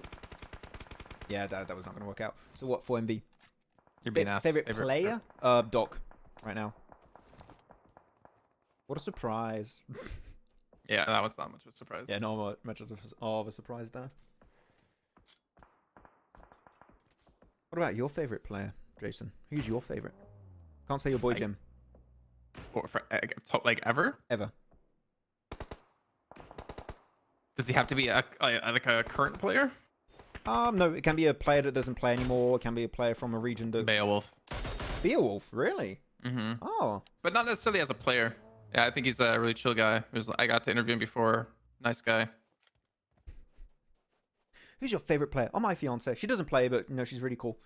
Yeah, that was not going to work out. So what, 4MV? You're being asked. Favorite player? Doc, right now. What a surprise. Yeah, that was not much of a surprise. Yeah, not much of a surprise there. What about your favorite player, Jason? Who's your favorite? Can't say your boy Jim. Or like ever? Ever. Does he have to be like a current player? No, it can be a player that doesn't play anymore. It can be a player from a region that... Beowulf. Beowulf, really? Mm-hmm. Oh. But not necessarily as a player. Yeah, I think he's a really chill guy. I got to interview him before. Nice guy. Who's your favorite player? Oh, my fiance. She doesn't play, but you know she's really cool.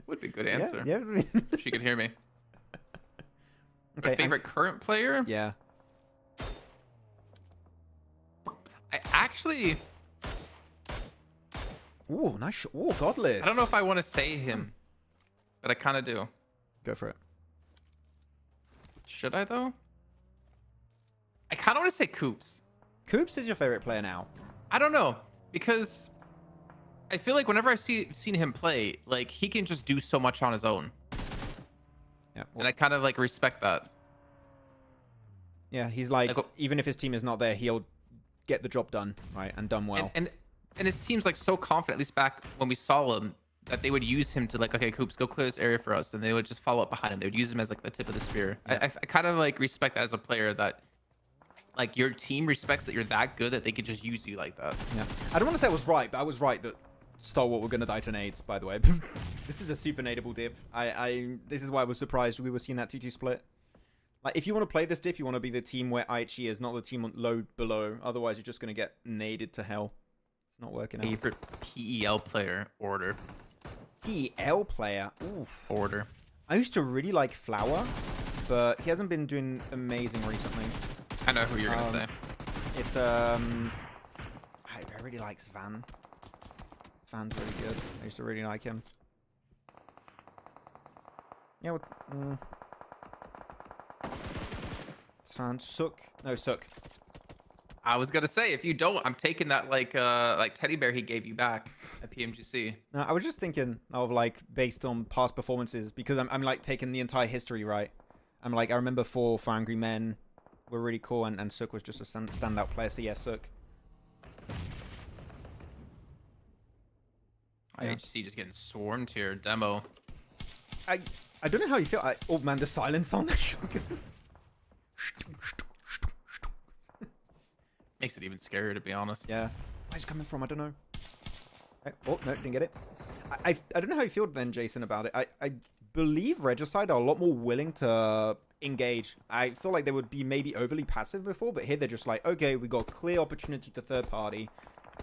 Would be a good answer. Yeah. If she could hear me. Okay. My favorite current player? Yeah. I actually... Ooh, nice. Ooh, Godless. I don't know if I want to say him, but I kind of do. Go for it. Should I, though? I kind of want to say Coops. Coops is your favorite player now. I don't know, because I feel like whenever I've seen him play, like, he can just do so much on his own. Yeah. Well, And I kind of, like, respect that. yeah, he's like, even if his team is not there, he'll get the job done, right? And done well. And his team's, like, so confident, at least back when we saw him, that they would use him to, like, okay, Coops, go clear this area for us. And they would just follow up behind him. They would use him as, like, the tip of the spear. Yeah. I kind of, like, respect that as a player, that... like, your team respects that you're that good that they could just use you like that. Yeah. I don't want to say I was right, but I was right that Stalwart were going to die to nades, by the way. This is a super nadeable dip. This is why I was surprised we were seeing that 2-2 split. Like, if you want to play this dip, you want to be the team where IHE is, not the team low below. Otherwise, you're just going to get naded to hell. It's not working out. Favorite PEL player? Order. PEL player? Ooh. Order. I used to really like Flower, but he hasn't been doing amazing recently. I know who you're going to say. It's, I really like Svan. Svan's really good. I used to really like him. Yeah, Svan, Sook. No, Sook. I was gonna say, if you don't, I'm taking that like teddy bear he gave you back at PMGC. No, I was just thinking of like based on past performances because I'm like taking the entire history, right? I'm like, I remember for Angry Men were really cool and Sook was just a standout player. So yeah, Sook. Yeah. IHC just getting swarmed here. Demo. I don't know how you feel. Oh man, the silence on that shotgun. Makes it even scarier, to be honest. Yeah. Where's it coming from? I don't know. Oh, no, didn't get it. I don't know how you feel then, Jason, about it. I believe Regicide are a lot more willing to engage. I feel like they would be maybe overly passive before, but here they're just like, okay, we got clear opportunity to third party,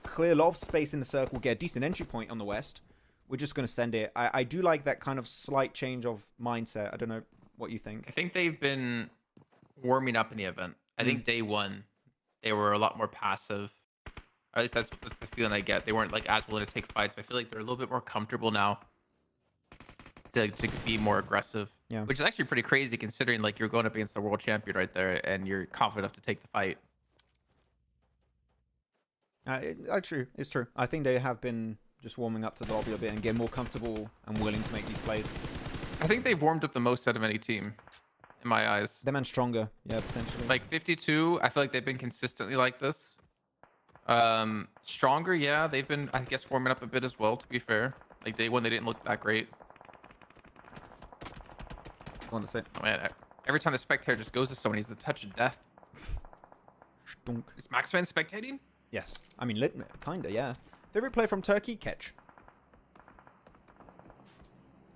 clear a lot of space in the circle, get a decent entry point on the west. We're just going to send it. I do like that kind of slight change of mindset. I don't know what you think. I think they've been warming up in the event. I think day one, they were a lot more passive. Or at least that's the feeling I get. They weren't like as willing to take fights. But I feel like they're a little bit more comfortable now to be more aggressive. Yeah. Which is actually pretty crazy considering like you're going up against the world champion right there and you're confident enough to take the fight. True. It's true. I think they have been just warming up to the lobby a bit and getting more comfortable and willing to make these plays. I think they've warmed up the most out of any team, in my eyes. Them and stronger, yeah, potentially. Like 52, I feel like they've been consistently like this. Stronger, yeah, they've been, I guess, warming up a bit as well, to be fair. Like day one, they didn't look that great. I want to say. Oh man, every time the spectator just goes to someone, he's the touch of death. Stunk. Is Maxman spectating? Yes. I mean, kinda, yeah. Favorite player from Turkey? Catch.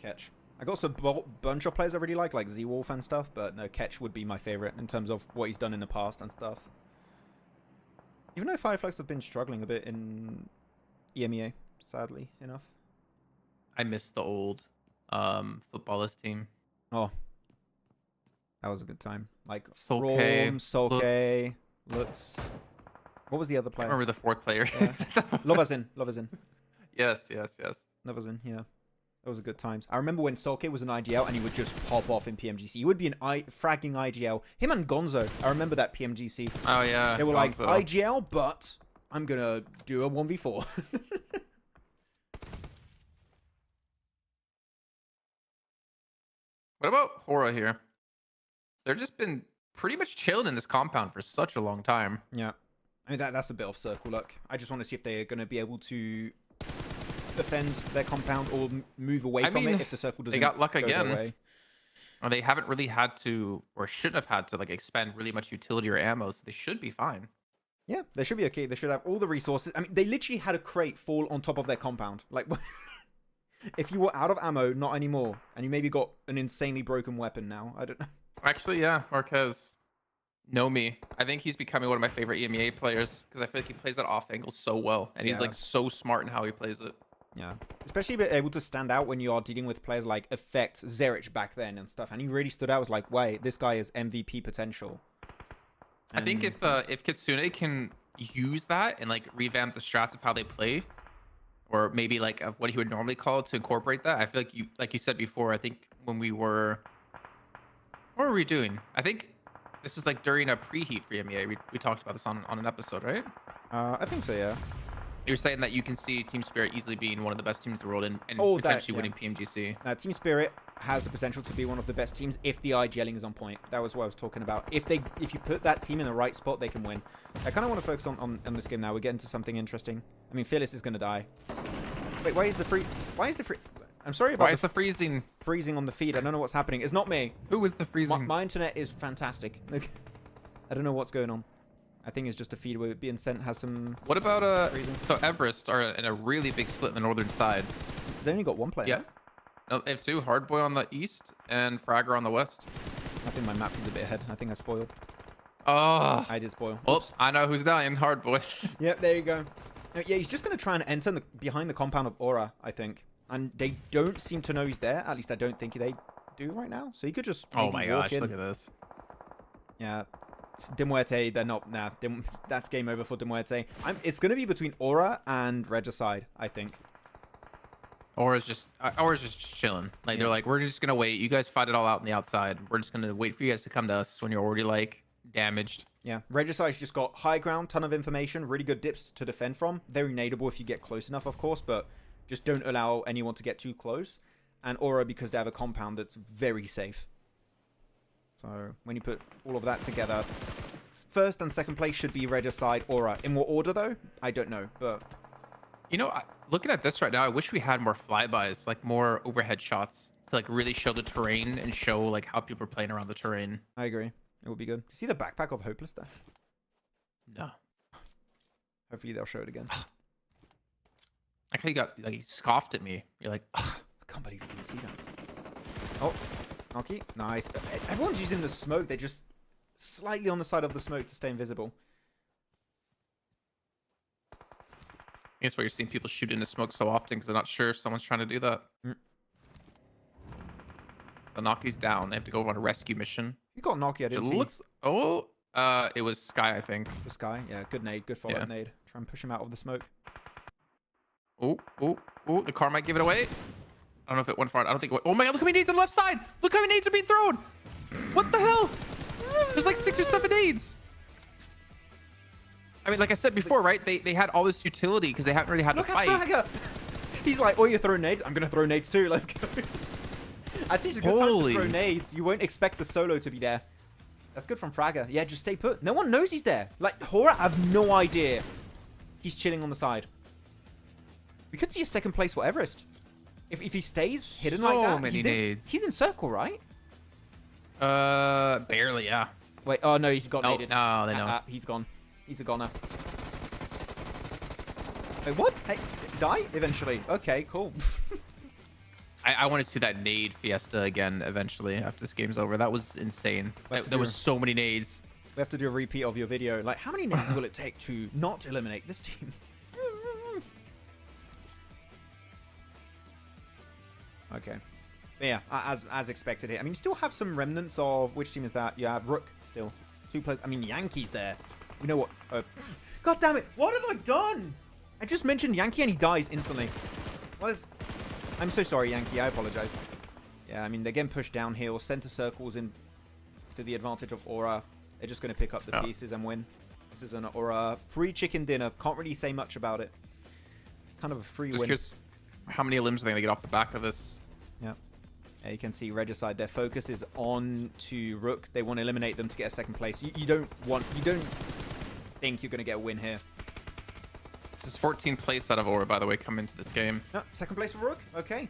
Catch. I got some bunch of players I really like Z-Wolf and stuff, but no, Catch would be my favorite in terms of what he's done in the past and stuff. Even though Fireflies have been struggling a bit in EMEA, sadly enough. I miss the old footballist team. Oh. That was a good time. Like, Solke, Solke, Lutz. What was the other player? I remember the fourth player. Yeah. Lovazin. Yes. Lovazin, yeah. Those were good times. I remember when Solke was an IGL and he would just pop off in PMGC. He would be an fragging IGL. Him and Gonzo. I remember that PMGC. Oh, yeah. They were Gonzo. like, IGL, but I'm going to do a 1v4. What about HORAA here? They've just been pretty much chilling in this compound for such a long time. Yeah. I mean, that's a bit of circle luck. I just want to see if they're going to be able to defend their compound or move away from it if the circle doesn't. They got luck go their again. way. Or they haven't really had to, or shouldn't have had to, like expend really much utility or ammo, so they should be fine. Yeah, they should be okay. They should have all the resources. I mean, they literally had a crate fall on top of their compound. Like, if you were out of ammo, not anymore, and you maybe got an insanely broken weapon now. I don't know. Actually, yeah, Marquez. Know me. I think he's becoming one of my favorite EMEA players because I feel like he plays that off angle so well, and he's like so smart in how he plays it. Yeah, especially being able to stand out when you are dealing with players like Effect, Zerich back then and stuff, and he really stood out. I was like, wait, this guy is MVP potential. And I think if Kitsune can use that and like revamp the strats of how they play, or maybe like of what he would normally call to incorporate that, I feel like you said before. I think when we were, what were we doing? I think this was like during a preheat for EMEA. We talked about this on an episode, right? I think so, yeah. You're saying that you can see Team Spirit easily being one of the best teams in the world and potentially winning PMGC. Team Spirit has the potential to be one of the best teams if the IGLing is on point. That was what I was talking about. If you put that team in the right spot, they can win. I kind of want to focus on this game now. We're getting to something interesting. I mean, Fearless is going to die. Wait, why is the free... I'm sorry about the freezing on the feed. I don't know what's happening. It's not me. Who is the freezing? My internet is fantastic. I don't know what's going on. I think it's just a feed where being sent has some... What about freezing. So Everest are in a really big split in the northern side. They only got one player. Yeah. No, they have two. Hardboy on the east and Fragger on the west. I think my map is a bit ahead. I think I spoiled. Oh. I did spoil. Oops. I know who's dying. Hardboy. Yep, there you go. Yeah, he's just going to try and enter behind the compound of HORAA, I think. And they don't seem to know he's there. At least I don't think they do right now. So he could just oh my gosh, in. look at this. Yeah. Muerte, they're not... Nah, that's game over for Muerte. It's going to be between HORAA and Regicide, I think. Aura's just chilling. Like, they're like, we're just going to wait. You guys fight it all out on the outside. We're just going to wait for you guys to come to us when you're already, like, damaged. Yeah, Regicide's just got high ground, ton of information, really good dips to defend from. Very nadeable if you get close enough, of course, but just don't allow anyone to get too close. And Aura, because they have a compound that's very safe. So when you put all of that together, first and second place should be Regicide, Aura. In what order, though? I don't know, but... You know, looking at this right now, I wish we had more flybys, like more overhead shots to like really show the terrain and show like how people are playing around the terrain. I agree. It would be good. You see the backpack of Hopeless there? No. Hopefully they'll show it again. Like how you got, like, you scoffed at me. You're like, ugh. I can't believe you didn't see that. Oh, Noki. Nice. Everyone's using the smoke. They're just slightly on the side of the smoke to stay invisible. That's why you're seeing people shoot into smoke so often because they're not sure if someone's trying to do that. So Noki's down. They have to go on a rescue mission. You got Noki, I didn't see. Looks... Oh, it was Sky, I think. The Sky? Yeah, good nade. Good follow-up nade. Try and push him out of the smoke. Oh, the car might give it away. I don't know if it went far. I don't think it went. Oh my god, look how many nades on the left side. Look how many nades are being thrown. What the hell? There's like 6 or 7 nades. I mean, like I said before, right? They had all this utility because they haven't really had to fight. Look at Fragger. He's like, oh, you're throwing nades? I'm going to throw nades too. Let's go. That's usually a good time to throw nades. You won't expect a solo to be there. That's good from Fragger. Yeah, just stay put. No one knows he's there. Like, HORAA have no idea he's chilling on the side. We could see a second place for Everest. If he stays hidden like that. Many nades. He's in circle, right? Barely, yeah. Wait, oh no, he's got naded. No, they know. He's gone. He's a goner. Wait, what? Hey, die? Eventually. Okay, cool. I want to see that nade fiesta again eventually after this game's over. That was insane. There was so many nades. We have to do a repeat of your video. Like, how many nades will it take to not eliminate this team? Okay. But yeah, as expected here. I mean, you still have some remnants of... Which team is that? You have Rook still. 2 players. I mean, Yankee's there. You know what? God damn it. What have I done? I just mentioned Yankee and he dies instantly. What is... I'm so sorry, Yankee. I apologize. Yeah, I mean, they're getting pushed downhill. Center circles in to the advantage of Aura. They're just going to pick up the pieces and win. This is an Aura free chicken dinner. Can't really say much about it. Kind of a free win. Curious, how many limbs are they going to get off the back of this? Yeah. You can see Regicide. Their focus is on to Rook. They want to eliminate them to get a second place. You don't think you're going to get a win here. This is 14th place out of Aura, by the way, come into this game. No, second place for Rook. Okay.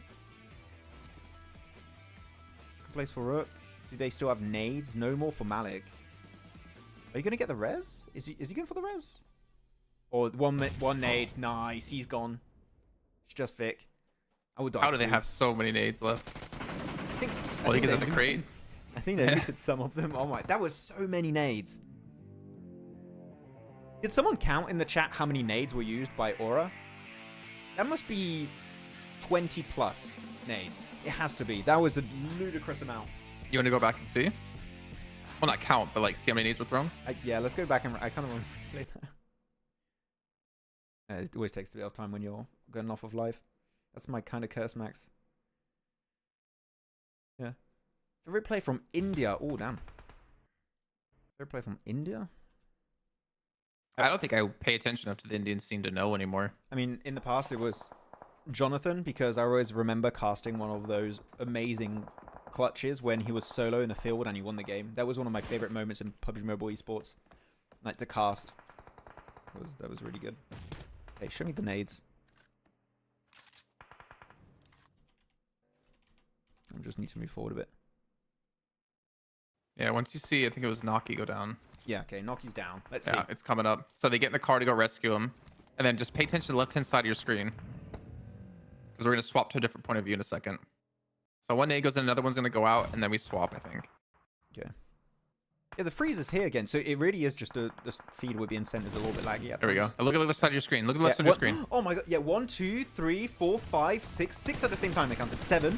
Second place for Rook. Do they still have nades? No more for Malik. Are you going to get the res? Is he going for the res? Or one nade. Nice. He's gone. It's just Vic. I would die. How do they have so many nades left? I think it's in the crate. I think they looted some of them. Oh my, that was so many nades. Did someone count in the chat how many nades were used by Aura? That must be 20 plus nades. It has to be. That was a ludicrous amount. You want to go back and see? Well, not count, but like see how many nades were thrown? Yeah, let's go back and I kind of want to replay that. It always takes a bit of time when you're going off of live. That's my kind of curse, Max. Yeah. Favorite play from India. Oh, damn. Favorite play from India? I don't think I pay attention enough to the Indian scene to know anymore. I mean, in the past, it was Jonathan, because I always remember casting one of those amazing clutches when he was solo in the field and he won the game. That was one of my favorite moments in PUBG Mobile Esports. Like, to cast. That was really good. Okay, show me the nades. I just need to move forward a bit. Yeah, once you see, I think it was Noki go down. Yeah, okay, Noki's down. Let's see. Yeah, it's coming up. So they get in the car to go rescue him. And then just pay attention to the left-hand side of your screen. Because we're going to swap to a different point of view in a second. So one nade goes in, another one's going to go out, and then we swap, I think. Okay. Yeah, the freeze is here again. So it really is just the feed we're being sent is a little bit laggy. There we go. Look at the left side of your screen. Look at the left side of your screen. Oh my god. Yeah, 1, 2, 3, 4, 5, 6. 6 at the same time they counted. 7,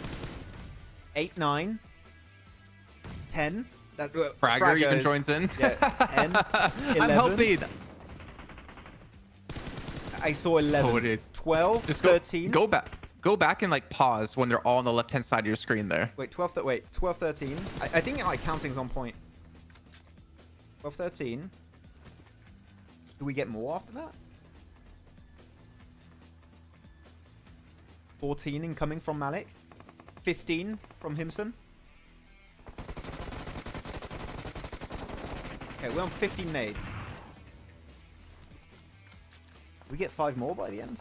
8, 9, 10. Fragger even joins in. Yeah, 10, 11. I'm helping. I saw 11. 12, just 13. Go back and like pause when they're all on the left-hand side of your screen there. Wait, 12, 13. I think like counting's on point. 12, 13. Do we get more after that? 14 incoming from Malik. 15 from Himson. Okay, we're on 15 nades. We get 5 more by the end.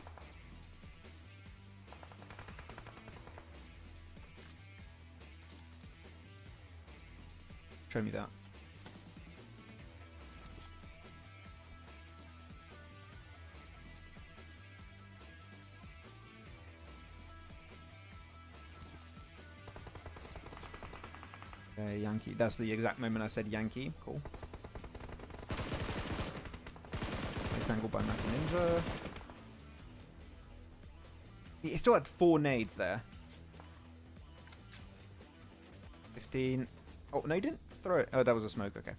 Show me that. Okay, Yankee. That's the exact moment I said Yankee. Cool. Nice angle by Mac Ninja. He still had 4 nades there. 15. Oh, no, he didn't throw it. Oh, that was a smoke. Okay.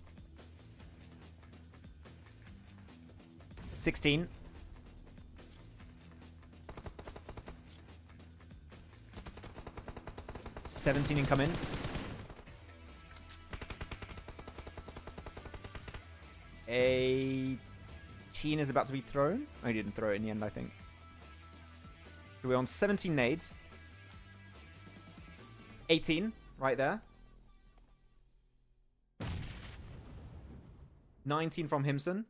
16. $17 incoming. 18 is about to be thrown. Oh, he didn't throw it in the end, I think. So we're on 17 nades. 18 right there. 19 from Himson.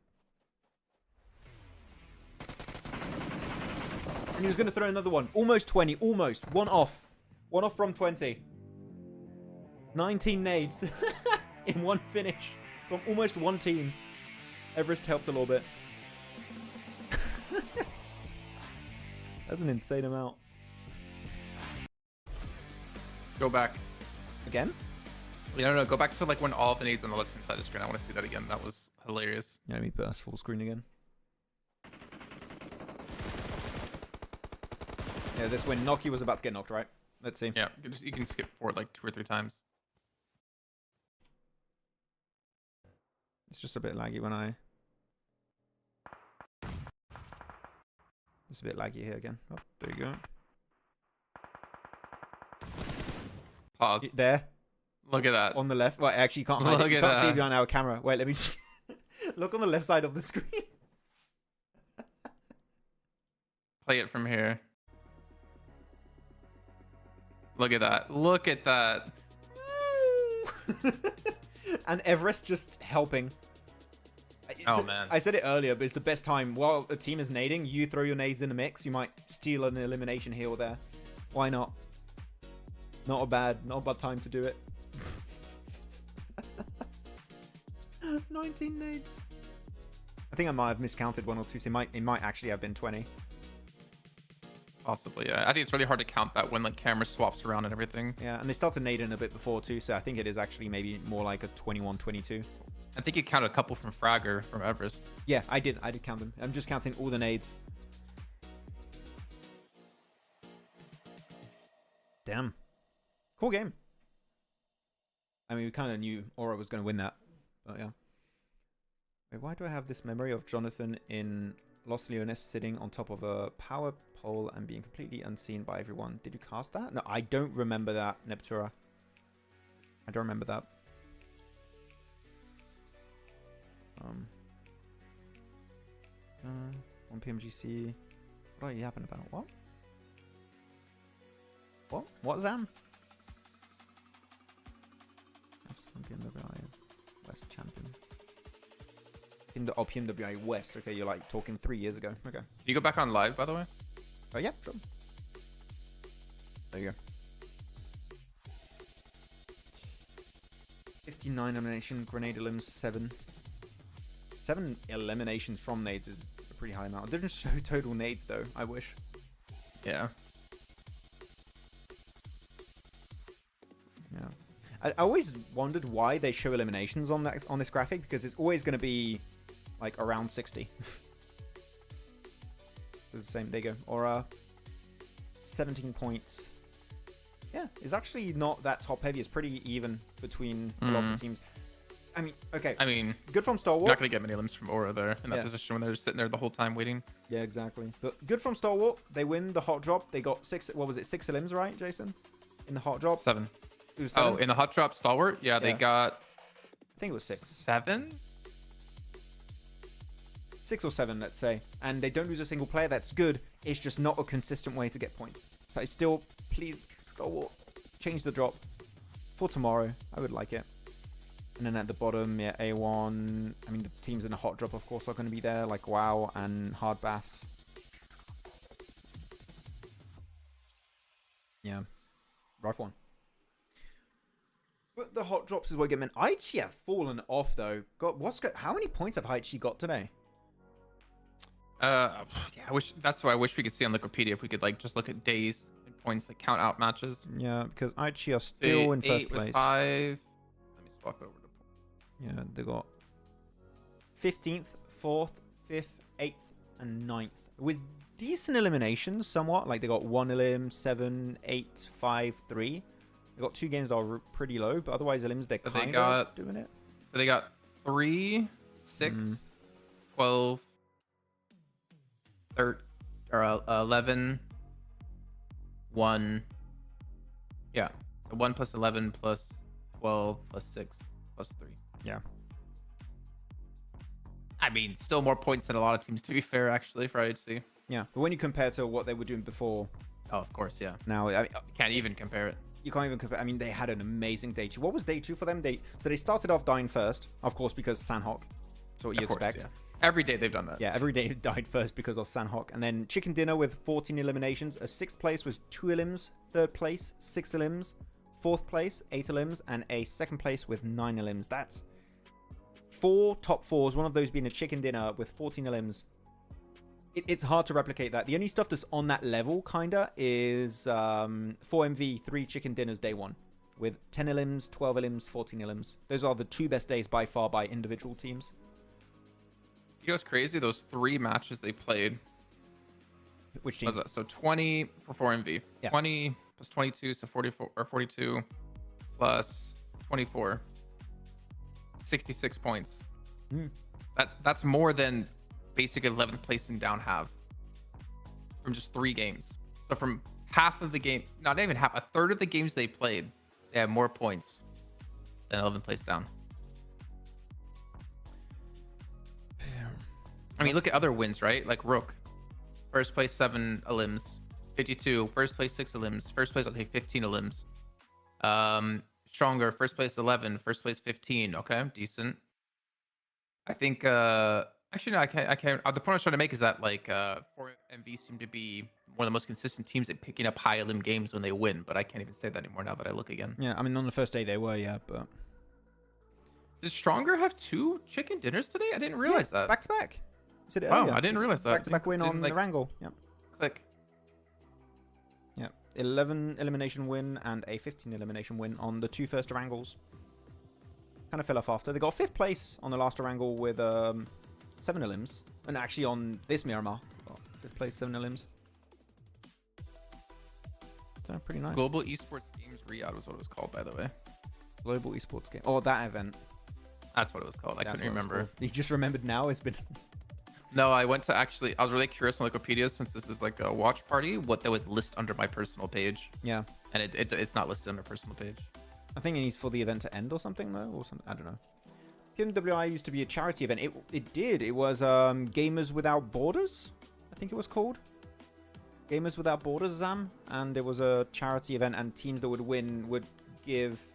And he was going to throw another one. Almost 20. Almost. One off. One off from 20. 19 nades in one finish from almost one team. Everest helped a little bit. That's an insane amount. Go back. Again? Yeah, no, go back to like when all of the nades on the left hand side of the screen. I want to see that again. That was hilarious. Yeah, let me put us full screen again. Yeah, this when Noki was about to get knocked, right? Let's see. Yeah, you can skip forward like 2 or 3 times. It's just a bit laggy when I... It's a bit laggy here again. Oh, there you go. Pause. There. Look at that. On the left. Well, actually, you can't hide it. You can't see that. behind our camera. Wait, let me... Look on the left side of the screen. Play it from here. Look at that. Look at that. And Everest just helping. Oh, man. I said it earlier, but it's the best time. While a team is nading, you throw your nades in the mix. You might steal an elimination here or there. Why not? Not a bad time to do it. 19 nades. I think I might have miscounted 1 or 2. So it might actually have been 20. Possibly, yeah. I think it's really hard to count that when like camera swaps around and everything. Yeah, and they started nading a bit before too, so I think it is actually maybe more like a 21, 22. I think you counted a couple from Fragger from Everest. Yeah, I did count them. I'm just counting all the nades. Damn. Cool game. I mean, we kind of knew Aura was going to win that, but yeah. Wait, why do I have this memory of Jonathan in Los Leones sitting on top of a power pole and being completely unseen by everyone? Did you cast that? No, I don't remember that, Neptura. I don't remember that. On PMGC. What are you yapping about? What? What? What, Zam? PMWI West champion. PMWI West. Okay, you're like talking 3 years ago. Okay. Can you go back on live, by the way? Oh, yeah, sure. There you go. 59 elimination, grenade elims 7. 7 eliminations from nades is a pretty high amount. It didn't show total nades though, I wish. Yeah. Yeah. I always wondered why they show eliminations on this graphic, because it's always going to be like around 60. It's the same. There you go. Or 17 points. Yeah, it's actually not that top heavy. It's pretty even between a lot of the teams. I mean, okay. I mean, good from Stalwart. You're not going to get many limbs from Aura there in that position when they're just sitting there the whole time waiting. Yeah, exactly. But good from Stalwart. They win the hot drop. They got 6, what was it, 6 limbs, right, Jason? In the hot drop? 7. It was 7? Oh, in the hot drop Stalwart? Yeah, they got... I think it was 6. 7? 6 or 7, let's say, and they don't lose a single player, that's good. It's just not a consistent way to get points. So still, please, Stalwart, change the drop for tomorrow. I would like it. And then at the bottom, yeah, A1. I mean, the teams in the hot drop, of course, are going to be there, like WoW and Hard Bass. Yeah, rough one. But the hot drops is what I get, man. Aichi have fallen off, though. God, how many points have Aichi got today? Yeah, that's what I wish we could see on Wikipedia. If we could like just look at days and points, like count out matches. Yeah, because Aichi are still in first place. 5. Let me swap it over to. Yeah, they got 15th, 4th, 5th, 8th, and 9th. With decent eliminations, somewhat. Like, they got 1 elim, 7, 8, 5, 3. They got 2 games that are pretty low, but otherwise, elims, they're kind of doing it. So they got 3, 6, 12, 13, or 11, 1. Yeah. So 1 plus 11 plus 12 plus 6 plus 3. Yeah. I mean, still more points than a lot of teams, to be fair, actually, for IHC. Yeah, but when you compare to what they were doing before... Oh, of course, yeah. Now, I mean, can't even compare it. You can't even compare. I mean, they had an amazing day 2. What was day 2 for them? So they started off dying first, of course, because Sanhok. That's what you expect. Yeah. Every day they've done that. Yeah, every day died first because of Sanhok. And then Chicken Dinner with 14 eliminations. A 6th place was 2 elims. 3rd place, 6 elims. 4th place, 8 elims. And a 2nd place with 9 elims. That's 4 top 4s. One of those being a Chicken Dinner with 14 elims. It's hard to replicate that. The only stuff that's on that level, kinda, is 4MV, 3 Chicken Dinners day 1. With 10 elims, 12 elims, 14 elims. Those are the 2 best days by far by individual teams. You know what's crazy? Those 3 matches they played. Which team? So 20 for 4MV. Yeah. 20 plus 22, so 44 or 42 plus 24. 66 points. That's more than basically 11th place and down have from just 3 games. So from half of the game, not even half, a third of the games they played, they have more points than 11th place down. I mean, look at other wins, right? Like Rook, first place 7 elims, 52. First place 6 elims. First place, okay, 15 elims. Stronger, first place 11. First place 15. Okay, decent. I think. Actually, no, I can't. The point I was trying to make is that like 4MV seem to be one of the most consistent teams at picking up high elim games when they win. But I can't even say that anymore now that I look again. Yeah, I mean, on the first day they were, yeah, but. Did Stronger have 2 Chicken Dinners today? I didn't realize that. Back to back. Said it Oh, earlier. I didn't realize that. Back to back win on like, Erangel. Yep. Click. Yeah, 11 elimination win and a 15 elimination win on the 2 first Erangels. Kind of fell off after. They got 5th place on the last Erangel with 7 elims. And actually on this Miramar, 5th place, 7 elims. So pretty nice. Global Esports Games Riyadh was what it was called, by the way. Global Esports Game. Oh, that event. That's what it was called. I couldn't remember. You just remembered now? It's been... No, I went to actually... I was really curious on Wikipedia, since this is like a watch party, what they would list under my personal page. Yeah. And it's not listed on the personal page. I think it needs for the event to end or something, though. Or something. I don't know. PMWI used to be a charity event. It did. It was Gamers Without Borders, I think it was called. Gamers Without Borders, Zam. And it was a charity event, and teams that would win would give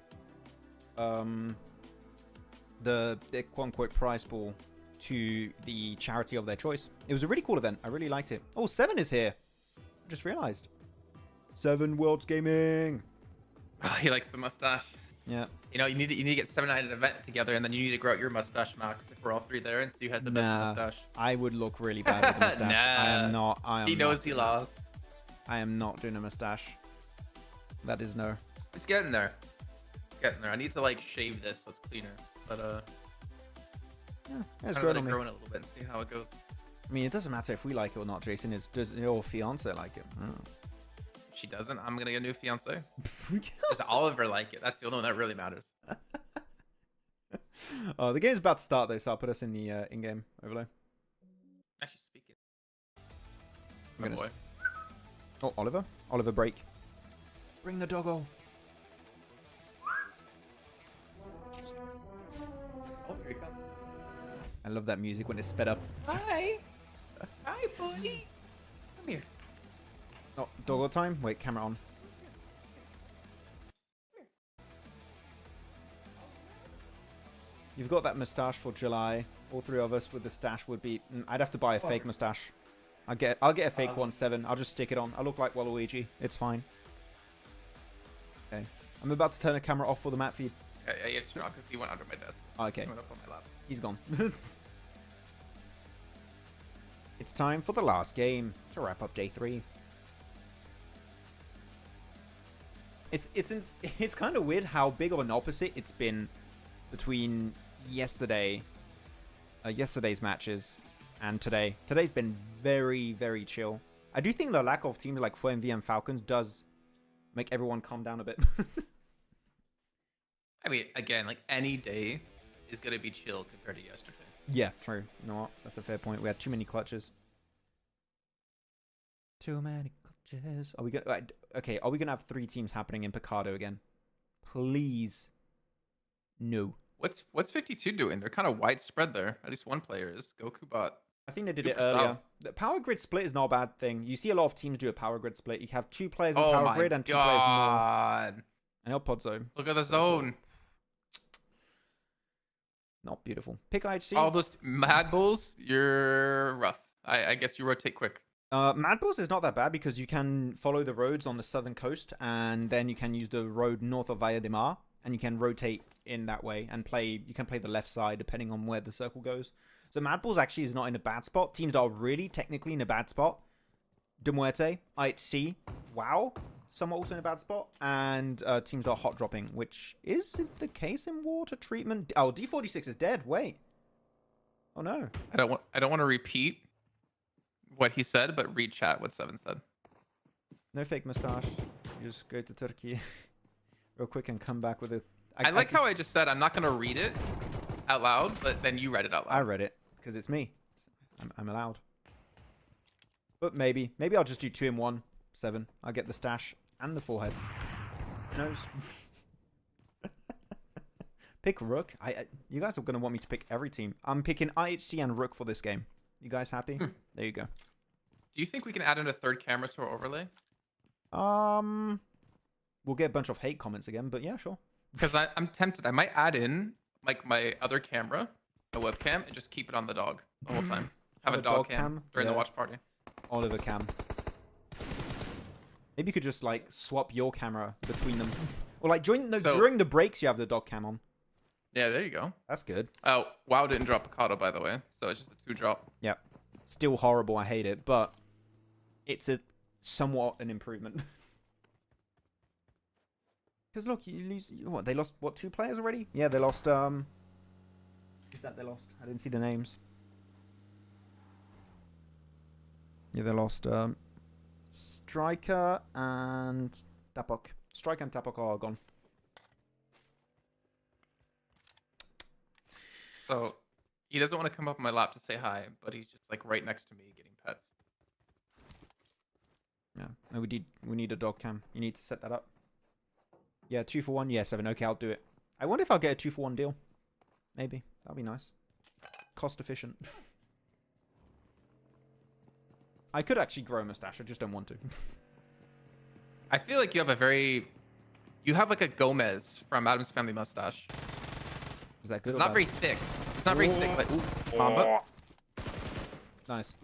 the quote-unquote prize pool to the charity of their choice. It was a really cool event. I really liked it. Oh, 7 is here. I just realized. 7 Worlds Gaming. He likes the mustache. Yeah. You know, you need to get 7 at an event together, and then you need to grow out your mustache, Max, if we're all 3 there, and see who has the best mustache. I would look really bad with a mustache. I am not. He knows he lost. I am not doing a mustache. That is no. It's getting there. Getting there. I need to like shave this so it's cleaner, but yeah, it's growing growing a little bit and see how it goes. I mean, it doesn't matter if we like it or not, Jason. Does your fiance like it? If she doesn't, I'm gonna get a new fiance. Does Oliver like it? That's the only one that really matters. Oh, the game's about to start though, so I'll put us in the in-game overlay. Actually, speaking. Oh boy. Oh, Oliver, break. Bring the doggo. Oh, here he comes. I love that music when it's sped up. Hi. Hi, buddy. Come here. Oh, doggo time? Wait, camera on. You've got that mustache for July. All three of us with the stash would be... I'd have to buy a fake mustache. I'll get a fake 1.7. I'll just stick it on. I look like Waluigi. It's fine. Okay. I'm about to turn the camera off for the map feed. Yeah, it's not because he went under my desk. Okay. He went up on my lap. He's gone. It's time for the last game to wrap up day 3. It's kind of weird how big of an opposite it's been between yesterday's matches and today. Today's been very, very chill. I do think the lack of teams like FMV and Falcons does make everyone calm down a bit. I mean, again, like any day is going to be chill compared to yesterday. Yeah, true. You know what? That's a fair point. We had too many clutches. Too many clutches. Are we gonna? Okay. Are we gonna have 3 teams happening in Picardo again? Please. No. What's 52 doing? They're kind of widespread there. At least one player is. Goku bot. I think they did it Super earlier. solid. The power grid split is not a bad thing. You see a lot of teams do a power grid split. You have 2 players in Oh power my grid and 2 players north. god. And El Pod Zone. Look at the zone. Not beautiful. Pick IHC. All those Mad Bulls, you're rough. I guess you rotate quick. Mad Bulls is not that bad because you can follow the roads on the southern coast and then you can use the road north of Valle de Mar and you can rotate in that way and play. You can play the left side depending on where the circle goes. So Mad Bulls actually is not in a bad spot. Teams that are really technically in a bad spot. De Muerte, IHC, WoW, somewhat also in a bad spot. And teams that are hot dropping, which is the case in water treatment. Oh, D46 is dead. Wait. Oh no. I don't want to repeat what he said, but read chat what Seven said. No fake mustache. You just go to Turkey real quick and come back with it. I like how I just said I'm not going to read it out loud, but then you read it out loud. I read it because it's me. I'm allowed. But maybe I'll just do 2 in 1. 7. I'll get the stash and the forehead. Who knows? Pick Rook. You guys are going to want me to pick every team. I'm picking IHC and Rook for this game. You guys happy? There you go. Do you think we can add in a third camera to our overlay? We'll get a bunch of hate comments again, but yeah, sure. Because I'm tempted. I might add in like my other camera, a webcam, and just keep it on the dog the whole time. Have a dog cam during the watch party. Oliver cam. Maybe you could just like swap your camera between them, or like during the breaks you have the dog cam on. Yeah, there you go. That's good. Oh, WoW didn't drop Picardo, by the way, so it's just a 2 drop. Yeah, still horrible. I hate it, but it's somewhat an improvement. Because look, you lose. What, they lost? What, 2 players already? Yeah, they lost. Who's that? They lost. I didn't see the names. Yeah, they lost. Striker and Tapok. Striker and Tapok are gone. So he doesn't want to come up on my lap to say hi, but he's just like right next to me getting pets. Yeah, no, we need a dog cam. You need to set that up. Yeah, 2 for 1. Yeah, 7. Okay, I'll do it. I wonder if I'll get a 2 for 1 deal. Maybe that'll be nice. Cost efficient. I could actually grow a mustache. I just don't want to. I feel like you have like a Gomez from Adam's Family mustache. Is that good? It's not very thick. It's not very thick. Like, ooh, Mamba. Nice.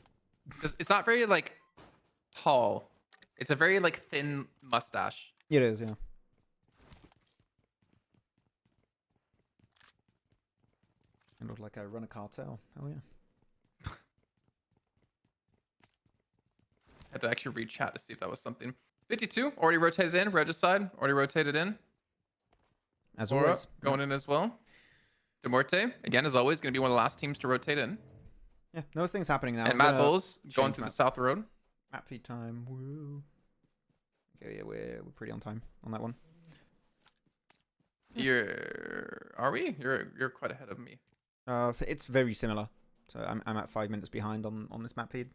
It's not very like tall. It's a very like thin mustache. It is, yeah. It looks like I run a cartel. Oh yeah. Had to actually read chat to see if that was something. 52 already rotated in. Regicide already rotated in. As HORAA always, going in as well. De Muerte again, as always, going to be one of the last teams to rotate in. Yeah, no things happening now. And Mad Bulls going through the South Road. Map feed time. Woo. Okay, yeah, we're pretty on time on that one. Are we? You're quite ahead of me. It's very similar. So I'm at 5 minutes behind on this map feed.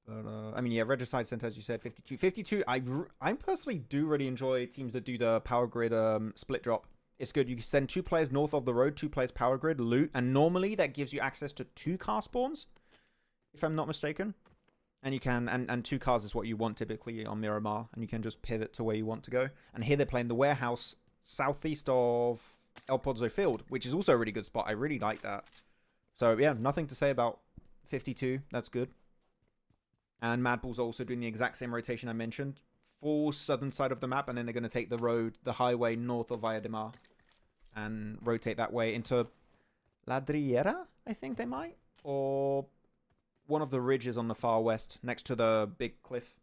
But I mean, yeah, Regicide Center, as you said, 52. I personally do really enjoy teams that do the power grid split drop. It's good. You can send 2 players north of the road, 2 players power grid, loot, and normally that gives you access to 2 car spawns, if I'm not mistaken. And you can, and 2 cars is what you want typically on Miramar, and you can just pivot to where you want to go. And here they're playing the warehouse southeast of El Pozo Field, which is also a really good spot. I really like that. So yeah, nothing to say about 52. That's good. And Mad Bull's also doing the exact same rotation I mentioned. Full southern side of the map, and then they're going to take the road, the highway north of Valla de Mar, and rotate that way into Ladriera, I think they might, or one of the ridges on the far west next to the big cliff.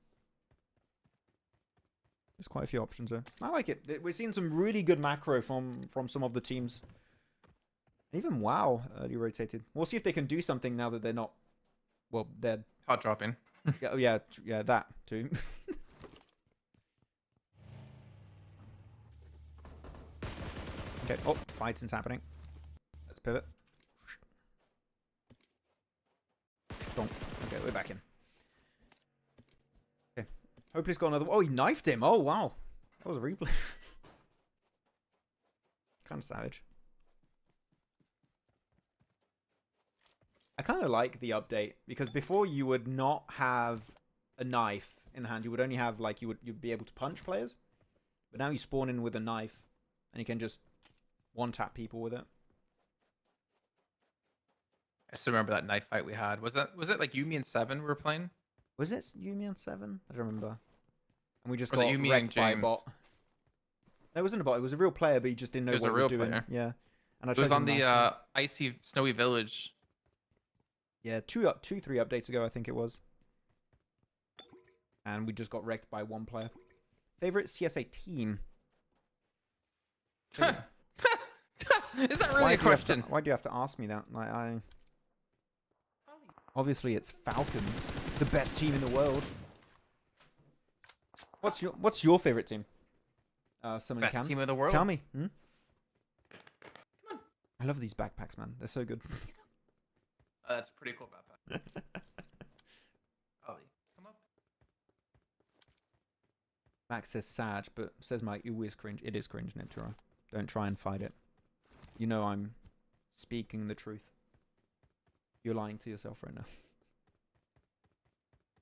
There's quite a few options there. I like it. We're seeing some really good macro from some of the teams. Even WoW early rotated. We'll see if they can do something now that they're not, well, dead. Hot dropping. Yeah, that too. Okay. Oh, fighting's happening. Let's pivot. Okay, we're back in. Okay. Hopefully he's got another. Oh, he knifed him. Oh, wow. That was a replay. Kind of savage. I kind of like the update because before you would not have a knife in the hand. You would only have like you'd be able to punch players, but now you spawn in with a knife, and you can just one-tap people with it. I still remember that knife fight we had. Was it like you, me, and 7 we were playing? Was it you, me, and 7? I don't remember. And we just Was got it you, me, wrecked and by a James? bot. No, it wasn't a bot. It was a real player, but he just didn't know It was what a he real was doing. player. Yeah. And I It was tried on to the knife him. icy, snowy village. Yeah, 3 updates ago, I think it was. And we just got wrecked by 1 player. Favorite CSA team? Huh. Is that really a question? Why do you have to ask me that? Like, obviously it's Falcons, the best team in the world. What's your favorite team? Someone Best can team in the world? tell me. I love these backpacks, man. They're so good. That's a pretty cool backpack. Ollie, come up. Max says sad, but says my ooh is cringe. It is cringe, Neptura. Don't try and fight it. You know I'm speaking the truth. You're lying to yourself right now.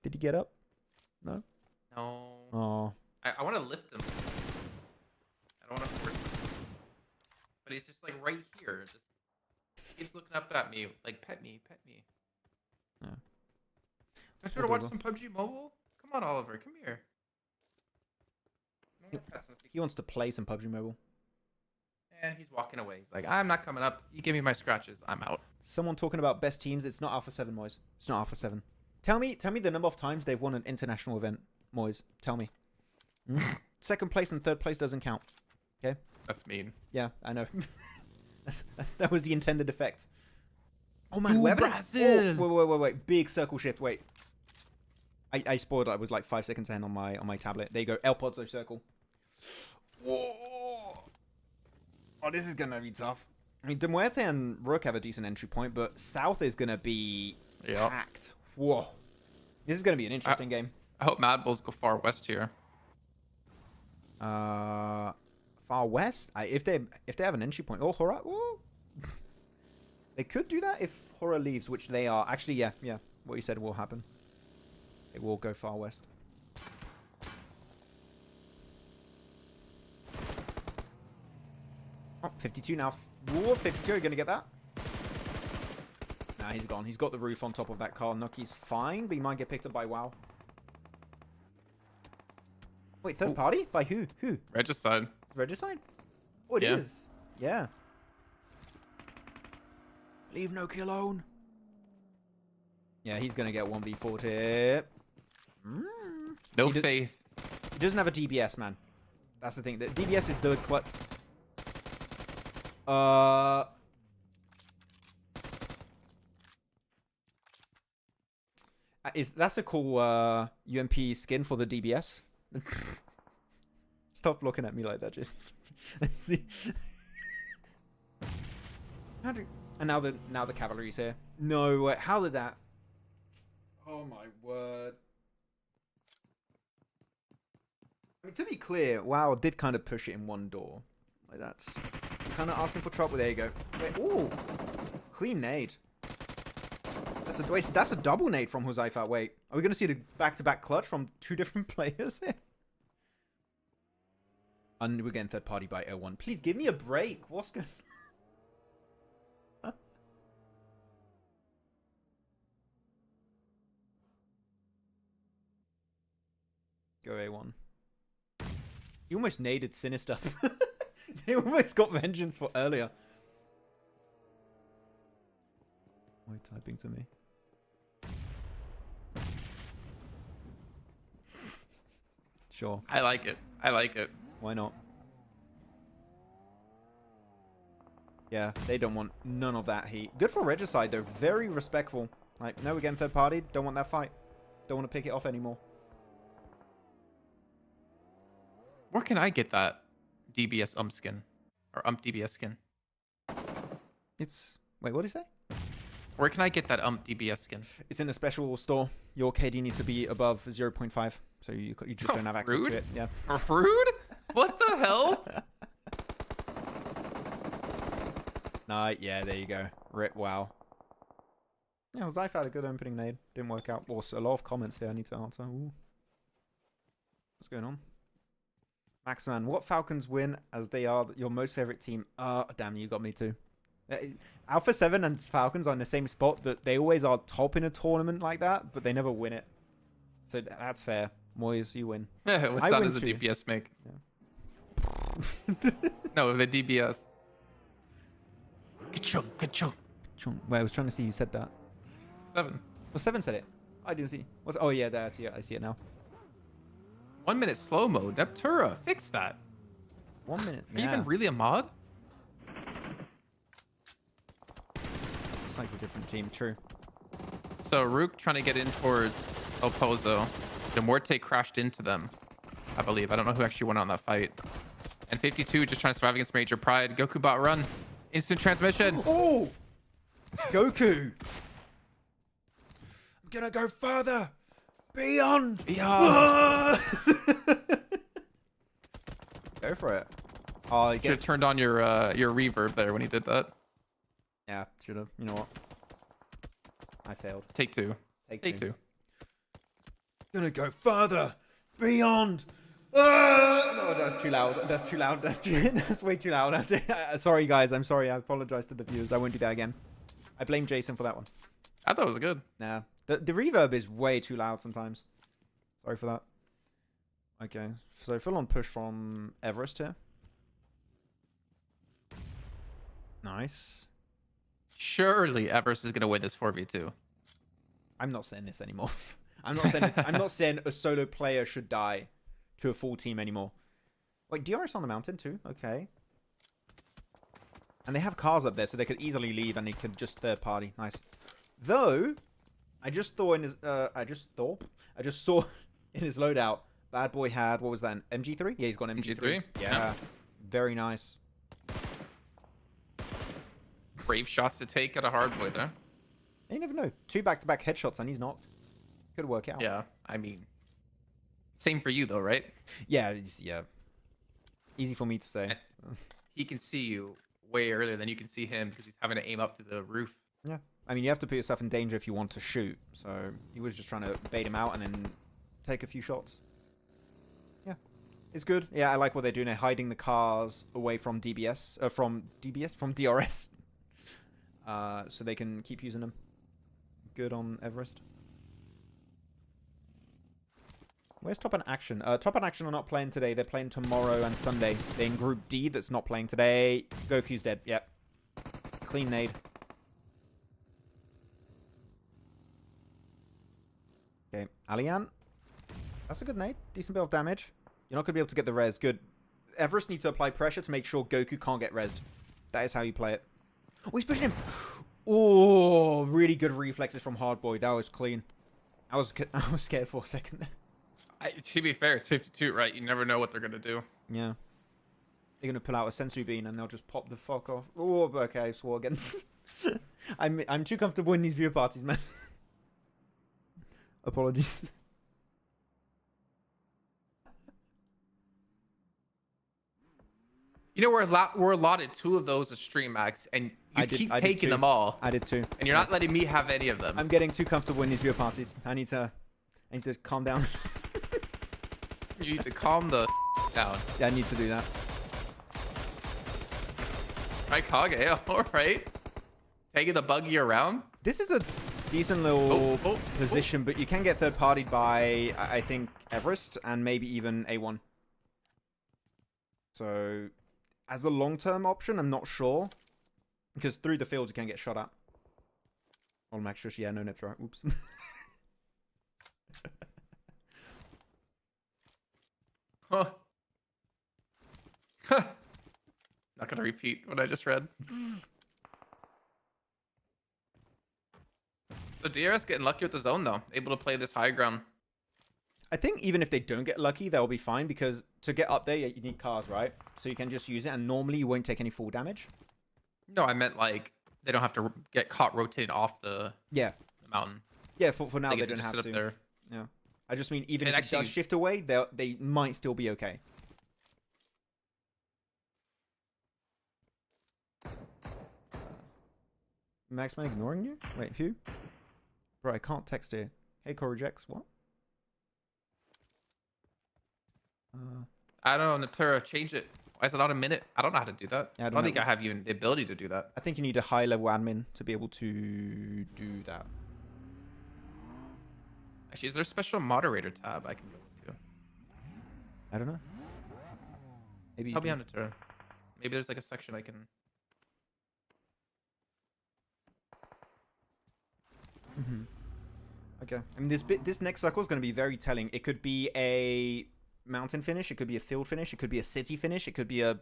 Did he get up? No? No. Oh. I want to lift him. I don't want to force him. But he's just like right here. Just keeps looking up at me. Like, pet me, pet me. Yeah. Don't you want to watch some PUBG Mobile? Come on, Oliver. Come here. No more pets on the He wants to play some PUBG Mobile. And he's walking away. He's like, I'm not coming up. You give me my scratches. I'm out. Someone talking about best teams. It's not Alpha 7, Moise. It's not Alpha 7. Tell me the number of times they've won an international event, Moise. Tell me. Second place and third place doesn't count. Okay? That's mean. Yeah, I know. That was the intended effect. Oh man, Ooh, Brazil. Wait. Big circle shift. Wait. I spoiled it. I was like 5 seconds ahead on my tablet. There you go. El Pozo circle. Whoa. Oh, this is gonna be tough. I mean, Muerte and Rook have a decent entry point, but South is gonna be packed. Whoa. This is gonna be an interesting game. I hope Mad Bulls go far west here. Far west? If they have an entry point. Oh, HORAA. Whoa. They could do that if HORAA leaves, which they are. Actually, yeah. What you said will happen. It will go far west. Oh, 52 now. Whoa, 52. Are you going to get that? Nah, he's gone. He's got the roof on top of that car. Nucky's fine, but he might get picked up by WoW. Wait, third party? By who? Who? Regicide. Regicide? Oh, it is. Yeah. Leave Nucky alone. Yeah, he's going to get 1v4 here. No faith. He doesn't have a DBS, man. That's the thing. The DBS is the... That's a cool UMP skin for the DBS. Stop looking at me like that, Jason. Let's see. And now the cavalry's here. No way. How did that? Oh my word. I mean, to be clear, WoW did kind of push it in one door. Like that's kind of asking for trouble. There you go. Wait, ooh, clean nade. That's a double nade from Huzaifa. Wait, are we gonna see the back-to-back clutch from 2 different players here? And we're getting third party by O1. Please give me a break. What's going? Go A1. You almost naded Sinister. They almost got vengeance for earlier. Why are you typing to me? Sure. I like it. I like it. Why not? Yeah, they don't want none of that heat. Good for Regicide, though. Very respectful. Like, no, we're getting third party. Don't want that fight. Don't want to pick it off anymore. Where can I get that DBS skin? Or DBS skin? It's... Wait, what did you say? Where can I get that DBS skin? It's in a special store. Your KD needs to be above 0.5. So you just don't have access to it. Yeah. Rude? What the hell? Nah, yeah, there you go. Rip, wow. Yeah, well, Zyph had a good opening nade. Didn't work out. Also, a lot of comments here I need to answer. Ooh. What's going on? Maxman, what Falcons win as they are your most favorite team? Damn, you got me too. Alpha 7 and Falcons are in the same spot that they always are top in a tournament like that, but they never win it. So that's fair. Moyes, you win. What sound does the DBS make? Yeah. No, the DBS. Ka-chung. Wait, I was trying to see you said that. 7. Well, 7 said it. I didn't see. Oh, yeah, there, I see it. I see it now. 1 minute slow-mo. Neptura, fix that. 1 minute. Are you even really a mod? Looks like a different team, true. So Rook trying to get in towards Opozo. The Muerte crashed into them, I believe. I don't know who actually went on that fight. And 52 just trying to survive against Major Pride. Goku bot run. Instant transmission. Oh! Goku! I'm gonna go further! Beyond! Beyond! Go for it. Oh, you Should have turned on your reverb there when he did that. Yeah, should have. You know what? I failed. Take 2. Take 2. Gonna go further! Beyond! No, that's too loud. That's too loud. That's way too loud. Sorry, guys. I'm sorry. I apologize to the viewers. I won't do that again. I blame Jason for that one. I thought it was good. Nah. The reverb is way too loud sometimes. Sorry for that. Okay. So full on push from Everest here. Nice. Surely Everest is going to win this 4v2. I'm not saying this anymore. I'm not saying a solo player should die to a full team anymore. Wait, DRS on the mountain too? Okay. And they have cars up there, so they could easily leave and they could just third party. Nice. Though, I just saw in his, I just saw in his loadout, Bad Boy had, what was that, an MG3? Yeah, he's got an MG3. Yeah. Very nice. Brave shots to take at a hard boy there. You never know. 2 back-to-back headshots and he's knocked. Could work out. Yeah, I mean, same for you though, right? Yeah, yeah. Easy for me to say. He can see you way earlier than you can see him because he's having to aim up to the roof. Yeah. I mean, you have to put yourself in danger if you want to shoot. So he was just trying to bait him out and then take a few shots. Yeah. It's good. Yeah, I like what they're doing. They're hiding the cars away from DBS. From DRS. So they can keep using them. Good on Everest. Where's Top and Action? Top and Action are not playing today. They're playing tomorrow and Sunday. They're in Group D that's not playing today. Goku's dead. Yep. Clean nade. Okay. Alian. That's a good nade. Decent bit of damage. You're not going to be able to get the res. Good. Everest needs to apply pressure to make sure Goku can't get resed. That is how you play it. Oh, he's pushing him. Oh, really good reflexes from Hardboy. That was clean. I was scared for a second there. To be fair, it's 52, right? You never know what they're going to do. Yeah. They're going to pull out a Sensu Bean and they'll just pop the fuck off. Oh, okay, I swore again. I'm too comfortable in these viewer parties, man. Apologies. You know, we're allotted 2 of those as stream max, and you I did taking too. them all. I did too. And you're not letting me have any of them. I'm getting too comfortable in these viewer parties. I need to calm down. You need to calm the down. Yeah, I need to do that. Right, Kage? All right. Taking the buggy around. This is a decent little position, but you can get third-partied by, I think, Everest and maybe even A1. So, as a long-term option, I'm not sure. Because through the field, you can get shot at. Oh, Max Shush, yeah, no net throw. Oops. Huh. Not gonna repeat what I just read. The DRS getting lucky with the zone though, able to play this high ground. I think even if they don't get lucky, they'll be fine because to get up there, you need cars, right? So you can just use it, and normally you won't take any full damage. No, I meant like they don't have to get caught rotating off the mountain. Yeah, for now They they get don't just have sit to. up there. Yeah, I just mean even And if it does shift away, they might still be okay. Maxman ignoring you? Wait, who? Bro, I can't text here. Hey, Corrigex, what? I don't know, Natura, change it. Why is it on a minute? I don't know how to do that. Yeah, I don't think I have even the ability to do that. I think you need a high-level admin to be able to do that. Actually, is there a special moderator tab I can go to? I don't know. Maybe. I'll be on Natura. Maybe there's like a section I can. Okay. I mean, this next cycle is going to be very telling. It could be a mountain finish. It could be a field finish. It could be a city finish. It could be a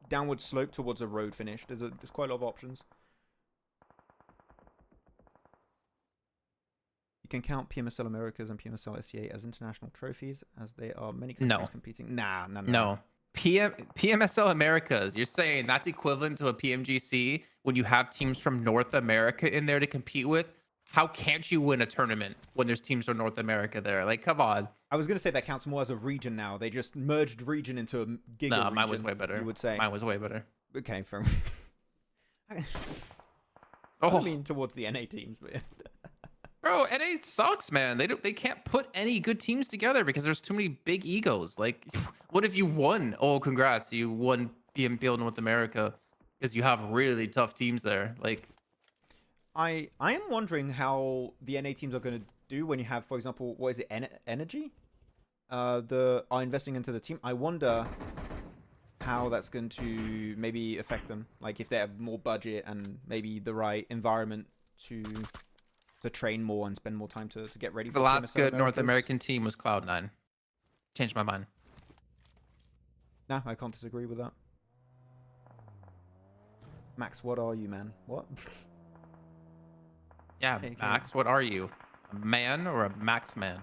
downward slope towards a road finish. There's quite a lot of options. You can count PMSL Americas and PMSL SCA as international trophies, as they are many countries competing. No. PMSL Americas. You're saying that's equivalent to a PMGC when you have teams from North America in there to compete with? How can't you win a tournament when there's teams from North America there? Like, come on. I was going to say that counts more as a region now. They just merged region into a giga region. Mine was way better. You would say. Mine was way better. Okay, fair. I Oh, mean, towards the NA teams, but bro, NA sucks, man. They can't put any good teams together because there's too many big egos. Like, what if you won? Oh, congrats, you won PMPL North America because you have really tough teams there. Like, I am wondering how the NA teams are going to do when you have, for example, what is it, Energy? Are investing into the team. I wonder how that's going to maybe affect them. Like if they have more budget and maybe the right environment to train more and spend more time to get ready for the last PMSL good North Americas. American team was Cloud9. Changed my mind. No, I can't disagree with that. Max, what are you, man? What? Yeah, Hey, Max, what are you? A man or a Maxman?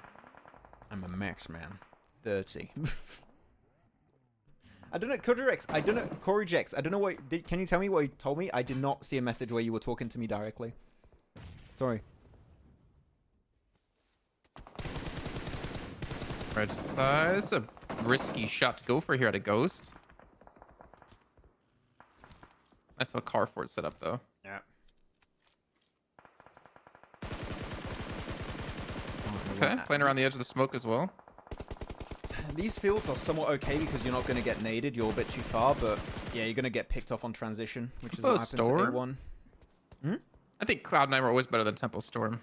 I'm a Maxman. 30. I don't know, Corrigex. I don't know, Corrigex. I don't know what. Can you tell me what you told me? I did not see a message where you were talking to me directly. Sorry. Right, it's a risky shot to go for here at a Ghost. Nice little car fort set up though. Yeah. Okay, playing around the edge of the smoke as well. These fields are somewhat okay because you're not going to get naded. You're a bit too far, but yeah, you're going to get picked off on transition, which is what happened to A1. I think Cloud9 were always better than Temple Storm.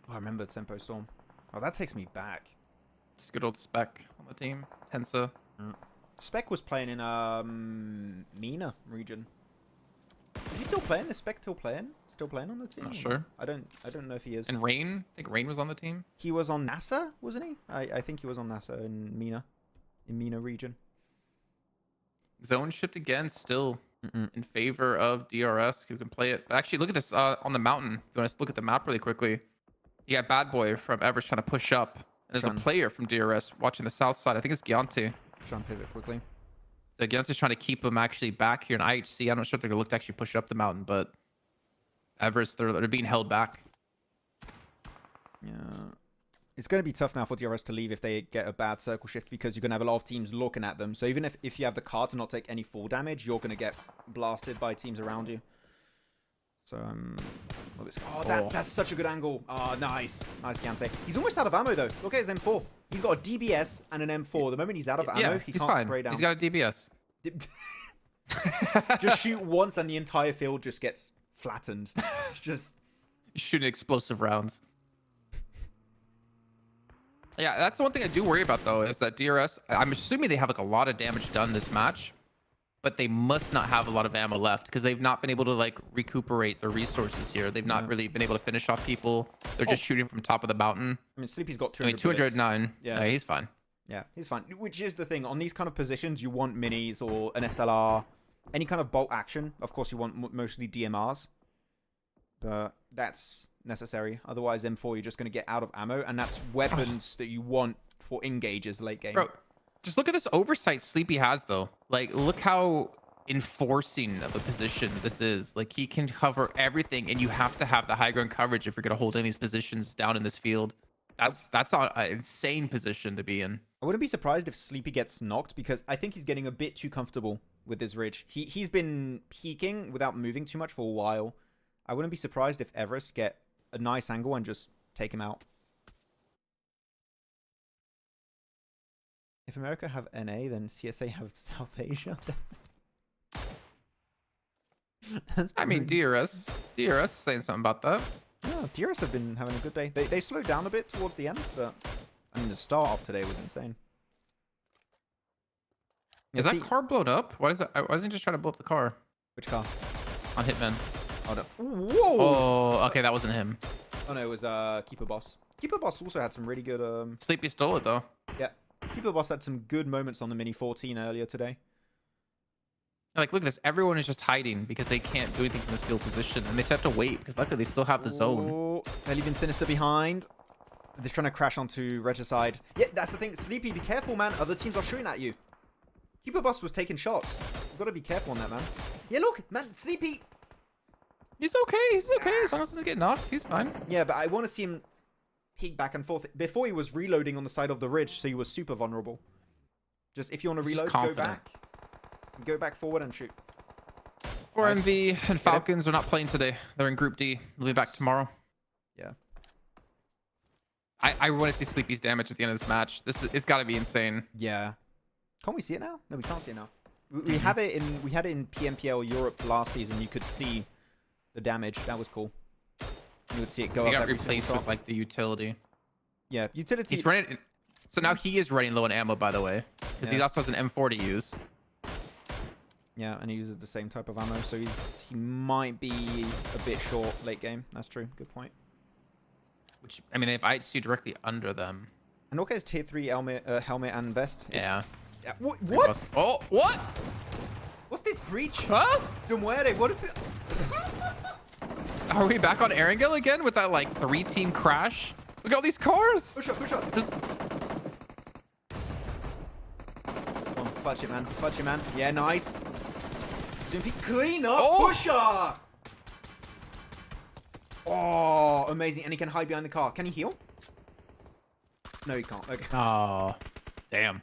Oh, I remember Tempo Storm. Oh, that takes me back. It's good old Spec on the team. Tensa. Spec was playing in Mina region. Is he still playing? Is Spec still playing? Still playing on the team? Not sure. I don't know if he is. And Rain? I think Rain was on the team. He was on NASA, wasn't he? I think he was on NASA in Mina region. Zone shift again, still in favor of DRS, who can play it. But actually, look at this on the mountain. If you want to look at the map really quickly, you got Bad Boy from Everest trying to push up. And there's a player from DRS watching the south side. I think it's Gianti. Trying to pivot quickly. So Gianti's trying to keep him actually back here in IHC. I'm not sure if they're going to look to actually push up the mountain, but Everest, they're being held back. Yeah. It's going to be tough now for DRS to leave if they get a bad circle shift, because you're going to have a lot of teams looking at them. So even if you have the card to not take any full damage, you're going to get blasted by teams around you. So, that's such a good angle. Oh, nice. Nice, Giante. He's almost out of ammo, though. Look at his M4. He's got a DBS and an M4. The moment he's out of ammo, he he's can't fine. spray down. He's got a DBS. Just shoot once and the entire field just gets flattened. It's just... Shooting explosive rounds. Yeah, that's the one thing I do worry about, though, is that DRS, I'm assuming they have like a lot of damage done this match, but they must not have a lot of ammo left because they've not been able to like recuperate their resources here. They've not really been able to finish off people. They're just shooting from top of the mountain. I mean, Sleepy's got 200 I mean, 209. bullets. Yeah, he's fine. Yeah, he's fine. Which is the thing. On these kind of positions, you want minis or an SLR. Any kind of bolt action. Of course, you want mostly DMRs. But that's necessary. Otherwise, M4, you're just going to get out of ammo. And that's weapons that you want for engages late game. Bro, just look at this oversight Sleepy has, though. Like, look how enforcing of a position this is. Like, he can cover everything, and you have to have the high ground coverage if you're going to hold any of these positions down in this field. That's an insane position to be in. I wouldn't be surprised if Sleepy gets knocked, because I think he's getting a bit too comfortable with his ridge. He's been peeking without moving too much for a while. I wouldn't be surprised if Everest get a nice angle and just take him out. If America have NA, then CSA have South Asia. I mean, DRS saying something about that. Yeah, DRS have been having a good day. They slowed down a bit towards the end, but I mean, the start off today was insane. Is that car blown up? Why is that? I wasn't just trying to blow up the car. Which car? On Hitman. Oh, no. Whoa! Oh, okay, that wasn't him. Oh, no, it was Keeper Boss. Keeper Boss also had some really good... Sleepy stole it, though. Yeah. Keeper Boss had some good moments on the Mini 14 earlier today. Like, look at this. Everyone is just hiding because they can't do anything from this field position. And they just have to wait because luckily they still have the zone. They're leaving Sinister behind. They're trying to crash onto Regicide. Yeah, that's the thing. Sleepy, be careful, man. Other teams are shooting at you. Keeper Boss was taking shots. You've got to be careful on that, man. Yeah, look, man. Sleepy... He's okay. He's okay. As long as he doesn't get knocked, he's fine. Yeah, but I want to see him peek back and forth. Before he was reloading on the side of the ridge, so he was super vulnerable. Just if you want to reload, go back. Go back forward and shoot. 4MV and Falcons are not playing today. They're in Group D. They'll be back tomorrow. Yeah. I want to see Sleepy's damage at the end of this match. It's got to be insane. Yeah. Can't we see it now? No, we can't see it now. We have it in. We had it in PMPL Europe last season. You could see the damage. That was cool. You would see it go up. He got replaced with like the utility. Yeah, utility. He's running. So now he is running low on ammo, by the way, because he also has an M4 to use. Yeah, and he uses the same type of ammo, so he might be a bit short late game. That's true. Good point. Which, I mean, if I see directly under them. And look at his tier 3 helmet and vest. Yeah. What? Oh, what? What's this breach? Huh? Muerte, what if it... Are we back on Erangel again with that like 3-team crash? Look at all these cars. Push up, push up. Just... Come on, clutch it, man. Clutch it, man. Yeah, nice. Zimpy, clean up. Oh. Pusher. Oh, amazing. And he can hide behind the car. Can he heal? No, he can't. Okay. Oh, damn.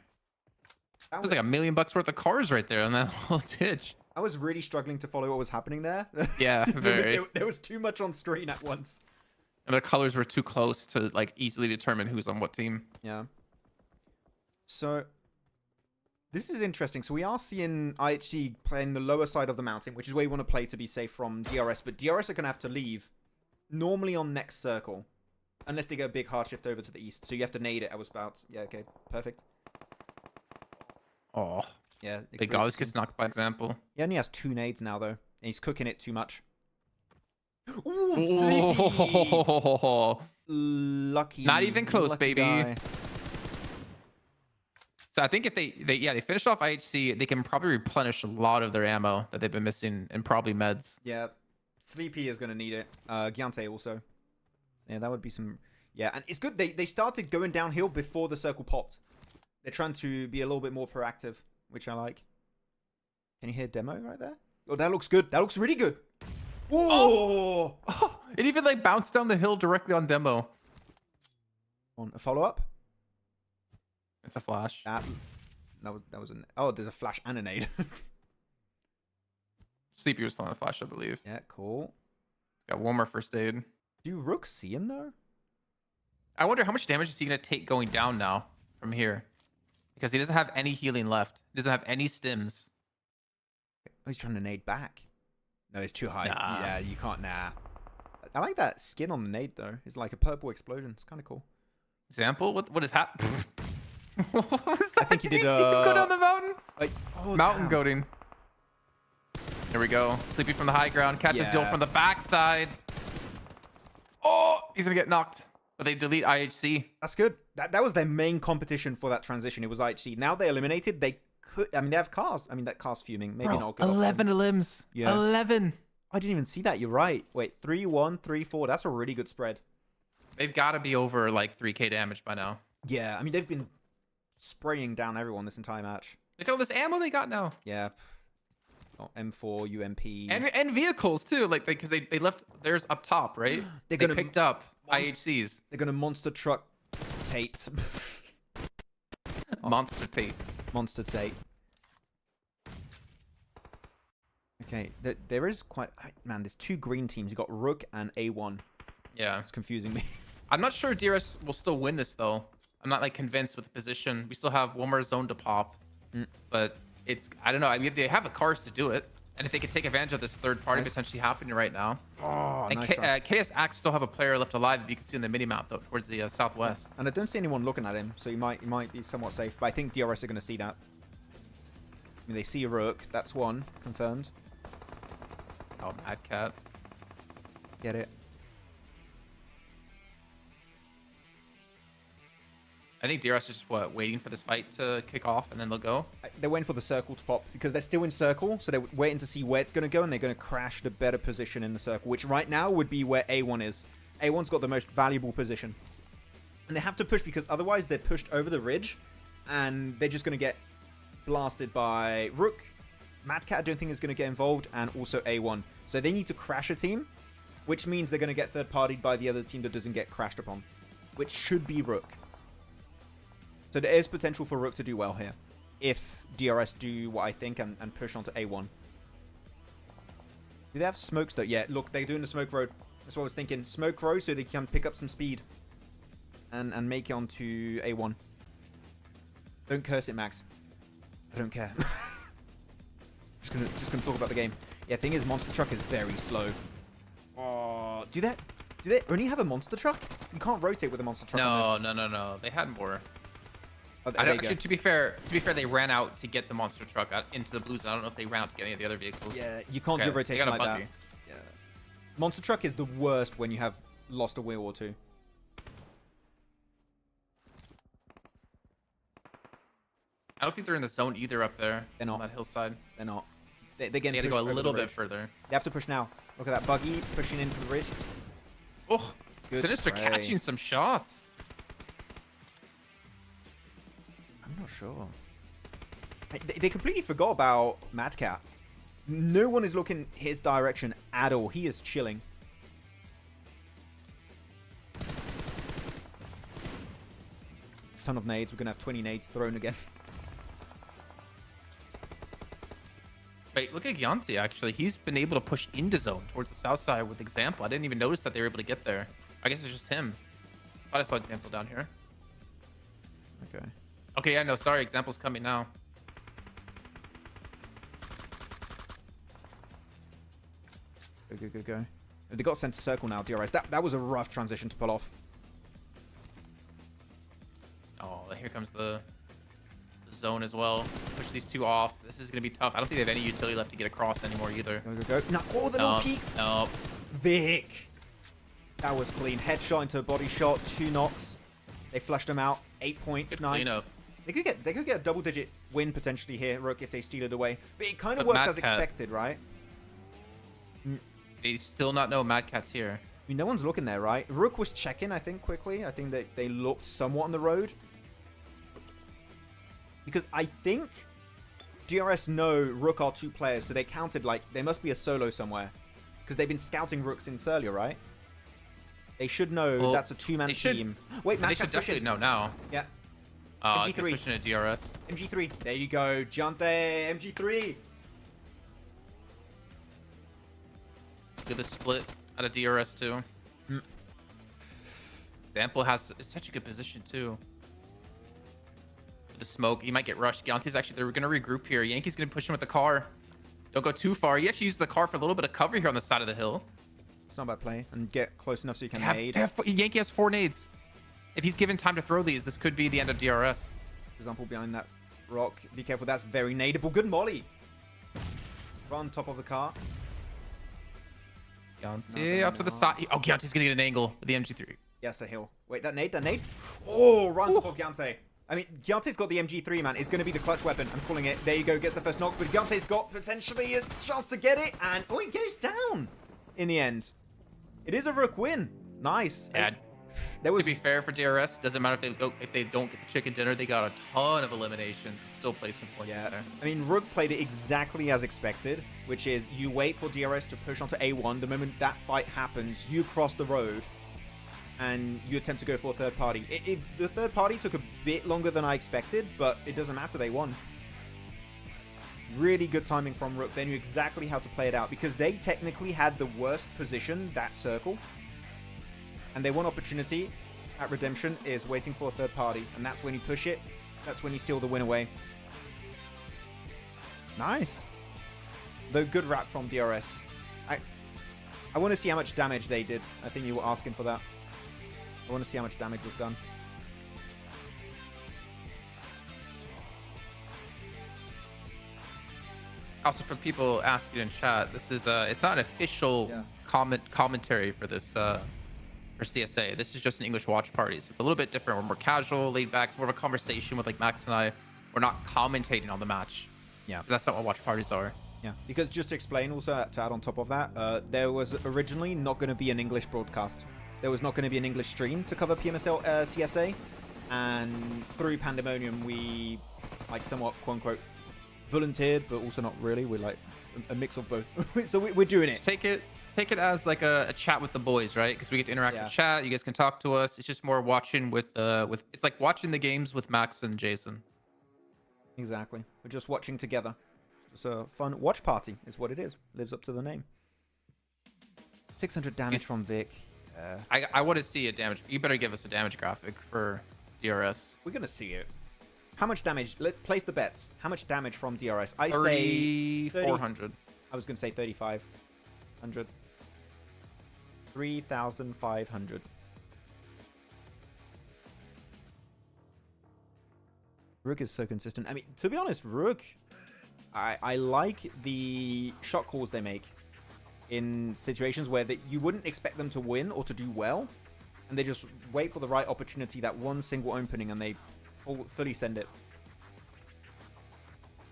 That was like $1 million worth of cars right there on that whole ditch. I was really struggling to follow what was happening there. Yeah, very. There was too much on screen at once. And the colors were too close to like easily determine who's on what team. Yeah. So this is interesting. So we are seeing IHC playing the lower side of the mountain, which is where you want to play to be safe from DRS. But DRS are going to have to leave normally on next circle. Unless they get a big hard shift over to the east. So you have to nade it. I was about... Yeah, okay. Perfect. Oh. Yeah. Big always gets knocked by example. He only has 2 nades now, though. And he's cooking it too much. Ooh, lucky. Not even close, baby. Guy. So I think if they finish off IHC, they can probably replenish a lot of their ammo that they've been missing and probably meds. Yeah. Sleepy is going to need it. Giante also. Yeah, that would be some... Yeah, and it's good. They started going downhill before the circle popped. They're trying to be a little bit more proactive, which I like. Can you hear demo right there? Oh, that looks good. That looks really good. Whoa! Oh, it even like bounced down the hill directly on demo. On a follow-up. It's a flash. That was an... Oh, there's a flash and a nade. Sleepy was still on a flash, I believe. Yeah, cool. Got one more first aid. Do Rook see him, though? I wonder how much damage is he going to take going down now from here? Because he doesn't have any healing left. He doesn't have any stims. Oh, he's trying to nade back. No, it's too high. Nah. Yeah, you can't. Nah. I like that skin on the nade, though. It's like a purple explosion. It's kind of cool. Example? What is happening? What was that? I think he did you see him go down the mountain? Like, oh, Mountain damn. goating. There we go. Sleepy from the high ground. Catches Yeah. Joel from the backside. Oh, he's going to get knocked. But they delete IHC. That's good. That was their main competition for that transition. It was IHC. Now they're eliminated. They could... I mean, they have cars. I mean, that car's fuming. Maybe Bro, not a good 11 option. limbs. Yeah. 11. I didn't even see that. You're right. Wait, 3-1, 3-4. That's a really good spread. They've got to be over like 3k damage by now. Yeah, I mean, they've been spraying down everyone this entire match. Look at all this ammo they got now. Yeah. Oh, M4, UMP. And vehicles too, like because they left theirs up top, right? They're they gonna picked up IHCs. They're going to monster truck Tate. Monster tape. Monster Tate. Okay, there is quite... Man, there's two green teams. You got Rook and A1. Yeah. It's confusing me. I'm not sure DRS will still win this though. I'm not like convinced with the position. We still have one more zone to pop, but I don't know. I mean, they have the cars to do it, and if they could take advantage of this third party potentially happening right now. Oh, And nice try. KS Axe still have a player left alive, if you can see in the mini map though, towards the southwest. And I don't see anyone looking at him, so he might be somewhat safe. But I think DRS are going to see that. I mean, they see a Rook. That's one confirmed. Oh, Mad Cat. Get it. I think DRS is just waiting for this fight to kick off, and then they'll go. They're waiting for the circle to pop because they're still in circle, so they're waiting to see where it's going to go, and they're going to crash the better position in the circle, which right now would be where A1 is. A1's got the most valuable position. And they have to push because otherwise they're pushed over the ridge, and they're just going to get blasted by Rook. Mad Cat I don't think is going to get involved, and also A1. So they need to crash a team, which means they're going to get third-partied by the other team that doesn't get crashed upon, which should be Rook. So there is potential for Rook to do well here, if DRS do what I think and push onto A1. Do they have smokes though? Yeah, look, they're doing the smoke road. That's what I was thinking. Smoke road so they can pick up some speed and make it onto A1. Don't curse it, Max. I don't care. just gonna talk about the game. Yeah, thing is, Monster Truck is very slow. Oh, do they only have a Monster Truck? You can't rotate with a Monster Truck. No. They had more. Oh, I don't, actually, to be fair, they ran out to get the monster truck out into the blues. I don't know if they ran out to get any of the other vehicles. Yeah, you can't do rotation like that. Yeah. Monster truck is the worst when you have lost a wheel or two. I don't think they're in the zone either up there. They're not. On that hillside. They're not. They're getting. They had to go a little bit further. They have to push now. Look at that buggy pushing into the ridge. Oh, Good Sinister spray. catching some shots. I'm not sure. They completely forgot about Mad Cat. No one is looking his direction at all. He is chilling. Ton of nades. We're going to have 20 nades thrown again. Wait, look at Gianti, actually. He's been able to push into zone towards the south side with Example. I didn't even notice that they were able to get there. I guess it's just him. Thought I saw Example down here. Okay. Okay, yeah, no, sorry. Example's coming now. Go. They got sent to circle now, DRS. That was a rough transition to pull off. Oh, here comes the zone as well. Push these two off. This is going to be tough. I don't think they have any utility left to get across anymore either. Go. No, the little peaks. No. Vic. That was clean. Headshot into a body shot. 2 knocks. They flushed them out. 8 points. Good nice. cleanup. They could get a double-digit win potentially here, Rook, if they steal it away. But it kind of But worked Mad as Cat- expected, right? They still not know Mad Cat's here. I mean, no one's looking there, right? Rook was checking, I think, quickly. I think they looked somewhat on the road. Because I think DRS know Rook are 2 players, so they counted like there must be a solo somewhere. Because they've been scouting Rook since earlier, right? They should know Well, that's a two-man they should- team. Wait, They Max, should definitely know now. Yeah, He's MG3. pushing a DRS. MG3. There you go, Giante, MG3. Good the split out of DRS too. Example has such a good position too. The smoke, he might get rushed. Giante's actually, they're going to regroup here. Yankee's going to push him with the car. Don't go too far. He actually uses the car for a little bit of cover here on the side of the hill. It's not a bad play. And get close enough so you can nade. Yankee has 4 nades. If he's given time to throw these, this could be the end of DRS. Example behind that rock. Be careful, that's very nadeable. Good molly. Right on top of the car. Giante up to the side. Oh, Giante's going to get an angle with the MG3. Yes, to hill. Wait, that nade? Oh, right on top of Giante. I mean, Giante's got the MG3, man. It's going to be the clutch weapon. I'm calling it. There you go. Gets the first knock. But Giante's got potentially a chance to get it. And, oh, it goes down in the end. It is a Rook win. Nice. Yeah. There was... To be fair for DRS, doesn't matter if they don't get the chicken dinner. They got a ton of eliminations. Still placement points Yeah. there. I mean, Rook played it exactly as expected, which is you wait for DRS to push onto A1. The moment that fight happens, you cross the road. And you attempt to go for a third party. The third party took a bit longer than I expected, but it doesn't matter. They won. Really good timing from Rook. They knew exactly how to play it out because they technically had the worst position, that circle. And their one opportunity at Redemption is waiting for a third party. And that's when you push it. That's when you steal the win away. Nice. Though good wrap from DRS. I want to see how much damage they did. I think you were asking for that. I want to see how much damage was done. Also, for people asking in chat, this is it's not an official commentary for this for CSA. This is just an English watch party, so it's a little bit different. We're more casual, laid back. It's more of a conversation with like Max and I. We're not commentating on the match. Yeah, that's not what watch parties are. Yeah, because just to explain also, to add on top of that, there was originally not going to be an English broadcast. There was not going to be an English stream to cover PMSL CSA, and through Pandemonium, we, like, somewhat, quote-unquote, volunteered, but also not really. We're, like, a mix of both. So we're doing it. Just take it as, like, a chat with the boys, right? Because we get to interact with chat. You guys can talk to us. It's just more watching with it's like watching the games with Max and Jason. Exactly. We're just watching together. It's a fun watch party is what it is. Lives up to the name. 600 damage from Vic. I want to see a damage. You better give us a damage graphic for DRS. We're going to see it. How much damage? Let's place the bets. How much damage from DRS? I 30, say 400. I was going to say 3,500. 3,500. Rook is so consistent. I mean, to be honest, Rook, I like the shot calls they make in situations where you wouldn't expect them to win or to do well, and they just wait for the right opportunity, that one single opening, and they fully send it.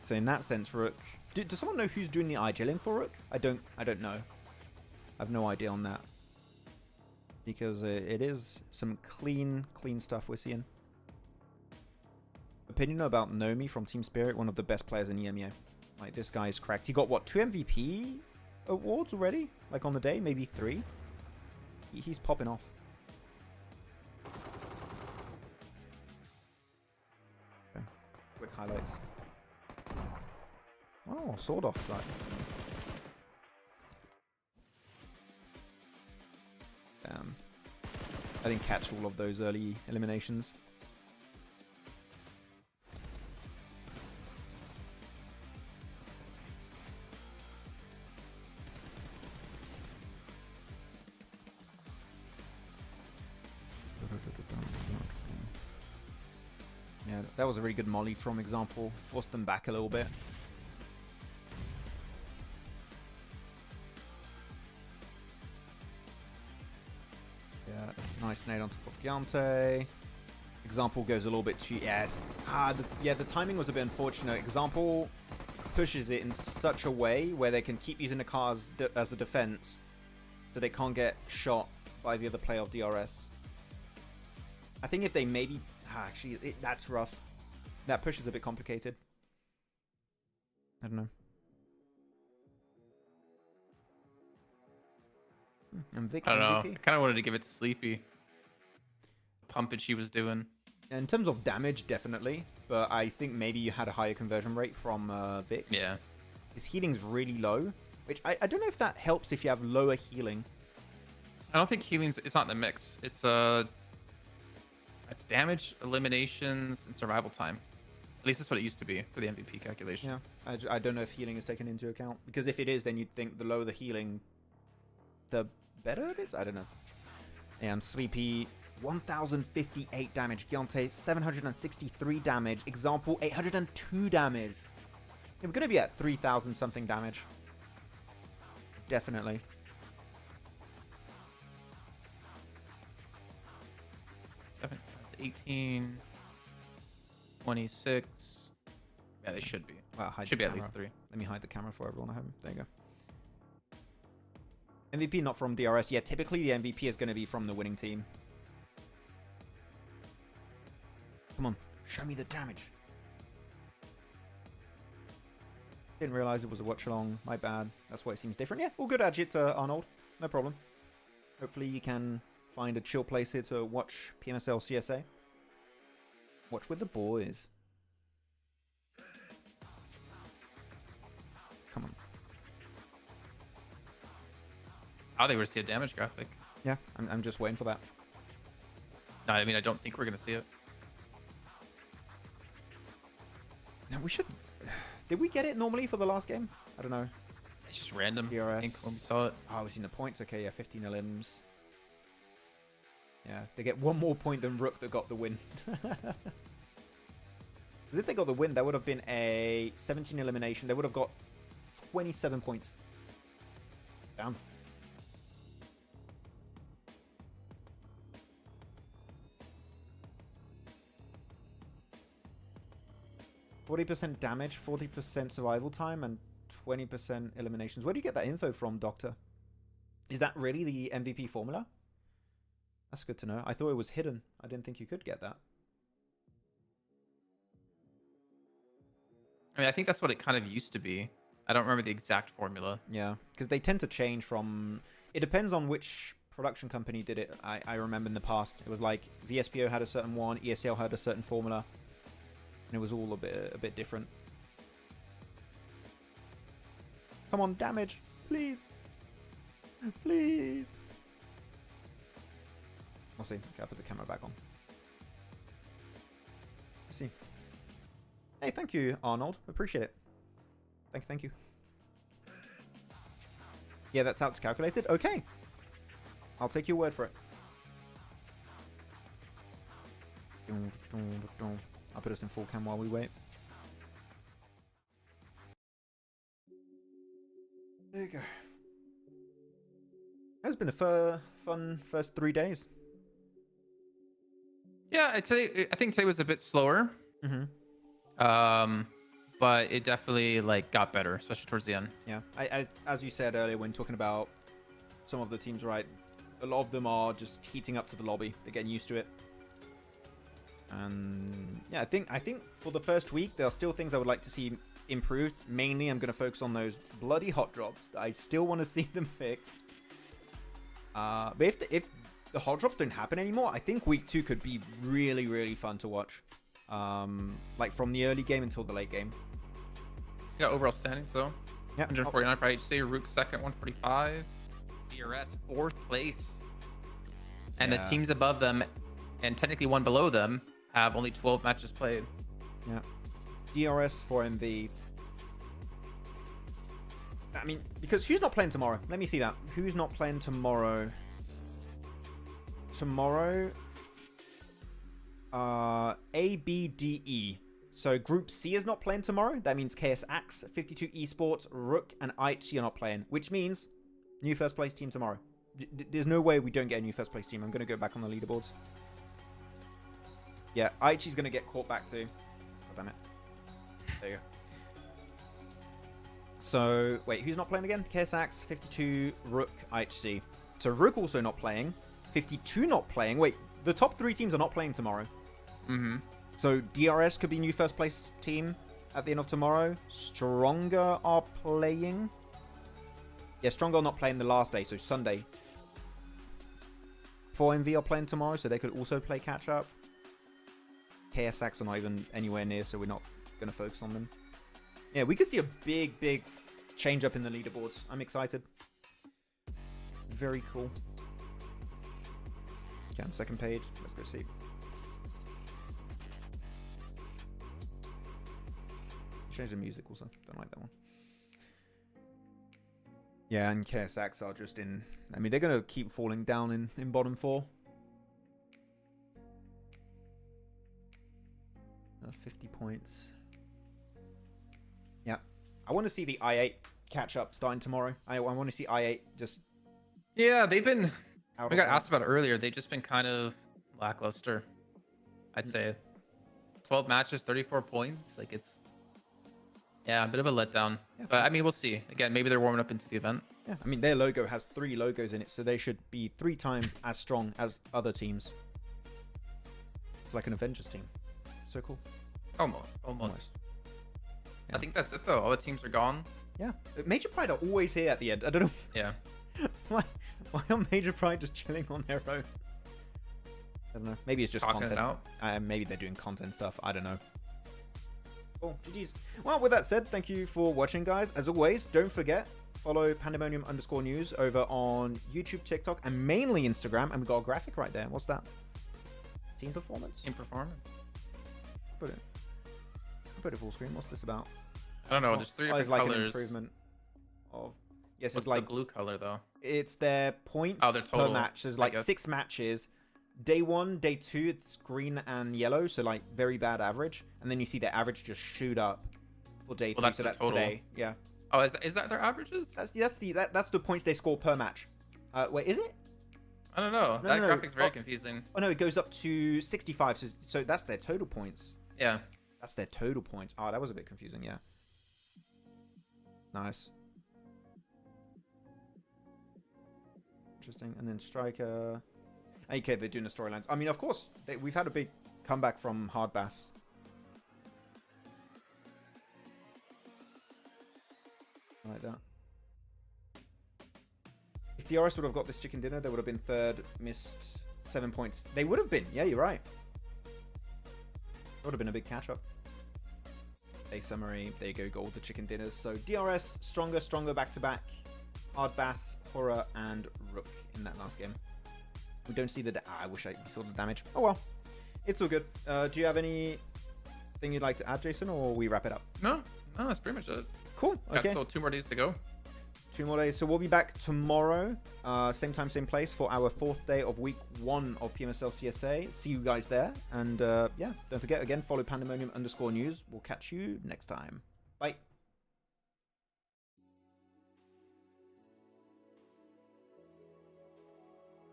So in that sense, Rook... Does someone know who's doing the IGLing for Rook? I don't know. I have no idea on that. Because it is some clean stuff we're seeing. Opinion about Nomi from Team Spirit, one of the best players in EMEA. Like, this guy is cracked. He got, what, 2 MVP awards already? Like, on the day? Maybe 3? He's popping off. Okay. Quick highlights. Oh, sword off. Like. Damn. I didn't catch all of those early eliminations. Yeah, that was a really good molly from Example. Forced them back a little bit. Yeah, nice nade on top of Giante. Example goes a little bit too... Yes. The timing was a bit unfortunate. Example pushes it in such a way where they can keep using the car as a defense, so they can't get shot by the other player of DRS. I think if they maybe... Actually, that's rough. That push is a bit complicated. I don't know. And Vic I don't know. MVP. I kind of wanted to give it to Sleepy. Pumping she was doing. In terms of damage, definitely. But I think maybe you had a higher conversion rate from Vic. Yeah. His healing's really low, which I don't know if that helps if you have lower healing. I don't think healing's. It's not in the mix. It's damage, eliminations, and survival time. At least that's what it used to be for the MVP calculation. Yeah, I don't know if healing is taken into account. Because if it is, then you'd think the lower the healing, the better it is? I don't know. And Sleepy, 1058 damage. Giante, 763 damage. Example, 802 damage. Yeah, we're going to be at 3,000 something damage. Definitely. Seven, 18, 26. Yeah, they should be. Well, hide Should the be at camera. least 3. Let me hide the camera for everyone at home. There you go. MVP not from DRS. Yeah, typically the MVP is going to be from the winning team. Come on, show me the damage. Didn't realize it was a watch along. My bad. That's why it seems different. Yeah, all good, Ajit, Arnold. No problem. Hopefully you can find a chill place here to watch PMSL CSA. Watch with the boys. Come on. Oh, they were to see a damage graphic. Yeah, I'm just waiting for that. No, I mean, I don't think we're going to see it. Now we should... Did we get it normally for the last game? I don't know. It's just random. DRS. I think when we saw it. Oh, we've seen the points. Okay, yeah, 15 elims. Yeah, they get one more point than Rook that got the win. Because if they got the win, that would have been a 17 elimination. They would have got 27 points. Damn. %40 damage, 40% survival time, and 20% eliminations. Where do you get that info from, Doctor? Is that really the MVP formula? That's good to know. I thought it was hidden. I didn't think you could get that. I mean, I think that's what it kind of used to be. I don't remember the exact formula. Yeah, because they tend to change from... It depends on which production company did it. I remember in the past, it was like VSPO had a certain one, ESL had a certain formula, and it was all a bit different. Come on, damage, please. Please. We'll see. Gotta put the camera back on. Let's see. Hey, thank you, Arnold. Appreciate it. Thank you. Yeah, that's how it's calculated. Okay. I'll take your word for it. I'll put us in full cam while we wait. There you go. It's been a fun first 3 days. Yeah, I think today was a bit slower. But it definitely got better, especially towards the end. Yeah, I as you said earlier when talking about some of the teams, right? A lot of them are just heating up to the lobby. They're getting used to it. And yeah, I think for the first week there are still things I would like to see improved. Mainly, I'm going to focus on those bloody hot drops. I still want to see them fixed. But if the hot drops don't happen anymore, I think week 2 could be really fun to watch. Like from the early game until the late game. Yeah, overall standings though. Yeah, 149 for HC, Rook second, 145. DRS 4th place. And the teams above them, and technically one below them, have only 12 matches played. Yeah. DRS for MV. I mean, because who's not playing tomorrow? Let me see that. Who's not playing tomorrow? Tomorrow, A, B, D, E. So Group C is not playing tomorrow. That means KSX, 52 Esports, Rook, and IHC are not playing, which means new first place team tomorrow. There's no way we don't get a new first place team. I'm going to go back on the leaderboards. Yeah, IHC's going to get caught back too. God damn it. There you go. So, wait, who's not playing again? KSX, 52, Rook, IHC. So Rook also not playing. 52 not playing. Wait, the top 3 teams are not playing tomorrow. So DRS could be new first place team at the end of tomorrow. Stronger are playing. Yeah, Stronger are not playing the last day, so Sunday. 4MV are playing tomorrow, so they could also play catch up. KSX are not even anywhere near, so we're not going to focus on them. Yeah, we could see a big change up in the leaderboards. I'm excited. Very cool. Okay, on second page, let's go see. Change the music also. Don't like that one. Yeah, and KSX are just in... I mean, they're going to keep falling down in bottom 4. 50 points. Yeah. I want to see the I8 catch up starting tomorrow. I want to see I8 just... Yeah, they've been... out We of got line. asked about it earlier. They've just been kind of lackluster, I'd say. 12 matches, 34 points. Like, it's... Yeah, a bit of a letdown. Yeah. But, I mean, we'll see. Again, maybe they're warming up into the event. Yeah, I mean, their logo has 3 logos in it, so they should be 3 times as strong as other teams. It's like an Avengers team. So cool. Almost. Yeah. I think that's it, though. All the teams are gone. Yeah. Major Pride are always here at the end. I don't know Yeah. why are Major Pride just chilling on their own? I don't know. Maybe it's just Talking content. it out. Maybe they're doing content stuff. I don't know. Cool. GG's. Well, with that said, thank you for watching, guys. As always, don't forget, follow Pandemonium_news over on YouTube, TikTok, and mainly Instagram. And we got a graphic right there. What's that? Team performance? Team performance. Put it full screen. What's this about? I don't know. There's 3 different it's like an colors. improvement of... Yes, What's it's like... the blue color, though? It's their points Oh, their total, per match. There's I like guess. 6 matches. Day 1, day 2, it's green and yellow, so like very bad average. And then you see the average just shoot up for day 3, that's so the that's total. today. Yeah, Oh, is that their averages? that's the points they score per match. Wait, is it? I don't know. No, That no. graphic's very Oh. confusing. Oh no, it goes up to 65. So that's their total points. Yeah. That's their total points. Oh, that was a bit confusing. Yeah. Nice. Interesting. And then Striker. Okay, they're doing the storylines. I mean, of course, we've had a big comeback from Hard Bass. I like that. If DRS would have got this chicken dinner, they would have been 3rd, missed 7 points. They would have been. Yeah, you're right. That would have been a big catch-up. Day summary. There you go. Got all the chicken dinners. So DRS, stronger back-to-back. Hard Bass, HORAA, and Rook in that last game. We don't see the... I wish I saw the damage. Oh, well. It's all good. Do you have anything you'd like to add, Jason, or we wrap it up? No, that's pretty much it. Cool. Got Okay. still 2 more days to go. 2 more days. So we'll be back tomorrow. Same time, same place for our 4th day of week 1 of PMSL CSA. See you guys there. And yeah, don't forget, again, follow Pandemonium_news. We'll catch you next time. Bye.